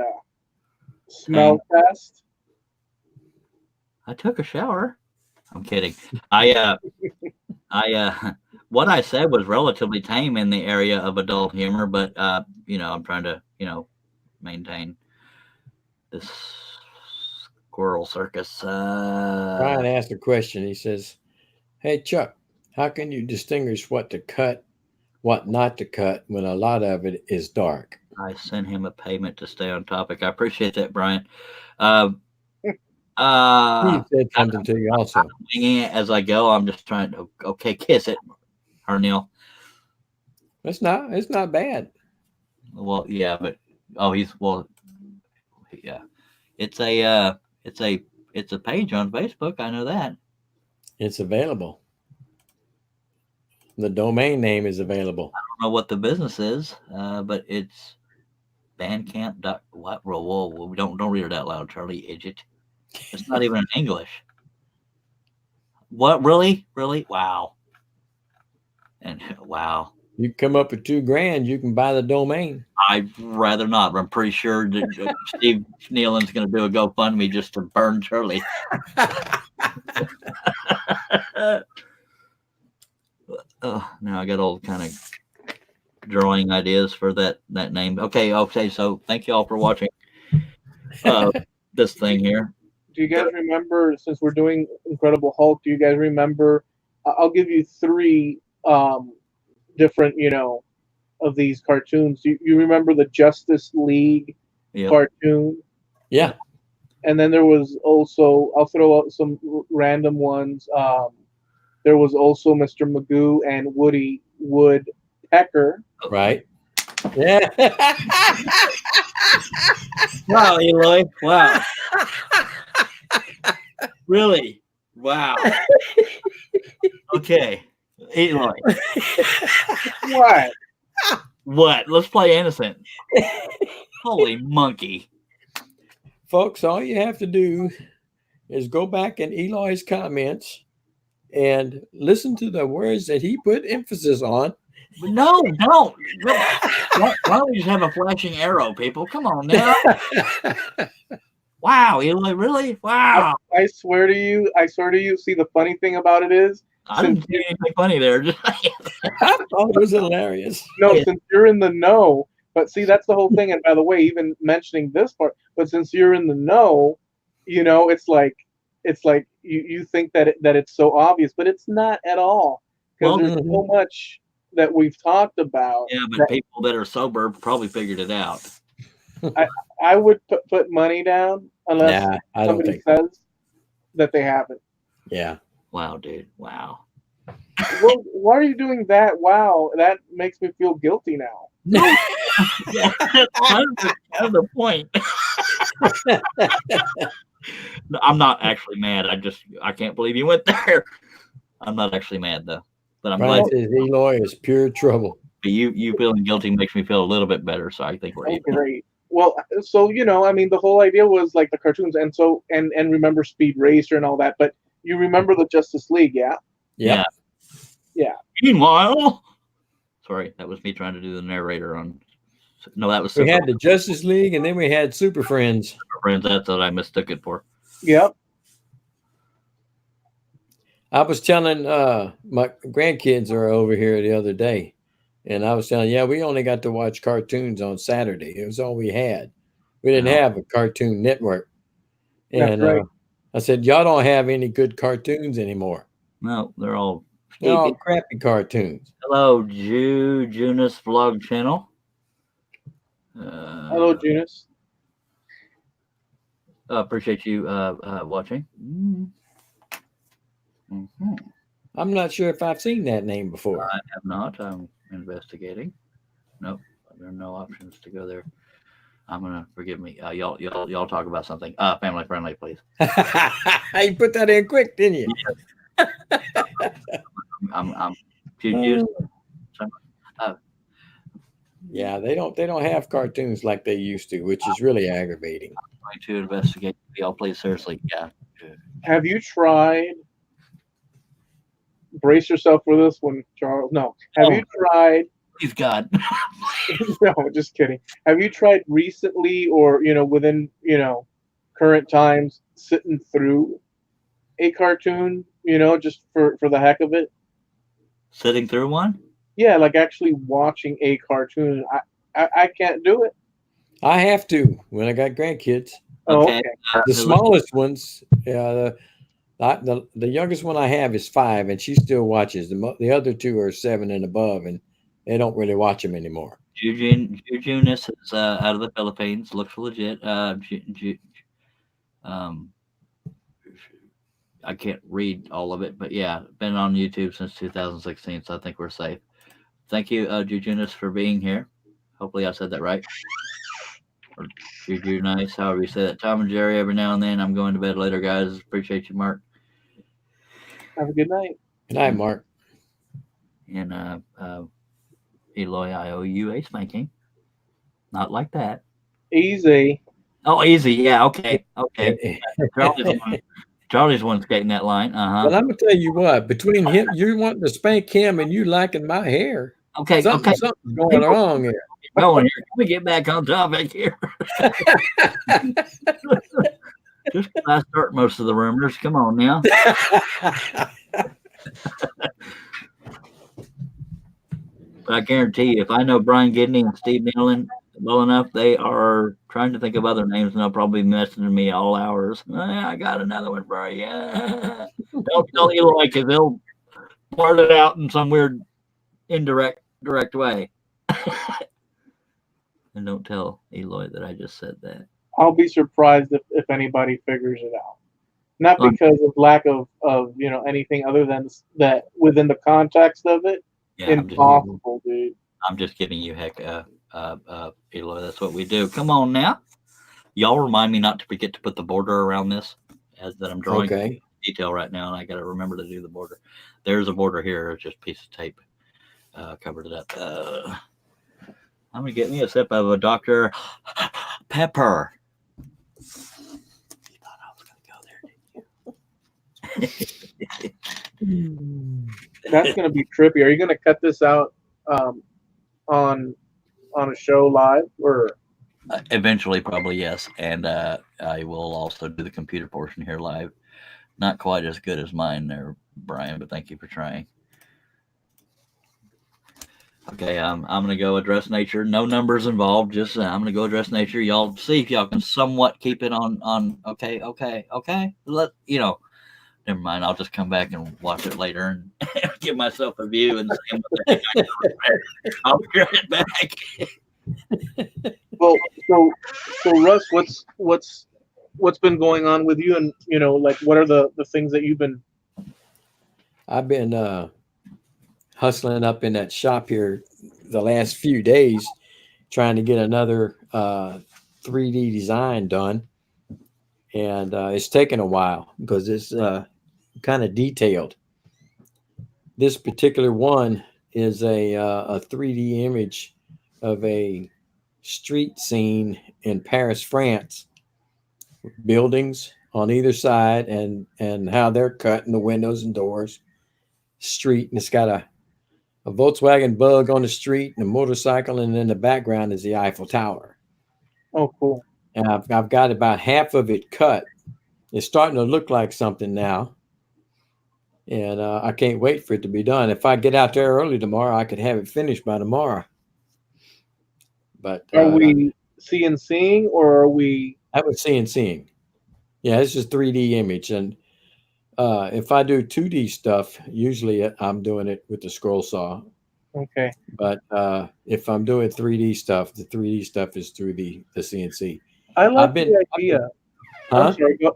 smell test. I took a shower. I'm kidding. I what I said was relatively tame in the area of adult humor, but I'm trying to, maintain this squirrel circus. Brian asked a question. He says, "Hey Chuck, how can you distinguish what to cut, what not to cut when a lot of it is dark?" I sent him a payment to stay on topic. I appreciate that, Brian. He said something to you also. I'm winging it as I go. I'm just trying to kiss it, Arneil. It's not bad. Well, yeah, but yeah. It's a page on Facebook. I know that. It's available. The domain name is available. I don't know what the business is, but it's Bandcamp. What? Whoa! Don't read it out loud, Charlie, idiot. It's not even in English. What? Really? Wow. And wow. You come up with $2,000, you can buy the domain. I'd rather not, but I'm pretty sure that Steve Nealon's going to do a GoFundMe just to burn Charlie. Now I got all kind of drawing ideas for that name. Okay. So thank you all for watching this thing here. Do you guys remember, since we're doing Incredible Hulk, do you guys remember? I'll give you three different, of these cartoons. You remember the Justice League cartoon? Yeah. And then there was also, I'll throw out some random ones. There was also Mr. Magoo and Woody Woodpecker. Right. Yeah. Wow, Eloy. Wow. Really? Wow. Okay. Eloy. What? Let's play innocent. Holy monkey. Folks, all you have to do is go back in Eloy's comments and listen to the words that he put emphasis on. No, don't. Why don't we just have a flashing arrow, people? Come on now. Wow, Eloy, really? Wow. I swear to you, see, the funny thing about it is, I didn't see anything funny there. I thought it was hilarious. No, since you're in the know, but see, that's the whole thing. And by the way, even mentioning this part, but since you're in the know, it's like you think that it's so obvious, but it's not at all, because there's so much that we've talked about. Yeah, but people that are sober probably figured it out. I would put money down unless somebody says that they haven't. Yeah. Wow, dude. Wow. Well, why are you doing that? Wow, that makes me feel guilty now. No. That's kind of the point. No, I'm not actually mad. I can't believe you went there. I'm not actually mad though. But I'm glad. Eloy is pure trouble. But you feeling guilty makes me feel a little bit better. So I think we're even. Great. Well, so I mean, the whole idea was like the cartoons, and so and remember Speed Racer and all that. But you remember the Justice League, yeah? Yeah. Meanwhile, sorry, that was me trying to do the narrator on. No, that was. We had the Justice League, and then we had Super Friends. Super Friends. That's what I mistook it for. Yep. I was telling my grandkids are over here the other day, and I was telling, we only got to watch cartoons on Saturday. It was all we had. We didn't have a Cartoon Network. And right. I said, y'all don't have any good cartoons anymore. No, they're all crappy cartoons. Hello, Junus Vlog Channel. Hello, Junus. Appreciate you watching. Mm-hmm. I'm not sure if I've seen that name before. I have not. I'm investigating. Nope, there are no options to go there. I'm gonna forgive me. Y'all talk about something. Family friendly, please. You put that in quick, didn't you? Yes. I'm confused. Yeah, they don't have cartoons like they used to, which is really aggravating. I'm going to investigate. Y'all, please, seriously. Yeah. Have you tried? Brace yourself for this one, Charles. No. Have you tried? Please, God. No, just kidding. Have you tried recently, or within current times, sitting through a cartoon? Just for the heck of it. Sitting through one? Yeah, like actually watching a cartoon. I can't do it. I have to when I got grandkids. Okay. The smallest ones, the youngest one I have is 5, and she still watches. The other 2 are 7 and above, and they don't really watch them anymore. Junus is out of the Philippines. Looks legit. I can't read all of it, but yeah, been on YouTube since 2016, so I think we're safe. Thank you, Junus, for being here. Hopefully I said that right. Or Juju Nice, however you say that. Tom and Jerry every now and then. I'm going to bed later, guys. Appreciate you, Mark. Have a good night. Good night, Mark. And Eloy, I owe you a spanking. Not like that. Easy. Oh, easy. Yeah, okay. Charlie's one skating that line. Well, I'm gonna tell you what. Between him, you wanting to spank him, and you liking my hair. Okay, something's going wrong here. Going here. Can we get back on topic here? Just I start most of the rumors. Come on now. I guarantee you, if I know Brian Gidney and Steve Nealon well enough, they are trying to think of other names, and they'll probably be messaging me all hours. I got another one for you. Don't tell Eloy, because they'll blurt it out in some weird direct way. And don't tell Eloy that I just said that. I'll be surprised if anybody figures it out. Not because of lack of anything other than that within the context of it. Yeah, Impossible, dude. I'm just giving you heck, Eloy. That's what we do. Come on now, y'all. Remind me not to forget to put the border around this, as that I'm drawing detail right now, and I got to remember to do the border. There's a border here. It's just a piece of tape covered it up. I'm gonna get me a sip of a Dr. Pepper. You thought I was gonna go there, That's gonna be trippy. Are you gonna cut this out on a show live or? Eventually, probably yes, and I will also do the computer portion here live. Not quite as good as mine there, Brian, but thank you for trying. Okay, I'm gonna go address nature. No numbers involved. Just I'm gonna go address nature. Y'all see if y'all can somewhat keep it on. Okay. Never mind. I'll just come back and watch it later and give myself a view and see what the heck I know. I'll be right back. Well, so Russ, what's been going on with you, and like what are the things that you've been? I've been hustling up in that shop here the last few days, trying to get another 3D design done, and it's taken a while because it's kind of detailed. This particular one is a 3D image of a street scene in Paris, France. Buildings on either side and how they're cut in the windows and doors. Street, and it's got a Volkswagen Bug on the street and a motorcycle, and in the background is the Eiffel Tower. Oh, cool. And I've got about half of it cut. It's starting to look like something now. And I can't wait for it to be done. If I get out there early tomorrow, I could have it finished by tomorrow. But are we CNCing or are we? I was CNCing. Yeah, it's just 3D image. And if I do 2D stuff, usually I'm doing it with the scroll saw. Okay. But if I'm doing 3D stuff, the 3D stuff is through the CNC. I like the idea. Huh? Sorry, go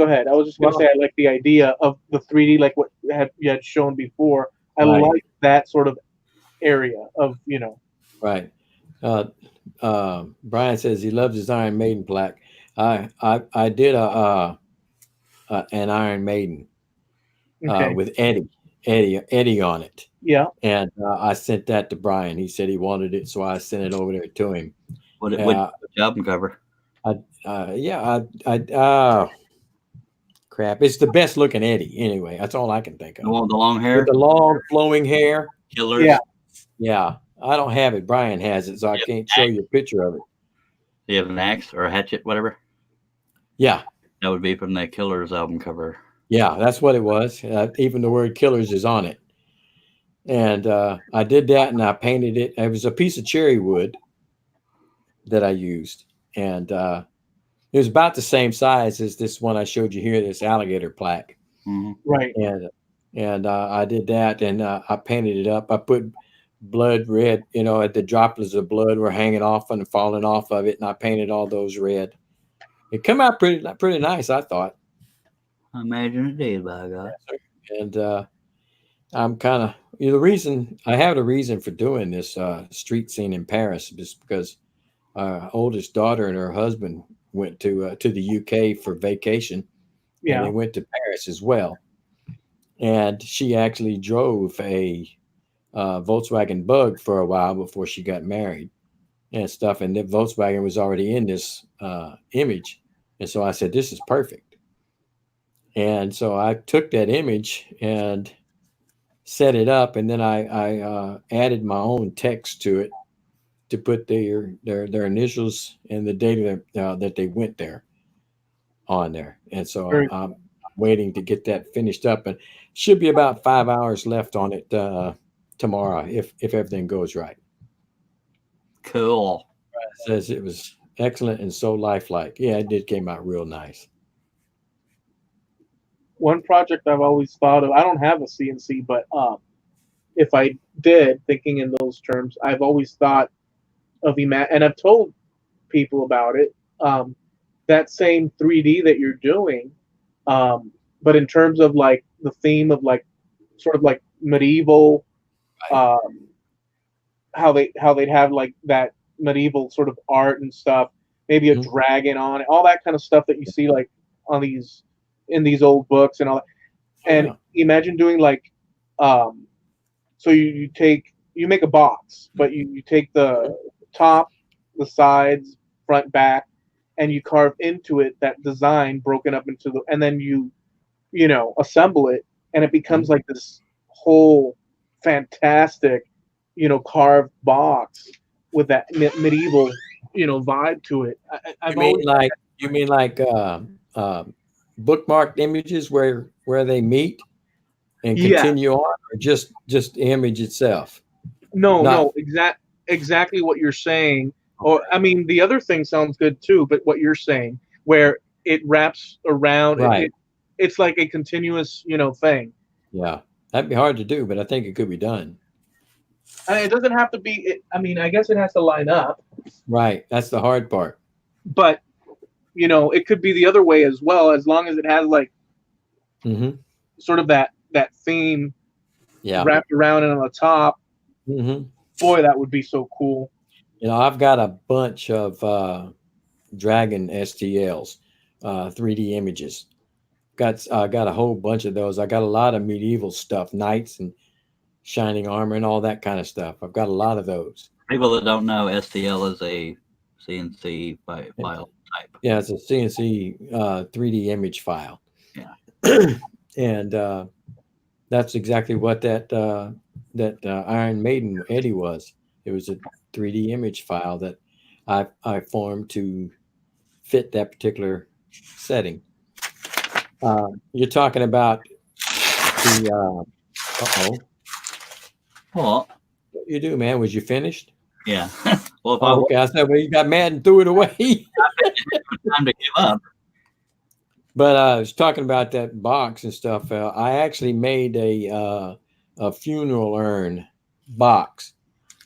ahead. I was just going to say I like the idea of the 3D, like what you had shown before. I like that sort of area of, Right. Brian says he loves his Iron Maiden plaque. I did an Iron Maiden with Eddie on it. Yeah. And I sent that to Brian. He said he wanted it, so I sent it over there to him. What album cover? Crap. It's the best looking Eddie anyway. That's all I can think of. The one with the long hair? With the long flowing hair. Killers? Yeah. I don't have it. Brian has it, so I can't show you a picture of it. Do you have an axe or a hatchet, whatever? Yeah. That would be from the Killers album cover. Yeah, that's what it was. Even the word Killers is on it. And I did that, and I painted it. It was a piece of cherry wood that I used. And it was about the same size as this one I showed you here, this alligator plaque. Mm-hmm. Right. And I did that, and I painted it up. I put blood red, at the droplets of blood were hanging off and falling off of it, and I painted all those red. It came out pretty nice, I thought. I imagine it did, by God. And I'm kind of I have a reason for doing this street scene in Paris, just because our oldest daughter and her husband went to the UK for vacation. Yeah, and they went to Paris as well. And she actually drove a Volkswagen Bug for a while before she got married and stuff. And the Volkswagen was already in this image. And so I said, this is perfect. And so I took that image and set it up. And then I added my own text to it to put their initials and the date that they went there on there. And so waiting to get that finished up, and should be about 5 hours left on it tomorrow if everything goes right. Cool. Says it was excellent and so lifelike. Yeah, it did came out real nice. One project I've always thought of. I don't have a CNC, but if I did, thinking in those terms, I've always thought of and I've told people about it. That same 3D that you're doing, but in terms of like the theme of like sort of like medieval, how they'd have like that medieval sort of art and stuff, maybe a dragon on it, all that kind of stuff that you see like on these in these old books and all that. And imagine doing like, so you make a box, but you take the top, the sides, front, back, and you carve into it that design broken up into and then you assemble it, and it becomes like this whole fantastic, carved box with that medieval, vibe to it. You mean like bookmarked images where they meet and continue on, or just the image itself? No, exactly what you're saying. Or I mean, the other thing sounds good too, but what you're saying, where it wraps around, right? It's like a continuous, thing. Yeah, that'd be hard to do, but I think it could be done. I mean, it doesn't have to be. I mean, I guess it has to line up. Right, that's the hard part. But it could be the other way as well, as long as it has like sort of that theme wrapped around it on the top. Boy, that would be so cool. I've got a bunch of Dragon STLs, 3D images. Got a whole bunch of those. I got a lot of medieval stuff, knights and shining armor and all that kind of stuff. I've got a lot of those. People that don't know, STL is a CNC file type. Yeah, it's a CNC 3D image file. Yeah. And that's exactly what that Iron Maiden Eddie was. It was a 3D image file that I formed to fit that particular setting. You're talking about the Well, what you do, man? Was you finished? Yeah. Well, if okay. I said, well, you got mad and threw it away. Time to give up. But I was talking about that box and stuff. I actually made a funeral urn box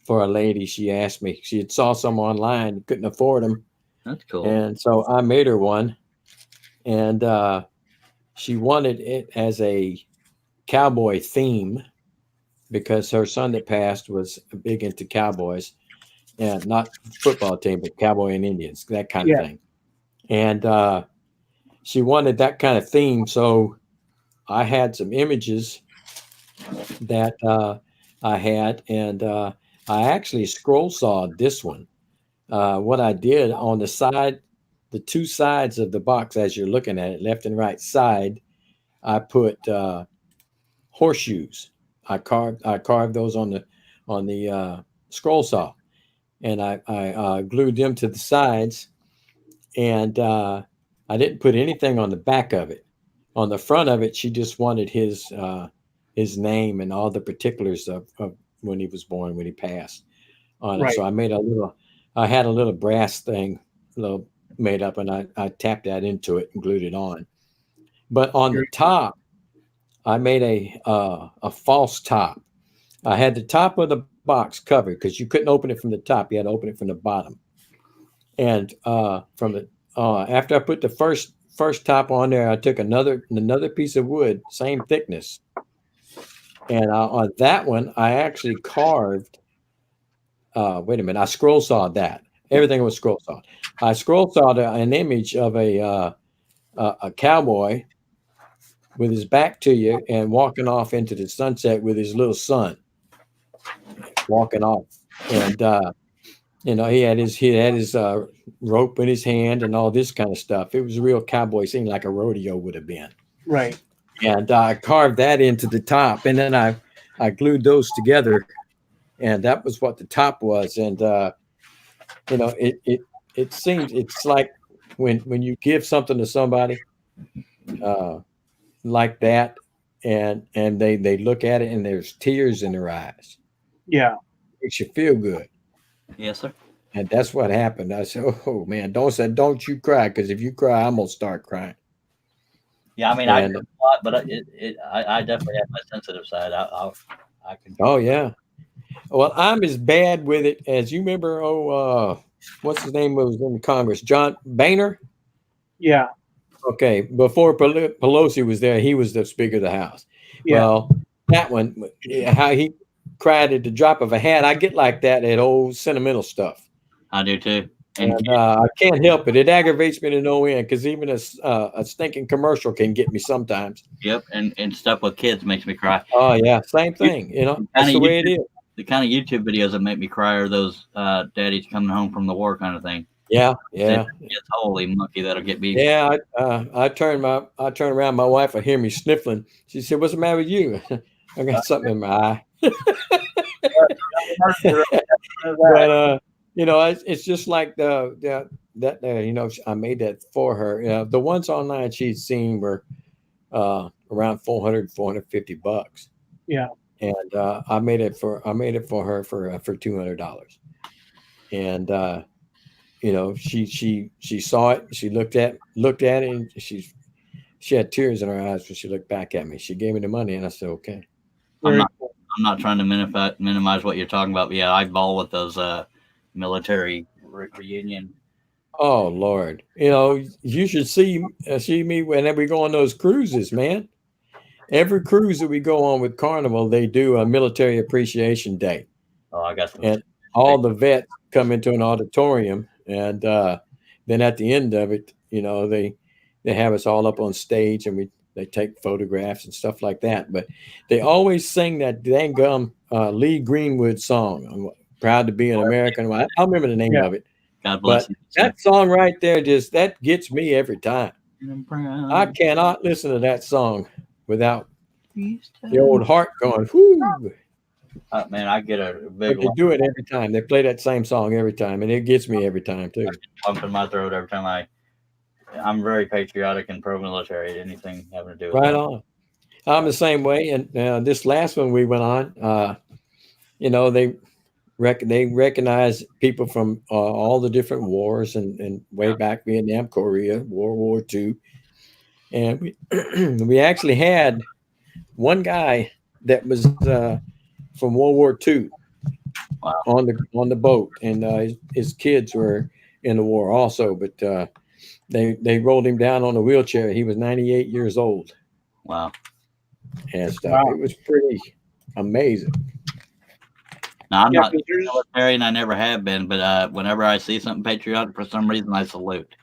for a lady. She asked me. She had saw some online, couldn't afford them. That's cool. And so I made her one, and she wanted it as a cowboy theme because her son that passed was big into cowboys, and not football team, but cowboy and Indians, that kind of thing. And she wanted that kind of theme. So I had some images that I had, and I actually scroll sawed this one. What I did on the side, the two sides of the box, as you're looking at it, left and right side, I put horseshoes. I carved those on the scroll saw, and I glued them to the sides, and I didn't put anything on the back of it. On the front of it, she just wanted his name and all the particulars of when he was born, when he passed on it. So I had a little brass thing made up, and I tapped that into it and glued it on. But on the top, I made a false top. I had the top of the box covered because you couldn't open it from the top. You had to open it from the bottom. And from the after I put the first top on there, I took another piece of wood, same thickness, and on that one I actually carved. Wait a minute, I scroll sawed that. Everything was scroll sawed. I scroll sawed an image of a cowboy with his back to you and walking off into the sunset with his little son walking off, and he had his rope in his hand and all this kind of stuff. It was a real cowboy scene, like a rodeo would have been. Right. And I carved that into the top, and then I glued those together, and that was what the top was. And it seems, it's like when you give something to somebody like that, and they look at it and there's tears in their eyes. Yeah. Makes you feel good. Yes, sir. And that's what happened. I said, "Oh man, don't you cry, because if you cry, I'm gonna start crying." Yeah, I mean, I And do a lot, but I definitely have my sensitive side. I can. oh yeah, well, I'm as bad with it as you remember. What's his name was in Congress? John Boehner. Yeah. Okay, before Pelosi was there, he was the Speaker of the House. Yeah. Well, that one, how he cried at the drop of a hat. I get like that at old sentimental stuff. I do too. And I can't help it. It aggravates me to no end, because even a stinking commercial can get me sometimes. Yep, and stuff with kids makes me cry. Oh yeah, same thing. That's the way it is. The kind of YouTube videos that make me cry are those daddies coming home from the war kind of thing. Yeah. It's holy monkey, that'll get me. Yeah, I turn around. My wife will hear me sniffling. She said, "What's the matter with you?" I got something in my eye. But it's just like I made that for her. The ones online she'd seen were around $450. Yeah. And I made it for her for $200. And she saw it. She looked at it, and she had tears in her eyes when she looked back at me. She gave me the money, and I said, "Okay." I'm not trying to minimize what you're talking about, but yeah, I bawl with those military reunion. Oh Lord, you should see me whenever we go on those cruises, man. Every cruise that we go on with Carnival, they do a military appreciation day. Oh, I got some. And all the vets come into an auditorium, and then at the end of it, they have us all up on stage, and they take photographs and stuff like that. But they always sing that dang gum Lee Greenwood song. I'm proud to be an American. I don't remember the name of it. God bless you. That song right there, that gets me every time. I cannot listen to that song without the old heart going, whoo. Man, I get a big. But they do it every time. They play that same song every time, and it gets me every time too. Pump in my throat every time I'm very patriotic and pro-military. Anything having to do with right that. On. I'm the same way. And this last one we went on, they recognize people from all the different wars and way back Vietnam, Korea, World War II, and we actually had one guy that was from World War II. Wow. on the boat, and his kids were in the war also, but they rolled him down on a wheelchair. He was 98 years old. Wow. And stuff. Wow. It was pretty amazing. Now, I'm not military, and I never have been, but whenever I see something patriotic, for some reason, I salute.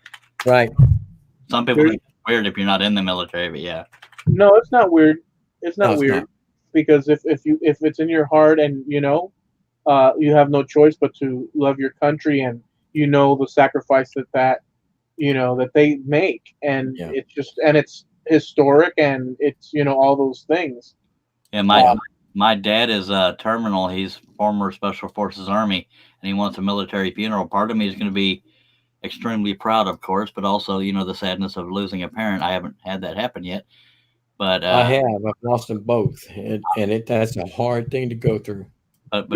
Right. Some people think it's weird if you're not in the military, but yeah. No, it's not weird. It's not weird, because if it's in your heart, and you have no choice but to love your country, and the sacrifice that they make, and it's just, and it's historic, and it's all those things. Yeah, my dad is terminal. He's former Special Forces Army, and he wants a military funeral. Part of me is going to be extremely proud, of course, but also the sadness of losing a parent. I haven't had that happen yet, but I have. I've lost them both, and that's a hard thing to go through. But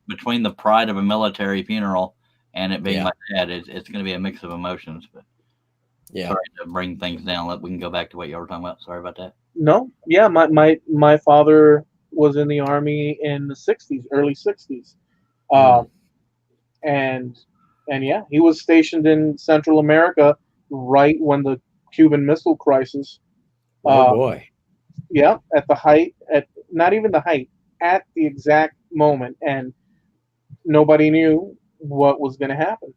between the pride of a military funeral and it being my dad, it's going to be a mix of emotions. But sorry to bring things down. We can go back to what you were talking about. Sorry about that. No, yeah, my father was in the Army in the 60s, early 60s. And yeah, he was stationed in Central America right when the Cuban Missile Crisis. Oh boy. Yeah, at the height, not even the height, at the exact moment, and nobody knew what was going to happen.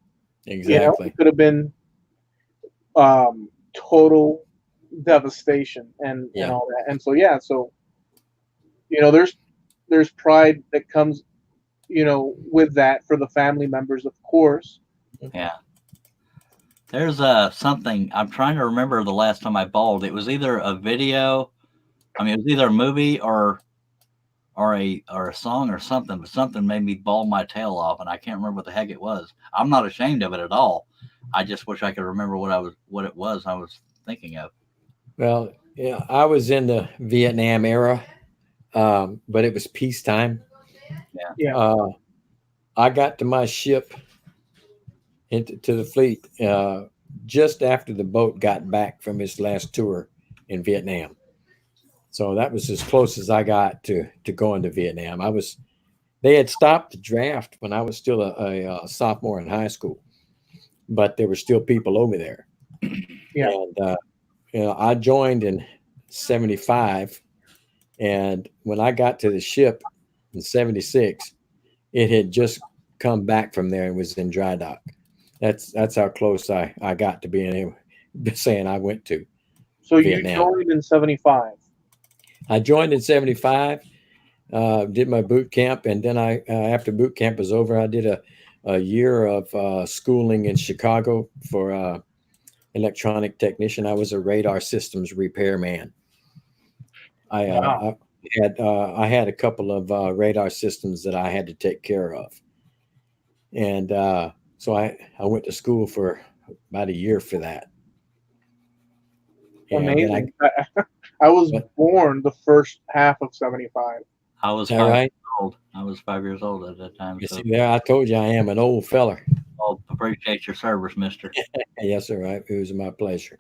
Exactly. It could have been total devastation and all that. And so there's pride that comes with that for the family members, of course. Yeah. There's something, I'm trying to remember the last time I bawled. It was either a video, it was either a movie or a song or something, but something made me bawl my tail off, and I can't remember what the heck it was. I'm not ashamed of it at all. I just wish I could remember what it was I was thinking of. Well, Yeah, I was in the Vietnam era, but it was peacetime. Yeah. I got to my ship to the fleet just after the boat got back from its last tour in Vietnam. So that was as close as I got to going to Vietnam. They had stopped the draft when I was still a sophomore in high school, but there were still people over there. Yeah. And I joined in '75, and when I got to the ship in '76, it had just come back from there and was in dry dock. That's how close I got to being saying I went to So Vietnam. you joined in '75. I joined in '75, did my boot camp, and then I after boot camp was over, I did a year of schooling in Chicago for electronic technician. I was a radar systems repairman. Wow. I had a couple of radar systems that I had to take care of, and so I went to school for about a year for that. And then Amazing. I was What? born the first half of '75. I was All 5 right. years old. I was 5 years old at that time. You So see there, I told you I am an old feller. I'll appreciate your service, mister. Yes, sir. It was my pleasure.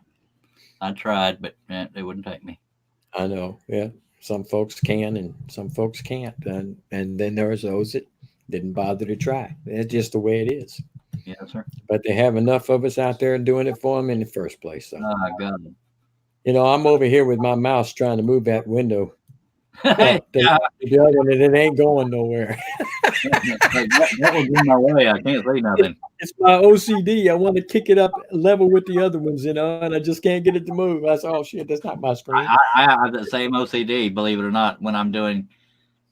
I tried, but they wouldn't take me. I know. Yeah, some folks can and some folks can't, and then there's those that didn't bother to try. That's just the way it is. Yes, sir. But they have enough of us out there doing it for them in the first place. So, God. I'm over here with my mouse trying to move that window Yeah, up to the other, and it ain't going nowhere. that was in my way. I can't say nothing. It's my OCD. I want to kick it up level with the other ones, and I just can't get it to move. I said, "Oh shit, that's not my screen." I have the same OCD, believe it or not. When I'm doing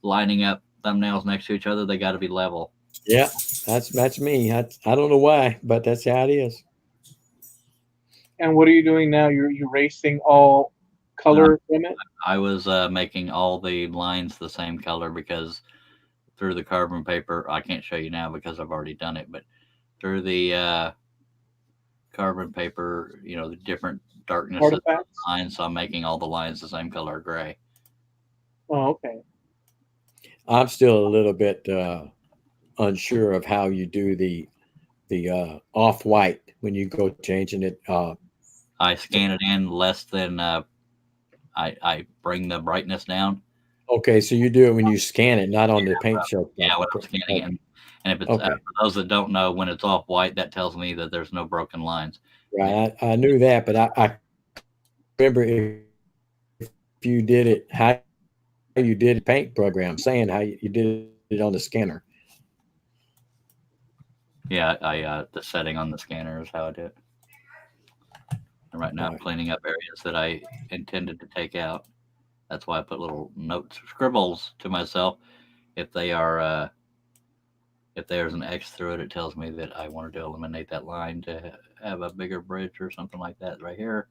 lining up thumbnails next to each other, they got to be level. Yeah, that's me. I don't know why, but that's how it is. And what are you doing now? You're erasing all color from it? I was making all the lines the same color because through the carbon paper, I can't show you now because I've already done it, but through the carbon paper, the different darkness of the Artifacts? lines, so I'm making all the lines the same color gray. Oh, okay. I'm still a little bit unsure of how you do the off white when you go changing it. I scan it in less than I bring the brightness down. Okay, so you do it when you scan it, not on the paint shop. Yeah, when I'm scanning it. And if it's Okay. for those that don't know, when it's off white, that tells me that there's no broken lines. Right, I knew that, but I remember if you did it, how you did a paint program, saying how you did it on the scanner. Yeah, the setting on the scanner is how I do it. And right now I'm cleaning up areas that I intended to take out. That's why I put little notes, scribbles to myself. If they are, if there's an X through it, it tells me that I wanted to eliminate that line to have a bigger bridge or something like that. Right here,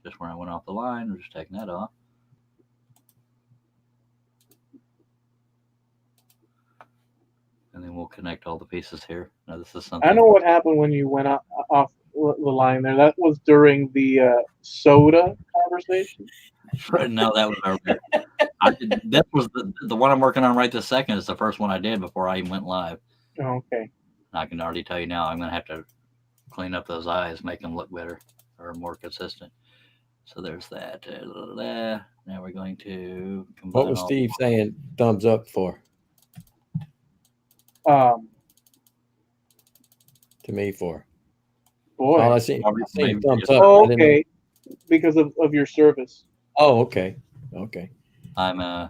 just where I went off the line, I'm just taking that off. And then we'll connect all the pieces here. Now this is something. I know what happened when you went off the line there. That was during the soda conversation. No, that was earlier. That was the one I'm working on right this second. Is the first one I did before I even went live. Oh, okay. I can already tell you now I'm going to have to clean up those eyes, make them look better or more consistent. So there's that. Now we're going to combine. What was Steve saying? Thumbs up for? To me for. Boy. Oh, I see thumbs up. Oh, okay. Because of your service. Oh, okay. Okay. I'm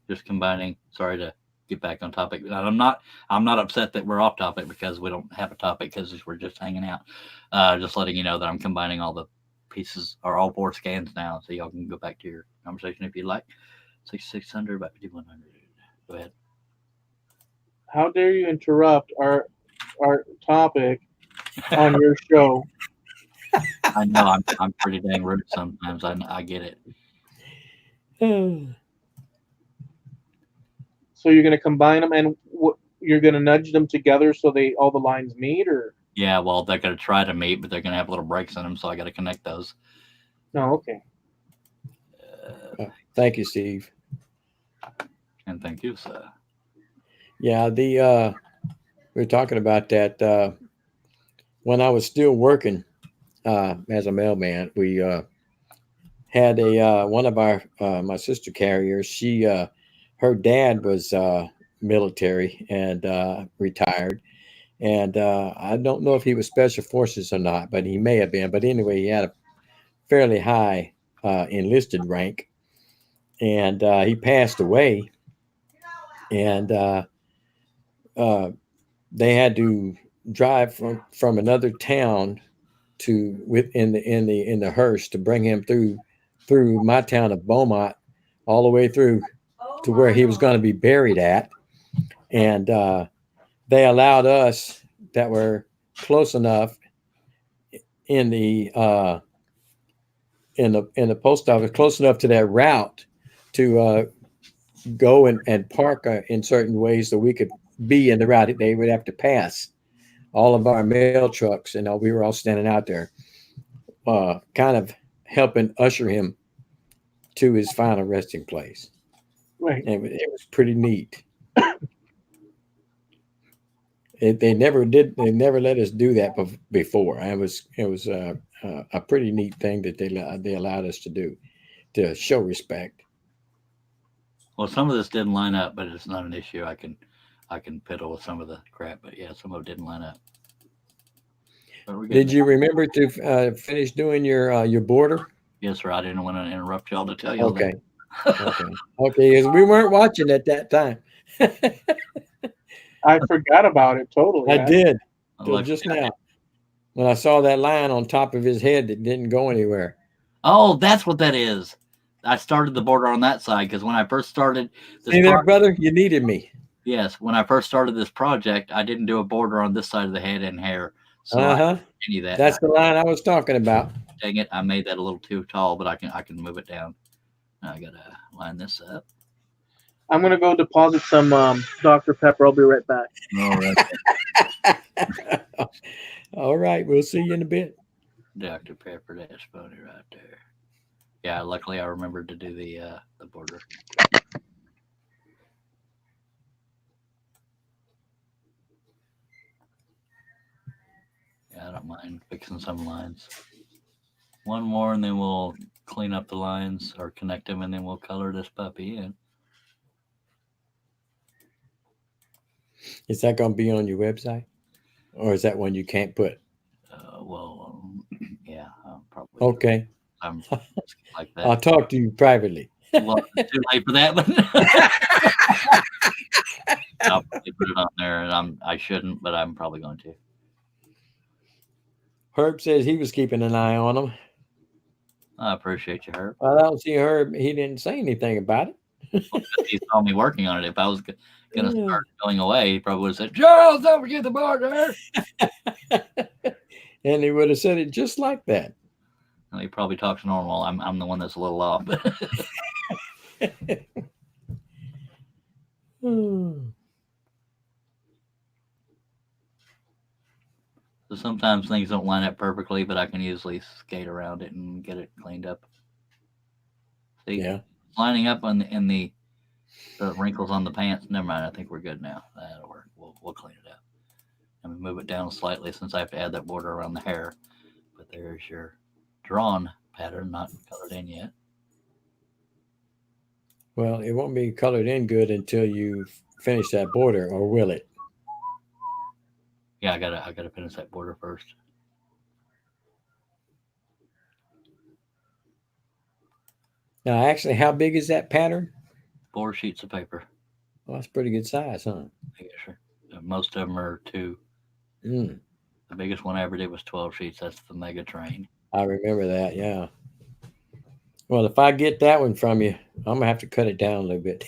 just combining. Sorry to get back on topic. I'm not upset that we're off topic because we don't have a topic because we're just hanging out. Just letting you know that I'm combining all the pieces or all 4 scans now, so y'all can go back to your conversation if you like. 6600 by 5100. Go ahead. How dare you interrupt our topic on your show? I know I'm pretty dang rude sometimes. I get it. So you're going to combine them, and you're going to nudge them together so all the lines meet, or? Yeah, well, they're going to try to meet, but they're going to have little breaks in them, so I got to connect those. No, okay. Thank you, Steve. And thank you, sir. Yeah, we were talking about that when I was still working as a mailman. We had a one of our my sister carriers. She her dad was military and retired, and I don't know if he was special forces or not, but he may have been. But anyway, he had a fairly high enlisted rank, and he passed away, and they had to drive from another town to in the hearse to bring him through my town of Beaumont, all the way through to where he was going to be buried at, and they allowed us that were close enough in the post office, close enough to that route to go and park in certain ways so we could be in the route. They would have to pass all of our mail trucks, and we were all standing out there, kind of helping usher him to his final resting place. Right. And it was pretty neat. They never let us do that before. It was a pretty neat thing that they allowed us to do to show respect. Well, some of this didn't line up, but it's not an issue. I can piddle with some of the crap, but yeah, some of it didn't line up. But we're good. Did you remember to finish doing your border? Yes, sir. I didn't want to interrupt y'all to tell you. Okay. Okay. 'Cause we weren't watching at that time. I forgot about it totally. I did till Like, just now when I saw that line on top of his head that didn't go anywhere. oh, that's what that is. I started the border on that side because when I first started this See there, brother? You needed me. yes, when I first started this project, I didn't do a border on this side of the head and hair. So I Uh-huh. didn't do any of that. That's the line I was talking about. Dang it, I made that a little too tall, but I can move it down. Now I gotta line this up. I'm gonna go deposit some Dr. Pepper. I'll be right back. All right. All right. We'll see you in a bit. Dr. Pepper, that's funny right there. Yeah, luckily I remembered to do the border. Yeah, I don't mind fixing some lines. One more, and then we'll clean up the lines or connect them, and then we'll color this puppy in. Is that going to be on your website? Or is that one you can't put? Yeah, probably. Okay. I'm like that. I'll talk to you privately. Well, it's too late for that, but I'll probably put it on there, and I shouldn't, but I'm probably going to. Herb says he was keeping an eye on him. I appreciate you, Herb. I don't see Herb. He didn't say anything about it. Well, he saw me working on it. If I was going to start going away, he probably would have said, Charles, don't forget the border. And he would have said it just like that. And he probably talks normal. I'm the one that's a little off. So sometimes things don't line up perfectly, but I can usually skate around it and get it cleaned up. See, Yeah. lining up in the wrinkles on the pants. Never mind. I think we're good now. That'll work. We'll clean it up and move it down slightly since I have to add that border around the hair. But there's your drawn pattern, not colored in yet. Well, it won't be colored in good until you finish that border, or will it? Yeah, I gotta finish that border first. Now, actually, how big is that pattern? 4 sheets of paper. Well, that's pretty good size, huh? Yeah, sure. Most of them are 2. Mm, The biggest one I ever did was 12 sheets. That's the Mega Train. I remember that. Yeah. Well, if I get that one from you, I'm gonna have to cut it down a little bit.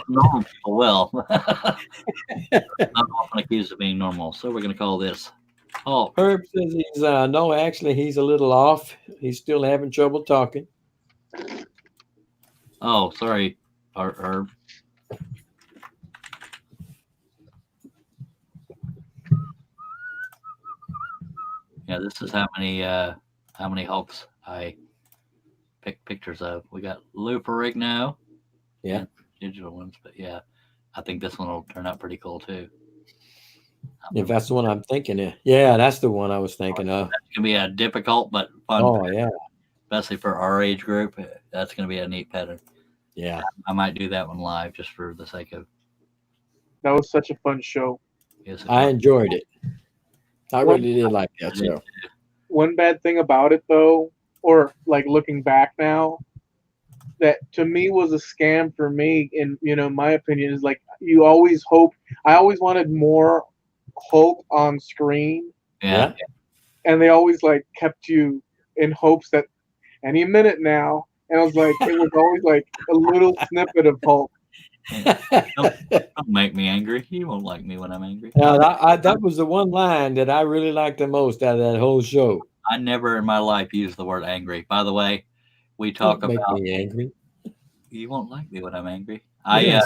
Normal people will. I'm often accused of being normal, so we're going to call this. Oh, Herb says he's no, actually, he's a little off. He's still having trouble talking. oh, sorry, Herb. Yeah, this is how many Hulks I pick pictures of. We got Lou Ferrigno. Yeah. And digital ones, but yeah, I think this one will turn out pretty cool too. If that's the one I'm thinking of. Yeah, that's the one I was thinking of. It's gonna be a difficult but fun, Oh, pattern, yeah. especially for our age group. That's gonna be a neat pattern. Yeah. I might do that one live just for the sake of. That was such a fun show. Yes, I enjoyed it. I really did like that show. One bad thing about it, though, or like looking back now, that to me was a scam for me. In my opinion, is like you always hope. I always wanted more Hulk on screen, Yeah. and they always like kept you in hopes that any minute now. And I was like, it was always like a little snippet of Hulk. Don't make me angry. You won't like me when I'm angry. Now, that was the one line that I really liked the most out of that whole show. I never in my life used the word angry. By the way, we talk Don't make about me angry. you won't like me when I'm angry. Yes.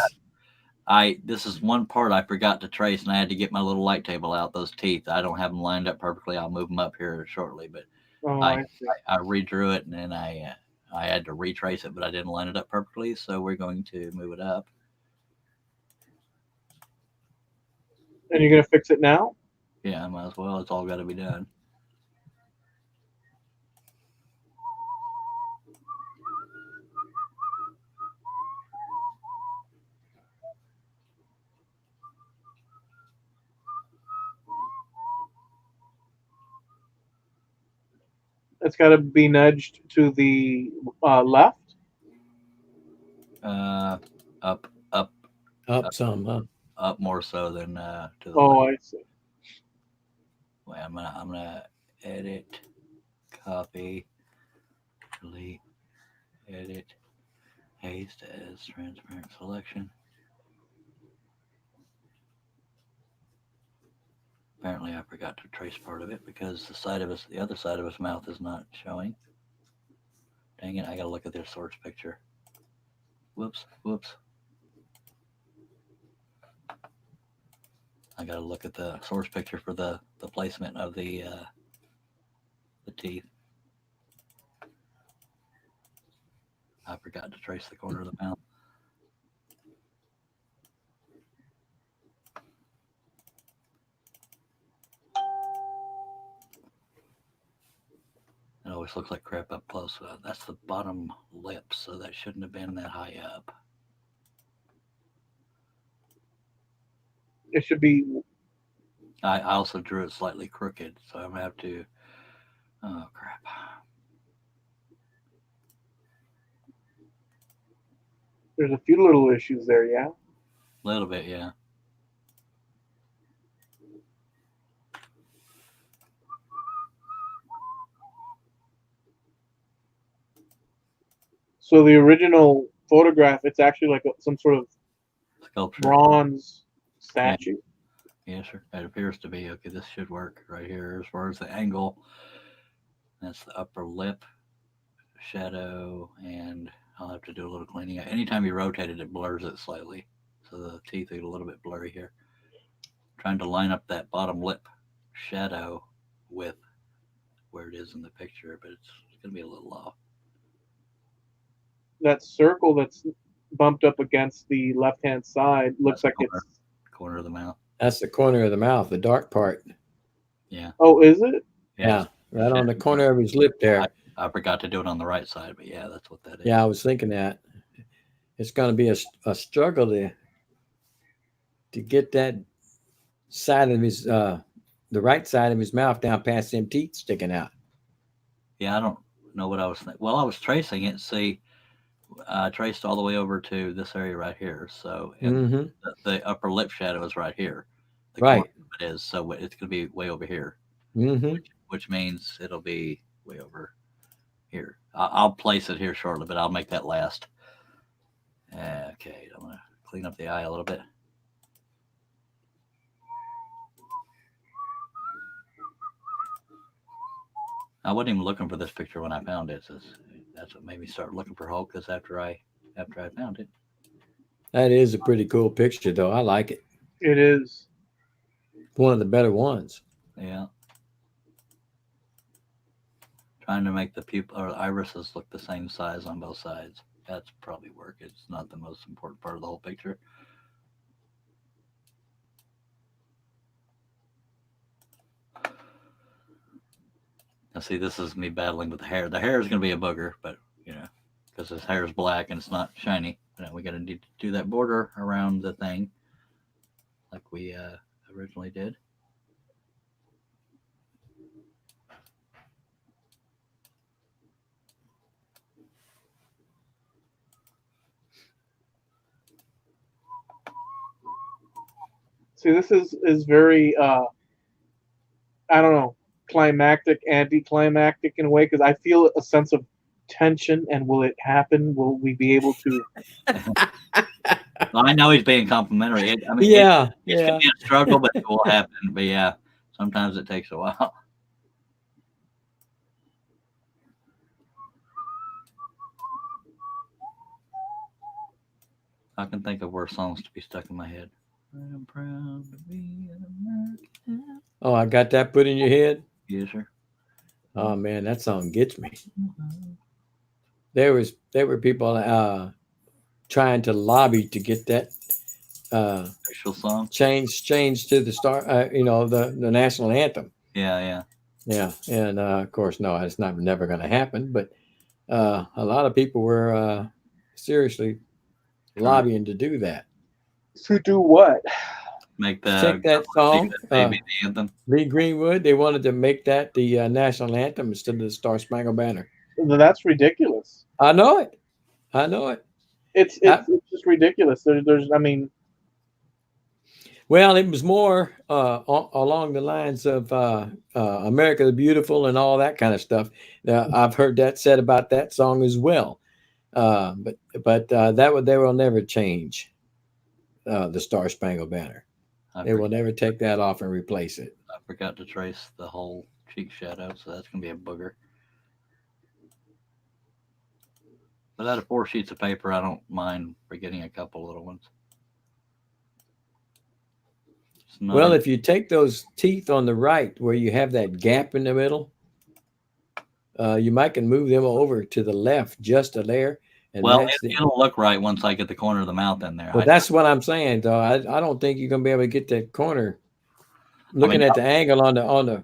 This is one part I forgot to trace, and I had to get my little light table out. Those teeth, I don't have them lined up perfectly. I'll move them up here shortly, but Oh, I see. redrew it, and then I had to retrace it, but I didn't line it up perfectly. So we're going to move it up. And you're gonna fix it now? Yeah, I might as well. It's all got to be done. It's got to be nudged to the left. Up Up some, huh? up more so than to the Oh, left. I see. Wait, I'm gonna edit, copy, delete, edit, paste as transparent selection. Apparently, I forgot to trace part of it because the other side of his mouth is not showing. Dang it! I gotta look at their source picture. Whoops! I gotta look at the source picture for the placement of the teeth. I forgot to trace the corner of the mouth. It always looks like crap up close. That's the bottom lip, so that shouldn't have been that high up. It should be. I also drew it slightly crooked, so I'm gonna have to. Oh crap! There's a few little issues there, yeah. A little bit, yeah. So the original photograph, it's actually like some sort of Sculpture. bronze statue. Yeah, sure. It appears to be. Okay, this should work right here as far as the angle. That's the upper lip shadow, and I'll have to do a little cleaning. Anytime you rotate it, it blurs it slightly. So the teeth are a little bit blurry here. Trying to line up that bottom lip shadow with where it is in the picture, but it's going to be a little off. That circle that's bumped up against the left-hand side looks like it's. Corner of the mouth. That's the corner of the mouth, the dark part. Yeah. Oh, is it? Yeah, right on the corner of his lip there. I forgot to do it on the right side, but yeah, that's what that is. Yeah, I was thinking that. It's going to be a struggle to get that side of his, the right side of his mouth down past them teeth sticking out. Yeah, I don't know what I was thinking. Well, I was tracing it. See, I traced all the way over to this area right here. So and the upper lip shadow is right here. The Right. corner of it is. So it's going to be way over here, Mm-hmm. which means it'll be way over here. I'll place it here shortly, but I'll make that last. Okay, I'm going to clean up the eye a little bit. I wasn't even looking for this picture when I found it. So that's what made me start looking for Hulk. Because after I found it. That is a pretty cool picture, though. I like it. It is. One of the better ones. Yeah. Trying to make the pupil or irises look the same size on both sides. That's probably work. It's not the most important part of the whole picture. Now, see, this is me battling with the hair. The hair is going to be a booger, but because his hair is black and it's not shiny. We got to need to do that border around the thing, like we originally did. See, this is very I don't know, climactic, anticlimactic in a way, because I feel a sense of tension. And will it happen? Will we be able to? Well, I know he's being complimentary. It's going to be a struggle, but it will happen. But yeah, sometimes it takes a while. I can think of worse songs to be stuck in my head. I'm proud to be an American. Oh, I got that put in your head? Yes, sir. Oh man, that song gets me. There were people trying to lobby to get that Official song. changed to the the national anthem. Yeah. And of course, no, it's never going to happen. But a lot of people were seriously lobbying to do that. To do what? Make the Check that song, baby the anthem. Lee Greenwood. They wanted to make that the national anthem instead of the Star Spangled Banner. That's ridiculous. I know it. It's just ridiculous. There's I mean, well, it was more along the lines of America the Beautiful and all that kind of stuff. Now, I've heard that said about that song as well. But they will never change the Star Spangled Banner. They will never take that off and replace it. I forgot to trace the whole cheek shadow, so that's going to be a booger. But out of 4 sheets of paper, I don't mind forgetting a couple little ones. Well, if you take those teeth on the right where you have that gap in the middle, you might can move them over to the left just a layer. And well, it'll look right once I get the corner of the mouth in there. Well, that's what I'm saying, though. I don't think you're going to be able to get that corner. Looking at the angle on the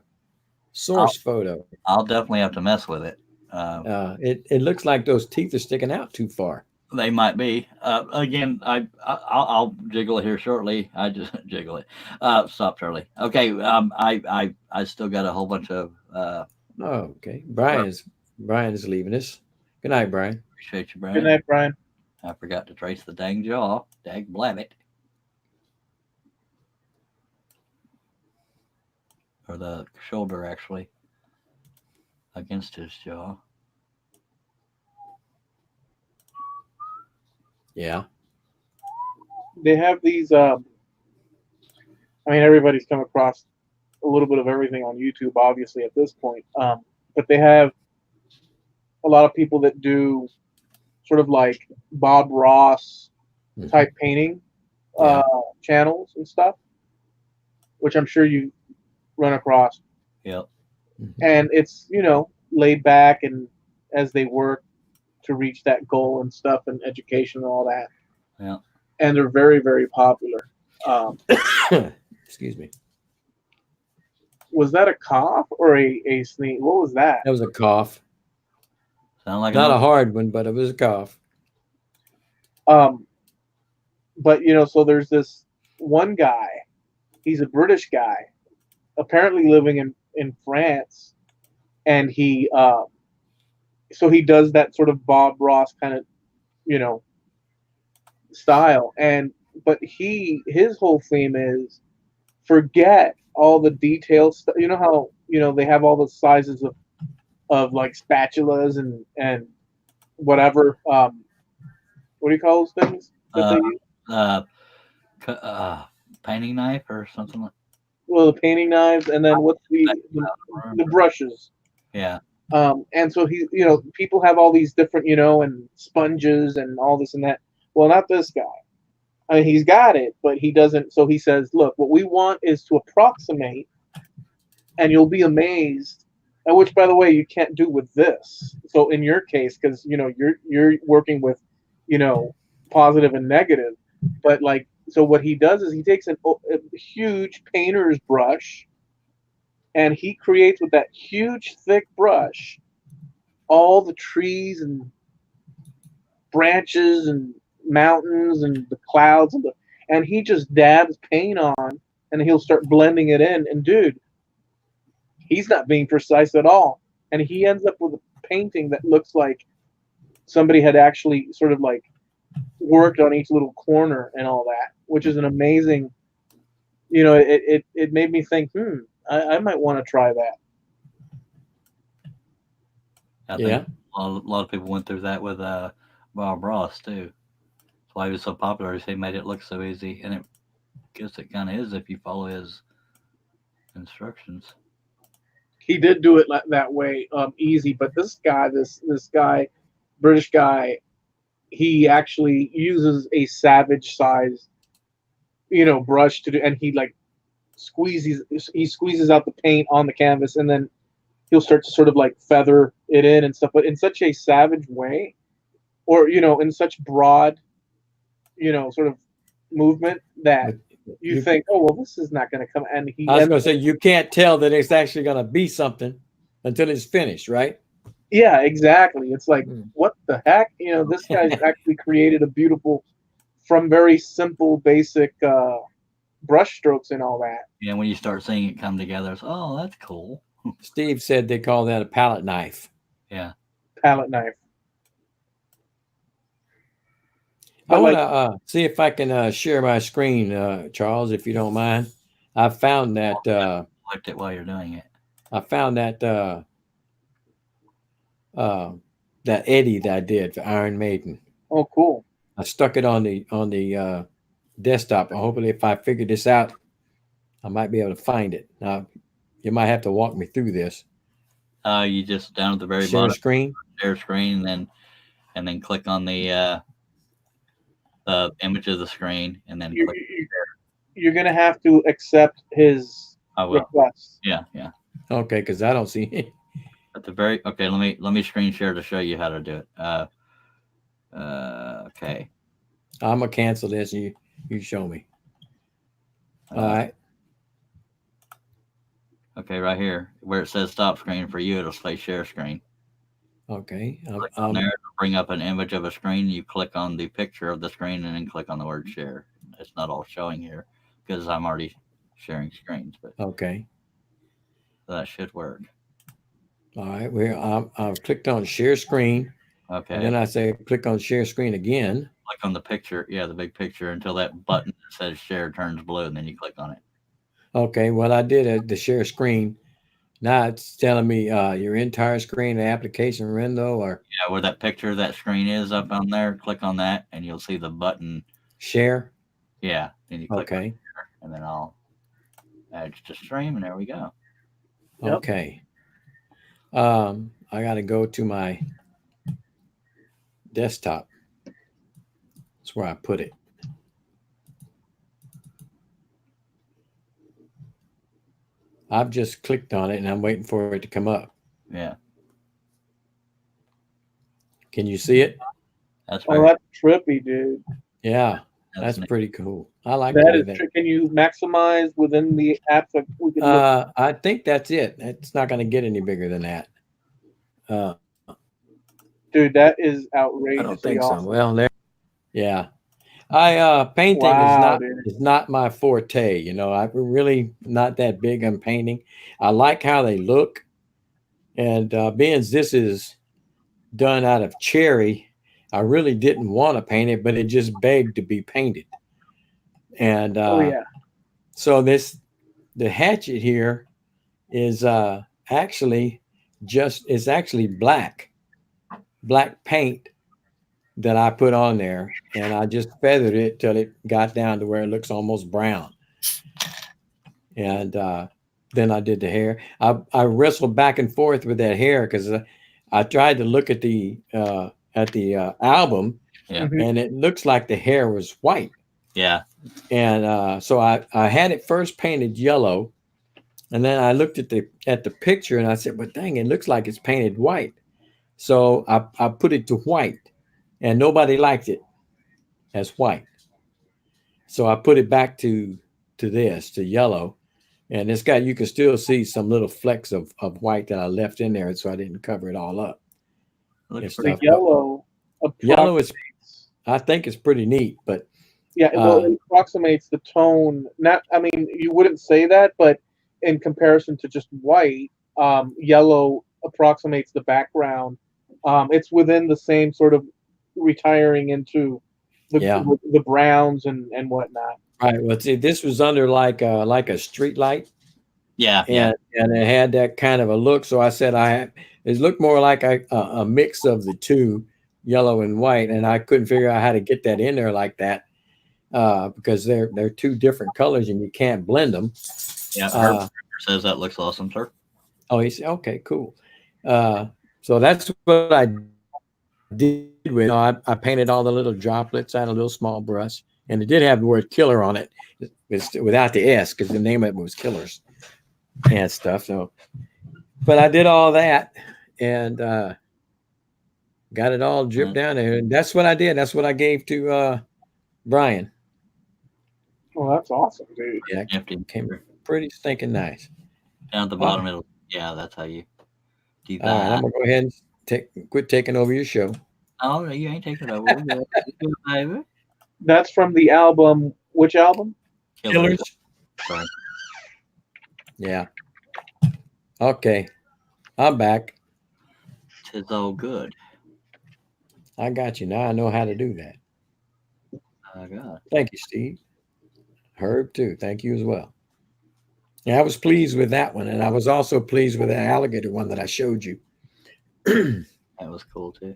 source photo, I'll definitely have to mess with it. It looks like those teeth are sticking out too far. They might be. Again, I'll jiggle it here shortly. I just jiggle it. Stop, Charlie. Okay. I still got a whole bunch of. Okay. Brian's leaving us. Good night, Brian. Appreciate you, Brian. Good night, Brian. I forgot to trace the dang jaw. Dag blabbit. Or the shoulder, actually, against his jaw. Yeah. They have these. I mean, everybody's come across a little bit of everything on YouTube, obviously, at this point. But they have a lot of people that do sort of like Bob Ross type painting channels and stuff, which I'm sure you run across. Yep. And it's, laid back and as they work to reach that goal and stuff and education and all that. Yeah. And they're very, very popular. Excuse me. Was that a cough or a sneeze? What was that? That was a cough. Sound like not a hard one, but it was a cough. But so there's this one guy. He's a British guy, apparently living in France, and he so he does that sort of Bob Ross kind of style, but his whole theme is forget all the details. You know how they have all the sizes of like spatulas and whatever. What do you call those things that they use? Painting knife or something like. Well, the painting knives, and then what's the brushes? Yeah. And so people have all these different, and sponges and all this and that. Well, not this guy. I mean, he's got it, but he doesn't. So he says, look, what we want is to approximate, and you'll be amazed and which, by the way, you can't do with this. So in your case, because you're working with, positive and negative, but like, so what he does is he takes a huge painter's brush, and he creates with that huge thick brush all the trees and branches and mountains and the clouds and he just dabs paint on, and he'll start blending it in. And dude, he's not being precise at all, and he ends up with a painting that looks like somebody had actually sort of like worked on each little corner and all that, which is an amazing. It made me think, I might want to try that. I think a lot of people went through that with Bob Ross too. That's why he was so popular. Is he made it look so easy, and I guess it kind of is if you follow his instructions. He did do it that way, easy. But this guy, British guy, he actually uses a savage size, brush to do, and he like squeezes out the paint on the canvas, and then he'll start to sort of like feather it in and stuff, but in such a savage way, or in such broad, sort of movement that you think, oh well, this is not going to come. And I was going to say, you can't tell that it's actually going to be something until it's finished, right? Yeah, exactly. It's like, what the heck? This guy's actually created a beautiful, from very simple, basic brush strokes and all that. Yeah, when you start seeing it come together, it's, oh, that's cool. Steve said they call that a palette knife. Yeah. Palette knife. I want to see if I can share my screen, Charles, if you don't mind. I found that. Looked it while you're doing it. I found that that Eddie that I did for Iron Maiden. Oh, cool. I stuck it on the desktop. Hopefully, if I figure this out, I might be able to find it. Now, you might have to walk me through this. You just down at the very Share bottom, screen. Share screen, and then click on the image of the screen, and then click. You're gonna have to accept his request. Yeah. Okay, because I don't see it. At the very let me screen share to show you how to do it. Okay. I'm gonna cancel this. And you show me. All right. Okay, right here where it says stop screen for you, it'll say share screen. Okay. Click on there to bring up an image of a screen. You click on the picture of the screen and then click on the word share. It's not all showing here because I'm already sharing screens, but okay. That should work. All right. I've clicked on share screen. Okay. And then I say click on share screen again. Click on the picture. Yeah, the big picture until that button that says share turns blue, and then you click on it. Okay. Well, I did the share screen. Now it's telling me your entire screen, the application window, or yeah, where that picture of that screen is up on there. Click on that, and you'll see the button share. Yeah, and you click okay, on share, and then I'll add to stream, and there we go. Yep. Okay. I got to go to my desktop. That's where I put it. I've just clicked on it and I'm waiting for it to come up. Yeah. Can you see it? That's trippy, dude. Yeah, that's pretty cool. I like that. Can you maximize within the app? So we can I think that's it. It's not going to get any bigger than that. Dude, that is outrageous. I don't think so. Well, there. Yeah. Painting is not my forte. You know, I'm really not that big on painting. I like how they look, and being this is done out of cherry, I really didn't want to paint it, but it just begged to be painted. And so the hatchet here is actually black paint that I put on there, and I just feathered it till it got down to where it looks almost brown. And then I did the hair. I wrestled back and forth with that hair because I tried to look at the album, and it looks like the hair was white. Yeah. And so I had it first painted yellow, And then I looked at the picture and I said, "But dang, it looks like it's painted white." So I put it to white, and nobody liked it as white. So I put it back to yellow, and it's got, you can still see some little flecks of white that I left in there, so I didn't cover it all up. Looks It's pretty stuff. Yellow. Yellow is, I think it's pretty neat, but Yeah, well, it approximates the tone. Not, I mean, you wouldn't say that, but in comparison to just white, yellow approximates the background. It's within the same sort of retiring into the browns and whatnot. right. Well, see, this was under like a street light, Yeah, and it had that kind of a look. So I said it looked more like a mix of the two, yellow and white, and I couldn't figure out how to get that in there like that. Because they're two different colors and you can't blend them. yeah. Herb says that looks awesome, sir. Oh, he said, okay, cool. So that's what I did with. I painted all the little droplets. I had a little small brush, and it did have the word "killer" on it, without the S, because the name of it was Killers and stuff. So, but I did all that and got it all dripped down there, and that's what I did. That's what I gave to Brian. Oh, that's awesome, dude. Yeah, it came pretty stinking nice. Down at the bottom, it'll, yeah, that's how you do that. All right, I'm gonna go ahead and quit taking over your show. Oh, you ain't taking it over. Good, baby. That's from the album. Which album? Killers. Sorry. Yeah. Okay, I'm back. Tis all good. I got you now. I know how to do that. Oh, God. Thank you, Steve. Herb too. Thank you as well. Yeah, I was pleased with that one, and I was also pleased with the alligator one that I showed you. That was cool too.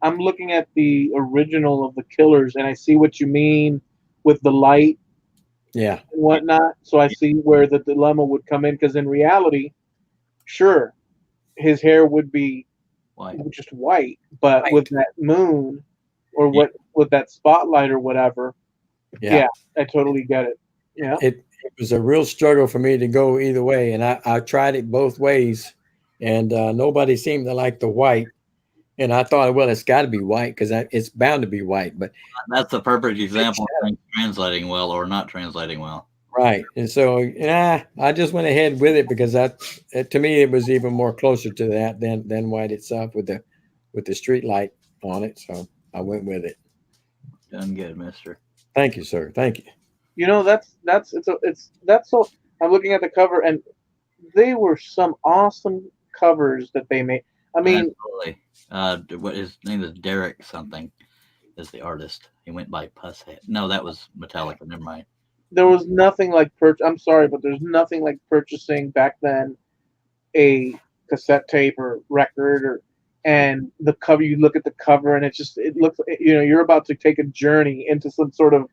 I'm looking at the original of the Killers, and I see what you mean with the light Yeah. and whatnot. So I see where the dilemma would come in, because in reality, sure, his hair would be White. just white, but Right. with that moon or what with that spotlight or whatever, Yeah. I totally get it. Yeah. It was a real struggle for me to go either way, and I tried it both ways, and nobody seemed to like the white. And I thought, well, it's got to be white because it's bound to be white. But That's the perfect example of things translating well or not translating well. right, and so I just went ahead with it because to me it was even more closer to that than white itself with the street light on it. So I went with it. Done good, mister. Thank you, sir. Thank you. You know, that's so. I'm looking at the cover, and they were some awesome covers that they made. I mean, absolutely. What his name is Derek something is the artist. He went by Pusshead. No, that was Metallica. Never mind. there was nothing like I'm sorry, but there's nothing like purchasing back then a cassette tape or record and the cover. You look at the cover, and it looks, you're about to take a journey into some sort of,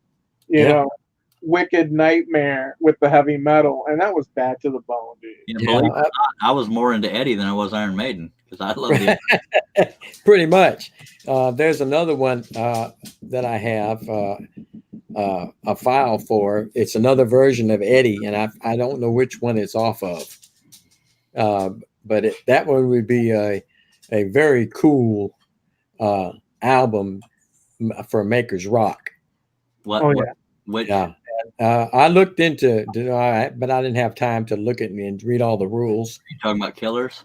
wicked nightmare with the heavy metal, and that was bad to the bone, dude. Believe it or not, I was more into Eddie than I was Iron Maiden because I love the Pretty much. There's another one that I have a file for. It's another version of Eddie, and I don't know which one it's off of. But that one would be a very cool album for Maker's Rock. what? Oh, what yeah. Which, Yeah. I looked into it, but I didn't have time to look at and read all the rules. you talking about Killers?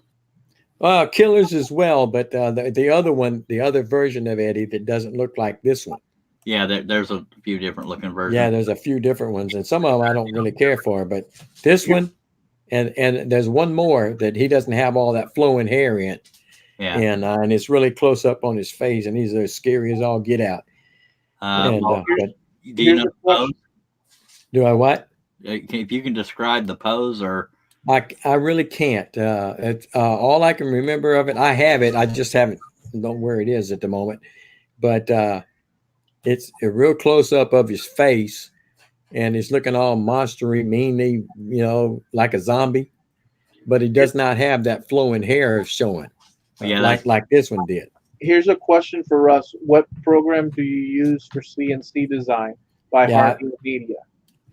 Killers as well, but the other one, the other version of Eddie that doesn't look like this one. Yeah, there's a few different looking versions. Yeah, there's a few different ones, and some of them I don't really care for, but this one, and there's one more that he doesn't have all that flowing hair in, Yeah. and it's really close up on his face, and he's as scary as all get out. Well, But do you know here's the a question. pose? do I what? If you can describe the pose, or I really can't. It's all I can remember of it. I have it. I just haven't know where it is at the moment. But it's a real close up of his face, and he's looking all monstery, meanly, like a zombie. But he does not have that flowing hair showing, like this one did. Here's a question for Russ. What program do you use for CNC design by Yeah. Harmony Media?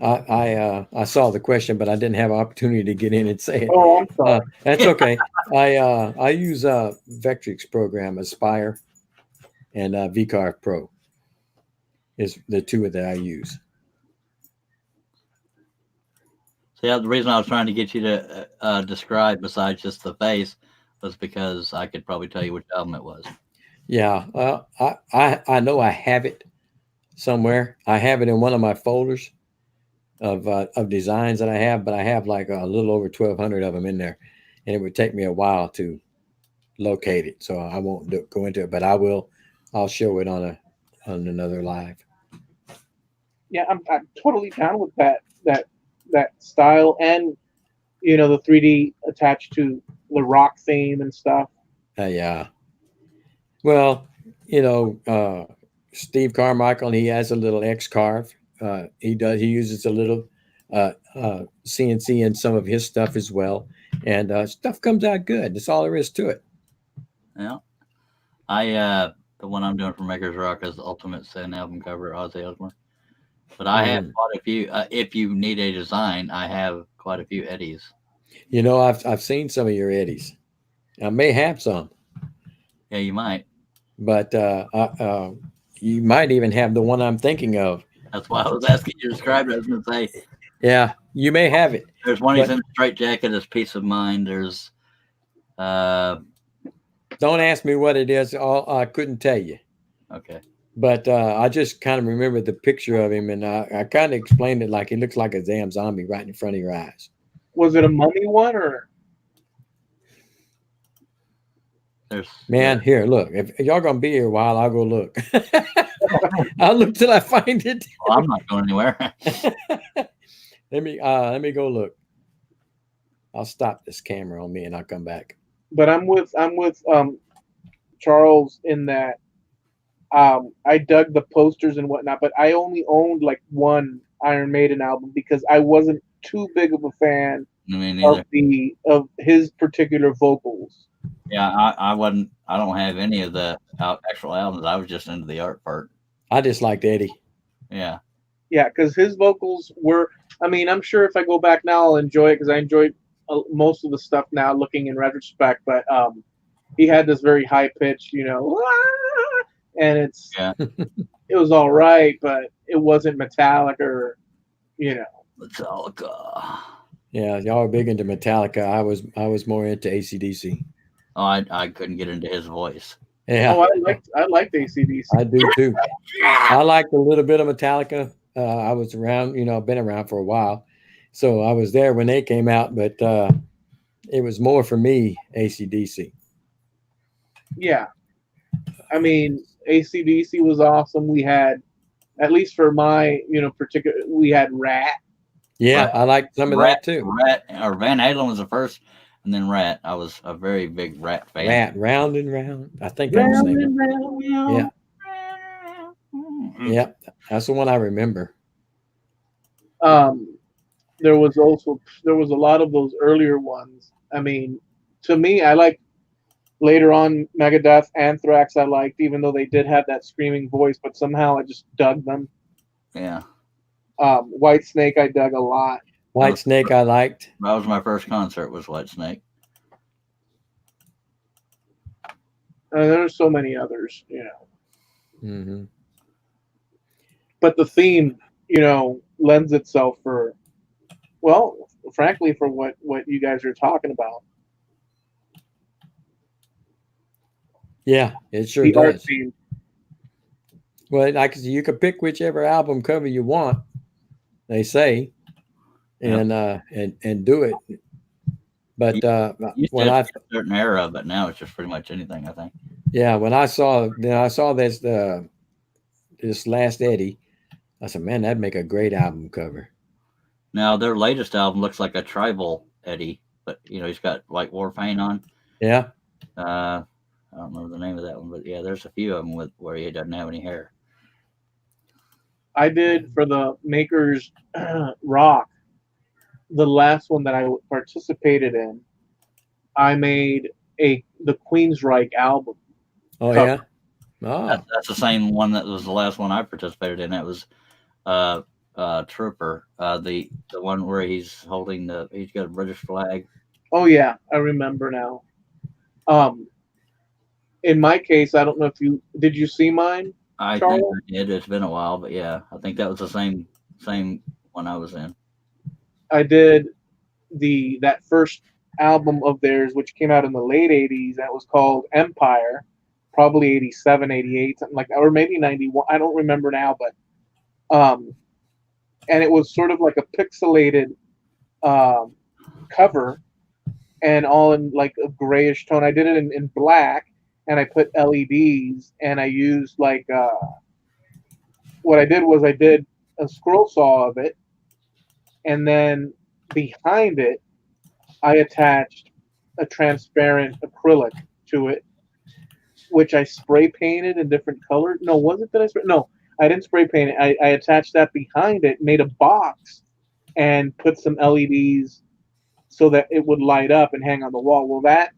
I saw the question, but I didn't have an opportunity to get in and say it. Oh, I'm sorry. That's okay. I use Vectrix program, Aspire, and VCarve Pro is the two that I use. So yeah, the reason I was trying to get you to describe, besides just the face, was because I could probably tell you which album it was. Yeah, I know I have it somewhere. I have it in one of my folders of designs that I have, but I have like a little over 1,200 of them in there, and it would take me a while to locate it. So I won't go into it, but I will. I'll show it on another live. Yeah, I'm totally down with that style, and the 3D attached to the rock theme and stuff. Yeah. Well, Steve Carmichael, he has a little X-Carve. He uses a little CNC in some of his stuff as well, and stuff comes out good. That's all there is to it. Yeah, the one I'm doing for Maker's Rock is the Ultimate Sin album cover, Ozzy Osbourne. But I have quite a few. If you need a design, I have quite a few Eddies. I've seen some of your Eddies. I may have some. Yeah, you might. But you might even have the one I'm thinking of. That's why I was asking you to describe it. I was going to say. Yeah, you may have it. There's one he's in a straight jacket as Peace of Mind. There's. Don't ask me what it is. I couldn't tell you. Okay. But I just kind of remember the picture of him, and I kind of explained it like he looks like a damn zombie right in front of your eyes. Was it a mummy one or? Man, here, look. If y'all gonna be here a while, I'll go look. I'll look till I find it. Well, I'm not going anywhere. Let me go look. I'll stop this camera on me and I'll come back. But I'm with Charles in that I dug the posters and whatnot, but I only owned like one Iron Maiden album because I wasn't too big of a fan of his particular vocals. Yeah, I wasn't. I don't have any of the actual albums. I was just into the art part. I just liked Eddie. Yeah. Yeah, because his vocals were. I mean, I'm sure if I go back now, I'll enjoy it because I enjoyed most of the stuff now, looking in retrospect. But he had this very high pitch, and it was all right, but it wasn't Metallica or, Metallica. Yeah, y'all are big into Metallica. I was more into AC/DC. Oh, I couldn't get into his voice. Yeah. Oh, I liked AC/DC. I do too. I liked a little bit of Metallica. I was around, been around for a while, so I was there when they came out. But it was more for me AC/DC. Yeah, I mean AC/DC was awesome. We had, at least for my particular, we had Rat. Yeah, I liked some of that too. Rat or Van Halen was the first. And then Rat. I was a very big Rat fan. Rat, Round and Round. I think that was the name. Yeah. Yeah, that's the one I remember. There was a lot of those earlier ones. I mean, to me, I liked later on Megadeth, Anthrax. I liked, even though they did have that screaming voice, but somehow I just dug them. Yeah. Whitesnake, I dug a lot. Whitesnake, I liked. That was my first concert. Was Whitesnake. There's so many others, Mm-hmm. But the theme, lends itself for, well, frankly, for what you guys are talking about. Yeah, it sure the does. art theme. Well, you can pick whichever album cover you want, they say, and do it. But when I certain era, but now it's just pretty much anything, I think. Yeah, when I saw this this last Eddie, I said, man, that'd make a great album cover. Now their latest album looks like a tribal Eddie, but he's got like war paint on. Yeah. I don't remember the name of that one, but yeah, there's a few of them where he doesn't have any hair. I did for the Maker's Rock, the last one that I participated in. I made the Queensryche album. Oh cover. Yeah. Oh. That's the same one that was the last one I participated in. That was trooper, the one where he's got a British flag. Oh yeah, I remember now. In my case, I don't know if did you see mine, I Charles? think I did. It's been a while, but yeah, I think that was the same one I was in. I did that first album of theirs, which came out in the late 80s. That was called Empire, probably 87, 88, something like that, or maybe 91. I don't remember now, but and it was sort of like a pixelated cover, and all in like a grayish tone. I did it in black, and I put LEDs, and I used like what I did was I did a scroll saw of it, and then behind it I attached a transparent acrylic to it, which I spray painted in different colors. No, was it that I spray? No, I didn't spray paint it. I attached that behind it, made a box, and put some LEDs so that it would light up and hang on the wall. Well, that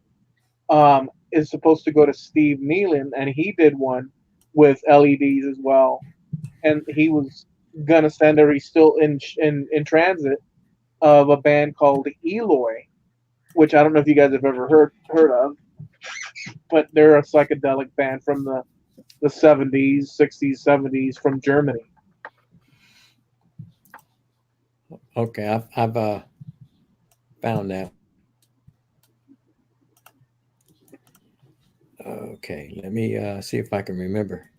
is supposed to go to Steve Nealon, and he did one with LEDs as well. And he was gonna send her. He's still in transit of a band called Eloy, which I don't know if you guys have ever heard of, but they're a psychedelic band from the 70s, 60s, 70s from Germany. Okay, I've found that. Okay, let me see if I can remember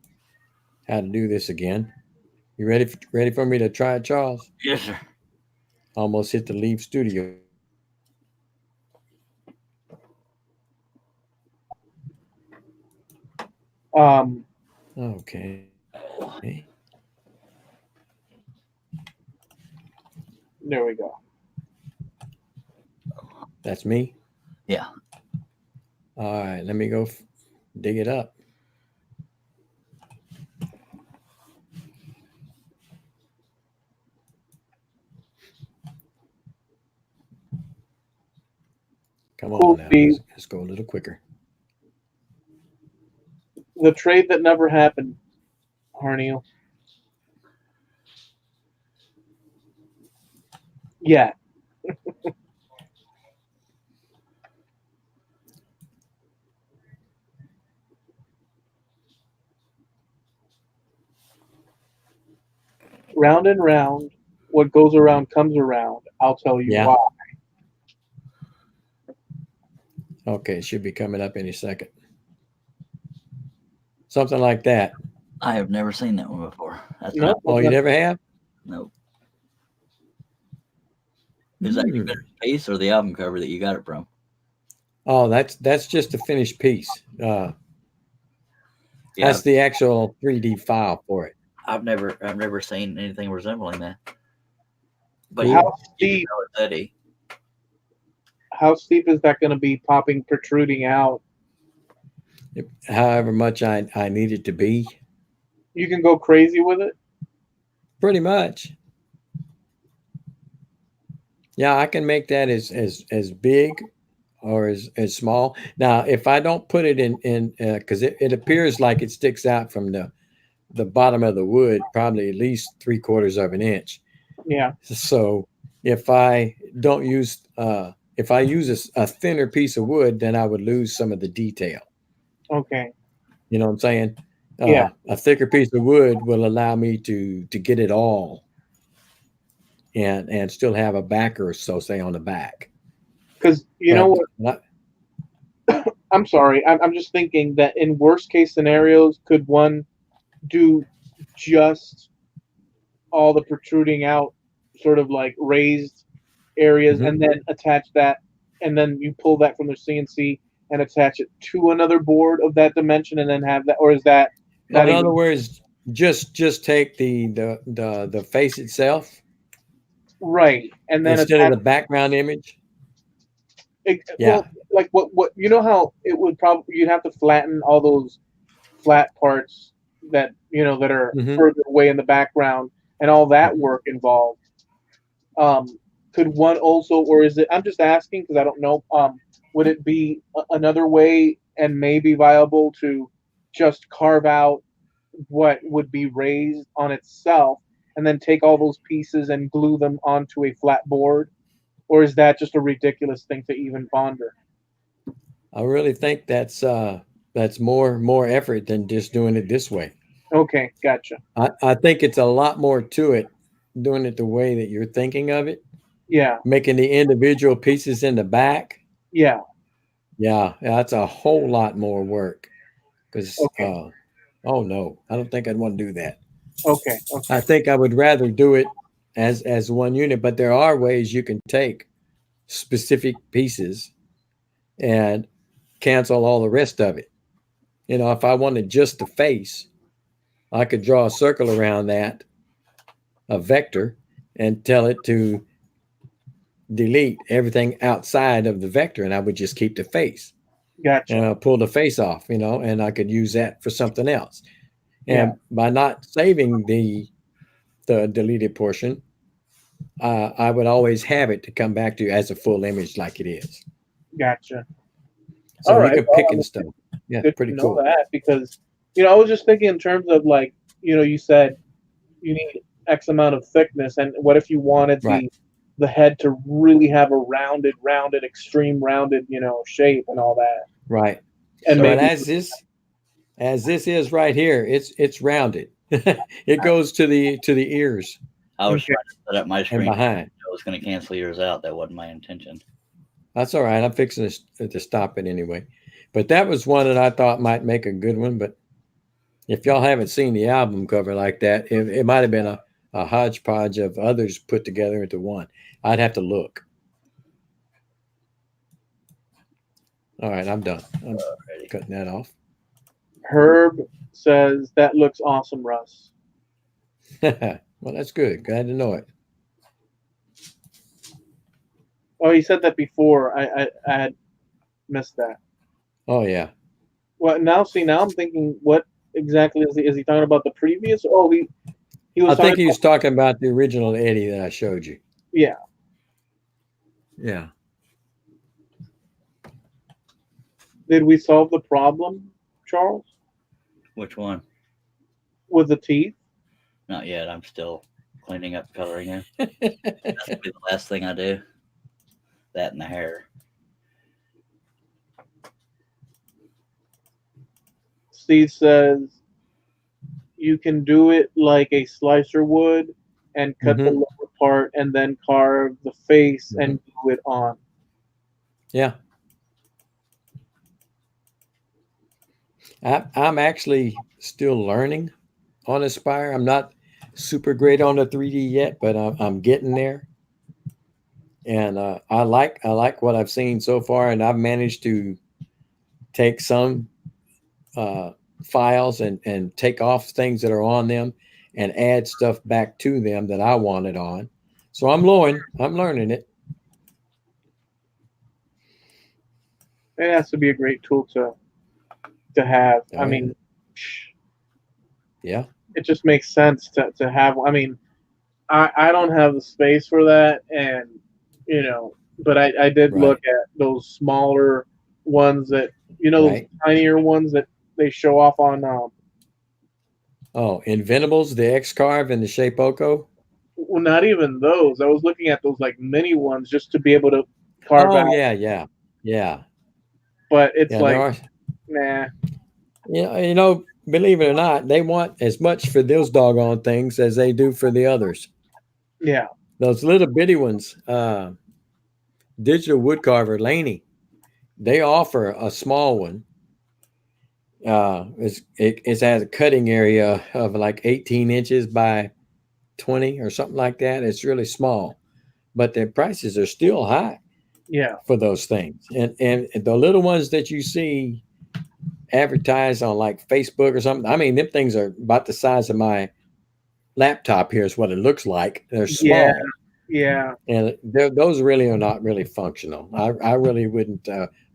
how to do this again. You ready for me to try it, Charles? Yes, sir. Almost hit the leave studio. Okay. There we go. That's me? Yeah. All right, let me go dig it up. Come on now, let's go a little quicker. The trade that never happened, Harneal. Yeah. Round and round, what goes around comes around. I'll tell you why. Okay, it should be coming up any second. Something like that. I have never seen that one before. Oh, you never have? Nope. Is that your finished piece or the album cover that you got it from? Oh, that's just a finished piece. That's the actual 3D file for it. I've never seen anything resembling that. But how steep? Eddie. How steep is that going to be? Protruding out? However much I need it to be. You can go crazy with it. Pretty much. Yeah, I can make that as big or as small. Now, if I don't put it in because it appears like it sticks out from the bottom of the wood, probably at least 3/4 of an inch. Yeah. So if I don't use if I use a thinner piece of wood, then I would lose some of the detail. Okay. You know what I'm saying? Yeah. A thicker piece of wood will allow me to get it all and still have a backer or so, say, on the back. Because you know what? I'm sorry. I'm just thinking that in worst case scenarios, could one do just all the protruding out, sort of like raised areas, and then attach that, and then you pull that from the CNC and attach it to another board of that dimension, and then have that, or is that? In other words, just take the face itself, right, and then instead of the background image. Well, like what you know how it would probably, you'd have to flatten all those flat parts that that are further away in the background, and all that work involved. Could one also, or is it? I'm just asking because I don't know. Would it be another way and maybe viable to just carve out what would be raised on itself and then take all those pieces and glue them onto a flat board? Or is that just a ridiculous thing to even ponder? I really think that's more effort than just doing it this way. Okay, gotcha. I think it's a lot more to it doing it the way that you're thinking of it, Yeah, making the individual pieces in the back. yeah. Yeah, that's a whole lot more work. Because, Okay. oh no, I don't think I'd want to do that. Okay, okay. I think I would rather do it as one unit. But there are ways you can take specific pieces and cancel all the rest of it. You know, if I wanted just the face, I could draw a circle around that, a vector, and tell it to delete everything outside of the vector, and I would just keep the face. Gotcha. And I'll pull the face off, you know, and I could use that for something else. And by not saving the deleted portion, I would always have it to come back to as a full image like it is. Gotcha. So All you right, could well, pick I and mean, stuff. Yeah, good pretty to know cool. that, because I was just thinking in terms of, like, you said you need X amount of thickness, and what if you wanted Right. the head to really have a rounded, extreme rounded, shape and all that. Right. And But maybe as this is right here, it's rounded. It goes to the ears I was Okay. trying to set up my and screen. behind. I was going to cancel yours out. That wasn't my intention. That's all right. I'm fixing to stop it anyway. But that was one that I thought might make a good one. But if y'all haven't seen the album cover like that, it might have been a hodgepodge of others put together into one. I'd have to look. All right, I'm done. I'm Alrighty. cutting that off. Herb says that looks awesome, Russ. Well, that's good. Glad to know it. Oh, he said that before. I had missed that. Oh yeah. Well, now I'm thinking, what exactly is he talking about? The previous? Oh, he was. I think he was talking about the original Eddie that I showed you. Yeah. Yeah. Did we solve the problem, Charles, Which one? with the teeth? Not yet. I'm still cleaning up, coloring in. That's gonna be the last thing I do. That and the hair. Steve says you can do it like a slicer would and cut the Mhm. lower part and then carve the face and glue it on. Yeah. I'm actually still learning on Aspire. I'm not super great on the 3D yet, but I'm getting there. And I like what I've seen so far, and I've managed to take some files and take off things that are on them and add stuff back to them that I wanted on. So I'm learning it. It has to be a great tool to have. Oh, I yeah. mean, Yeah. it just makes sense to have. I mean, I don't have the space for that, and but I did Right. look at those smaller ones that Right. those tinier ones that they show off on. Oh, Inventables, the X-Carve and the Shapeoko. Well, not even those. I was looking at those like mini ones just to be able to carve out. Oh yeah. But it's Yeah, like, there are. nah. Believe it or not, they want as much for those doggone things as they do for the others. Yeah. Those little bitty ones, Digital Woodcarver, Laney, they offer a small one. It has a cutting area of like 18 inches by 20 or something like that. It's really small, but the prices are still high Yeah. for those things. And the little ones that you see advertised on like Facebook or something, I mean, them things are about the size of my laptop here is what it looks like. They're small. Yeah. And those really are not really functional. I really wouldn't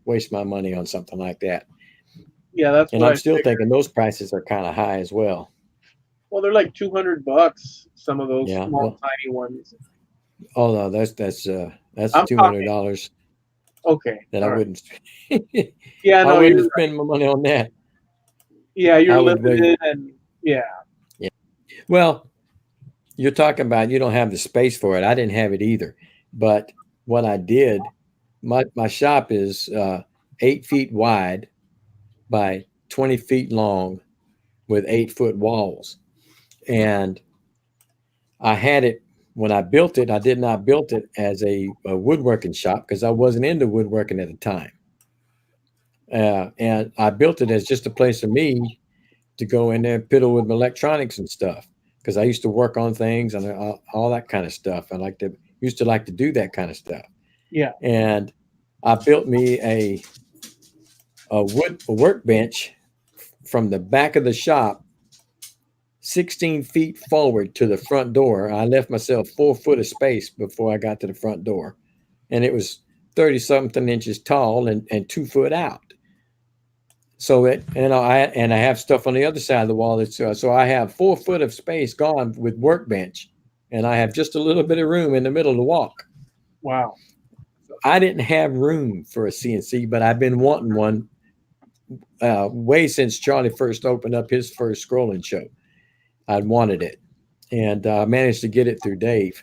waste my money on something like that. Yeah. That's And what I'm still figured. thinking those prices are kind of high as well. Well, they're like $200. Some of those Yeah, small, well- tiny ones. Oh no, that's I'm $200 Okay. that all I right. wouldn't. Yeah. I No. wouldn't You're, spend my money on that. yeah. You're I would wait. limited, and yeah. Well, you're talking about you don't have the space for it. I didn't have it either. But what I did, my shop is 8 feet wide by 20 feet long with 8-foot walls. And I had it when I built it. I did not build it as a woodworking shop because I wasn't into woodworking at the time. And I built it as just a place for me to go in there and fiddle with my electronics and stuff because I used to work on things and all that kind of stuff. I used to like to do that kind of stuff. Yeah. And I built me a workbench from the back of the shop 16 feet forward to the front door. I left myself 4 foot of space before I got to the front door. And it was 30 something inches tall and 2 foot out. So I have stuff on the other side of the wall. So I have 4 foot of space gone with workbench, and I have just a little bit of room in the middle to walk. Wow. I didn't have room for a CNC, but I've been wanting one way since Charlie first opened up his first scrolling show. I'd wanted it, and I managed to get it through Dave.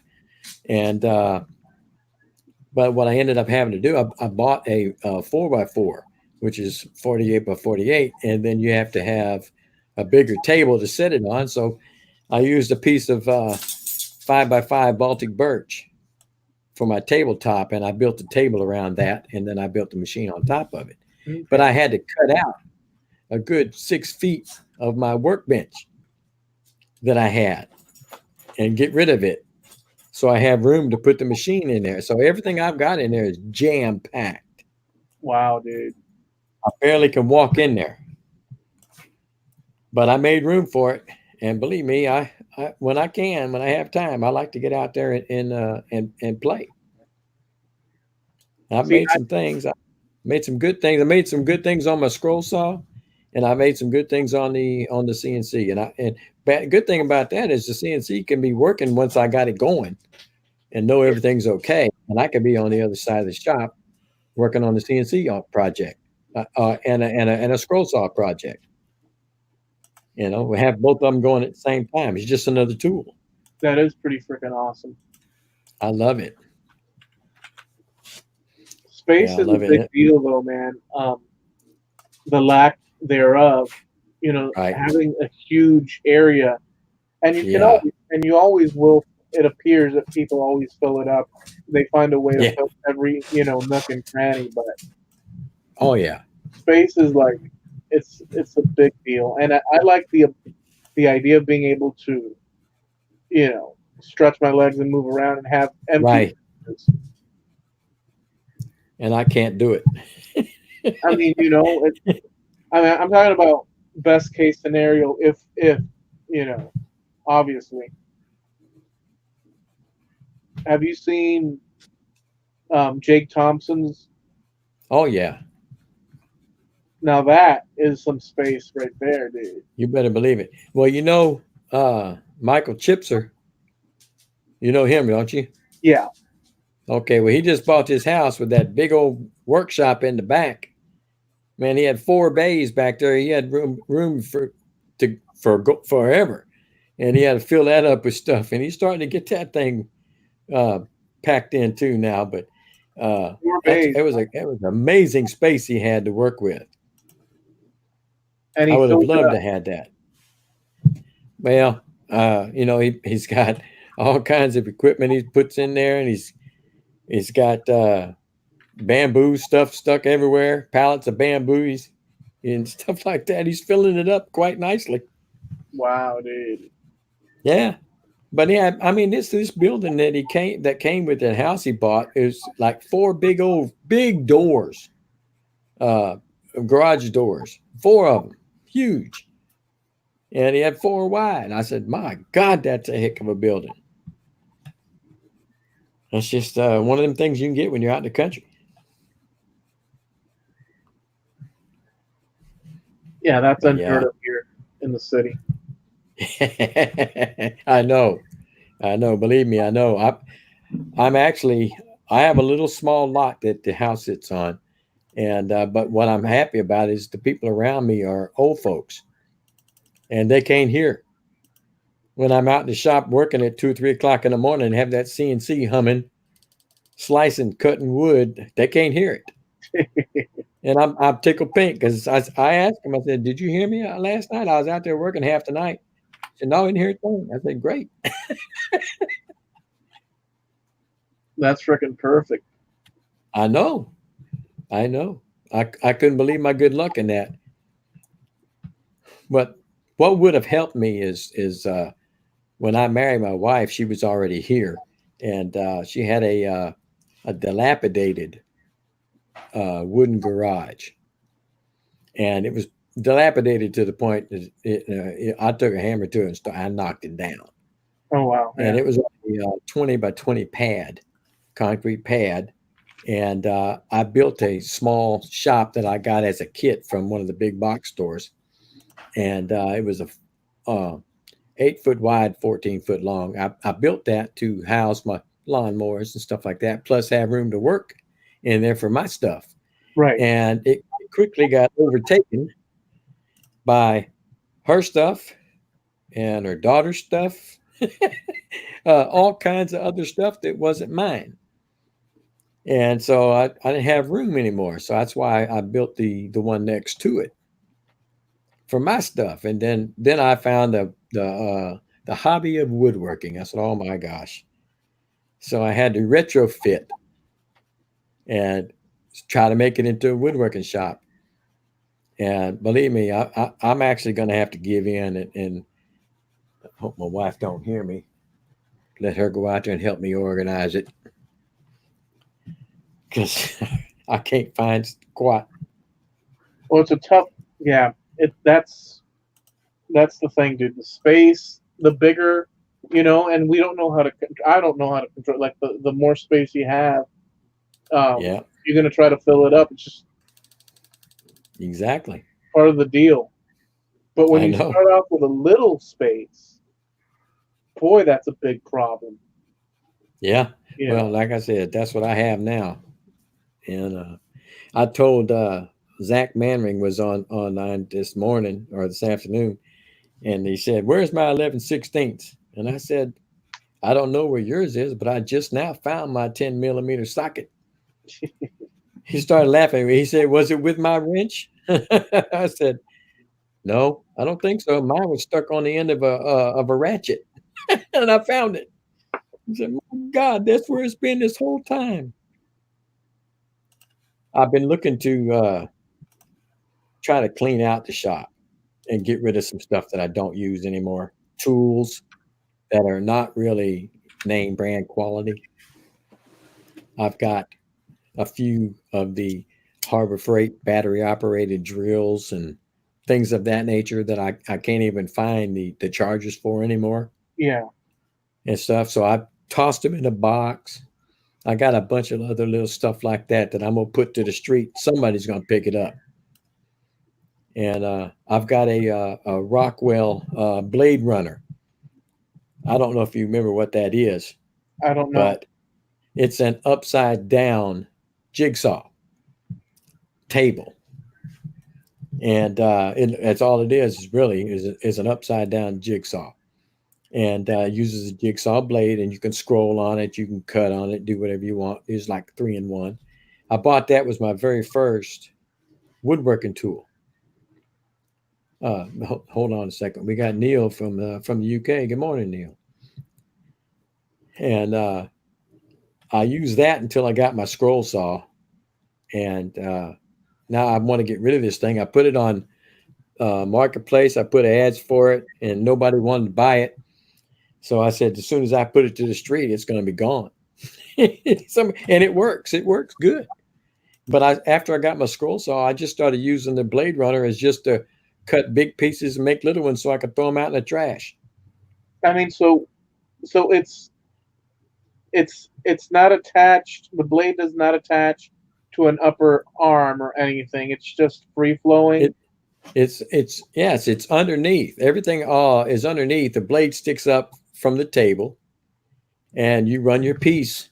And but what I ended up having to do, I bought a 4x4, which is 48 by 48, and then you have to have a bigger table to set it on. So I used a piece of 5x5 Baltic birch for my tabletop, and I built a table around that, and then I built the machine on top of it. Okay. But I had to cut out a good 6 feet of my workbench that I had and get rid of it. So I have room to put the machine in there. So everything I've got in there is jam packed. Wow, dude. I barely can walk in there, but I made room for it. And believe me, I when I have time, I like to get out there and play. I've made some things. I made some good things. I made some good things on my scroll saw, and I made some good things on the CNC. And good thing about that is the CNC can be working once I got it going, and know everything's okay. And I can be on the other side of the shop working on the CNC project. And a scroll saw project. You know, we have both of them going at the same time. It's just another tool. That is pretty freaking awesome. I love it. Space Yeah, I is a love it. big deal, though, man. The lack thereof, Right. having a huge area, and Yeah. you always will. It appears that people always fill it up. They find a way to Yeah. fill every, nook and cranny, but Oh yeah. space is like it's a big deal, and I like the idea of being able to, stretch my legs and move around and have empty. Right. spaces. And I can't do it. I mean, I'm talking about best case scenario. If obviously, have you seen Jake Thompson's? Oh yeah. Now that is some space right there, dude. You better believe it. Well, Michael Chipser, you know him, don't you? Yeah. Okay. Well, he just bought his house with that big old workshop in the back. Man, he had 4 bays back there. He had room for forever, and he had to fill that up with stuff. And he's starting to get that thing packed in too now. But 4 bays. it was amazing space he had to work with. And I would have filled it loved up. to have that. Well, he's got all kinds of equipment he puts in there, and he's got bamboo stuff stuck everywhere, pallets of bamboo and stuff like that. He's filling it up quite nicely. Wow, dude. Yeah. But yeah, I mean, this building that came with that house he bought is like 4 big doors, garage doors, 4 of them, huge. And he had 4 wide. And I said, my God, that's a heck of a building. That's just one of them things you can get when you're out in the country. Yeah, that's But yeah. unheard of here in the city. I know. Believe me, I know. I have a little small lot that the house sits on, and but what I'm happy about is the people around me are old folks, and they can't hear. when I'm out in the shop working at 2 or 3 o'clock in the morning and have that CNC humming, slicing, cutting wood, they can't hear it. And I'm tickled pink because I asked him, I said, "Did you hear me last night? I was out there working half the night." He said, "No, I didn't hear a thing." I said, "Great." That's freaking perfect. I know. I couldn't believe my good luck in that. But what would have helped me is when I married my wife, she was already here, and she had a dilapidated wooden garage, and it was dilapidated to the point that I took a hammer to it and I knocked it down. Oh wow! And Yeah. it was a 20 by 20 pad, concrete pad, and I built a small shop that I got as a kit from one of the big box stores, and it was a 8 foot wide, 14 foot long. I built that to house my lawnmowers and stuff like that, plus have room to work in there for my stuff. Right. And it quickly got overtaken by her stuff and her daughter's stuff, all kinds of other stuff that wasn't mine. And so I didn't have room anymore. So that's why I built the one next to it for my stuff. And then I found the hobby of woodworking. I said, "Oh my gosh!" So I had to retrofit and try to make it into a woodworking shop. And believe me, I'm actually going to have to give in and hope my wife don't hear me. Let her go out there and help me organize it, because I can't find squat. Well, it's a tough. Yeah. That's the thing, dude. The space, the bigger, and we don't know how to. I don't know how to control. Like the more space you have, Yeah, you're gonna try to fill it up. It's just exactly. part of the deal. But when I you know. start off with a little space, boy, that's a big problem. Yeah. Yeah. Well, like I said, that's what I have now. And I told Zach Manring was on this morning or this afternoon, and he said, "Where's my 11/16?" And I said, "I don't know where yours is, but I just now found my 10 millimeter socket." He started laughing. He said, "Was it with my wrench?" I said, "No, I don't think so. Mine was stuck on the end of a ratchet," and I found it. He said, "My God, that's where it's been this whole time." I've been looking to try to clean out the shop and get rid of some stuff that I don't use anymore. Tools that are not really name brand quality. I've got a few of the Harbor Freight battery operated drills and things of that nature that I can't even find the chargers for anymore Yeah. and stuff. So I tossed them in a box. I got a bunch of other little stuff like that I'm gonna put to the street. Somebody's gonna pick it up. And I've got a Rockwell Blade Runner. I don't know if you remember what that is, I don't know. but it's an upside down jigsaw table. And it's all it is really is an upside down jigsaw, and uses a jigsaw blade, and you can scroll on it, you can cut on it, do whatever you want. It's like 3-in-1. I bought that, was my very first woodworking tool. Hold on a second. We got Neil from the UK. Good morning, Neil. And I used that until I got my scroll saw, and now I want to get rid of this thing. I put it on Marketplace. I put ads for it, and nobody wanted to buy it. So I said, as soon as I put it to the street, it's going to be gone. And it works. It works good. But after I got my scroll saw, I just started using the Blade Runner as just to cut big pieces and make little ones so I could throw them out in the trash. I mean, so it's not attached. The blade does not attach to an upper arm or anything. It's just free flowing. It's underneath. Everything is underneath. The blade sticks up from the table, and you run your piece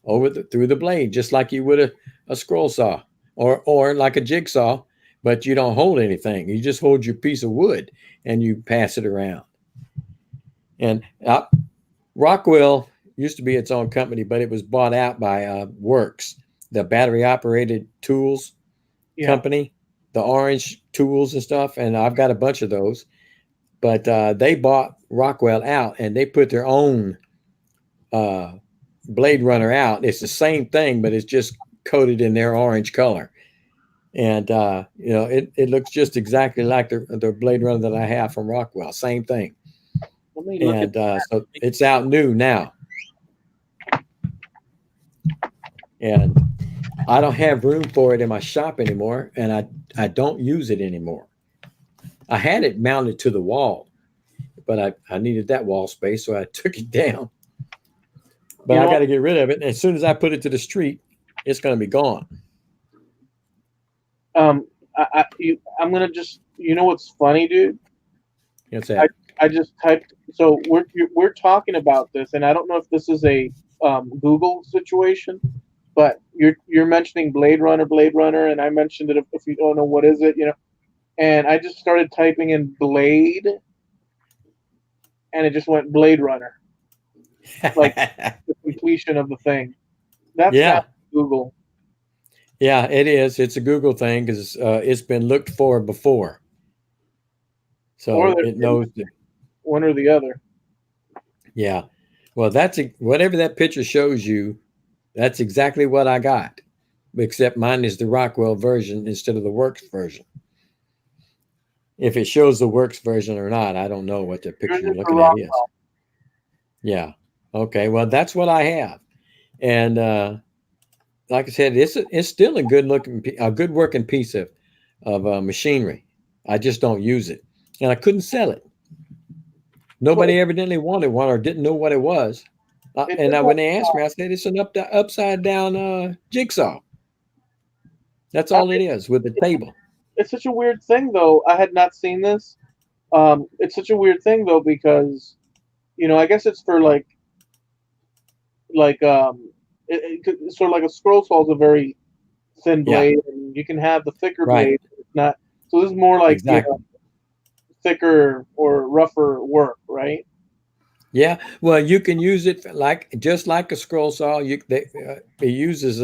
through the blade, just like you would a scroll saw or like a jigsaw, but you don't hold anything. You just hold your piece of wood and you pass it around. And Rockwell used to be its own company, but it was bought out by Works, the battery operated tools company, the orange tools and stuff. And I've got a bunch of those, but they bought Rockwell out and they put their own Blade Runner out. It's the same thing, but it's just coated in their orange color. And, it looks just exactly like the Blade Runner that I have from Rockwell. Same thing. And so it's out new now. And I don't have room for it in my shop anymore. And I don't use it anymore. I had it mounted to the wall, but I needed that wall space. So I took it down. But I got to get rid of it. And as soon as I put it to the street, it's going to be gone. I'm going to just, what's funny, dude? What's that? I just typed. So we're talking about this, and I don't know if this is a Google situation, but you're mentioning Blade Runner, and I mentioned it. If you don't know what is it, and I just started typing in Blade, and it just went Blade Runner, like the completion of the thing. That's not Google. Yeah, it is. It's a Google thing because it's been looked for before, so it knows that. One or the other. Yeah. Well, whatever that picture shows you, that's exactly what I got, except mine is the Rockwell version instead of the Works version. If it shows the Works version or not, I don't know what the picture you're looking at is. Yeah. Okay. Well, that's what I have. And like I said, it's still a good working piece of machinery. I just don't use it. And I couldn't sell it. Nobody evidently wanted one or didn't know what it was. When they asked me, I said, it's an upside down jigsaw. That's all it is with the table. It's such a weird thing, though. I had not seen this. It's such a weird thing, though, because, I guess it's for it's sort of like a scroll saw is a very thin blade, and you can have the thicker blade. It's not. So this is more like thicker or rougher work, right? Yeah, well, you can use it just like a scroll saw. It uses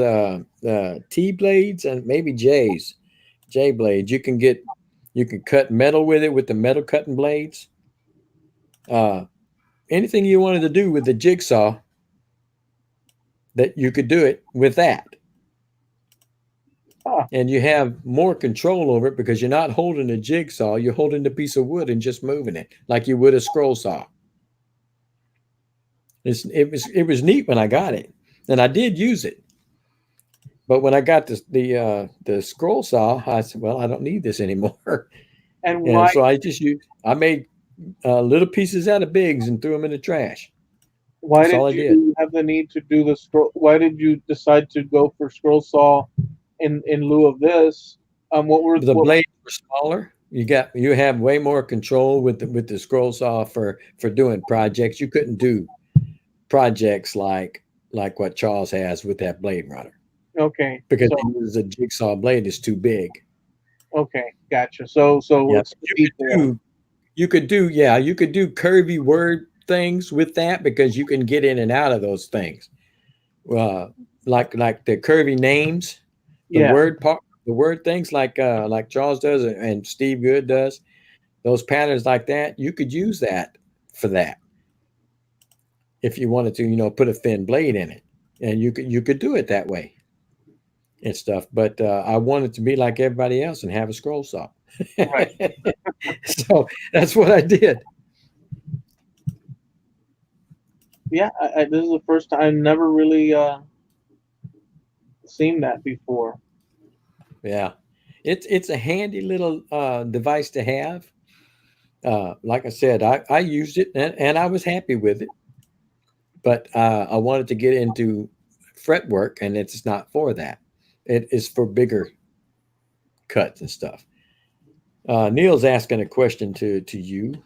T blades and maybe J blades. You can cut metal with it with the metal cutting blades. Anything you wanted to do with the jigsaw, that you could do it with that. And you have more control over it because you're not holding a jigsaw, you're holding the piece of wood and just moving it like you would a scroll saw. It was neat when I got it, and I did use it. But when I got the scroll saw, I said, "Well, I don't need this anymore." And so I made little pieces out of bigs and threw them in the trash. Why did you have the need to do the scroll? Why did you decide to go for scroll saw in lieu of this? The blades were smaller. You have way more control with the scroll saw for doing projects. You couldn't do projects like what Charles has with that Blade Runner. Okay. Because a jigsaw blade is too big. Okay, gotcha. So you could do curvy word things with that because you can get in and out of those things. Like the curvy names, the word things like Charles does and Steve Good does, those patterns like that, you could use that for that. If you wanted to, put a thin blade in it, and you could do it that way and stuff. But I wanted to be like everybody else and have a scroll saw. Right. So that's what I did. Yeah, this is the first time. I've never really seen that before. Yeah, it's a handy little device to have. Like I said, I used it and I was happy with it. But I wanted to get into fret work, and it's not for that. It is for bigger cuts and stuff. Neil's asking a question to you.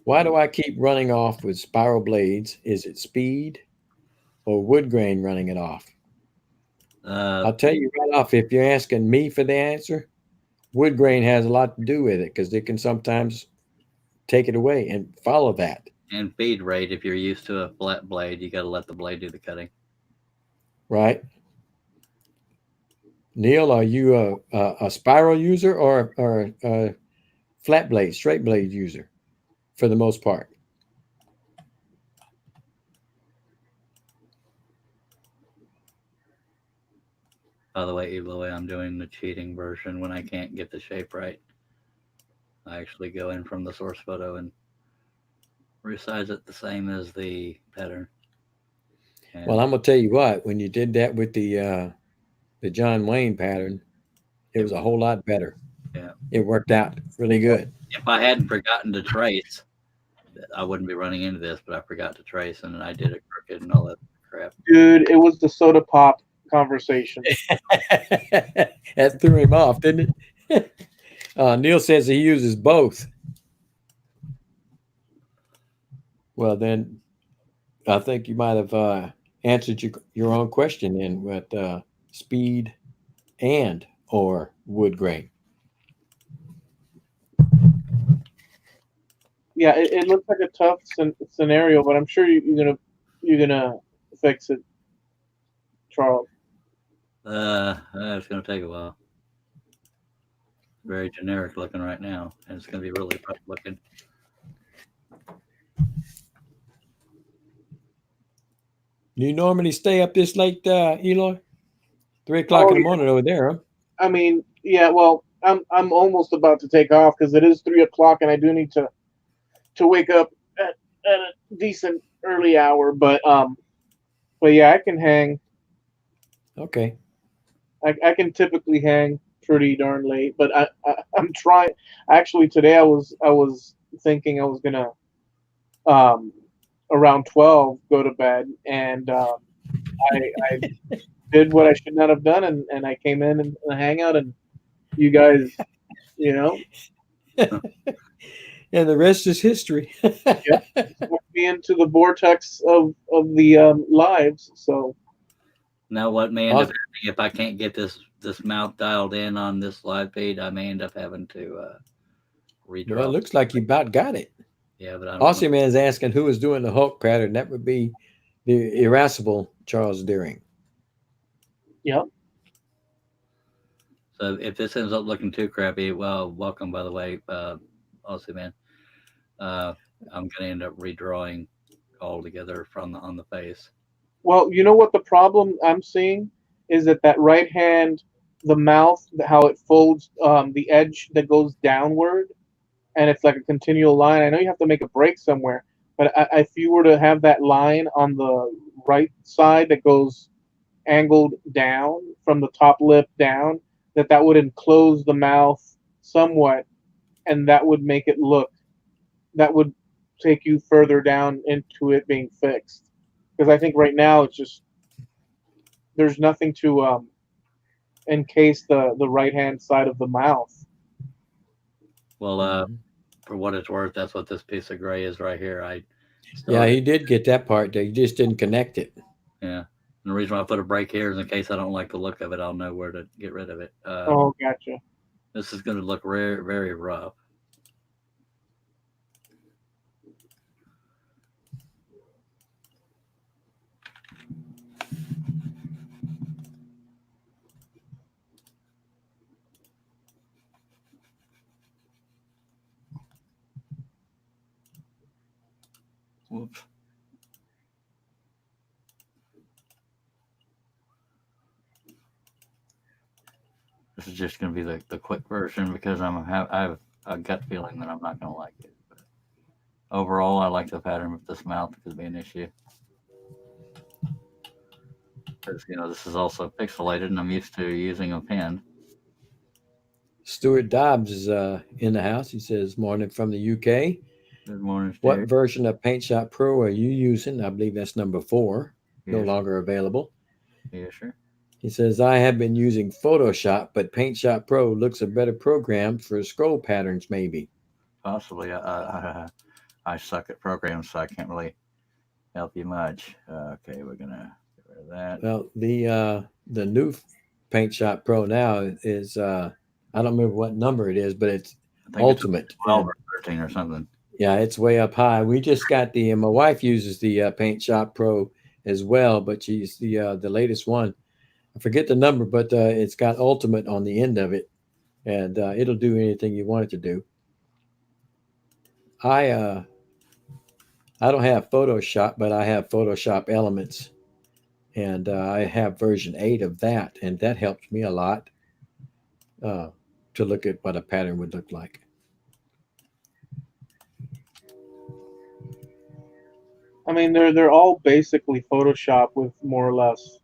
Why do I keep running off with spiral blades? Is it speed or wood grain running it off? I'll tell you right off, if you're asking me for the answer, wood grain has a lot to do with it because it can sometimes take it away and follow that. And feed rate, if you're used to a flat blade, you got to let the blade do the cutting. Right. Neil, are you a spiral user or a flat blade, straight blade user for the most part? By the way, I'm doing the cheating version when I can't get the shape right. I actually go in from the source photo and resize it the same as the pattern. And Well, I'm gonna tell you what. When you did that with the John Wayne pattern, it was a whole lot better. Yeah. It worked out really good. if I hadn't forgotten to trace, I wouldn't be running into this, but I forgot to trace and I did it crooked and all that crap. Dude, it was the soda pop conversation. That threw him off, didn't it? Neil says he uses both. Well, then I think you might have answered your own question in with speed and or wood grain. Yeah, it looks like a tough scenario, but I'm sure you're gonna fix it, Charles. It's going to take a while. Very generic looking right now, and it's going to be really rough looking. Do you normally stay up this late, Eloy? 3 o'clock in the morning over there, huh? I mean, yeah. Well, I'm almost about to take off because it is 3 o'clock, and I do need to wake up at a decent early hour. But yeah, I can hang. Okay. I can typically hang pretty darn late, but I'm trying. Actually, today I was thinking I was gonna around 12 go to bed, and I did what I should not have done, and I came in and hang out, and you guys, you know, And the rest is history. put me into the vortex of the lives. So Now, what may end up happening if I can't get this mouth dialed in on this live feed, I may end up having to redraw. Well, it looks like you about got it. Yeah, but I don't Aussie know. Man's asking who is doing the Hulk pattern. That would be the irascible Charles Deering. yeah, So if this ends up looking too crappy, well, welcome, by the way, Aussie Man. I'm going to end up redrawing all together on the face. well, you know what the problem I'm seeing is that right hand, the mouth, how it folds, the edge that goes downward, and it's like a continual line. I know you have to make a break somewhere, but if you were to have that line on the right side that goes angled down from the top lip down, that would enclose the mouth somewhat, and that would make it look, that would take you further down into it being fixed. Because I think right now it's just, there's nothing to encase the right hand side of the mouth. Well, for what it's worth, that's what this piece of gray is right here. Yeah, he did get that part there. He just didn't connect it. Yeah. And the reason why I put a break here is in case I don't like the look of it, I'll know where to get rid of it. Oh, gotcha. This is going to look very, very rough. Whoops. This is just going to be the quick version because I have a gut feeling that I'm not going to like it. But overall, I like the pattern with this mouth could be an issue. Because, this is also pixelated and I'm used to using a pen. Stuart Dobbs is in the house. He says, morning from the UK. Good morning, Steve. What version of PaintShop Pro are you using? I believe that's number 4. No Yes. longer available. Yeah, sure. He says, I have been using Photoshop, but PaintShop Pro looks a better program for scroll patterns, maybe. Possibly. I suck at programs, so I can't really help you much. Okay, we're going to get rid of that. Well, the new PaintShop Pro now is, I don't remember what number it is, but it's I think ultimate. it's 12 or 13 or something. Yeah, it's way up high. We just got my wife uses the Paint Shop Pro as well, but she's the latest one. I forget the number, but it's got Ultimate on the end of it, and it'll do anything you want it to do. I don't have Photoshop, but I have Photoshop Elements, and I have version 8 of that, and that helps me a lot to look at what a pattern would look like. I mean, they're all basically Photoshop with more or less.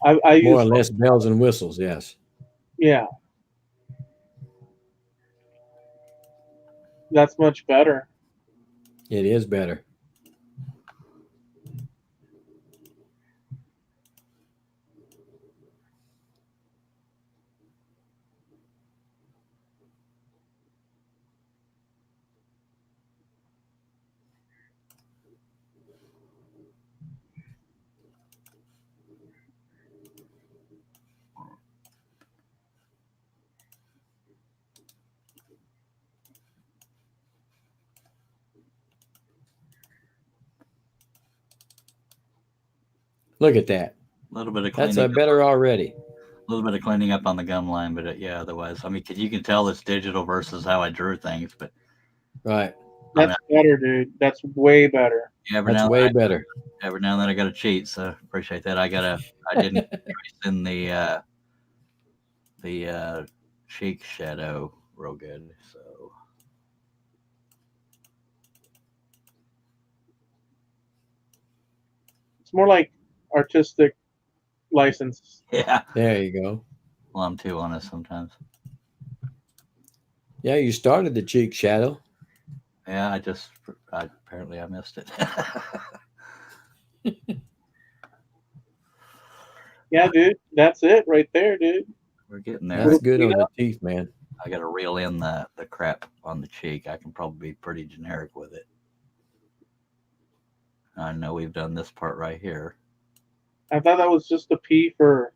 I More use or less bells and whistles, yes. yeah. That's much better. It is better. Look at that. A little bit of That's cleaning. better already. A little bit of cleaning up on the gum line, but yeah, otherwise, I mean, because you can tell it's digital versus how I drew things. But Right. That's better, dude. That's way better. That's way better. Every now and then I got to cheat, so appreciate that. I didn't trace in the cheek shadow real good, so It's more like artistic license. yeah. There you go. Well, I'm too honest sometimes. Yeah, you started the cheek shadow. Yeah, apparently I missed it. Yeah, dude. That's it right there, dude. We're getting there. That's good on the teeth, man. I got to reel in the crap on the cheek. I can probably be pretty generic with it. I know we've done this part right here. I thought that was just a P for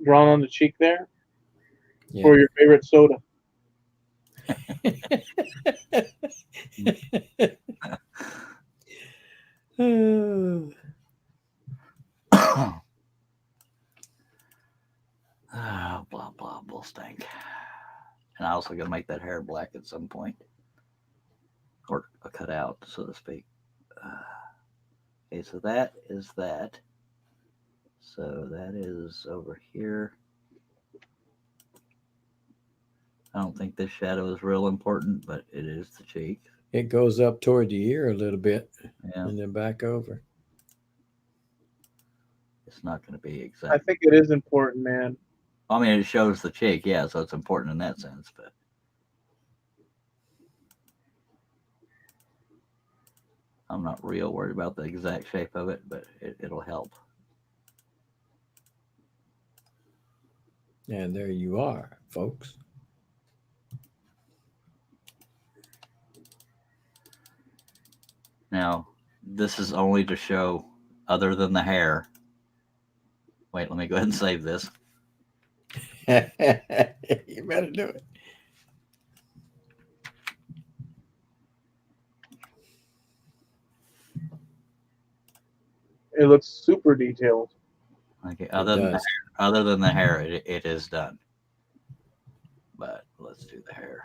drawn on the cheek there. Yeah. Or your favorite soda. Blah blah bull stank. And I also got to make that hair black at some point, or cut out, so to speak. Okay, so that is that. So that is over here. I don't think this shadow is real important, but it is the cheek. It goes up toward the ear a little bit, Yeah, and then back over. it's not going to be I exact. think it is important, man. I mean, it shows the cheek, yeah, so it's important in that sense, but I'm not real worried about the exact shape of it, but it'll help. And there you are, folks. Now, this is only to show other than the hair. Wait, let me go ahead and save this. You better do it. It looks super detailed. Okay, It other than does. the hair, it is done. But let's do the hair.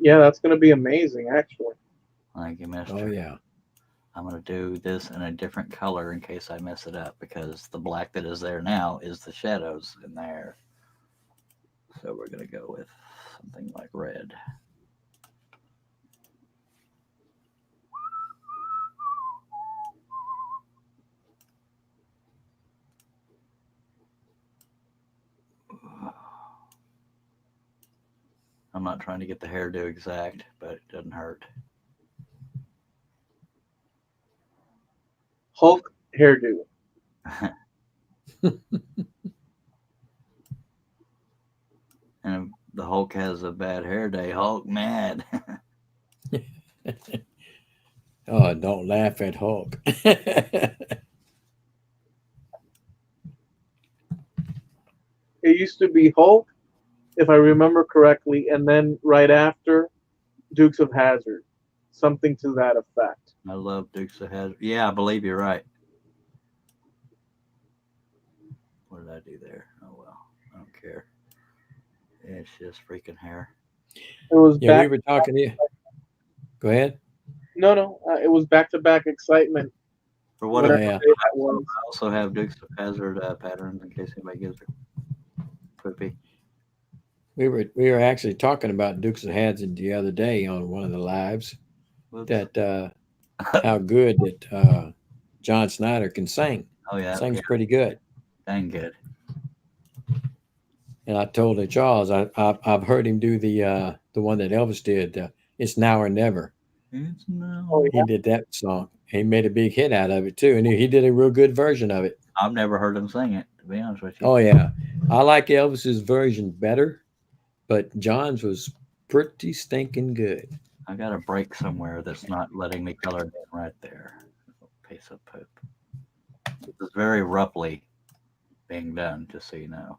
Yeah, that's going to be amazing, actually. Thank you, mister. Oh yeah. I'm going to do this in a different color in case I mess it up, because the black that is there now is the shadows in the hair. So we're going to go with something like red. I'm not trying to get the hairdo exact, but it doesn't hurt. Hulk hairdo. And if the Hulk has a bad hair day, Hulk mad. Oh, don't laugh at Hulk. it used to be Hulk, if I remember correctly, and then right after Dukes of Hazzard, something to that effect. I love Dukes of Hazzard. Yeah, I believe you're right. What did I do there? Oh well, I don't care. It's just freaking hair. It was Yeah, we back. were talking to you. Go ahead. No, it was back-to-back excitement. For what Oh, Whatever yeah. day that was. I also have Dukes of Hazzard patterns in case anybody gives it. Could be. We were actually talking about Dukes of Hazzard the other day on one of the lives. Whoops. That how good that John Snyder can sing. Oh yeah, Sings yeah, pretty good. dang good. And I told Charles I've heard him do the one that Elvis did. It's Now or Never. It's no. Oh, yeah. He did that song. He made a big hit out of it too, and he did a real good version of it. I've never heard him sing it, to be honest with you. Oh yeah, I like Elvis's version better, but John's was pretty stinking good. I got a break somewhere that's not letting me color it in right there. Piece of poop. This is very roughly being done, just so you know.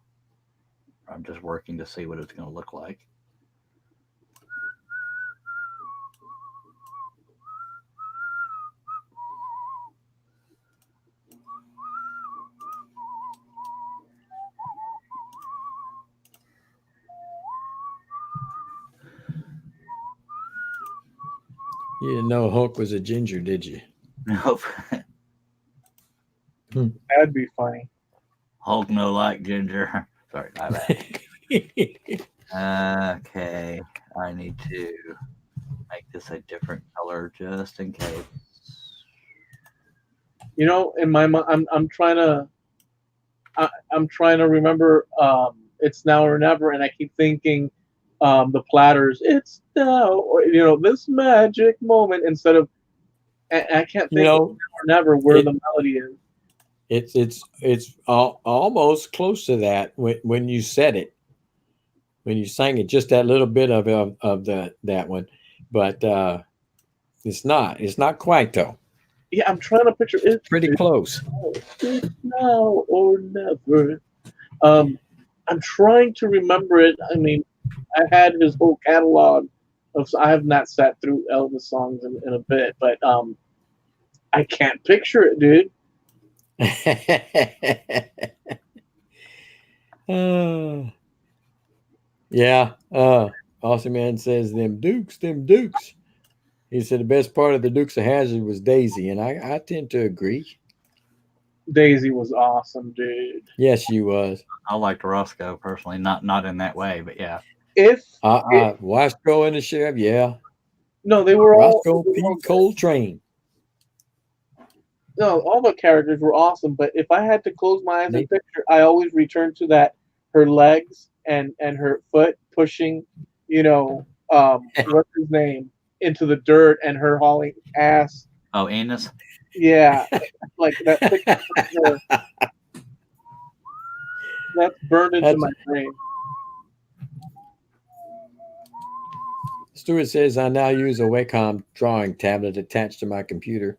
I'm just working to see what it's going to look like. You didn't know Hulk was a ginger, did you? Nope. That'd be funny. Hulk no like ginger. Sorry, my bad. Okay, I need to make this a different color just in case. You know, in my mind, I'm trying to remember. It's Now or Never, and I keep thinking the Platters. It's now, or this magic moment instead of. I can't think of Now or Never where the melody is. It's almost close to that when you said it, when you sang it, just that little bit of that one, but it's not quite though. Yeah, I'm trying to picture it. Pretty close. It's now or never. I'm trying to remember it. I mean, I had his whole catalog I have not sat through Elvis songs in a bit, but I can't picture it, dude. Yeah. Awesome Man says them Dukes. He said the best part of the Dukes of Hazzard was Daisy, and I tend to agree. Daisy was awesome, dude. Yes, she was. I liked Roscoe personally, not in that way, but yeah. Wasco and the Sheriff, yeah. No, they were Roscoe P. Coltrane. No, all the characters were awesome, but if I had to close my eyes and picture, I always return to that her legs and her foot pushing, what's his name, into the dirt and her hauling ass. Oh, Enos? Yeah. Like that picture. That's burned into my brain. Stuart says, I now use a Wacom drawing tablet attached to my computer.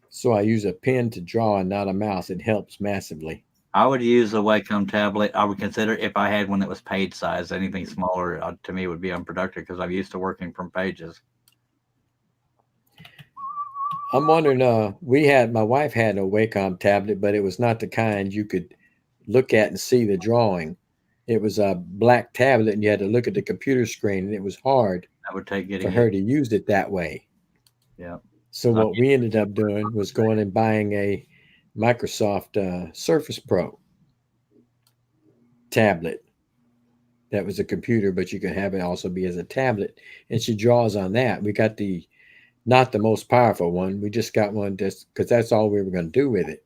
So I use a pen to draw and not a mouse. It helps massively. I would use a Wacom tablet. I would consider if I had one that was page size. Anything smaller to me would be unproductive because I'm used to working from pages. I'm wondering, my wife had a Wacom tablet, but it was not the kind you could look at and see the drawing. It was a black tablet and you had to look at the computer screen, and it was hard That would take getting for her to use it that way. Yeah. So what we ended up doing was going and buying a Microsoft Surface Pro tablet. That was a computer, but you can have it also be as a tablet. And she draws on that. We got not the most powerful one. We just got one just because that's all we were going to do with it.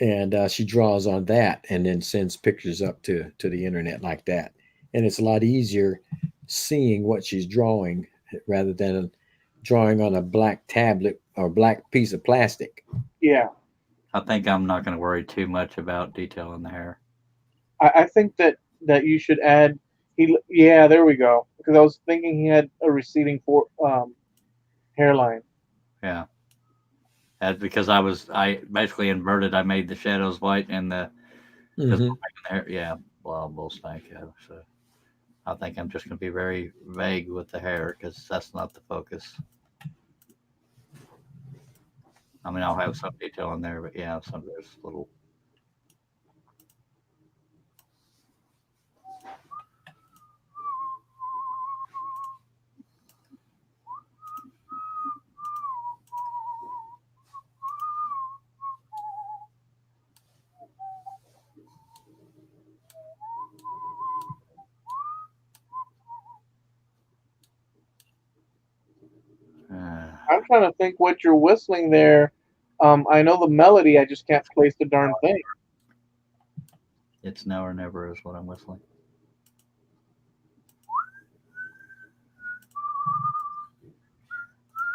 And she draws on that and then sends pictures up to the internet like that. And it's a lot easier seeing what she's drawing rather than drawing on a black tablet or black piece of plastic. Yeah. I think I'm not going to worry too much about detail in the hair. I think that you should add. There we go. Because I was thinking he had a receding hairline. Yeah. That's because I basically inverted. I made the shadows white and the making Yeah, well, bull stank. Yeah, so I think I'm just going to be very vague with the hair because that's not the focus. I mean, I'll have some detail in there, but yeah, some there's little. I'm trying to think what you're whistling there. I know the melody, I just can't place the darn thing. It's now or never is what I'm whistling.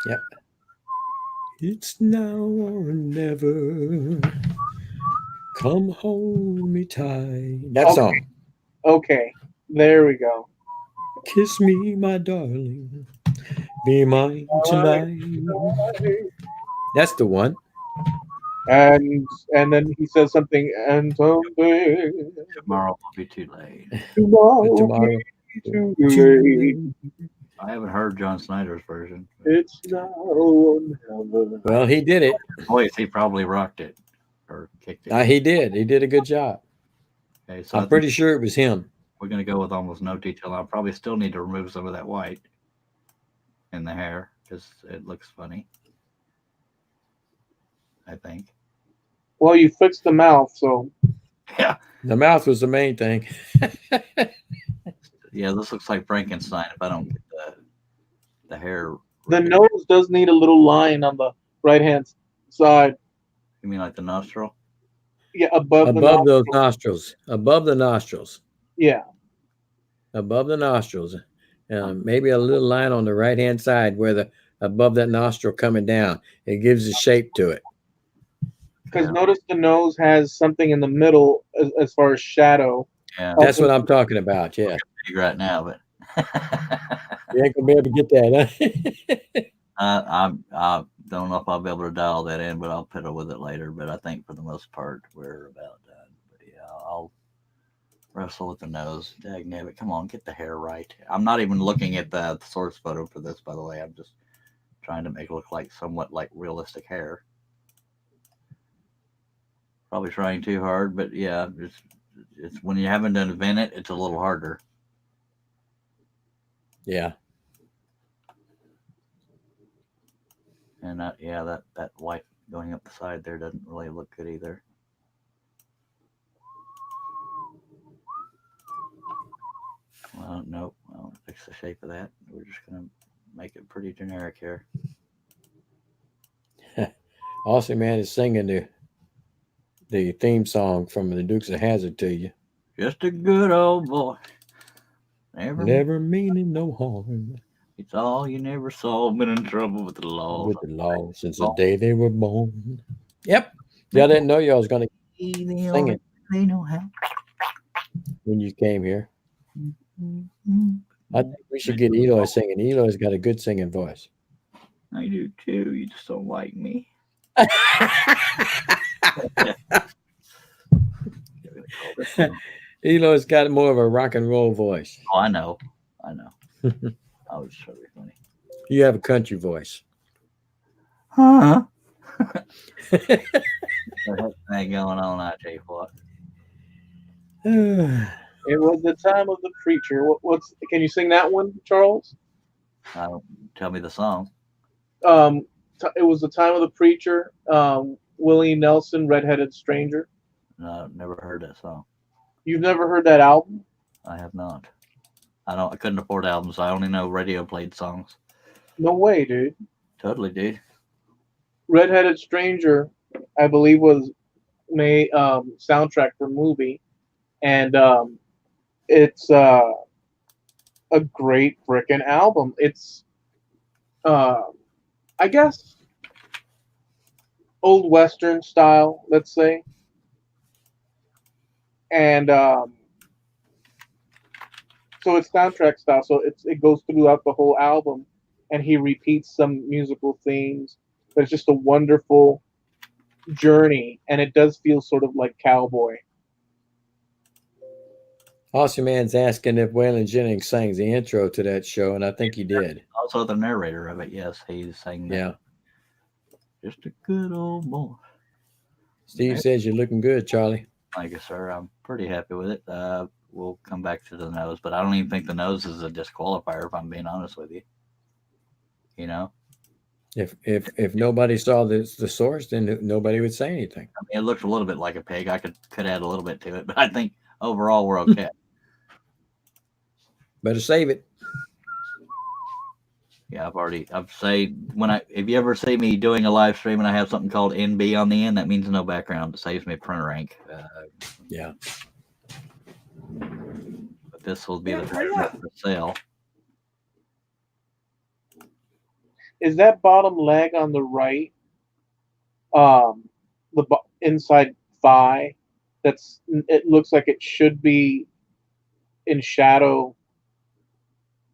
Yep. It's now or never. Come hold me tight. That Okay. song. Okay, there we go. Kiss me, my darling. Be mine tonight. That's the one. And then he says something, and someday Tomorrow will be too late. tomorrow will Tomorrow. be too late. I haven't heard John Snyder's version. It's now or never. Well, he did it. Voice, he probably rocked it or kicked it. He did. He did a good job. Okay, so I'm pretty sure it was him. we're going to go with almost no detail. I'll probably still need to remove some of that white in the hair because it looks funny. I think. Well, you fixed the mouth, so Yeah. The mouth was the main thing. Yeah, this looks like Frankenstein if I don't get the hair. the nose does need a little line on the right hand side. You mean like the nostril? Yeah, above the Above those nostril. nostrils. Above the nostrils. Yeah. Above the nostrils. Maybe a little line on the right hand side where the above that nostril coming down. It gives a shape to it. Because notice the nose has something in the middle as far as shadow. Yeah. That's what I'm talking about. Yeah. Figure out now, but You ain't gonna be able to get that. Huh? I don't know if I'll be able to dial that in, but I'll fiddle with it later. But I think for the most part we're about done. But yeah, I'll wrestle with the nose. Dagnabbit, come on, get the hair right. I'm not even looking at the source photo for this, by the way. I'm just trying to make it look like somewhat like realistic hair. Probably trying too hard, but yeah, it's when you haven't done invent it, it's a little harder. Yeah. And that white going up the side there doesn't really look good either. Well, nope. I don't fix the shape of that. We're just gonna make it pretty generic here. Aussie Man is singing the theme song from the Dukes of Hazzard to you. Just a good old boy. Never meaning no harm It's all you never saw. Been in trouble with the law. with the law since the day they were born. Yep. Y'all didn't know y'all was gonna sing it They know how. when you came here. I think we should get Eloy singing. Eloy's got a good singing voice. I do too. You just don't like me. Eloy's got more of a rock and roll voice. Oh, I know. I was trying to be funny. You have a country voice. Huh? Ain't going on, I tell you what. It was the time of the preacher. What's? Can you sing that one, Charles? Tell me the song. It was the time of the preacher. Willie Nelson, Redheaded Stranger. No, never heard that song. You've never heard that album? I have not. I couldn't afford albums. I only know radio played songs. No way, dude. Totally, dude. Redheaded Stranger, I believe, was made soundtrack for a movie, and it's a great frickin' album. It's I guess old Western style, let's say, and so it's soundtrack style. So it goes throughout the whole album, and he repeats some musical themes. But it's just a wonderful journey, and it does feel sort of like cowboy. Aussie Man's asking if Waylon Jennings sang the intro to that show, and I think he did. Also, the narrator of it. Yes, he's saying that. Yeah. Just a good old boy. Steve says you're looking good, Charlie. Thank you, sir. I'm pretty happy with it. We'll come back to the nose, but I don't even think the nose is a disqualifier, if I'm being honest with you. You know? If nobody saw the source, then nobody would say anything. I mean, it looks a little bit like a pig. I could add a little bit to it, but I think overall we're okay. Better save it. Yeah, if you ever see me doing a live stream and I have something called NB on the end, that means no background. It saves me print rank. Yeah. But this will be the for sale. Is that bottom leg on the right, inside thigh? It looks like it should be in shadow.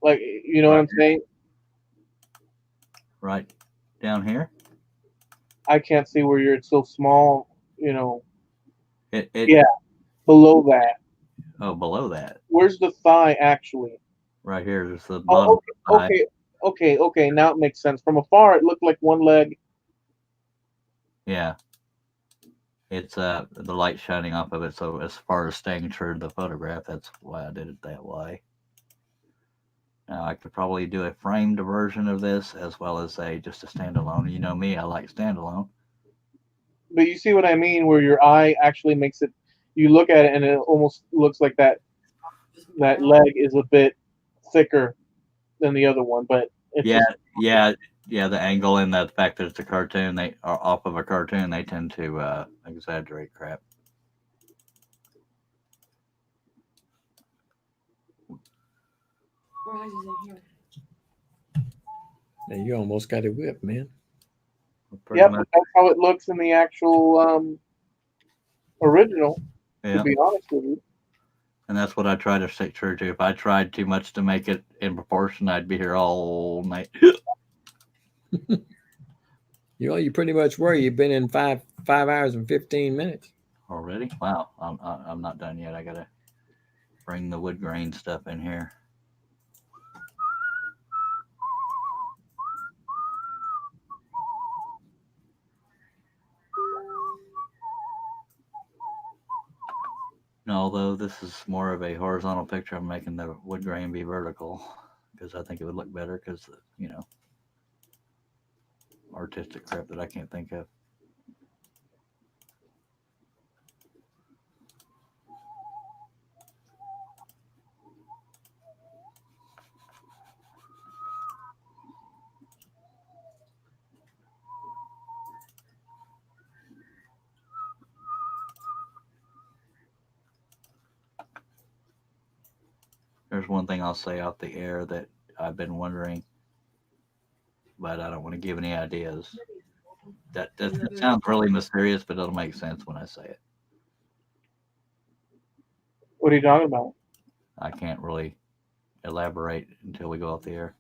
Like, you know what I'm saying? Right down here. I can't see where it's so small. You know. Yeah. Below that. Oh, below that. Where's the thigh actually? Right here. There's the bottom. Okay. Now it makes sense. From afar, it looked like one leg. Yeah. It's the light shining off of it. So as far as staying true to the photograph, that's why I did it that way. Now I could probably do a framed version of this as well as just a standalone. You know me, I like standalone. But you see what I mean, where your eye actually makes it. You look at it and it almost looks like that leg is a bit thicker than the other one. But yeah. The angle and the fact that it's a cartoon, they are off of a cartoon. They tend to exaggerate crap. Now you almost got it whipped, man. Yeah, but that's how it looks in the actual original. Yeah. To be honest with you. And that's what I try to stay true to. If I tried too much to make it in proportion, I'd be here all night. You pretty much were. You've been in 5 hours and 15 minutes already. Wow, I'm not done yet. I gotta bring the wood grain stuff in here. Although this is more of a horizontal picture, I'm making the wood grain be vertical because I think it would look better because, artistic crap that I can't think of. There's one thing I'll say out the air that I've been wondering, but I don't want to give any ideas. That sounds really mysterious, but it'll make sense when I say it. What are you talking about? I can't really elaborate until we go off the air.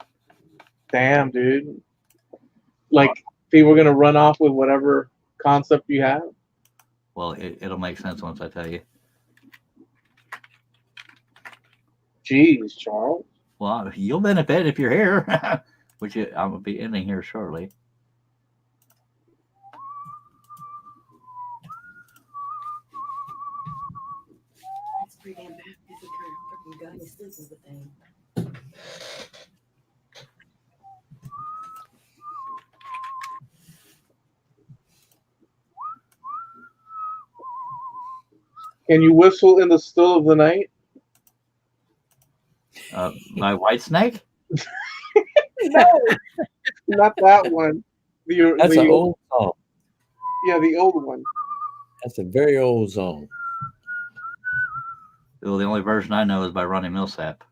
Damn, dude. Like, people are going to run off with whatever concept you have? Well, it'll make sense once I tell you. Jeez, Charles. Well, you'll benefit if you're here, which I'm going to be ending here shortly. That's pretty damn bad if you kind of freaking gun is this is the thing. Can you whistle in the still of the night? My Whitesnake? No, not that one. That's an old song. Yeah, the old one. That's a very old song. Well, the only version I know is by Ronnie Millsap.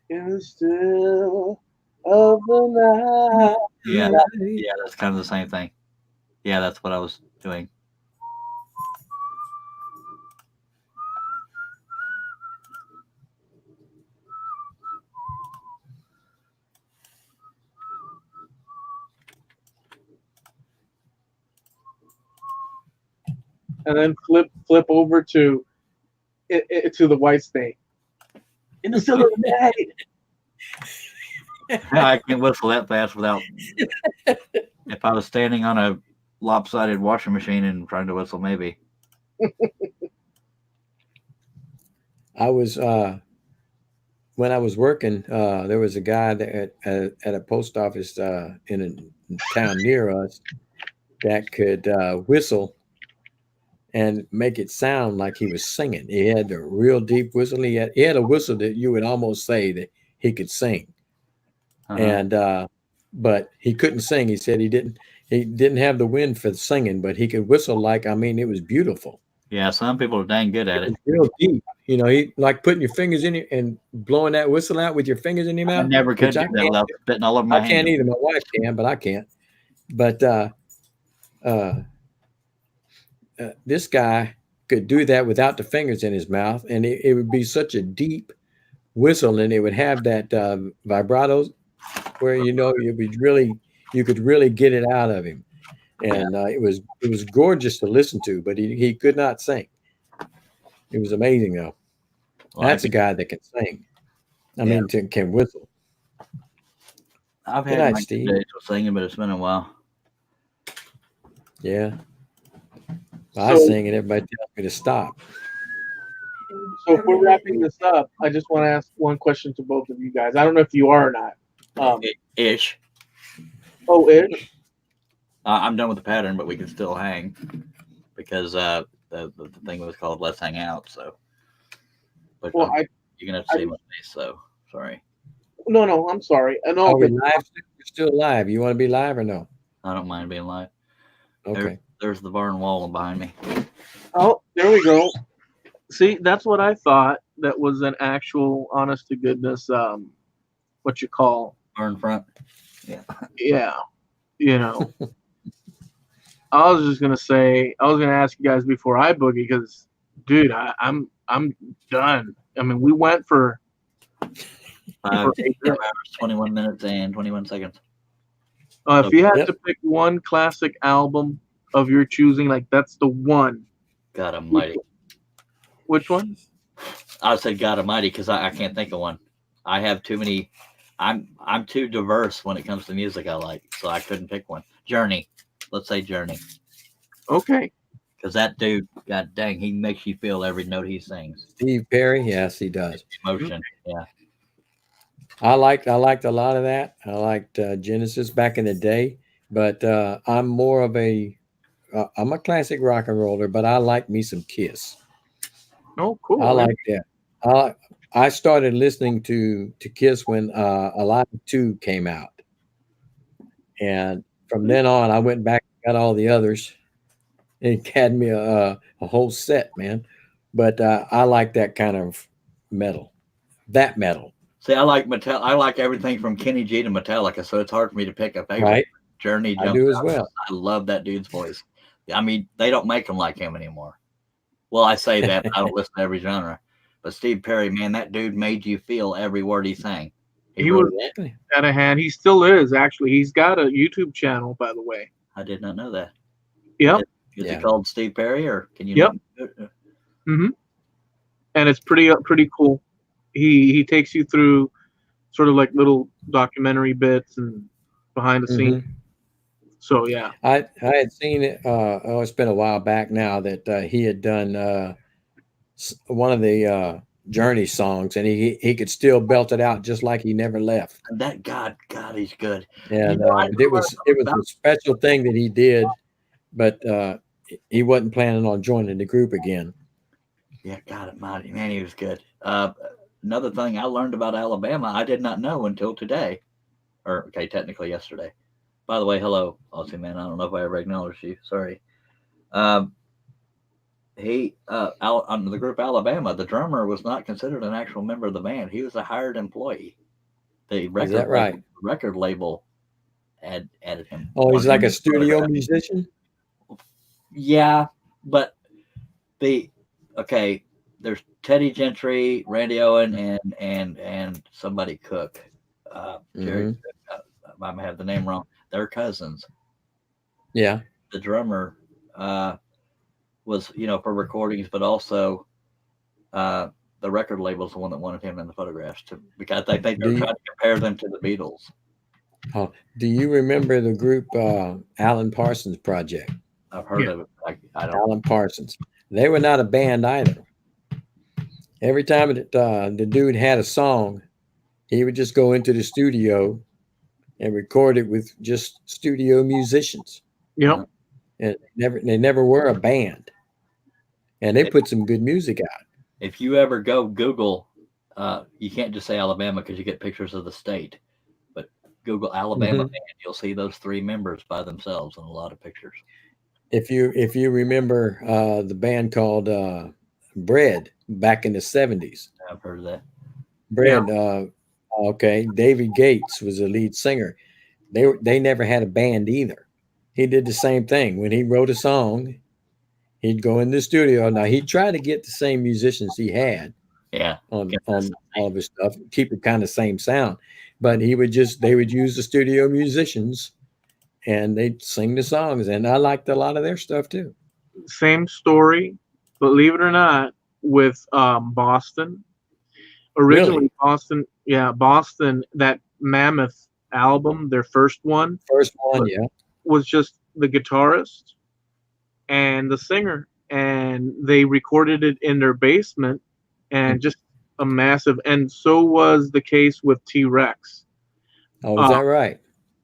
In the still of the night. Yeah, that's kind of the same thing. Yeah, that's what I was doing. And then flip over to to the white state. In the still of the night. I can't whistle that fast without. If I was standing on a lopsided washing machine and trying to whistle, maybe. I was when I was working. There was a guy that at a post office in a town near us that could whistle and make it sound like he was singing. He had a real deep whistle. He had a whistle that you would almost say that he could sing. Uh-huh. And but he couldn't sing. He said he didn't have the wind for singing, but he could whistle like, I mean, it was beautiful. Yeah, some people are dang good at It it. was real deep. You know, he like putting your fingers in it and blowing that whistle out with your fingers in your I mouth. never could which do I that can't without do. spitting all over my I can't hand. either. My wife can, but I can't. But this guy could do that without the fingers in his mouth, and it would be such a deep whistle, and it would have that vibrato where you could really get it out of him, and it was gorgeous to listen to. But he could not sing. It was amazing though. Well, That's a guy that can sing. I mean, can whistle. I've Good had night, my Steve. days with singing, but it's been a while. Yeah. I So- sing and everybody tells me to stop. So if we're wrapping this up, I just want to ask one question to both of you guys. I don't know if you are or not. Ish. Oh, Ish? I'm done with the pattern, but we can still hang because the thing was called "Let's Hang Out." So, but Well, you're gonna have to see my face. So sorry, no, I'm sorry. I know. Are we live? We're still live. You want to be live or no? I don't mind being live. Okay. There's the barn wall behind me. Oh, there we go. See, that's what I thought. That was an actual, honest to goodness, what you call, Barn front. yeah, you know. I was just gonna say, I was gonna ask you guys before I boogie because, dude, I'm done. I mean, we went for 5 hours, 21 minutes, and 21 seconds. if you had Yep. to pick one classic album of your choosing, like that's the one. God Almighty. Which one? I said God Almighty because I can't think of one. I have too many. I'm too diverse when it comes to music I like, so I couldn't pick one. Journey. Let's say Journey. Okay. Because that dude, God dang, he makes you feel every note he sings. Steve Perry, yes, he does. Emotion. Yeah. I liked a lot of that. I liked Genesis back in the day, but I'm more of I'm a classic rock and roller, but I like me some Kiss. Oh, cool. I like that. I started listening to Kiss when Alive 2 came out, and from then on, I went back and got all the others, and had me a whole set, man. But I like that kind of metal. That metal, See, I like I like everything from Kenny G to Metallica, so it's hard for me to pick a favorite. right? Journey. I jumps do as out. well. I love that dude's voice. I mean, they don't make them like him anymore. Well, I say that I don't listen to every genre, but Steve Perry, man, that dude made you feel every word he sang. He was Exactly. out of hand. He still is, actually. He's got a YouTube channel, by the way. I did not know that. Yep. Is Yeah. it called Steve Perry, or can you? Yep. And it's pretty cool. He takes you through sort of like little documentary bits and behind the scenes. So yeah. I had seen it. It's been a while back now that he had done one of the Journey songs, and he could still belt it out just like he never left. That God, he's good. And I it was a special thing that he did, but he wasn't planning on joining the group again. Yeah, God Almighty, man, he was good. Another thing I learned about Alabama, I did not know until today, or okay, technically yesterday. By the way, hello, Aussie man. I don't know if I ever acknowledged you. Sorry. He on the group Alabama, the drummer was not considered an actual member of the band. He was a hired employee. The record Is that right? record label added him. Oh, he's like a studio musician? Yeah, but there's Teddy Gentry, Randy Owen, and somebody Cook. Jerry Cook, I might have the name wrong. They're cousins. Yeah. The drummer was, for recordings, but also the record label's the one that wanted him in the photographs because they think Do they're you- trying to compare them to the Beatles. Do you remember the group Alan Parsons Project? I've heard Yeah. of it. I don't. Alan Parsons. They were not a band either. Every time that the dude had a song, he would just go into the studio and record it with just studio musicians. Yep. And they never were a band. And they put some good music out. If you ever go Google, you can't just say Alabama because you get pictures of the state. But Google Alabama Mhm. band, you'll see those three members by themselves in a lot of pictures. If you remember the band called Bread back in the 70s. I've heard of that. Bread, okay. David Gates was the lead singer. They never had a band either. He did the same thing. When he wrote a song, he'd go in the studio. Now he tried to get the same musicians he had Yeah. on Get the all of his stuff, keep it kind of same sound. But they would use the studio musicians and they'd sing the songs. And I liked a lot of their stuff too. Same story, believe it or not, with Boston. Originally, Really? Boston, that Mammoth album, their first one, First one, yeah. was just the guitarist and the singer, and they recorded it in their basement, and just a massive. And so was the case with T-Rex. Oh, is that right?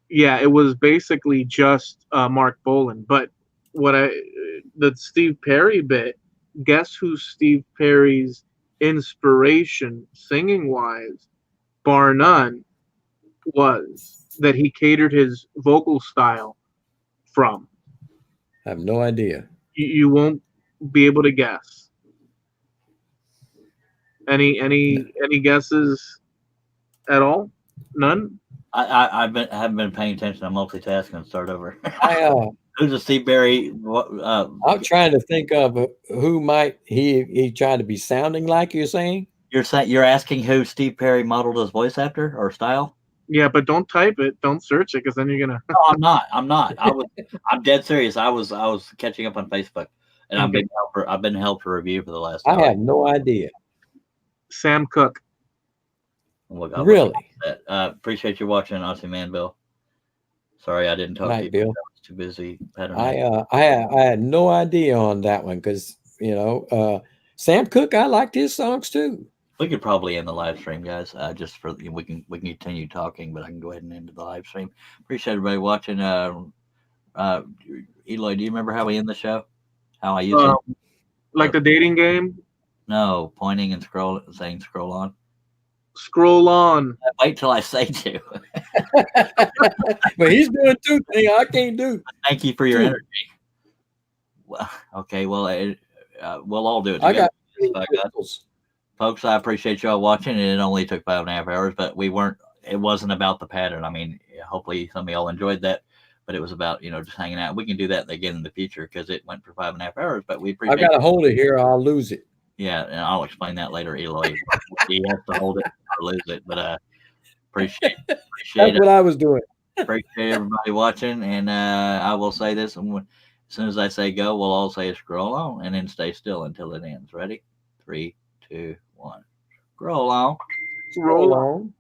Yeah, it was basically just Mark Bolan. But the Steve Perry bit, guess who Steve Perry's inspiration, singing wise, bar none, was that he catered his vocal style from? I have no idea. You won't be able to guess. Any guesses at all? None? I haven't been paying attention. I'm multitasking. Start over. I Who's a Steve Barry? I'm trying to think of who might he tried to be sounding like. You're saying? You're asking who Steve Perry modeled his voice after or style? Yeah, but don't type it. Don't search it, because then you're gonna. No, I'm not. I'm dead serious. I was catching up on Facebook, and Okay. I've been held for review for the last I hour. have no idea. Sam Cooke. Well, God, Really? appreciate you watching, Aussie Man Bill. Sorry, I didn't talk to Night, you. Bill. I was too busy. I had no idea on that one because Sam Cooke. I liked his songs too. We could probably end the live stream, guys. Just for we can continue talking, but I can go ahead and end the live stream. Appreciate everybody watching. Eloy, do you remember how we end the show? How I use it? Like the dating game. No, pointing and saying scroll on. Scroll on. Wait till I say to. But he's doing two things I can't do. Thank you for your Two. energy. Well, okay, well, we'll all do it. I together. got crystals. Folks, I appreciate y'all watching. It only took 5.5 hours, but it wasn't about the pattern. I mean, hopefully some of y'all enjoyed that, but it was about, just hanging out. We can do that again in the future because it went for 5.5 hours, but we I appreciate got to hold it here or I'll lose it. Yeah, and I'll explain that later, Eloy. He has to hold it or lose it, but appreciate That's it. what I was doing. Appreciate everybody watching, and I will say this, and as soon as I say go, we'll all say scroll on, and then stay still until it ends. Ready? 3, 2, 1. Scroll on. Scroll on. on.